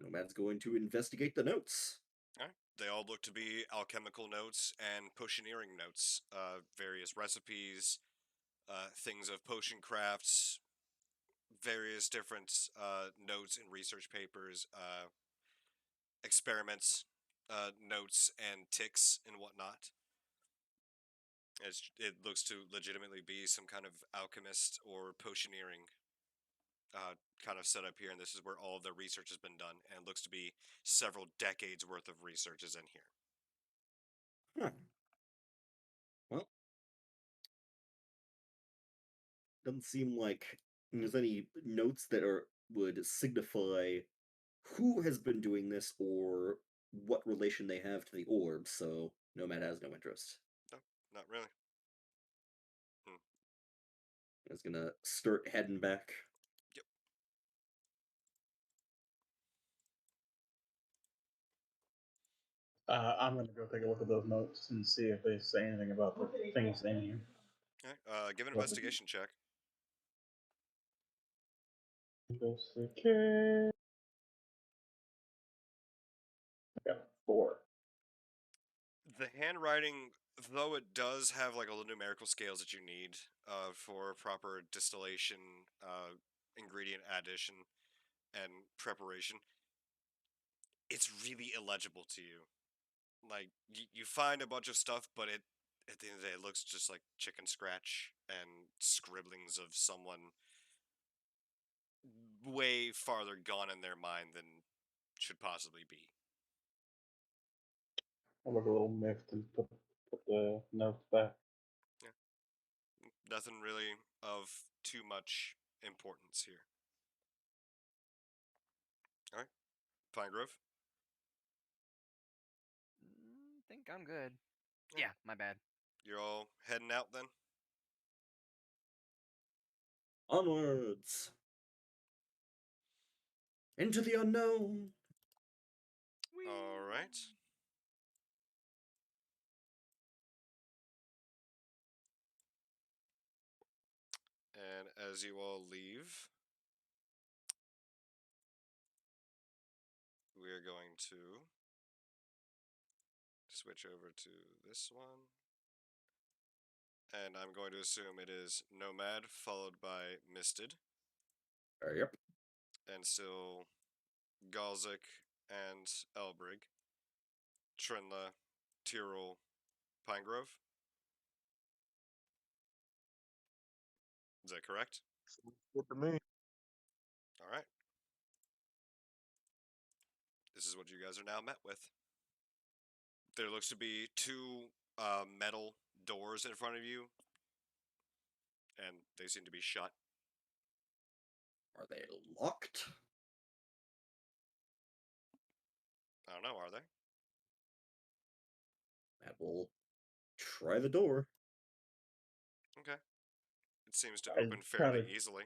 Nomad's going to investigate the notes. All right, They all look to be alchemical notes and potioneering notes. Various recipes, things of potion crafts, various different notes and research papers, experiments, notes and ticks and whatnot. It looks to legitimately be some kind of alchemist or potioneering kind of setup here, and this is where all of the research has been done, and it looks to be several decades worth of research is in here. Huh. Well, doesn't seem like there's any notes that would signify who has been doing this or what relation they have to the orb, so Nomad has no interest. No, not really. I was gonna start heading back. Yep. I'm gonna go take a look at those notes and see if they say anything about the things in here. Okay. Give an What the- investigation check. Investigate. I got 4. The handwriting, though it does have like all the numerical scales that you need for proper distillation, ingredient addition, and preparation, it's really illegible to you. Like you find a bunch of stuff, but it at the end of the day, it looks just like chicken scratch and scribblings of someone way farther gone in their mind than should possibly be. I look a little miffed and put the notes back. Nothing really of too much importance here. All right, Pine Grove. Think I'm good. Yeah. Yeah, my bad. You're all heading out then? Onwards! Into the unknown! All right. And as you all leave, we are going to switch over to this one. And I'm going to assume it is Nomad followed by Misted. Yep. And still Galzik and Elbrig. Trinla, Tyrol, Pinegrove. Is that correct? Good to me. All right. This is what you guys are now met with. There looks to be 2 metal doors in front of you, and they seem to be shut. Are they locked? I don't know, are they? That will try the door. Okay. It seems to I open try fairly to- easily.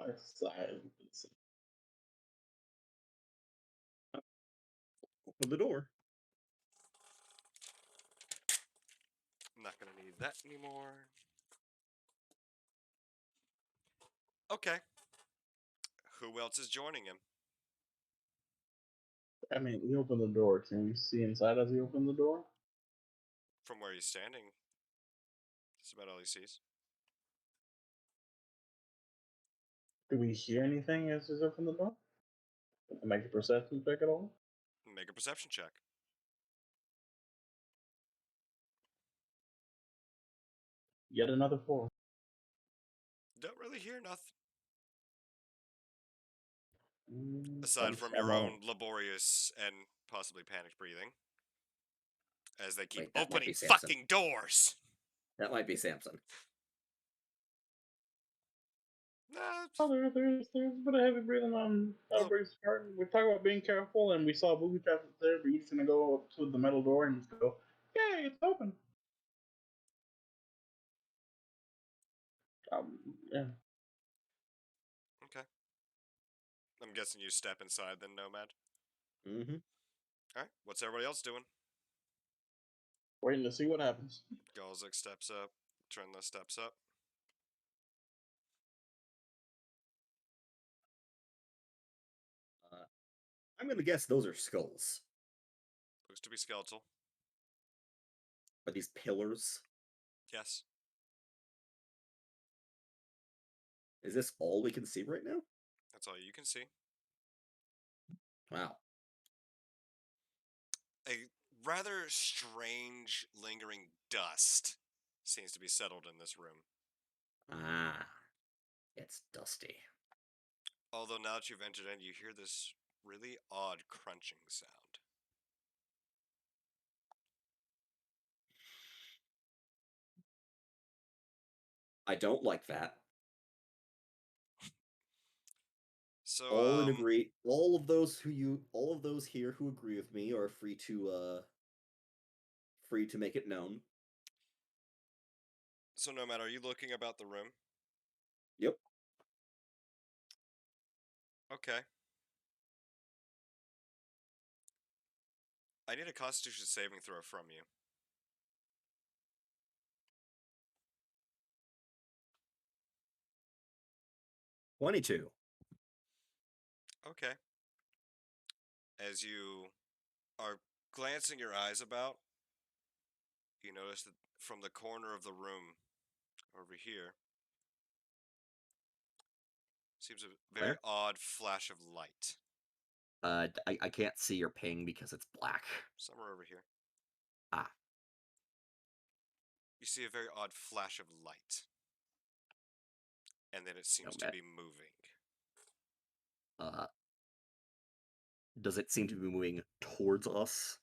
I sigh. Open the door. I'm not going to need that anymore. Okay. Who else is joining him? I mean, he opened the door. Can you see inside as he opened the door? From where he's standing, that's about all he sees. Do we hear anything as he's opened the door? Make a perception check at all? Make a perception check. Yet another 4. Don't really hear nothing. Some Aside from your ammo. own laborious and possibly panicked breathing. As they keep Wait, that might opening be Samson. fucking doors! That might be Samson. Oh, there's a bit of heavy breathing on Elbridge's part. We talk about being careful, and we saw booby traps there, but you're just gonna go up to the metal door and just go, "Yay, it's open!" Yeah. Okay. I'm guessing you step inside then, Nomad. Mm-hmm. Alright, what's everybody else doing? Waiting to see what happens. Galzik steps up. Trenla steps up. I'm gonna guess those are skulls. Looks to be skeletal. Are these pillars? Yes. Is this all we can see right now? That's all you can see. Wow. A rather strange, lingering dust seems to be settled in this room. Ah, it's dusty. Although now that you've entered in, you hear this really odd crunching sound. I don't like that. So, All in agree. All of those here who agree with me are free to make it known. so Nomad, are you looking about the room? Yep. Okay. I need a Constitution saving throw from you. $22. Okay. As you are glancing your eyes about, you notice that from the corner of the room over here seems a very Where? odd flash of light. I can't see your ping because it's black. Somewhere over here. Ah. You see a very odd flash of light. And then it seems to Nomad. be moving. Does it seem to be moving towards us?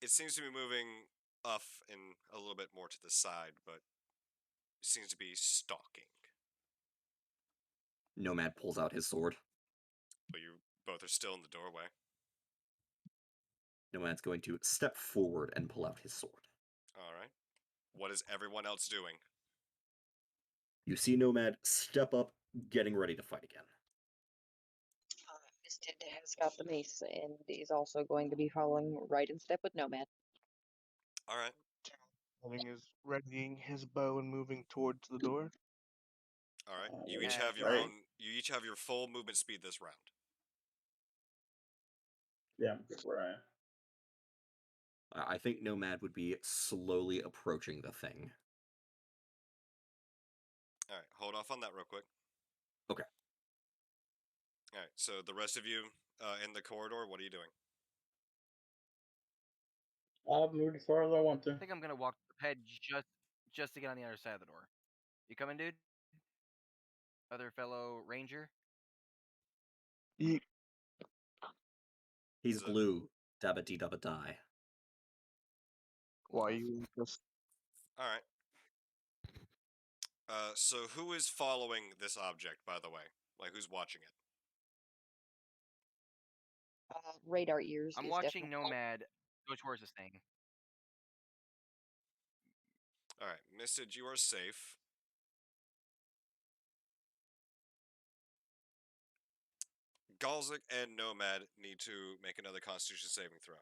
It seems to be moving up and a little bit more to the side, but it seems to be stalking. Nomad pulls out his sword. But you both are still in the doorway. Nomad's going to step forward and pull out his sword. Alright. What is everyone else doing? You see Nomad step up, getting ready to fight again. Misted has got the mace and is also going to be following right in step with Nomad. Alright. Henning is readying his bow and moving towards the door. Alright. Oh, You each yeah. have your Right. own. You each have your full movement speed this round. Yeah, I'm good where I am. I think Nomad would be slowly approaching the thing. Alright, hold off on that real quick. Okay. Alright, so the rest of you in the corridor, what are you doing? I'll move as far as I want to. I think I'm gonna walk ahead just to get on the other side of the door. You coming, dude? Other fellow ranger? Yeet. He's Is it blue. Dabba dee dabba die. Why you just alright? So who is following this object, by the way? Like, who's watching it? Radar ears I'm is watching definitely Nomad go towards this thing. Alright, Misted, you are safe. Galzik and Nomad need to make another Constitution saving throw.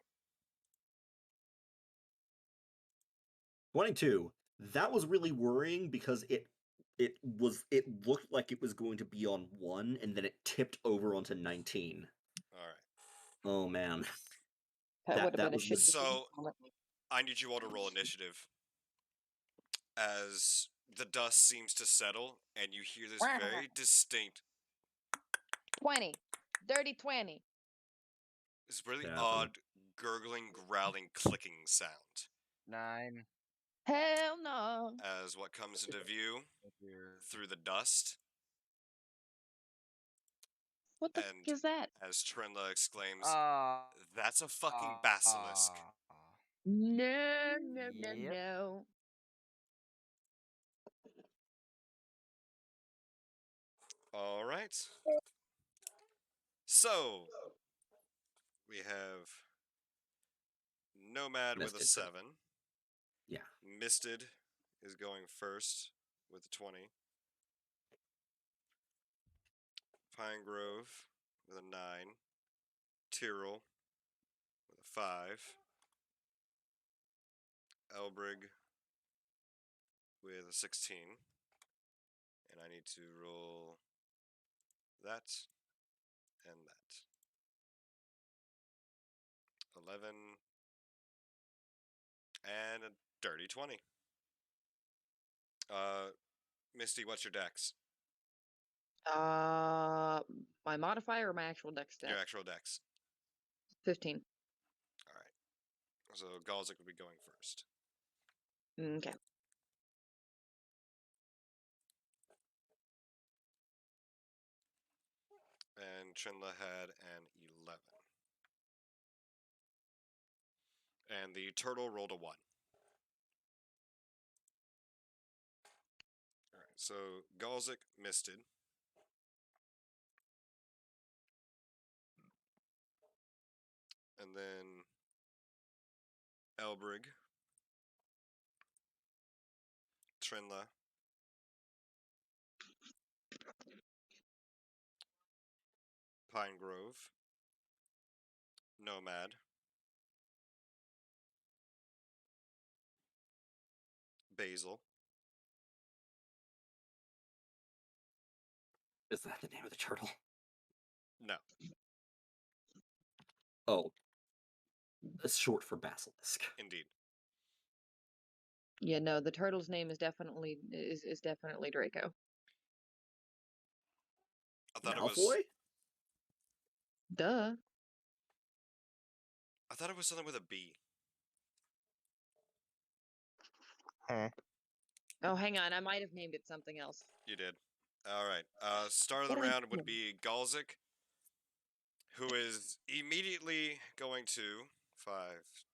22. That was really worrying because it looked like it was going to be on 1 and then it tipped over onto 19. Alright. Oh man. that would have that been a was shit mis- decision. So, I need you all to roll initiative. As the dust seems to settle, and you hear this very distinct, 20. Dirty 20. this really Dabba. odd, gurgling, growling, clicking sound. 9. Hell no. As what comes into view Here. through the dust, What the and fuck is that? as Trenla exclaims, Ah. "That's a fucking basilisk." No, no, no, Yep. no. All right. So we have Nomad with a Misted. 7. Yeah. Misted is going first with a 20. Pine Grove with a 9. Tyrrell with a 5. Elbrig with a 16. And I need to roll that and that. 11, and a dirty 20. Misty, what's your dex? My modifier or my actual dex stat? Your actual dex. 15. All right. So Galzik will be going first. Okay. And Trinla had an 11. And the turtle rolled a 1. All right. So Galzik misted. And then Elbrig, Trinla, Pine Grove, Nomad, Basil. Is that the name of the turtle? No. Oh. It's short for basilisk. Indeed. Yeah, no, the turtle's name is definitely Draco. I thought Malfoy? Duh. it was something with a B. Oh, hang on, I might have named it something else. You did. All right. Start of the What I round would name? be Galzik, who is immediately going to 5,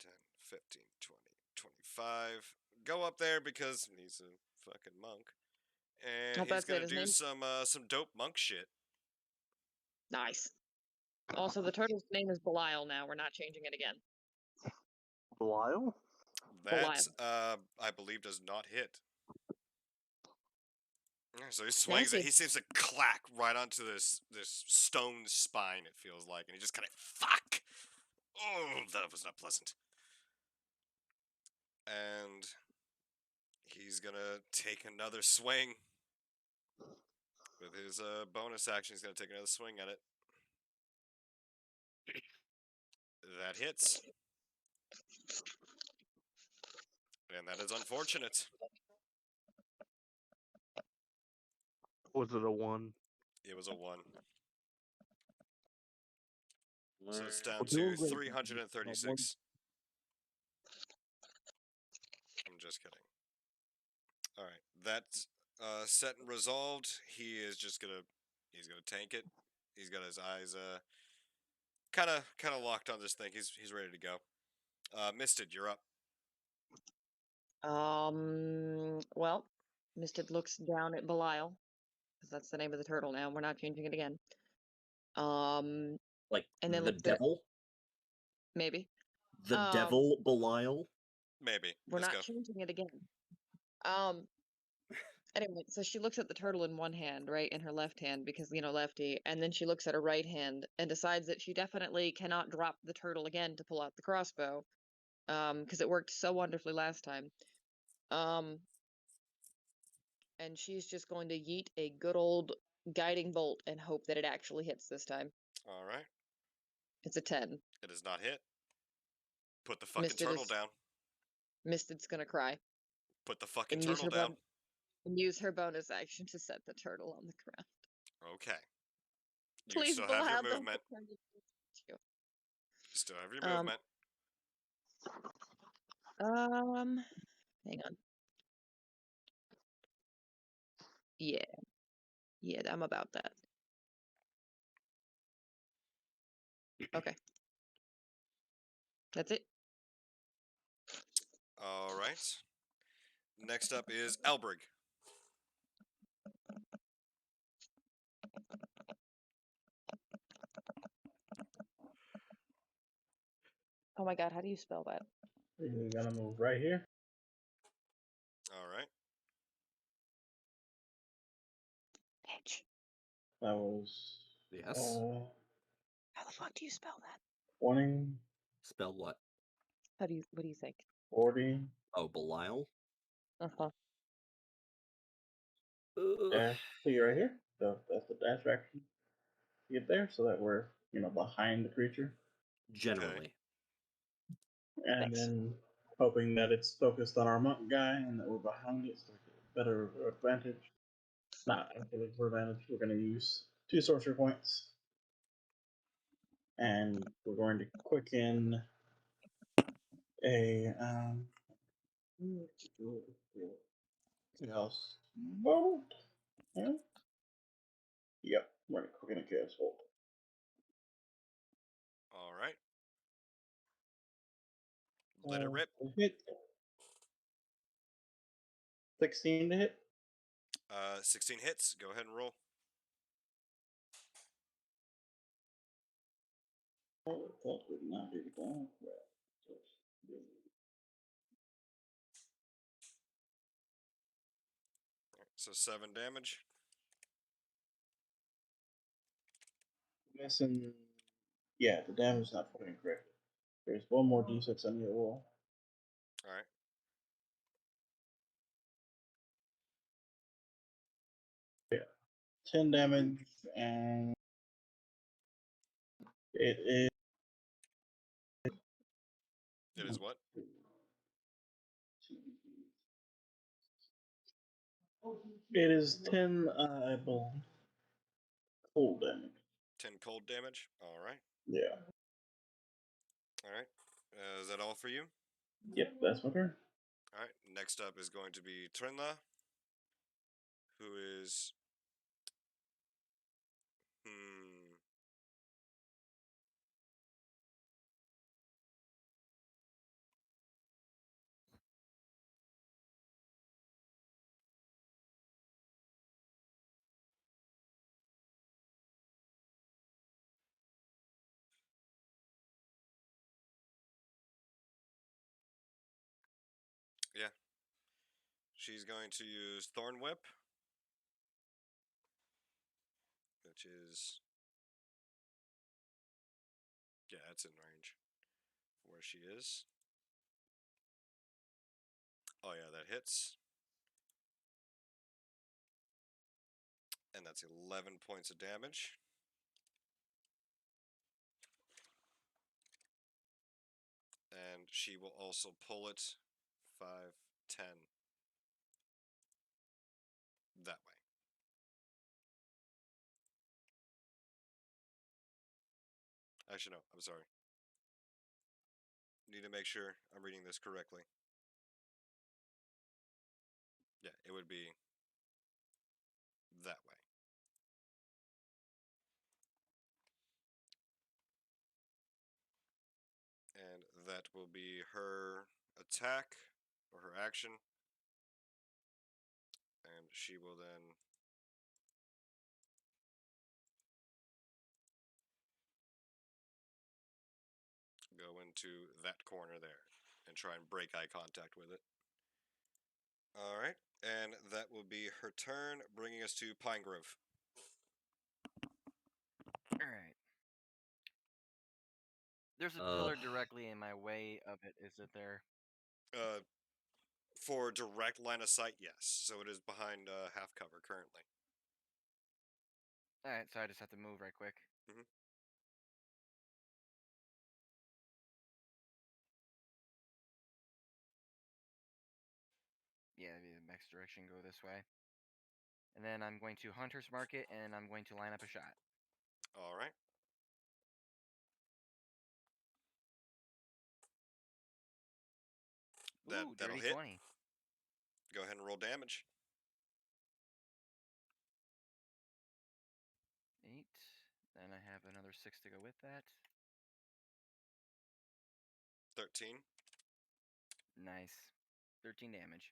10, 15, 20, 25. Go up there because he's a fucking monk. And Oh, he's that's it. gonna His do name. some dope monk shit. Nice. Also, the turtle's name is Belial now. We're not changing it again. Belial? That Belial. I believe does not hit. Yeah, so he swings it. Nasty. He seems to clack right onto this stone spine. It feels like, and he just kind of fuck. Oh, that was not pleasant. And he's gonna take another swing with his bonus action. He's gonna take another swing at it. That hits, and that is unfortunate. Was it a 1? It was a 1. So it's Learn. down to 336. I'm just kidding. All right, that's set and resolved. He's gonna tank it. He's got his eyes kind of locked on this thing. He's ready to go. Misted, you're up. Well, Misted looks down at Belial, because that's the name of the turtle now. We're not changing it again. Like And then the looks at devil? maybe. The Um, devil Belial? Maybe. We're Let's not go. changing it again. Anyway, so she looks at the turtle in one hand, right, in her left hand, because, lefty, and then she looks at her right hand and decides that she definitely cannot drop the turtle again to pull out the crossbow, because it worked so wonderfully last time. And she's just going to yeet a good old guiding bolt and hope that it actually hits this time. All right. It's a 10. It is not hit. Put the fucking Misted turtle is down. Misted's gonna cry Put the fucking and use turtle her down. use her bonus action to set the turtle on the ground. Okay. You Please, still have your Belial, don't movement. pretend to touch you. You still have your Um, movement. Hang on. Yeah, I'm about that. Okay. That's it. All right. Next up is Elbrig. Oh my god, how do you spell that? You're gonna move right here. All right. Bitch. That was Yes. How the fuck do you spell that? 20, Spell what? What do you think? 40, Oh, Belial? Uh-huh. dash. So you're right here. So that's the dash action to get there, so that we're behind the creature. Generally. and Thanks. then hoping that it's focused on our monk guy and that we're behind it so we get better advantage. Not actually for advantage. We're going to use 2 sorcery points, and we're going to quicken a chaos bolt. Yeah. Yep, we're going to quicken a chaos bolt. All right. Let it rip. Hit 16 to hit. 16 hits. Go ahead and roll. Oh, that would not be bad. So 7 damage. Missing. Yeah, the damage is not fucking correct. There's one more d6 on your roll. All right. Yeah, 10 damage, and it is. It is what? It is 10, I believe, cold damage. 10 cold damage. All right. Yeah. All right. Is that all for you? Yep, that's my turn. All right. Next up is going to be Trinla, who is. Hmm. Yeah. She's going to use Thorn Whip, which is. Yeah, it's in range where she is. Oh, yeah, that hits. And that's 11 points of damage. And she will also pull it 5, 10 that way. Actually, no, I'm sorry. Need to make sure I'm reading this correctly. Yeah, it would be that way. And that will be her attack or her action. And she will then go into that corner there and try and break eye contact with it. All right, and that will be her turn, bringing us to Pine Grove. All right. There's a pillar directly in my way of it. Is it there? For direct line of sight, yes. So it is behind half cover currently. All right, so I just have to move right quick. Mhm. Yeah, the next direction go this way. And then I'm going to Hunter's Market, and I'm going to line up a shot. All right. That'll Dirty hit. 20. Go ahead and roll damage. 8. Then I have another 6 to go with that. 13. Nice. 13 damage.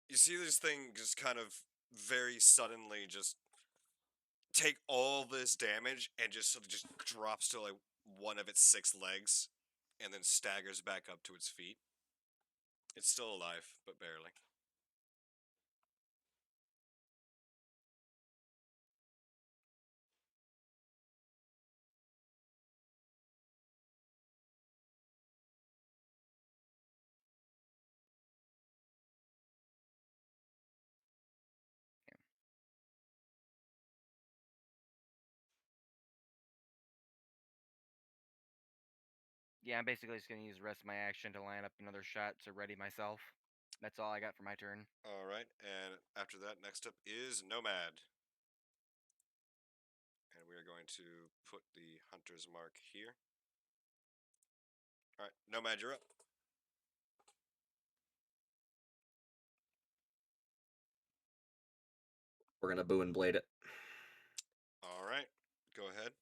You see this thing just kind of very suddenly just take all this damage and just sort of just drops to like one of its 6 legs and then staggers back up to its feet. It's still alive, but barely. Yeah, I'm basically just gonna use the rest of my action to line up another shot to ready myself. That's all I got for my turn. All right, and after that, next up is Nomad. And we are going to put the hunter's mark here. All right, Nomad, you're up. We're gonna boo and blade it. All right, go ahead.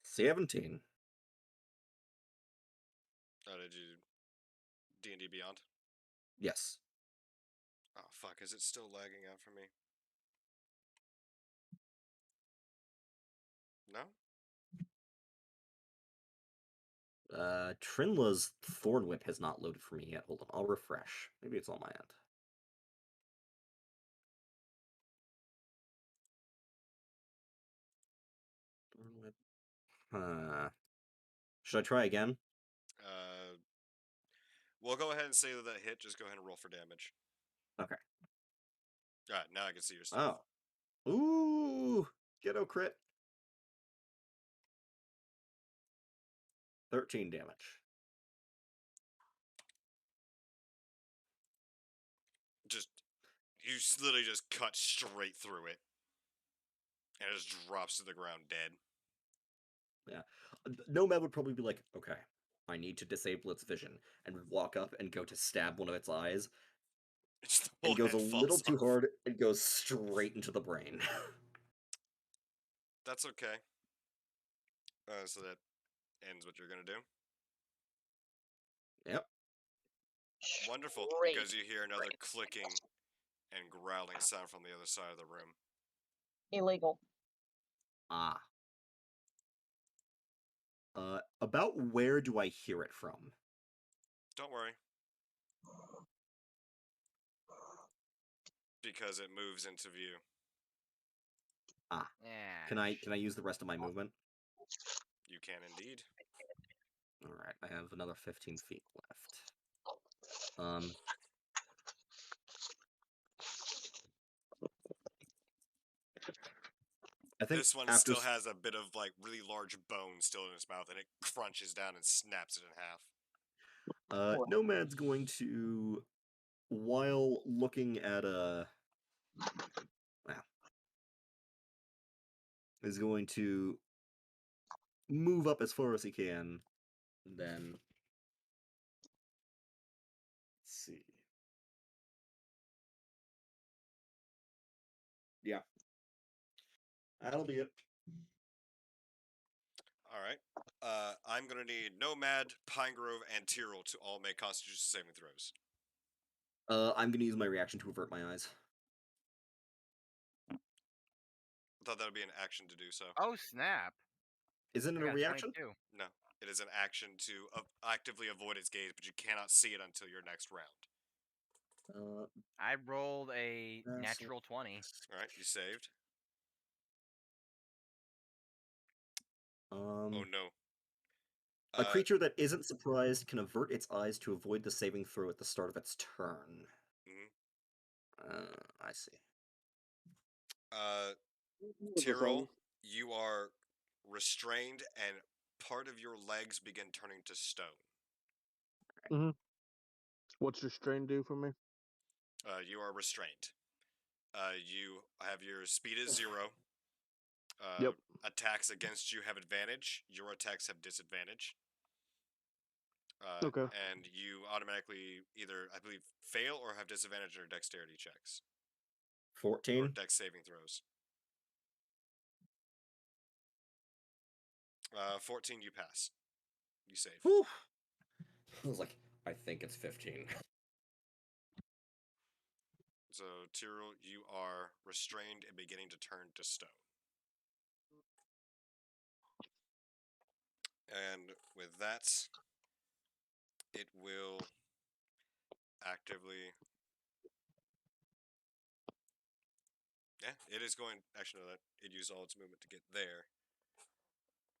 17. Did you D&D Beyond? Yes. Oh fuck, is it still lagging out for me? No? Trinla's Thorn Whip has not loaded for me yet. Hold on, I'll refresh. Maybe it's on my end. Thorn Whip. Should I try again? We'll go ahead and say that hit. Just go ahead and roll for damage. Okay. All right, now I can see your stuff. Oh. Ooh! Ghetto crit. 13 damage. You literally just cut straight through it. And it just drops to the ground dead. Yeah. Nomad would probably be like, okay, I need to disable its vision, and walk up and go to stab one of its eyes, Just the whole and goes a head little falls too off. hard and goes straight into the brain. That's okay. So that ends what you're gonna do. Yep. Wonderful, Great. because you hear another clicking and growling sound from the other side of the room. Illegal. Ah. About where do I hear it from? Don't worry. Because it moves into view. Ah. Yeah. Can I use the rest of my movement? You can indeed. Alright, I have another 15 feet left. I think This one after still has a bit of like really large bone still in its mouth, and it crunches down and snaps it in half. Nomad's going to, while looking at is going to move up as far as he can, then let's see. Yeah. That'll be it. All right. I'm gonna need Nomad, Pinegrove, and Tyrrell to all make Constitution saving throws. I'm gonna use my reaction to avert my eyes. I thought that would be an action to do so. Oh snap! Isn't I it a got a reaction? 22. No, it is an action to actively avoid its gaze, but you cannot see it until your next round. I rolled a That's natural 20. All right, you saved. Oh no. A creature that isn't surprised can avert its eyes to avoid the saving throw at the start of its turn. I see. Tyrrell, you are restrained, and part of your legs begin turning to stone. Mm-hmm. What's your strain do for me? You are restrained. You have your speed is 0. Yep. Attacks against you have advantage. Your attacks have disadvantage. Okay. And you automatically either, I believe, fail or have disadvantage on your dexterity checks. 14? Or dex saving throws. 14, you pass. You save. Whew. I was like, I think it's 15. So, Tyrrell, you are restrained and beginning to turn to stone. And with that, it will actively... Yeah, it is going... Actually, no, that it used all its movement to get there.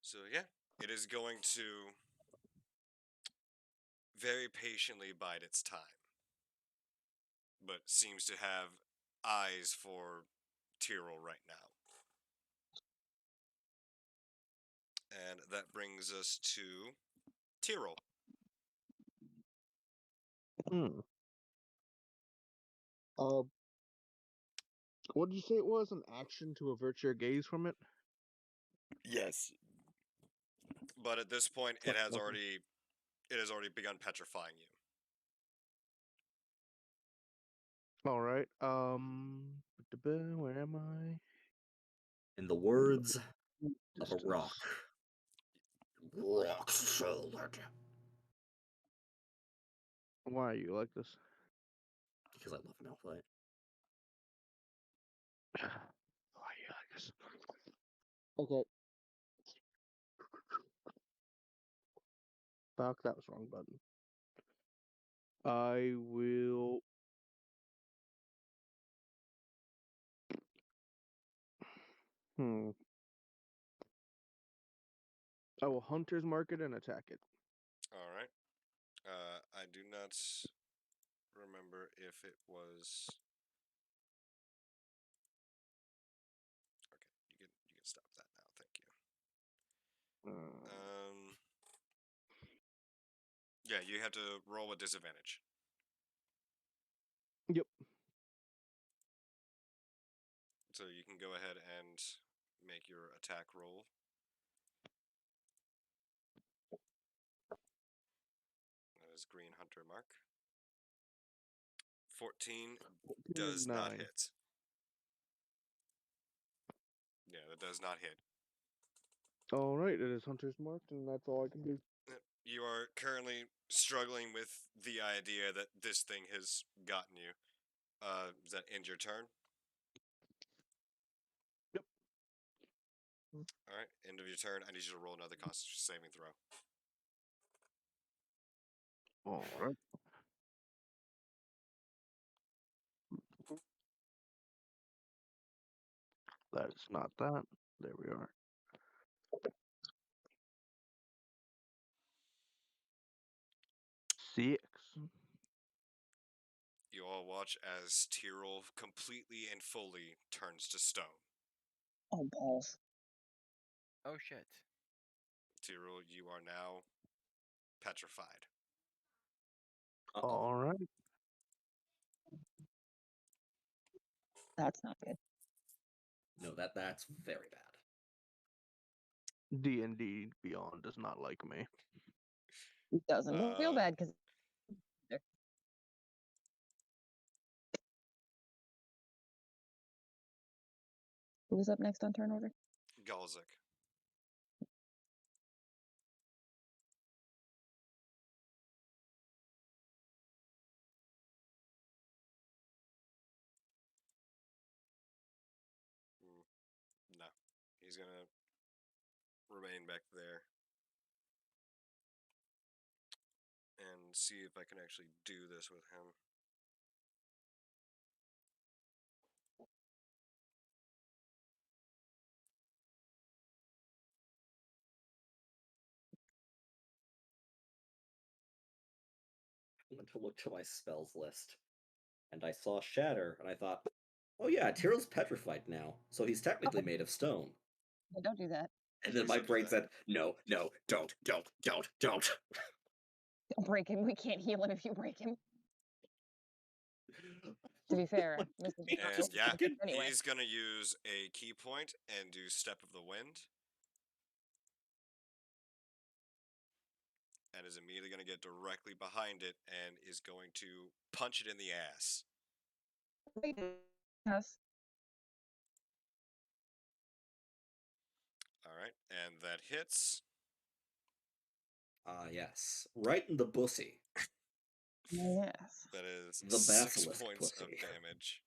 So, yeah, it is going to very patiently bide its time. But seems to have eyes for Tyrrell right now. And that brings us to Tyrrell. Hmm. What did you say it was? An action to avert your gaze from it? Yes. But at this point, Fuck, it has okay. already begun petrifying you. All right. Where am I? In the words of a Distance. rock solid. Why are you like this? Because I love Malphite. Why are you like this? Okay. Fuck, that was the wrong button. I will. I will hunter's mark it and attack it. All right. I do not remember if it was. Okay, you can stop that now. Thank you. Yeah, you have to roll with disadvantage. Yep. So you can go ahead and make your attack roll. That is Green Hunter mark. 14 does not 9. hit. Yeah, that does not hit. All right, it is hunter's marked, and that's all I can do. You are currently struggling with the idea that this thing has gotten you. Does that end your turn? Yep. All right, end of your turn. I need you to roll another Constitution saving throw. All right. That is not that. There we are. 6. You all watch as Tyrrell completely and fully turns to stone. Oh, balls. Oh shit. Tyrrell, you are now petrified. Uh-oh. All right. That's not good. No, that's very bad. D&D Beyond does not like me. It doesn't feel bad because who's up next on turn order? Galzik. No. He's gonna remain back there. And see if I can actually do this with him. I went to look to my spells list, and I saw Shatter, and I thought, oh yeah, Tyrell's petrified now, so he's technically made of stone. Yeah, don't do that. And then Please my don't do brain that. said, no, don't. Don't break him. We can't heal him if you break him. To be fair, Mr. Me And just yeah, fucking anyway. he's gonna use a key point and do Step of the Wind. And is immediately gonna get directly behind it and is going to punch it in the ass. Yes. Alright, and that hits. yes. Right in the bussy. Yes. That is The 6 basilisk points of pussy. damage.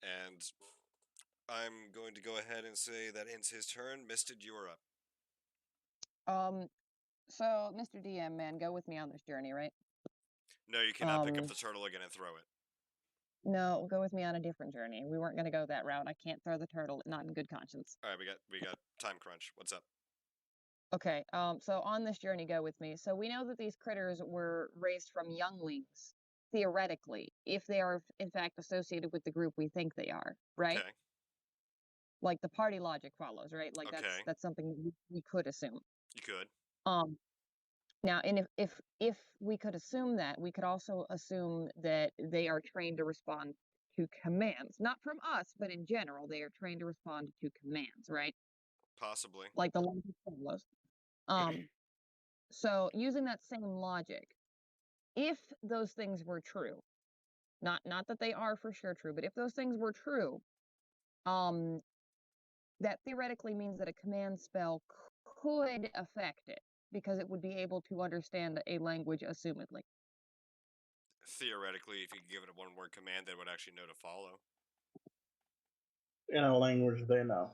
And I'm going to go ahead and say that ends his turn. Misted, you are up. So Mr. DM, man, go with me on this journey, right? No, you cannot pick up the turtle again and throw it. No, go with me on a different journey. We weren't gonna go that route. I can't throw the turtle, not in good conscience. Alright, we got time crunch. What's up? Okay, so on this journey, go with me. So we know that these critters were raised from younglings theoretically, if they are in fact associated with the group we think they are, right? Okay. Like the party logic follows, right? Like Okay. that's something we could assume. You could. Now, and if we could assume that, we could also assume that they are trained to respond to commands, not from us, but in general, they are trained to respond to commands, right? Possibly. Like the logic follows. So using that same logic, if those things were true, not that they are for sure true, but if those things were true, that theoretically means that a command spell could affect it because it would be able to understand a language, assumedly. Theoretically, if you give it a one-word command, they would actually know to follow. In a language they know.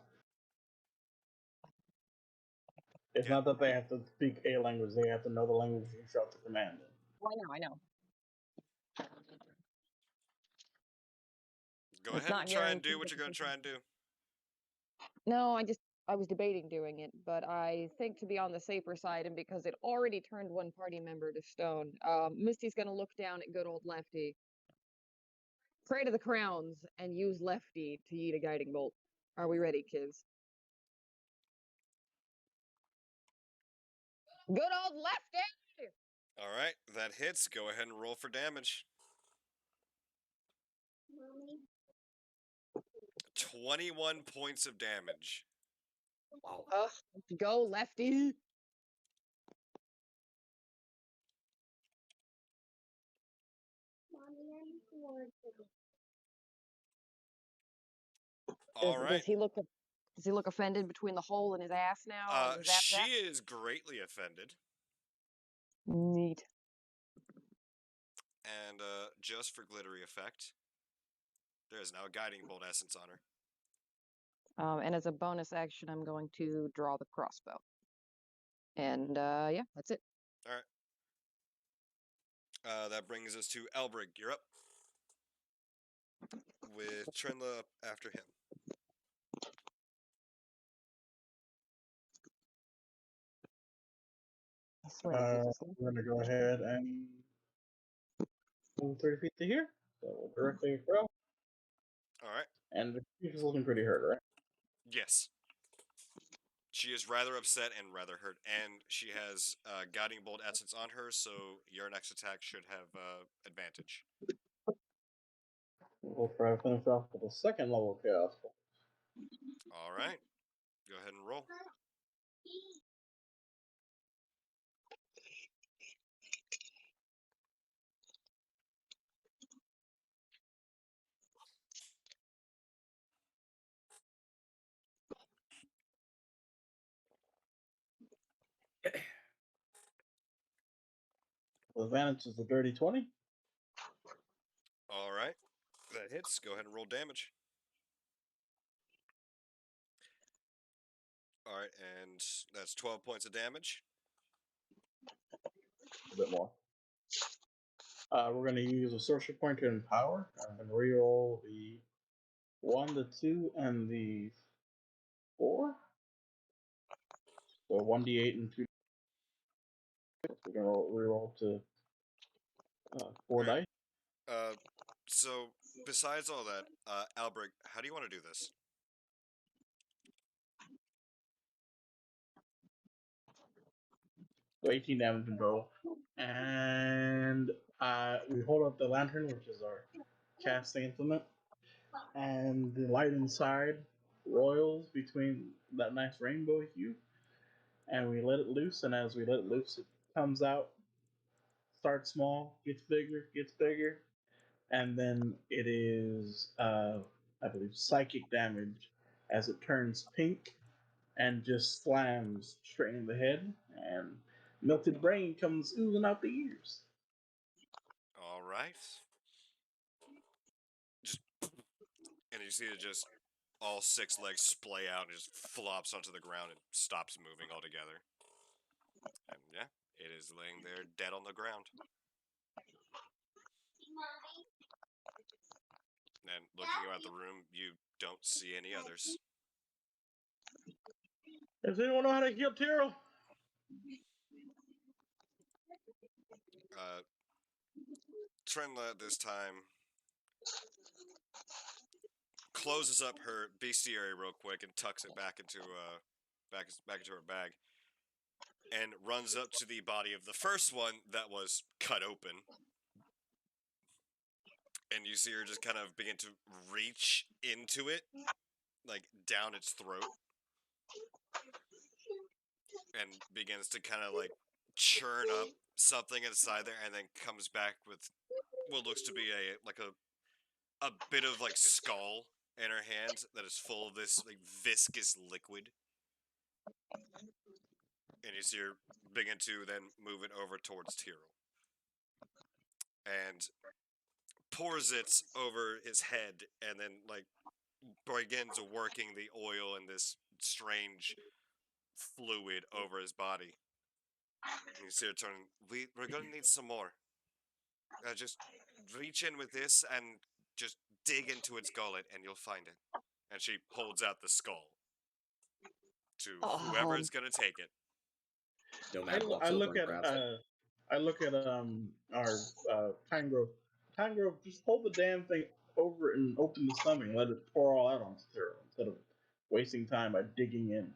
It's Yeah. not that they have to speak a language; they have to know the language you shout the command in. Well, I know. Go It's ahead and not try and do guaranteed what that you're going to try and do. No, I was debating doing it, but I think to be on the safer side, and because it already turned one party member to stone, Misty's gonna look down at good old Lefty, pray to the crowns, and use Lefty to eat a guiding bolt. Are we ready, kids? Good old Lefty! All right, that hits. Go ahead and roll for damage. Mommy. 21 points of damage. Wow. Let's go, Lefty! Mommy, I'm bored. All right. Does he look offended between the hole in his ass now and the zap She zap? is greatly offended. Neat. And just for glittery effect, there is now a guiding bolt essence on her. And as a bonus action, I'm going to draw the crossbow. And yeah, that's it. All right. That brings us to Elbrig. You're up. With Trinla after him. I swear to Jesus. We're going to go ahead and move 30 feet to here. So we'll directly across. All right. And she's looking pretty hurt, right? Yes. She is rather upset and rather hurt, and she has Guiding Bolt Essence on her, so your next attack should have advantage. We'll try to finish off with a second level chaos. All right. Go ahead and roll. The advantage is the dirty 20. All right. That hits. Go ahead and roll damage. All right, and that's 12 points of damage. A bit more. We're going to use a sorcery point to empower. I'm going to reroll the 1, the 2, and the 4. So 1d8 and 2. We're going to reroll to 4 Right. dice. So besides all that, Albrecht, how do you want to do this? So 18 damage in total. And we hold up the lantern, which is our casting implement. And the light inside roils between that nice rainbow hue. And we let it loose, and as we let it loose, it comes out, starts small, gets bigger, and then it is, I believe, psychic damage as it turns pink and just slams straight in the head, and melted brain comes oozing out the ears. All right. Just and you see it just all 6 legs splay out and just flops onto the ground and stops moving altogether. And yeah, it is laying there dead on the ground. And looking around the room, you don't see any others. Does anyone know how to heal Tyrell? Trenla at this time closes up her bestiary real quick and tucks it back into back into her bag, and runs up to the body of the first one that was cut open. And you see her just kind of begin to reach into it, like down its throat, and begins to kind of like churn up something inside there, and then comes back with what looks to be a bit of like skull in her hand that is full of this like viscous liquid. And you see her begin to then move it over towards Tyrrell and pours it over his head, and then like begins working the oil and this strange fluid over his body. And you see her turn. We're gonna need some more. Just reach in with this and just dig into its gullet, and you'll find it. And she holds out the skull to whoever is gonna take it. Nomad I walks over look and at grabs it. our Tangrove. Tangrove, just hold the damn thing over and open the stomach and let it pour all out on Cyril instead of wasting time by digging in.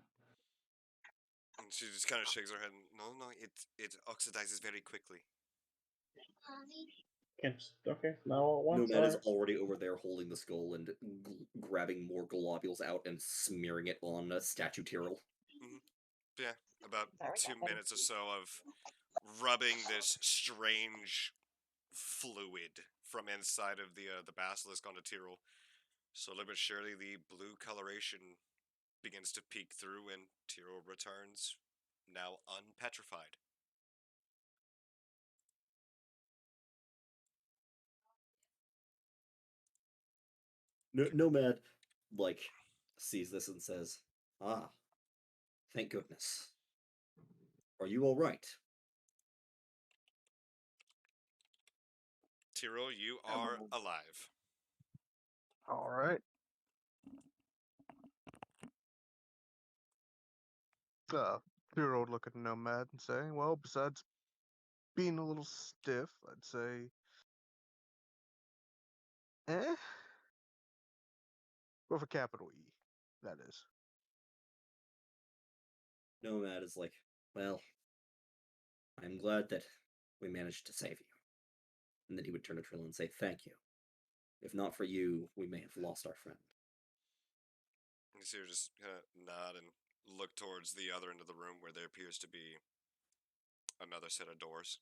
And she just kind of shakes her head. No, it oxidizes very quickly. Can't just, okay, now all at once. Nomad All is right. already over there holding the skull and grabbing more globules out and smearing it on Statue Tyrrell. Yeah, about Sorry, 2 Captain. minutes or so of rubbing this strange fluid from inside of the basilisk onto Tyrrell. Slowly but surely, the blue coloration begins to peek through, and Tyrrell returns, now unpetrified. Nomad, like, sees this and says, "Ah, thank goodness. Are you all right?" Tyrrell, you are alive. All right. Hero would look at Nomad and say, well, besides being a little stiff, I'd say, eh? With a capital E, that is. Nomad is like, "Well, I'm glad that we managed to save you." And then he would turn to Trill and say, "Thank you. If not for you, we may have lost our friend." You see her just kind of nod and look towards the other end of the room where there appears to be another set of doors.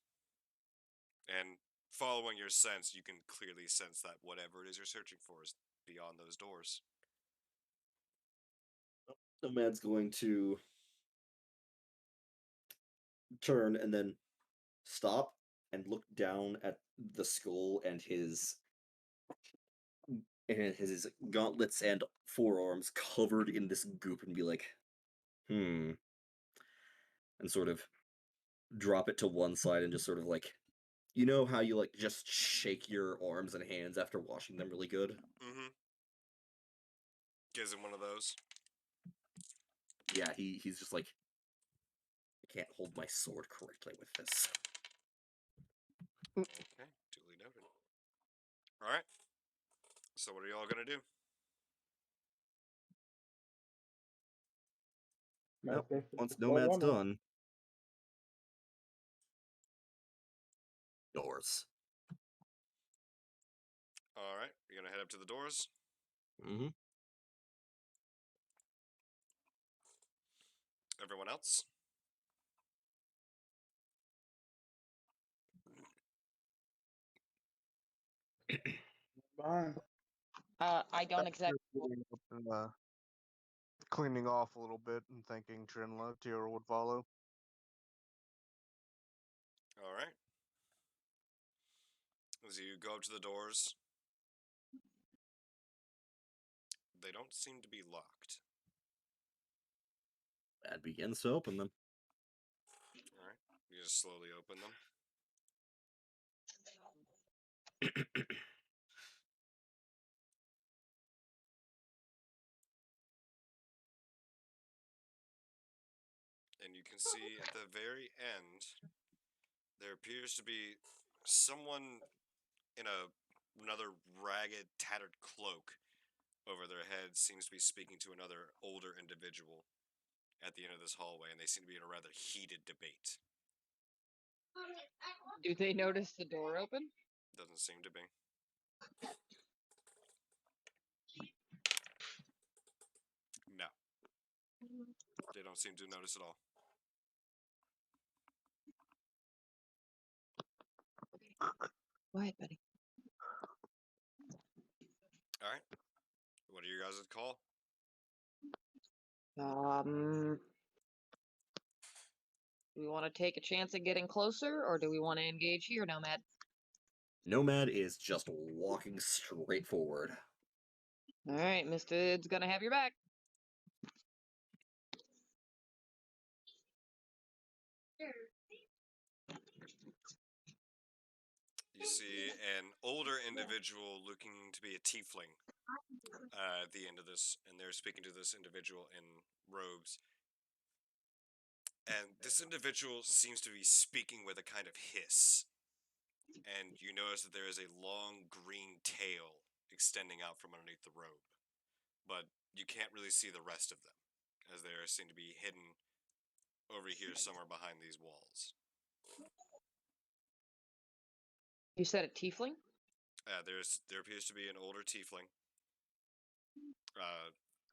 And following your sense, you can clearly sense that whatever it is you're searching for is beyond those doors. Nomad's going to turn and then stop and look down at the skull and his gauntlets and forearms covered in this goop and be like, and sort of drop it to one side and just sort of like, you know how you like just shake your arms and hands after washing them really good? Mm-hmm. Gives him one of those. Yeah, he's just like, I can't hold my sword correctly with this. Okay, duly noted. Alright. So what are y'all gonna do? Yep. Once Well, Nomad's done, doors. Alright, you're gonna head up to the doors. Mm-hmm. Everyone else? Fine. I don't exactly. Cleaning off a little bit and thinking Trinla, Tira would follow. Alright. As you go up to the doors, they don't seem to be locked. That begins to open them. Alright. You just slowly open them. And you can see at the very end, there appears to be someone in another ragged, tattered cloak over their head seems to be speaking to another older individual at the end of this hallway, and they seem to be in a rather heated debate. Do they notice the door open? Doesn't seem to be. No. They don't seem to notice at all. Go ahead, buddy. Alright. What are your guys' call? Do we want to take a chance at getting closer, or do we want to engage here, Nomad? Nomad is just walking straight forward. All right, Mr. Id's gonna have your back. You see an older individual looking to be a tiefling at the end of this, and they're speaking to this individual in robes. And this individual seems to be speaking with a kind of hiss. And you notice that there is a long green tail extending out from underneath the robe. But you can't really see the rest of them, as they seem to be hidden over here somewhere behind these walls. You said a tiefling? There appears to be an older tiefling.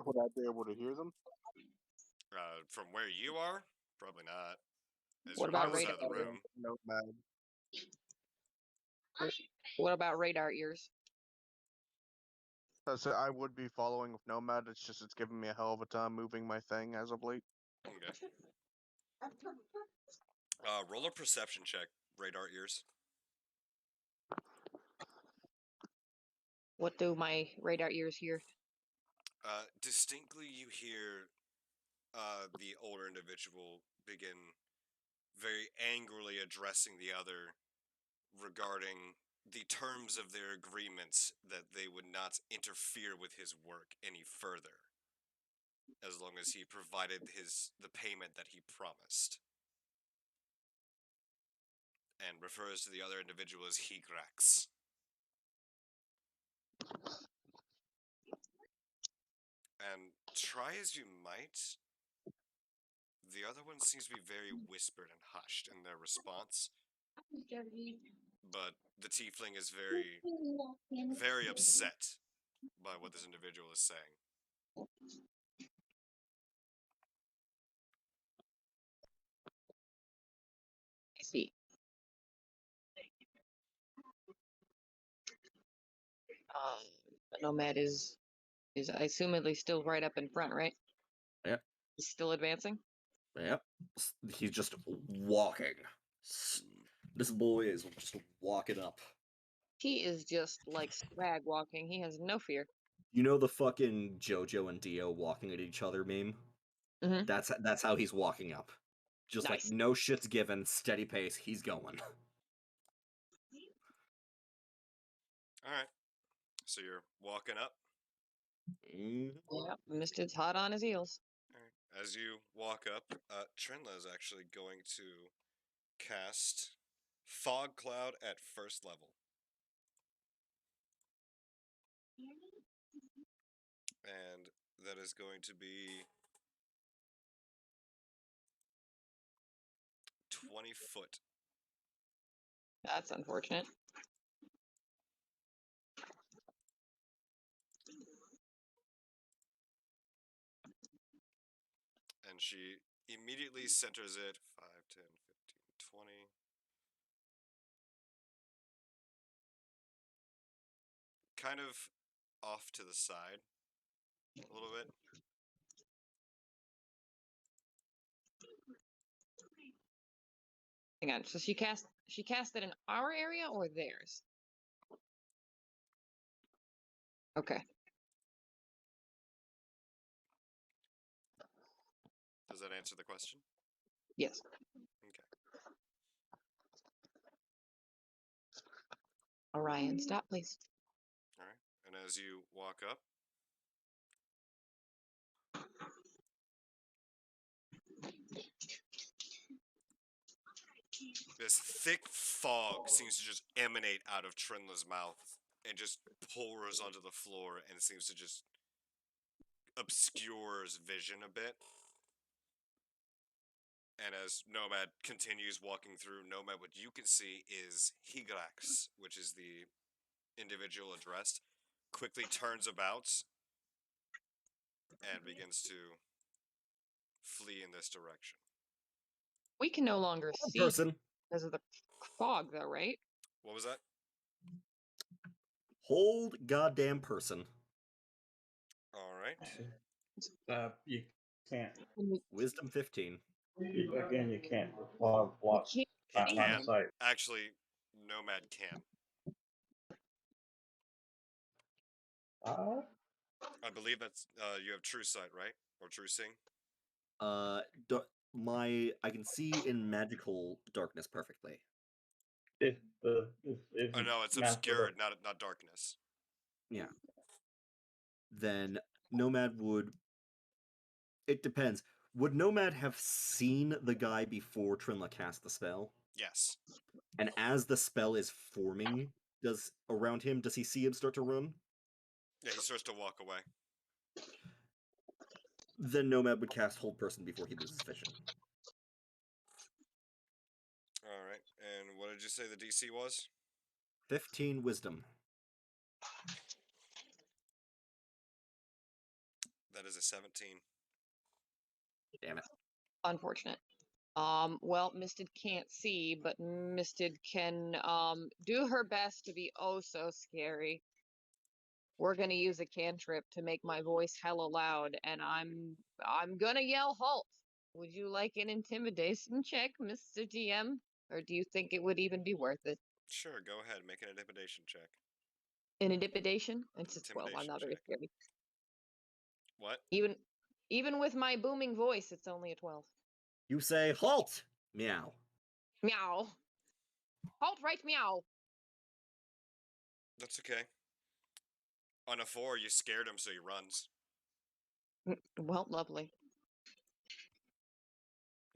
Would I be able to hear them? From where you are, probably not. As What you're on about the other side radar? of the room. Nomad. What about radar ears? So I would be following with Nomad. It's just it's giving me a hell of a time moving my thing as of late. Okay. Roll a perception check, radar ears. What do my radar ears hear? Distinctly, you hear the older individual begin very angrily addressing the other regarding the terms of their agreements that they would not interfere with his work any further, as long as he provided the payment that he promised, and refers to the other individual as Higrax. And try as you might, the other one seems to be very whispered and hushed in their response. But the tiefling is very, very upset by what this individual is saying. I see. Nomad is I assumedly still right up in front, right? Yep. He's still advancing? Yep. He's just walking. This boy is just walking up. He is just like swag walking. He has no fear. You know the fucking Jojo and Dio walking at each other meme? Mhm. That's how he's walking up. Just like Nice. no shit's given, steady pace, he's going. Alright, so you're walking up. Yep, Mr. hot on his heels. Alright, as you walk up, Trinla is actually going to cast Fog Cloud at first level. And that is going to be 20 foot. That's unfortunate. And she immediately centers it 5, 10, 15, 20. Kind of off to the side a little bit. Hang on. So she cast it in our area or theirs? Okay. Does that answer the question? Yes. Okay. Orion, stop, please. All right. And as you walk up, This thick fog seems to just emanate out of Trinla's mouth and just pours onto the floor and seems to just obscures vision a bit. And as Nomad continues walking through, Nomad, what you can see is Higrax, which is the individual addressed, quickly turns about and begins to flee in this direction. We can no longer see person. because of the fog, though, right? What was that? Hold goddamn person. All right. You can't. Wisdom 15. Again, you can't block We He can't line can. of sight. Actually, Nomad can. I believe that's you have true sight, right? Or true seeing? I can see in magical darkness perfectly. If Oh no, it's obscured, not darkness. Yeah. Then Nomad would. It depends. Would Nomad have seen the guy before Trinla cast the spell? Yes. And as the spell is forming, around him, does he see him start to run? Yeah, he starts to walk away. Then Nomad would cast Hold Person before he loses vision. All right. And what did you say the DC was? 15 Wisdom. That is a 17. Damn it. Unfortunate. Well, Misted can't see, but Misted can do her best to be oh so scary. We're gonna use a cantrip to make my voice hella loud, and I'm gonna yell halt. Would you like an intimidation check, Mr. DM? Or do you think it would even be worth it? Sure, go ahead, make an intimidation check. An intimidation? It's a 12. I'm Intimidation not very check. scary. What? Even with my booming voice, it's only a 12. You say, halt! Meow. Meow. Halt right meow. That's okay. On a 4, you scared him, so he runs. Well, lovely.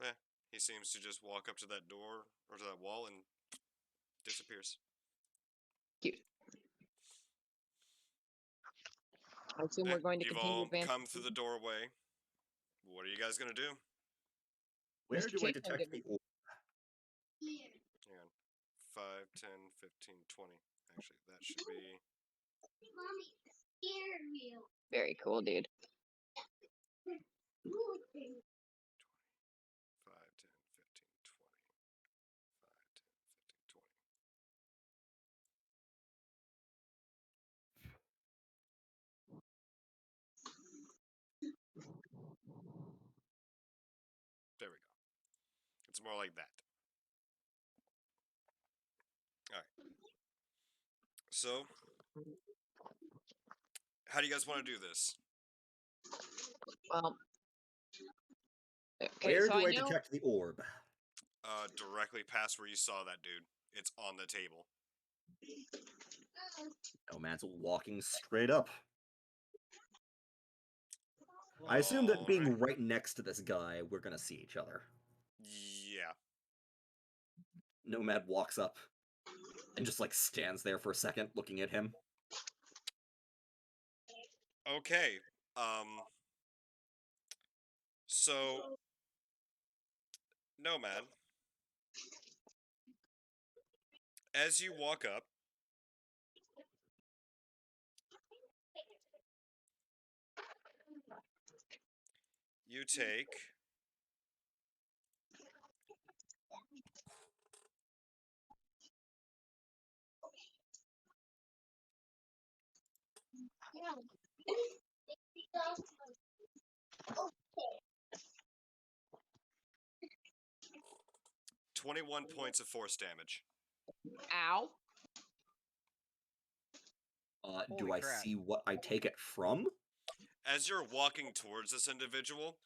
Yeah, he seems to just walk up to that door or to that wall and disappears. Cute. I assume we're going to You've continue all advancing. come through the doorway. What are you guys gonna do? Where Mr. do I Chapin detect the didn't- orb? Hang on. 5, 10, 15, 20. Actually, that should be... Mommy, it scared me. Very cool, dude. 5, 10, 15, 20. 5, 10, 15, 20. There we go. It's more like that. Alright. So, how do you guys want to do this? Well, okay, Where so do I know detect the orb? Directly past where you saw that dude. It's on the table. Nomad's walking straight up. I assume that Alright. being right next to this guy, we're gonna see each other. Yeah. Nomad walks up and just like stands there for a second looking at him. Okay. So, Nomad, as you walk up, you take 21 points of force damage. ow. Do Holy I crap. see what I take it from? As you're walking towards this individual,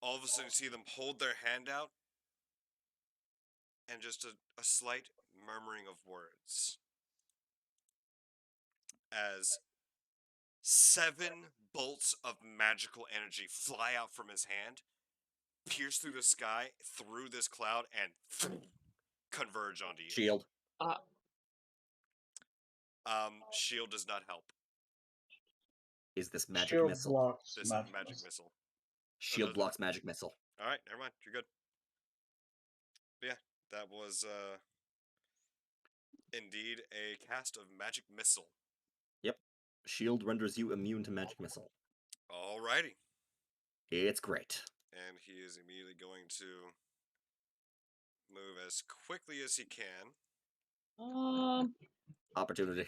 all of a sudden you see them hold their hand out, and just a slight murmuring of words. As 7 bolts of magical energy fly out from his hand, pierce through the sky, through this cloud, and converge onto you. Shield. Shield does not help. Is this magic Shield missile? blocks This magic magic missile. missile. Shield does it? blocks magic missile. All right, never mind. You're good. But yeah, that was indeed a cast of magic missile. Yep. Shield renders you immune to magic missile. Alrighty. It's great. And he is immediately going to move as quickly as he can. Opportunity.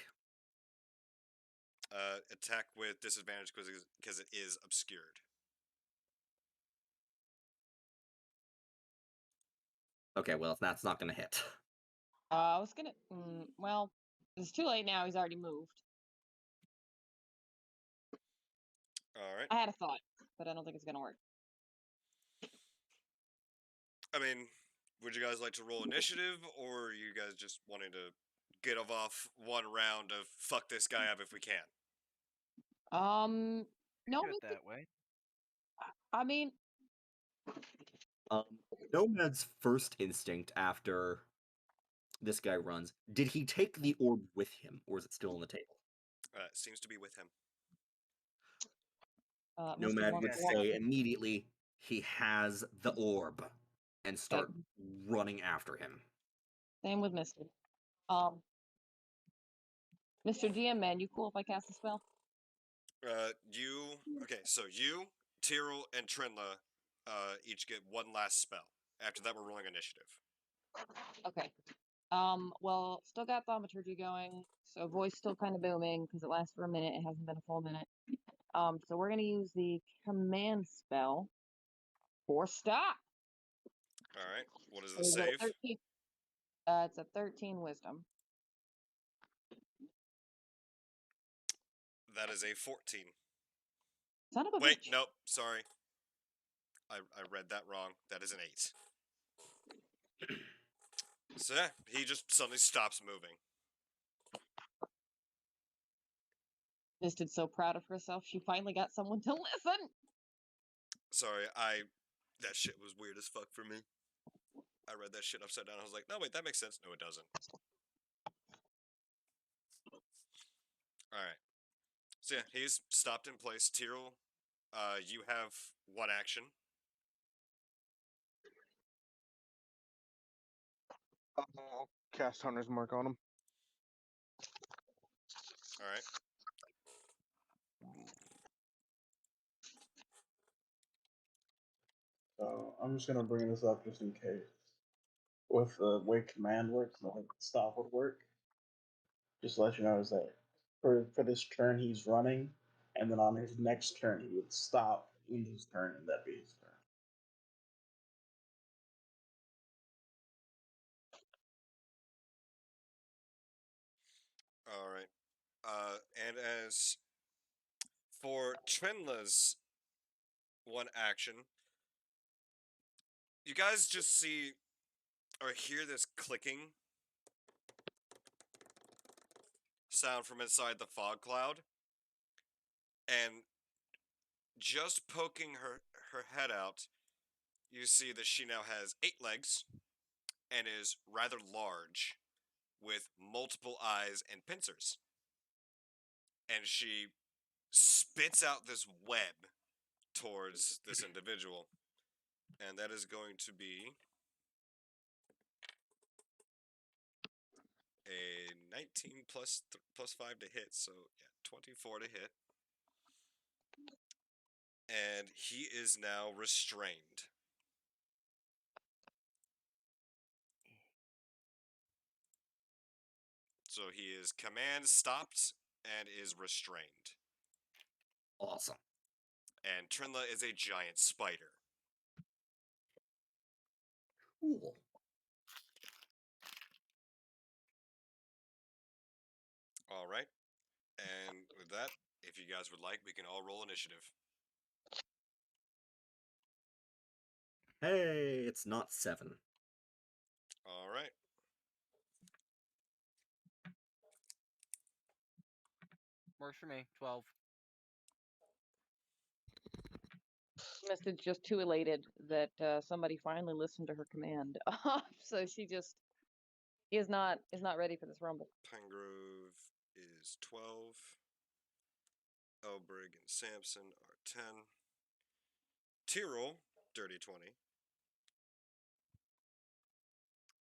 Attack with disadvantage because it is obscured. Okay, well, that's not gonna hit. I was gonna. Well, it's too late now. He's already moved. All right. I had a thought, but I don't think it's gonna work. I mean, would you guys like to roll initiative, or are you guys just wanting to get off one round of fuck this guy up if we can? No, Do it that way. I mean, Nomad's first instinct after this guy runs, did he take the orb with him, or is it still on the table? It seems to be with him. Mr. Nomad would Mark say immediately he has the orb and start running after him. Same with Mister. Mr. GM man, you cool if I cast a spell? Okay, so you, Tyrell, and Trinla each get one last spell. After that, we're rolling initiative. Okay. Well, still got thaumaturgy going, so voice still kind of booming because it lasts for a minute. It hasn't been a full minute. So we're gonna use the command spell for stop. All right. What is the Is it save? 13? It's a 13 wisdom. That is a 14. Son of a Wait, bitch. nope. Sorry. I read that wrong. That is an 8. So yeah, he just suddenly stops moving. Misted so proud of herself. She finally got someone to listen. Sorry, that shit was weird as fuck for me. I read that shit upside down. I was like, no, wait, that makes sense. No, it doesn't. Alright. So yeah, he's stopped in place. Tyrell, you have one action. I'll cast Hunter's Mark on him. Alright. So I'm just gonna bring this up just in case. With the way command works, and like stop would work. Just to let you know is that for this turn he's running, and then on his next turn he would stop in his turn, and that'd be his turn. Alright. And as for Trinla's one action, you guys just see or hear this clicking sound from inside the fog cloud, and just poking her head out, you see that she now has 8 legs and is rather large with multiple eyes and pincers. And she spits out this web towards this individual. And that is going to be a 19 plus 5 to hit, so yeah, 24 to hit. And he is now restrained. So he is command stopped and is restrained. Awesome. And Trinla is a giant spider. Cool. All right. And with that, if you guys would like, we can all roll initiative. Hey, it's not 7. All right. Works for me. 12. Misted's just too elated that somebody finally listened to her command. So she just He is not ready for this rumble. Pinegrove is 12. Elbrig and Samson are 10. Tyrrell, dirty 20.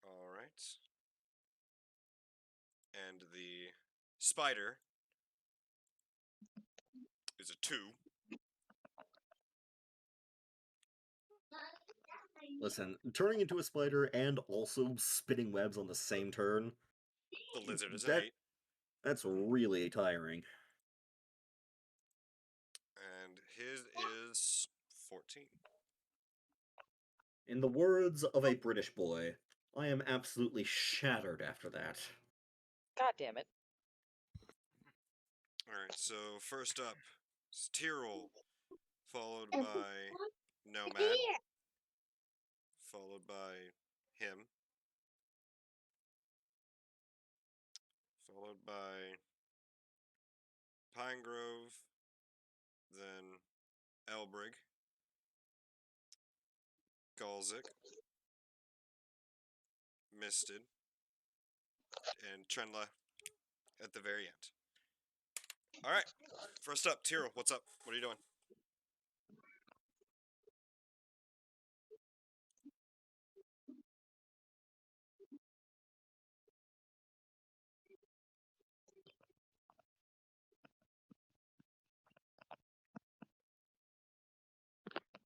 All right. And the spider is a 2. Listen, turning into a spider and also spinning webs on the same turn, The lizard is an that 8. that's really tiring. And his is 14. In the words of a British boy, I am absolutely shattered after that. God damn it. Alright, so first up is Tyrrell, followed by Nomad, followed by him, followed by Pinegrove, then Elbrig, Galzik, Misted, and Trenla at the very end. Alright, first up, Tyrrell, what's up? What are you doing?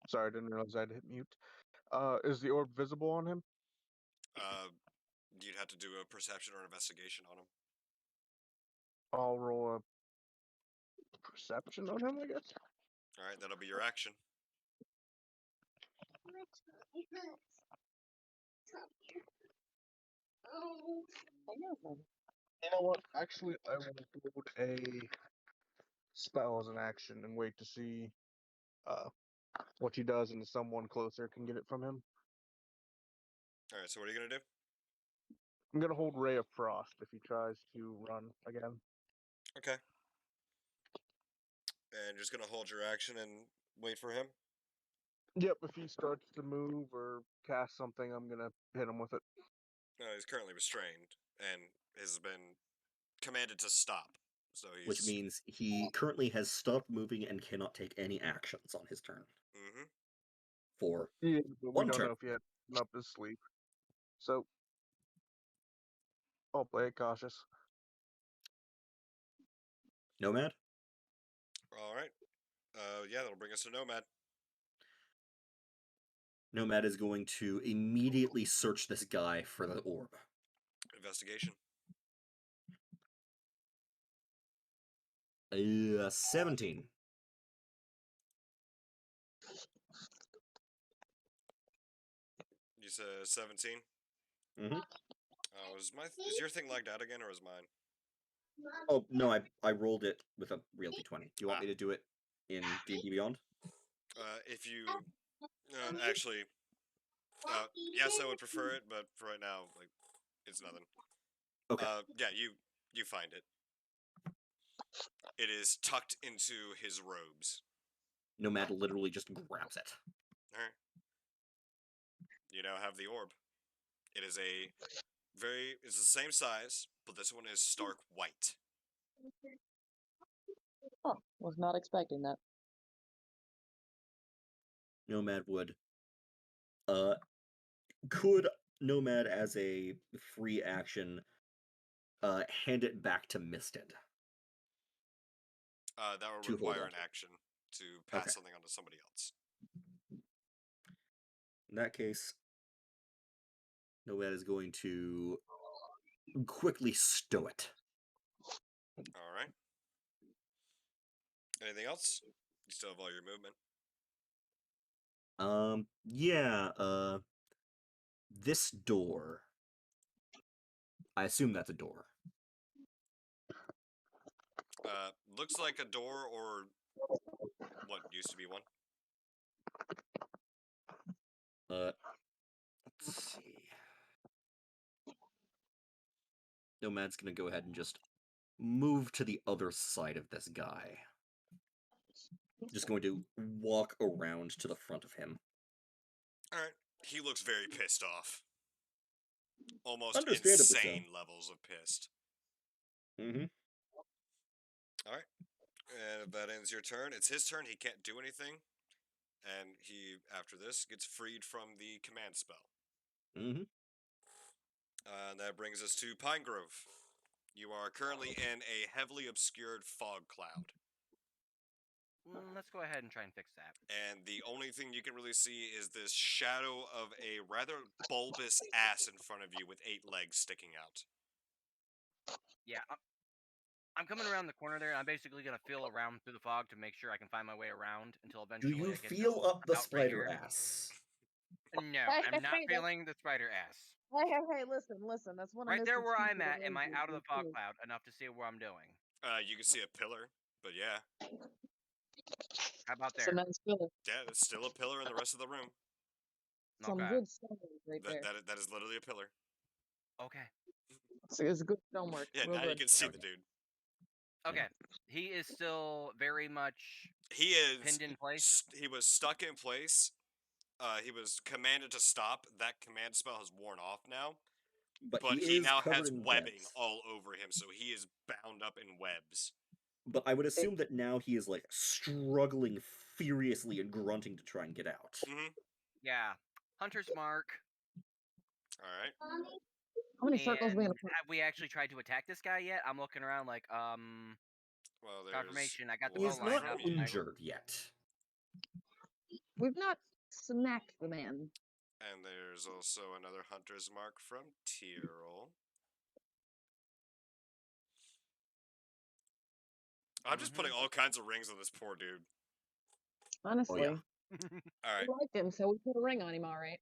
Sorry, I didn't realize I had hit mute. Is the orb visible on him? You'd have to do a perception or investigation on him. I'll roll a perception on him, I guess. Alright, that'll be your action. You know what? Actually, I will load a spell as an action and wait to see what he does, and someone closer can get it from him. Alright, so what are you gonna do? I'm gonna hold Ray of Frost if he tries to run again. Okay. And you're just gonna hold your action and wait for him? Yep, if he starts to move or cast something, I'm gonna hit him with it. He's currently restrained and has been commanded to stop. So he's. Which means he currently has stopped moving and cannot take any actions on his turn. Mm-hmm. For Yeah, but we one don't turn. know if he had up his sleep. So I'll play it cautious. Nomad? Alright. Yeah, that'll bring us to Nomad. Nomad is going to immediately search this guy for the orb. Investigation. 17. You said 17? Mm-hmm. Is your thing lagged out again, or is mine? Oh, no, I rolled it with a real d20. Do you want me to do it in D&D Beyond? If you... actually... yes, I would prefer it, but for right now, like, it's nothing. Okay. Yeah, you find it. It is tucked into his robes. Nomad literally just grabs it. Alright. You now have the orb. It is it's the same size, but this one is stark white. Huh, was not expecting that. Nomad would... Could Nomad, as a free action, hand it back to Misted? That would To hold require on an to. action to pass Okay. something on to somebody else. In that case, Nomad is going to quickly stow it. Alright. Anything else? You still have all your movement. Yeah, this door. I assume that's a door. Looks like a door or what used to be one. Let's see. Nomad's gonna go ahead and just move to the other side of this guy. Just going to walk around to the front of him. Alright. He looks very pissed off. almost Understandably so. insane levels of pissed. Mm-hmm. All right, and if that ends your turn, it's his turn. He can't do anything, and he after this gets freed from the command spell. Mm-hmm. And that brings us to Pine Grove. You are currently in a heavily obscured fog cloud. Let's go ahead and try and fix that. And the only thing you can really see is this shadow of a rather bulbous ass in front of you with 8 legs sticking out. Yeah, I'm coming around the corner there, and I'm basically gonna feel around through the fog to make sure I can find my way around until Do eventually you I can feel know up the about right spider here. ass? No, Hey, I'm not hey, feeling the spider ass. hey, listen. That's one of Right there Mr. where T's I'm at, am I out of the fog too. cloud enough to see what I'm doing? You can see a pillar, but yeah. How about It's a there? nice pillar. Yeah, there's still a pillar in the rest of the room. Some Okay. good stonework right there. That is literally a pillar. Okay. It's good stonework. Yeah, Real now you good. can see There the we go. dude. Okay. He is still very much He is. pinned in place. He was stuck in place. He was commanded to stop. That command spell has worn off now. But But he he is now covered has in webbing webs. all over him, so he is bound up in webs. But I would assume that now he is like struggling furiously and grunting to try and get out. Mm-hmm. Yeah. Hunter's mark. All right. How many circles we in And a have we actually tried to attack this guy yet? I'm looking around like, Well, there's confirmation. I got the He one bow is lined not up. from you, injured yet. We've not smacked the man. and there's also another hunter's mark from Tyrrell. I'm just putting all kinds of rings on this poor dude. Honestly. Oh, yeah. All right. We liked him, so we put a ring on him, alright.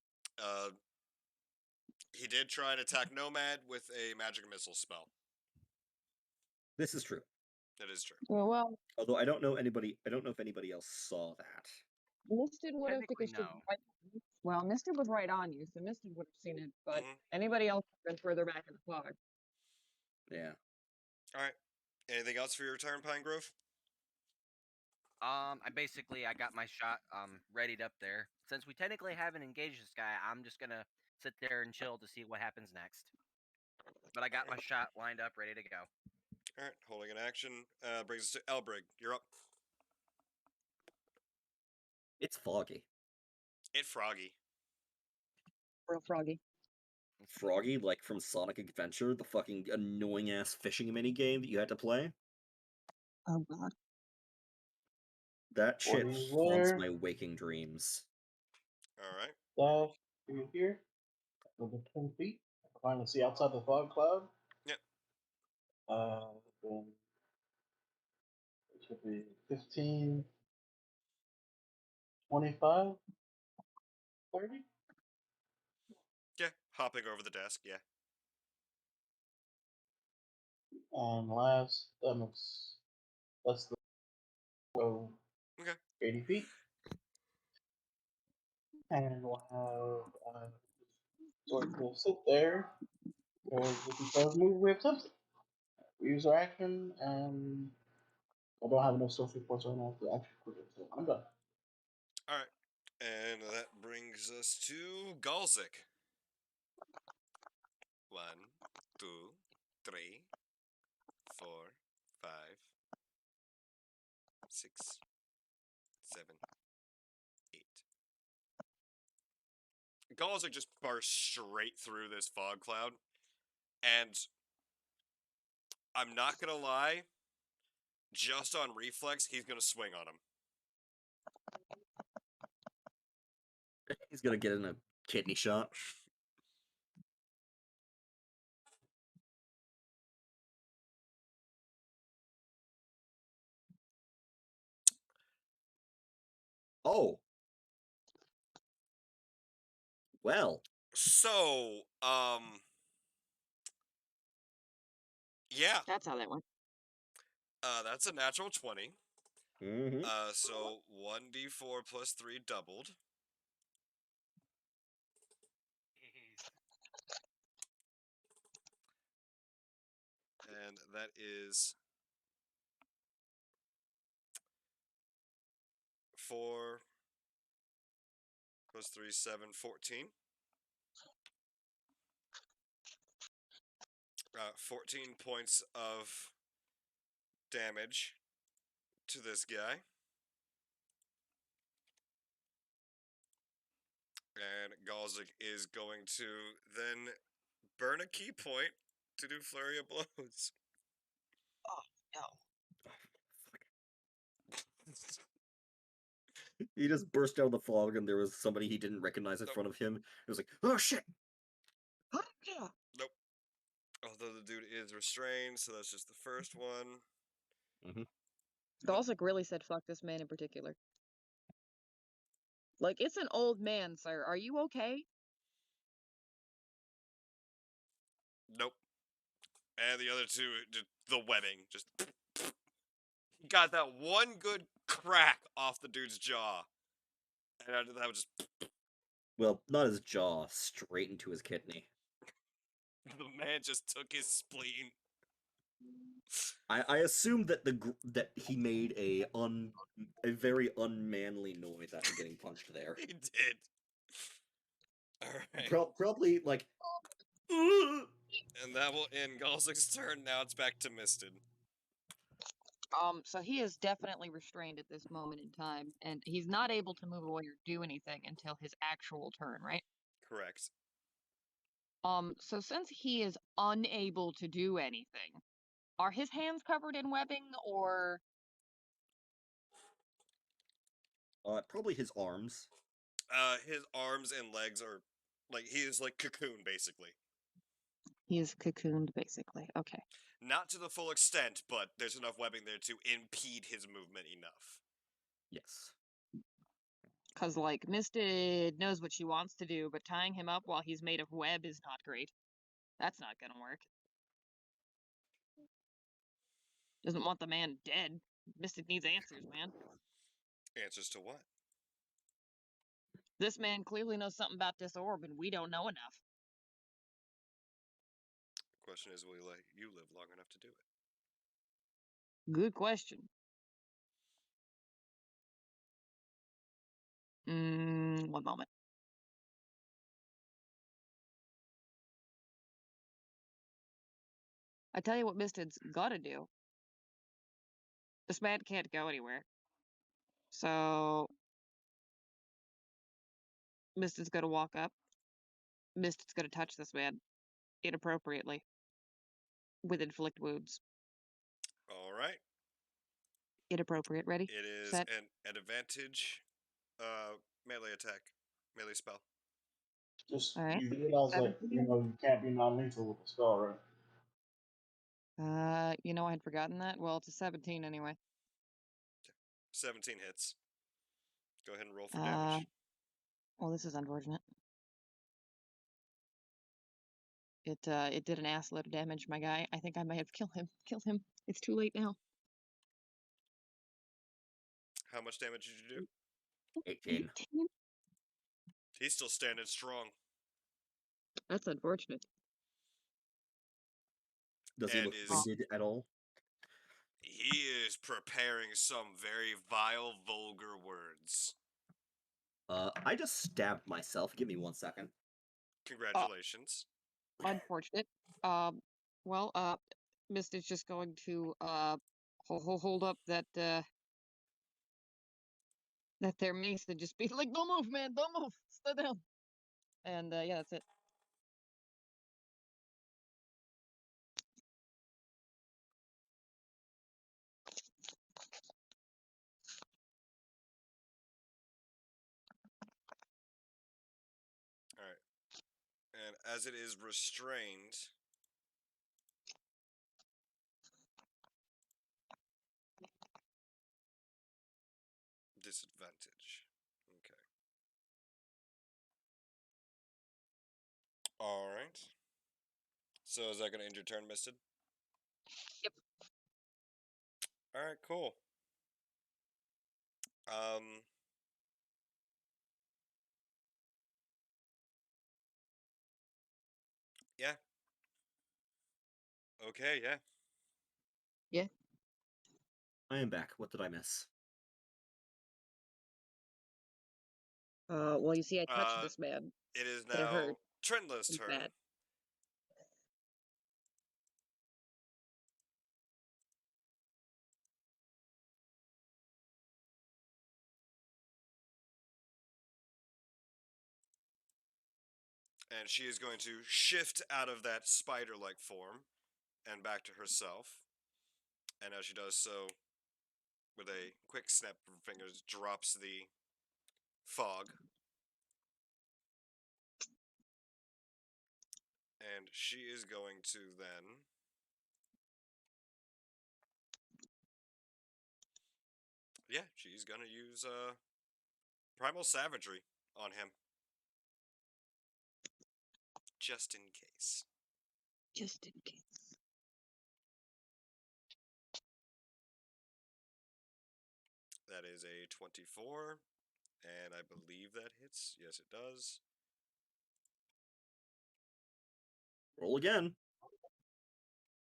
He did try and attack Nomad with a magic missile spell. This is true. That is true. Well, Although I don't know if anybody else saw that. Misted would have Technically, because she was no. right on you. Well, Misted was right on you, so Misted would have seen it, but Mm-hmm. anybody else would have been further back in the fog. Yeah. All right. Anything else for your turn, Pine Grove? I got my shot readied up there. Since we technically haven't engaged this guy, I'm just gonna sit there and chill to see what happens next. But I got my shot lined up, ready to go. All right. Holding an action brings us to Elbrig. You're up. It's foggy. It Froggy. Real froggy. Froggy, like from Sonic Adventure, the fucking annoying ass fishing mini game that you had to play. Oh god. That shit 40 haunts there. my waking dreams. All right. Dash through here. Another 10 feet. Finally see outside the fog cloud. Yep. Then it should be 15, 25, 30. Yeah. Hopping over the desk. Yeah. And last, that's the go Okay. 80 feet. And we'll have Sword will sit there because if he does move, we attempt it. We use our action, and I don't have enough social points right now to actually quit it, so I'm done. All right. And that brings us to Galzik. 1, 2, 3, 4, 5, 6, 7, 8. Galzik just bursts straight through this fog cloud, and I'm not gonna lie, just on reflex, he's gonna swing on him. He's gonna get in a kidney shot. Oh. Well. So, yeah, That's how that went. that's a natural 20. Mm-hmm. So 1d4 plus 3 doubled. And that is 4 plus 3, 7, 14. 14 points of damage to this guy. And Galzik is going to then burn a key point to do flurry of blows. Oh no. He just burst out of the fog, and there was somebody he didn't recognize in front of him. It was like, oh shit! Yeah. Nope. Although the dude is restrained, so that's just the first one. Galzik really said fuck this man in particular. Like, it's an old man, sir. Are you okay? Nope. And the other two, just the webbing, just he got that one good crack off the dude's jaw, and after that was just Well, not his jaw, straight into his kidney. the man just took his spleen. I assume that that he made a very unmanly noise after getting punched there. He did. All right, Probably like. and that will end Galzik's turn. Now it's back to Misted. So he is definitely restrained at this moment in time, and he's not able to move away or do anything until his actual turn, right? Correct. So since he is unable to do anything, are his hands covered in webbing, or Probably his arms. His arms and legs are like he is like cocoon basically. he is cocooned, basically? Okay. Not to the full extent, but there's enough webbing there to impede his movement enough. Yes. Because, like, Misted knows what she wants to do, but tying him up while he's made of web is not great. That's not gonna work. Doesn't want the man dead. Misted needs answers, man. Answers to what? This man clearly knows something about this orb, and we don't know enough. Question is, will he let you live long enough to do it? Good question. One moment. I tell you what Misted's gotta do. This man can't go anywhere. So, Misted's gonna walk up. Misted's gonna touch this man inappropriately with inflict wounds. All right. Inappropriate. Ready? It is Set. an advantage melee attack. Melee spell. Just All right. you realize that you can't be non-lethal with the spell, right? I had forgotten that. Well, it's a 17 anyway. 17 hits. Go ahead and roll for damage. Well, this is unfortunate. It did an assload of damage, my guy. I think I may have killed him. Killed him. It's too late now. How much damage did you do? 18. 18? He's still standing strong. That's unfortunate. Does he And look is- winded at all? He is preparing some very vile, vulgar words. I just stabbed myself. Give me 1 second. Congratulations. Unfortunate. Well, Mist is just going to hold up that their mace and just be like, "Don't move, man! Don't move! Stay down!" And yeah, that's it. Alright. And as it is restrained, disadvantage. Okay. Alright. So is that going to end your turn, Misted? Yep. Alright, cool. Yeah. Okay, yeah. Yeah. I am back. What did I miss? Well, you see, I touched this man. It is But it now hurt. Trendla's It's turn. bad. And she is going to shift out of that spider-like form and back to herself. And as she does so, with a quick snap of her fingers, drops the fog. And she is going to then... Yeah, she's going to use Primal Savagery on him. Just in case. Just in case. That is a 24, and I believe that hits. Yes, it does. Roll again.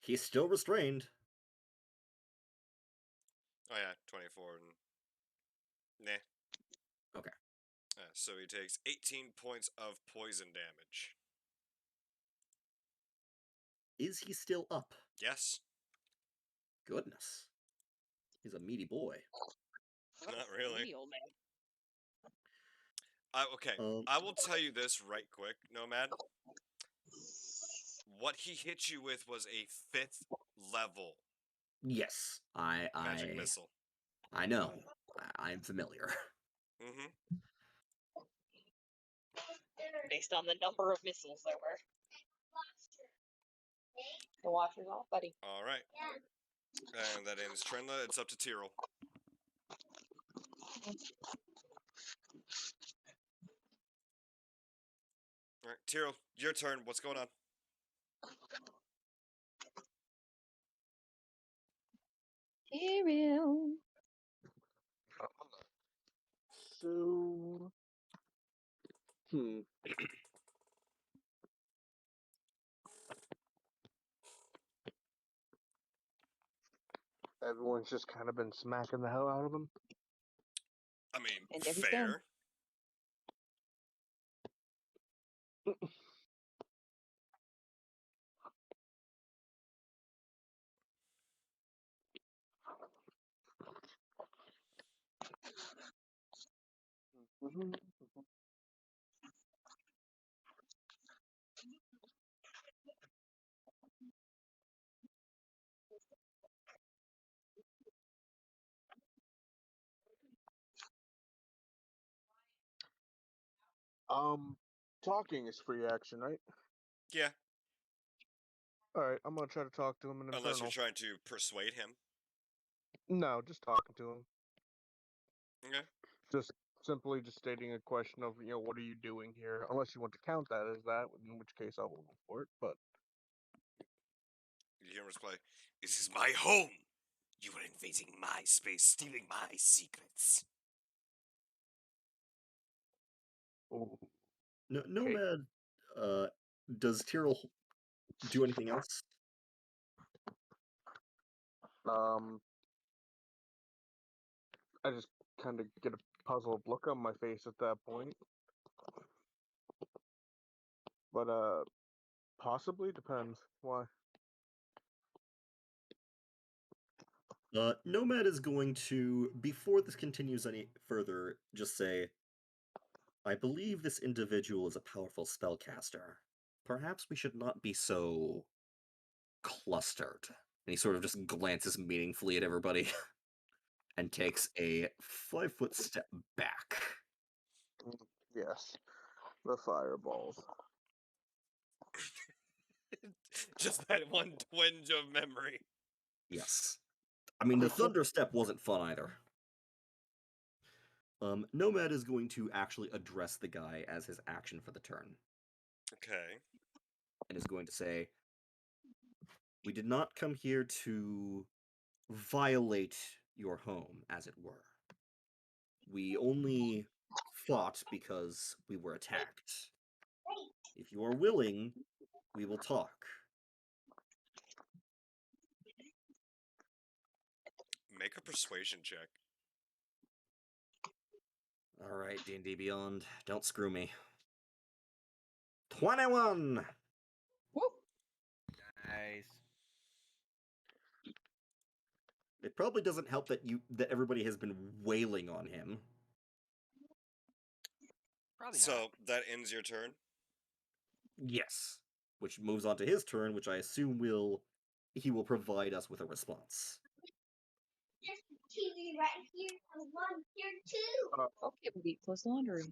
He's still restrained. Oh yeah, 24 and... Nah. Okay. So he takes 18 points of poison damage. Is he still up? Yes. Goodness. He's a meaty boy. Not really. Meaty old man. Okay, I will tell you this right quick, Nomad. What he hit you with was a 5th level Yes, magic missile. I know. I'm familiar. Mm-hmm. Based on the number of missiles there were. The washer's off, buddy. All right. And that ends Trendla. It's up to Tyrell. All right, Tyrell, your turn. What's going on? Ariel. So, everyone's just kind of been smacking the hell out of him. I mean, And Debbie's fair. Talking is free action, right? Yeah. All right, I'm gonna try to talk to him in Unless you're Infernal. trying to persuade him. No, just talking to him. Okay. Just simply just stating a question of, what are you doing here? Unless you want to count that as that, in which case I'll go for it. But You hear him reply, "This is my home. You are invading my space, stealing my secrets." oh, Nomad, does Tyrell do anything else? I just kind of get a puzzled look on my face at that point. But possibly depends. Why? Nomad is going to, before this continues any further, just say, I believe this individual is a powerful spellcaster. Perhaps we should not be so clustered. And he sort of just glances meaningfully at everybody and takes a 5-foot step back. Yes, the fireballs. Just that one twinge of memory. Yes. I mean, the thunder step wasn't fun either. Nomad is going to actually address the guy as his action for the turn. Okay. And is going to say, we did not come here to violate your home, as it were. We only fought because we were attacked. If you are willing, we will talk. Make a persuasion check. All right, D&D Beyond, don't screw me. 21! Woo! Nice. It probably doesn't help that everybody has been wailing on him. Probably So not. that ends your turn. Yes. Which moves on to his turn, which I assume he will provide us with a response. There's TV right here and one here too. Okay, we'll eat plus laundry.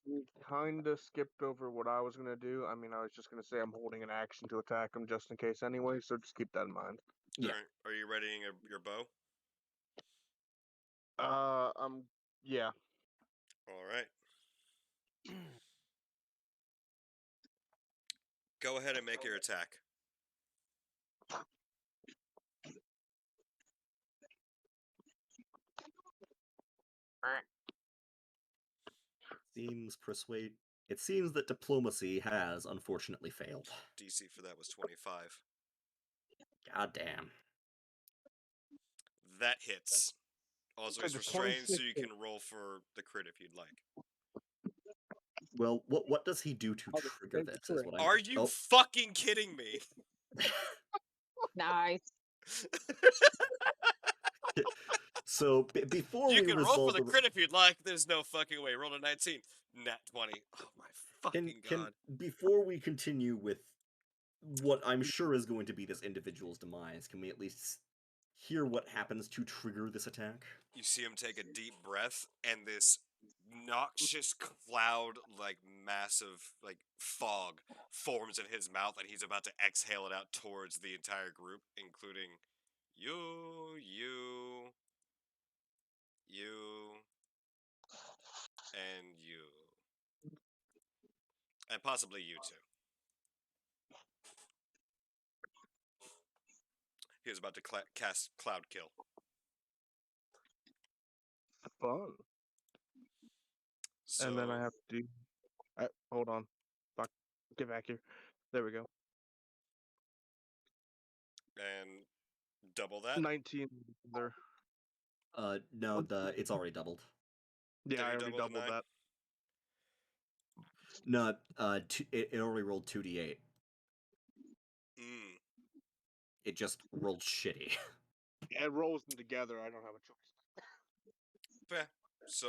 You kind of skipped over what I was gonna do. I mean, I was just gonna say I'm holding an action to attack him just in case anyway. So just keep that in mind. Yeah. Are you readying your bow? Yeah. All right. Go ahead and make your attack. It seems that diplomacy has unfortunately failed. DC for that was 25. God damn. That hits. Also, Okay, it's the restrained, so 26 you can roll for the crit if you'd like. Well, what does he do to Oh, trigger the this? Is crit. what I'm. Are you Oh, fucking kidding me? Nice. so before You we can roll for resolve the crit if you'd like. There's no fucking way. Roll a 19. Nat 20. Oh my fucking can god. before we continue with what I'm sure is going to be this individual's demise, can we at least hear what happens to trigger this attack? You see him take a deep breath, and this noxious cloud, like massive, like fog, forms in his mouth, and he's about to exhale it out towards the entire group, including you, and you, and possibly you too. He was about to cast Cloud Kill. Fun. So, And then I have to do. Hold on. Fuck. Get back here. There we go. and double that. 19 there. No, it's already doubled. Yeah, Did I he already double the doubled 9? that. No, it already rolled 2d8. Mm. It just rolled shitty. Yeah, it rolls them together. I don't have a choice. Fair. So,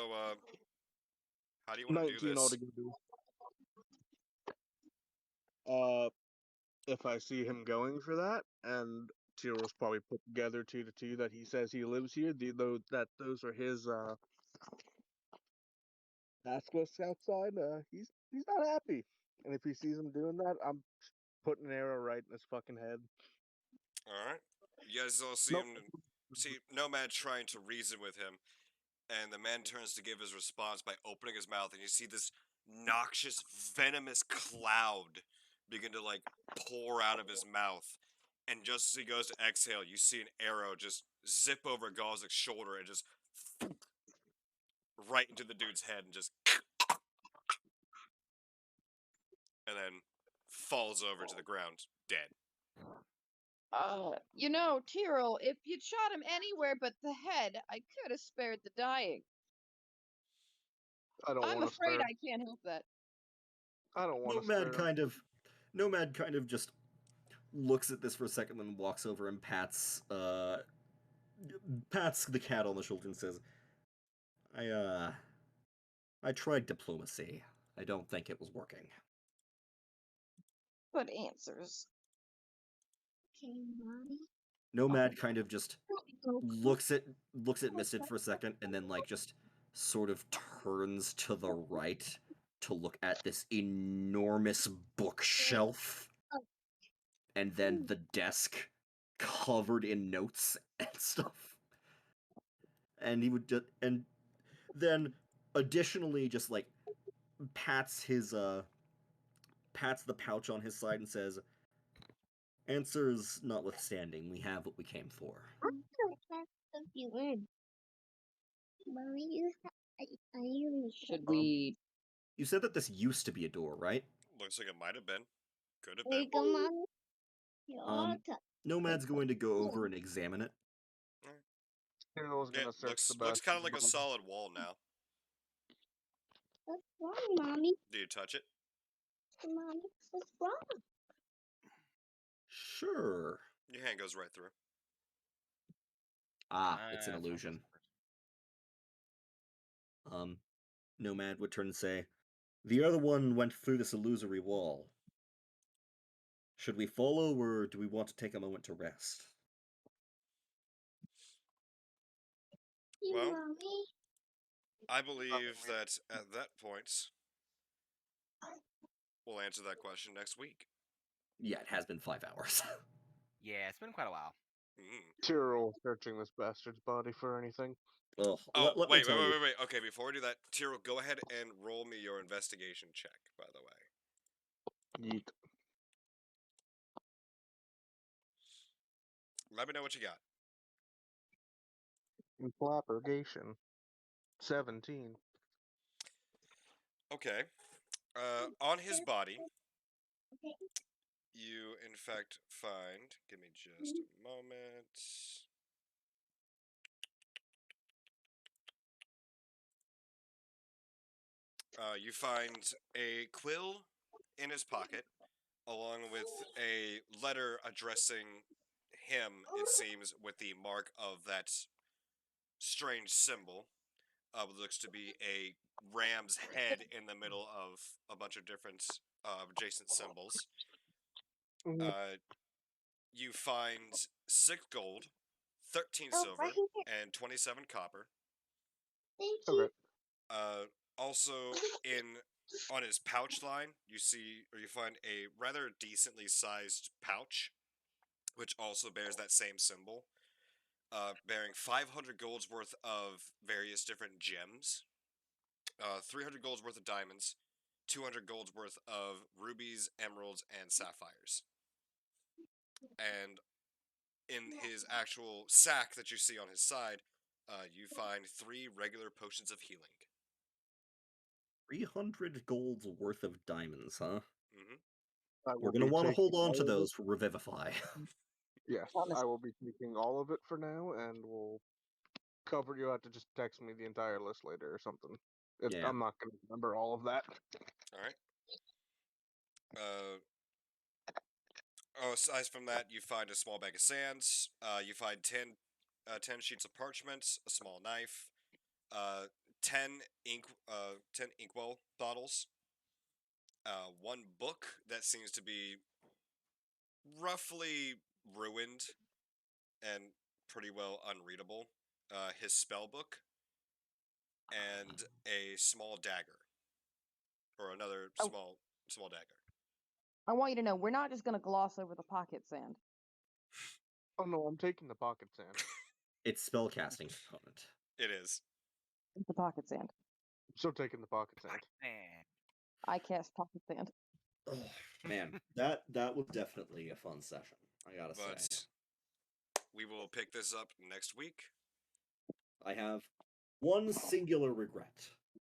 how do you want to do 19 this? altogether. If I see him going for that, and Tyro's probably put together 2 to 2 that he says he lives here, those are his task lists outside. He's not happy, and if he sees him doing that, I'm putting an arrow right in his fucking head. All right. You guys all see Nope. him. See Nomad trying to reason with him, and the man turns to give his response by opening his mouth, and you see this noxious, venomous cloud begin to like pour out of his mouth. And just as he goes to exhale, you see an arrow just zip over Gozik's shoulder and just right into the dude's head and just and then falls over to the ground dead. Tyrell, if you'd shot him anywhere but the head, I could have spared the dying. I don't I'm want to afraid spare. I can't help that. I don't want to Nomad spare. Nomad kind of just looks at this for a second, then walks over and pats the cat on the shoulder and says, I tried diplomacy. I don't think it was working. But answers. Okay, mommy. Nomad kind of just Go looks at Misted for a second and then like just sort of turns to the right to look at this enormous bookshelf and then the desk covered in notes and stuff. And he would just and then additionally just like pats the pouch on his side and says, answers notwithstanding, we have what we came for. I'm so fast of you in. Mommy, I usually Should we? You said that this used to be a door, right? Looks like it might have been. Could have There been. you go, mommy. You all Nomad's going to go over and examine it. Tyro's Yeah, gonna search the looks best. kind of like a solid wall now. What's wrong, mommy? Do you touch it? Mommy, what's wrong? Sure. Your hand goes right through. It's an That's not illusion. supposed Nomad would turn and say, the other one went through this illusory wall. Should we follow, or do we want to take a moment to rest? Well, Mommy. I believe that at that point, we'll answer that question next week. Yeah, it has been 5 hours. Yeah, it's been quite a while. Tyrrell searching this bastard's body for anything. Ugh, Oh, let me wait. tell you. Okay, before we do that, Tyrrell, go ahead and roll me your investigation check, by the way. Yeet. Let me know what you got. Flappergation. 17. Okay. On his body, you in fact find. Give me just a moment. You find a quill in his pocket, along with a letter addressing him, it seems, with the mark of that strange symbol. What looks to be a ram's head in the middle of a bunch of different adjacent symbols. You find 6 gold, 13 silver, and 27 copper. Thank Okay. you. Also, on his pouch line, you find a rather decently sized pouch, which also bears that same symbol, bearing 500 gold's worth of various different gems, 300 gold's worth of diamonds, 200 gold's worth of rubies, emeralds, and sapphires. And in his actual sack that you see on his side, you find 3 regular potions of healing. 300 gold's worth of diamonds, huh? Mm-hmm. We're going to want to hold on to those for Revivify. Yes, I will be taking all of it for now, and we'll cover. You have to just text me the entire list later or something. Yeah. I'm not going to remember all of that. All right. Aside from that, you find a small bag of sands. You find 10 sheets of parchment, a small knife, 10 inkwell bottles, 1 book that seems to be roughly ruined and pretty well unreadable, his spell book, and a small dagger, or another Oh. small dagger. I want you to know we're not just gonna gloss over the pocket sand. Oh no, I'm taking the pocket sand. It's spellcasting component. It is. The pocket sand. I'm still taking the pocket sand. Man. I cast pocket sand. Oh, man, that was definitely a fun session, I gotta say. But we will pick this up next week. I have one singular regret.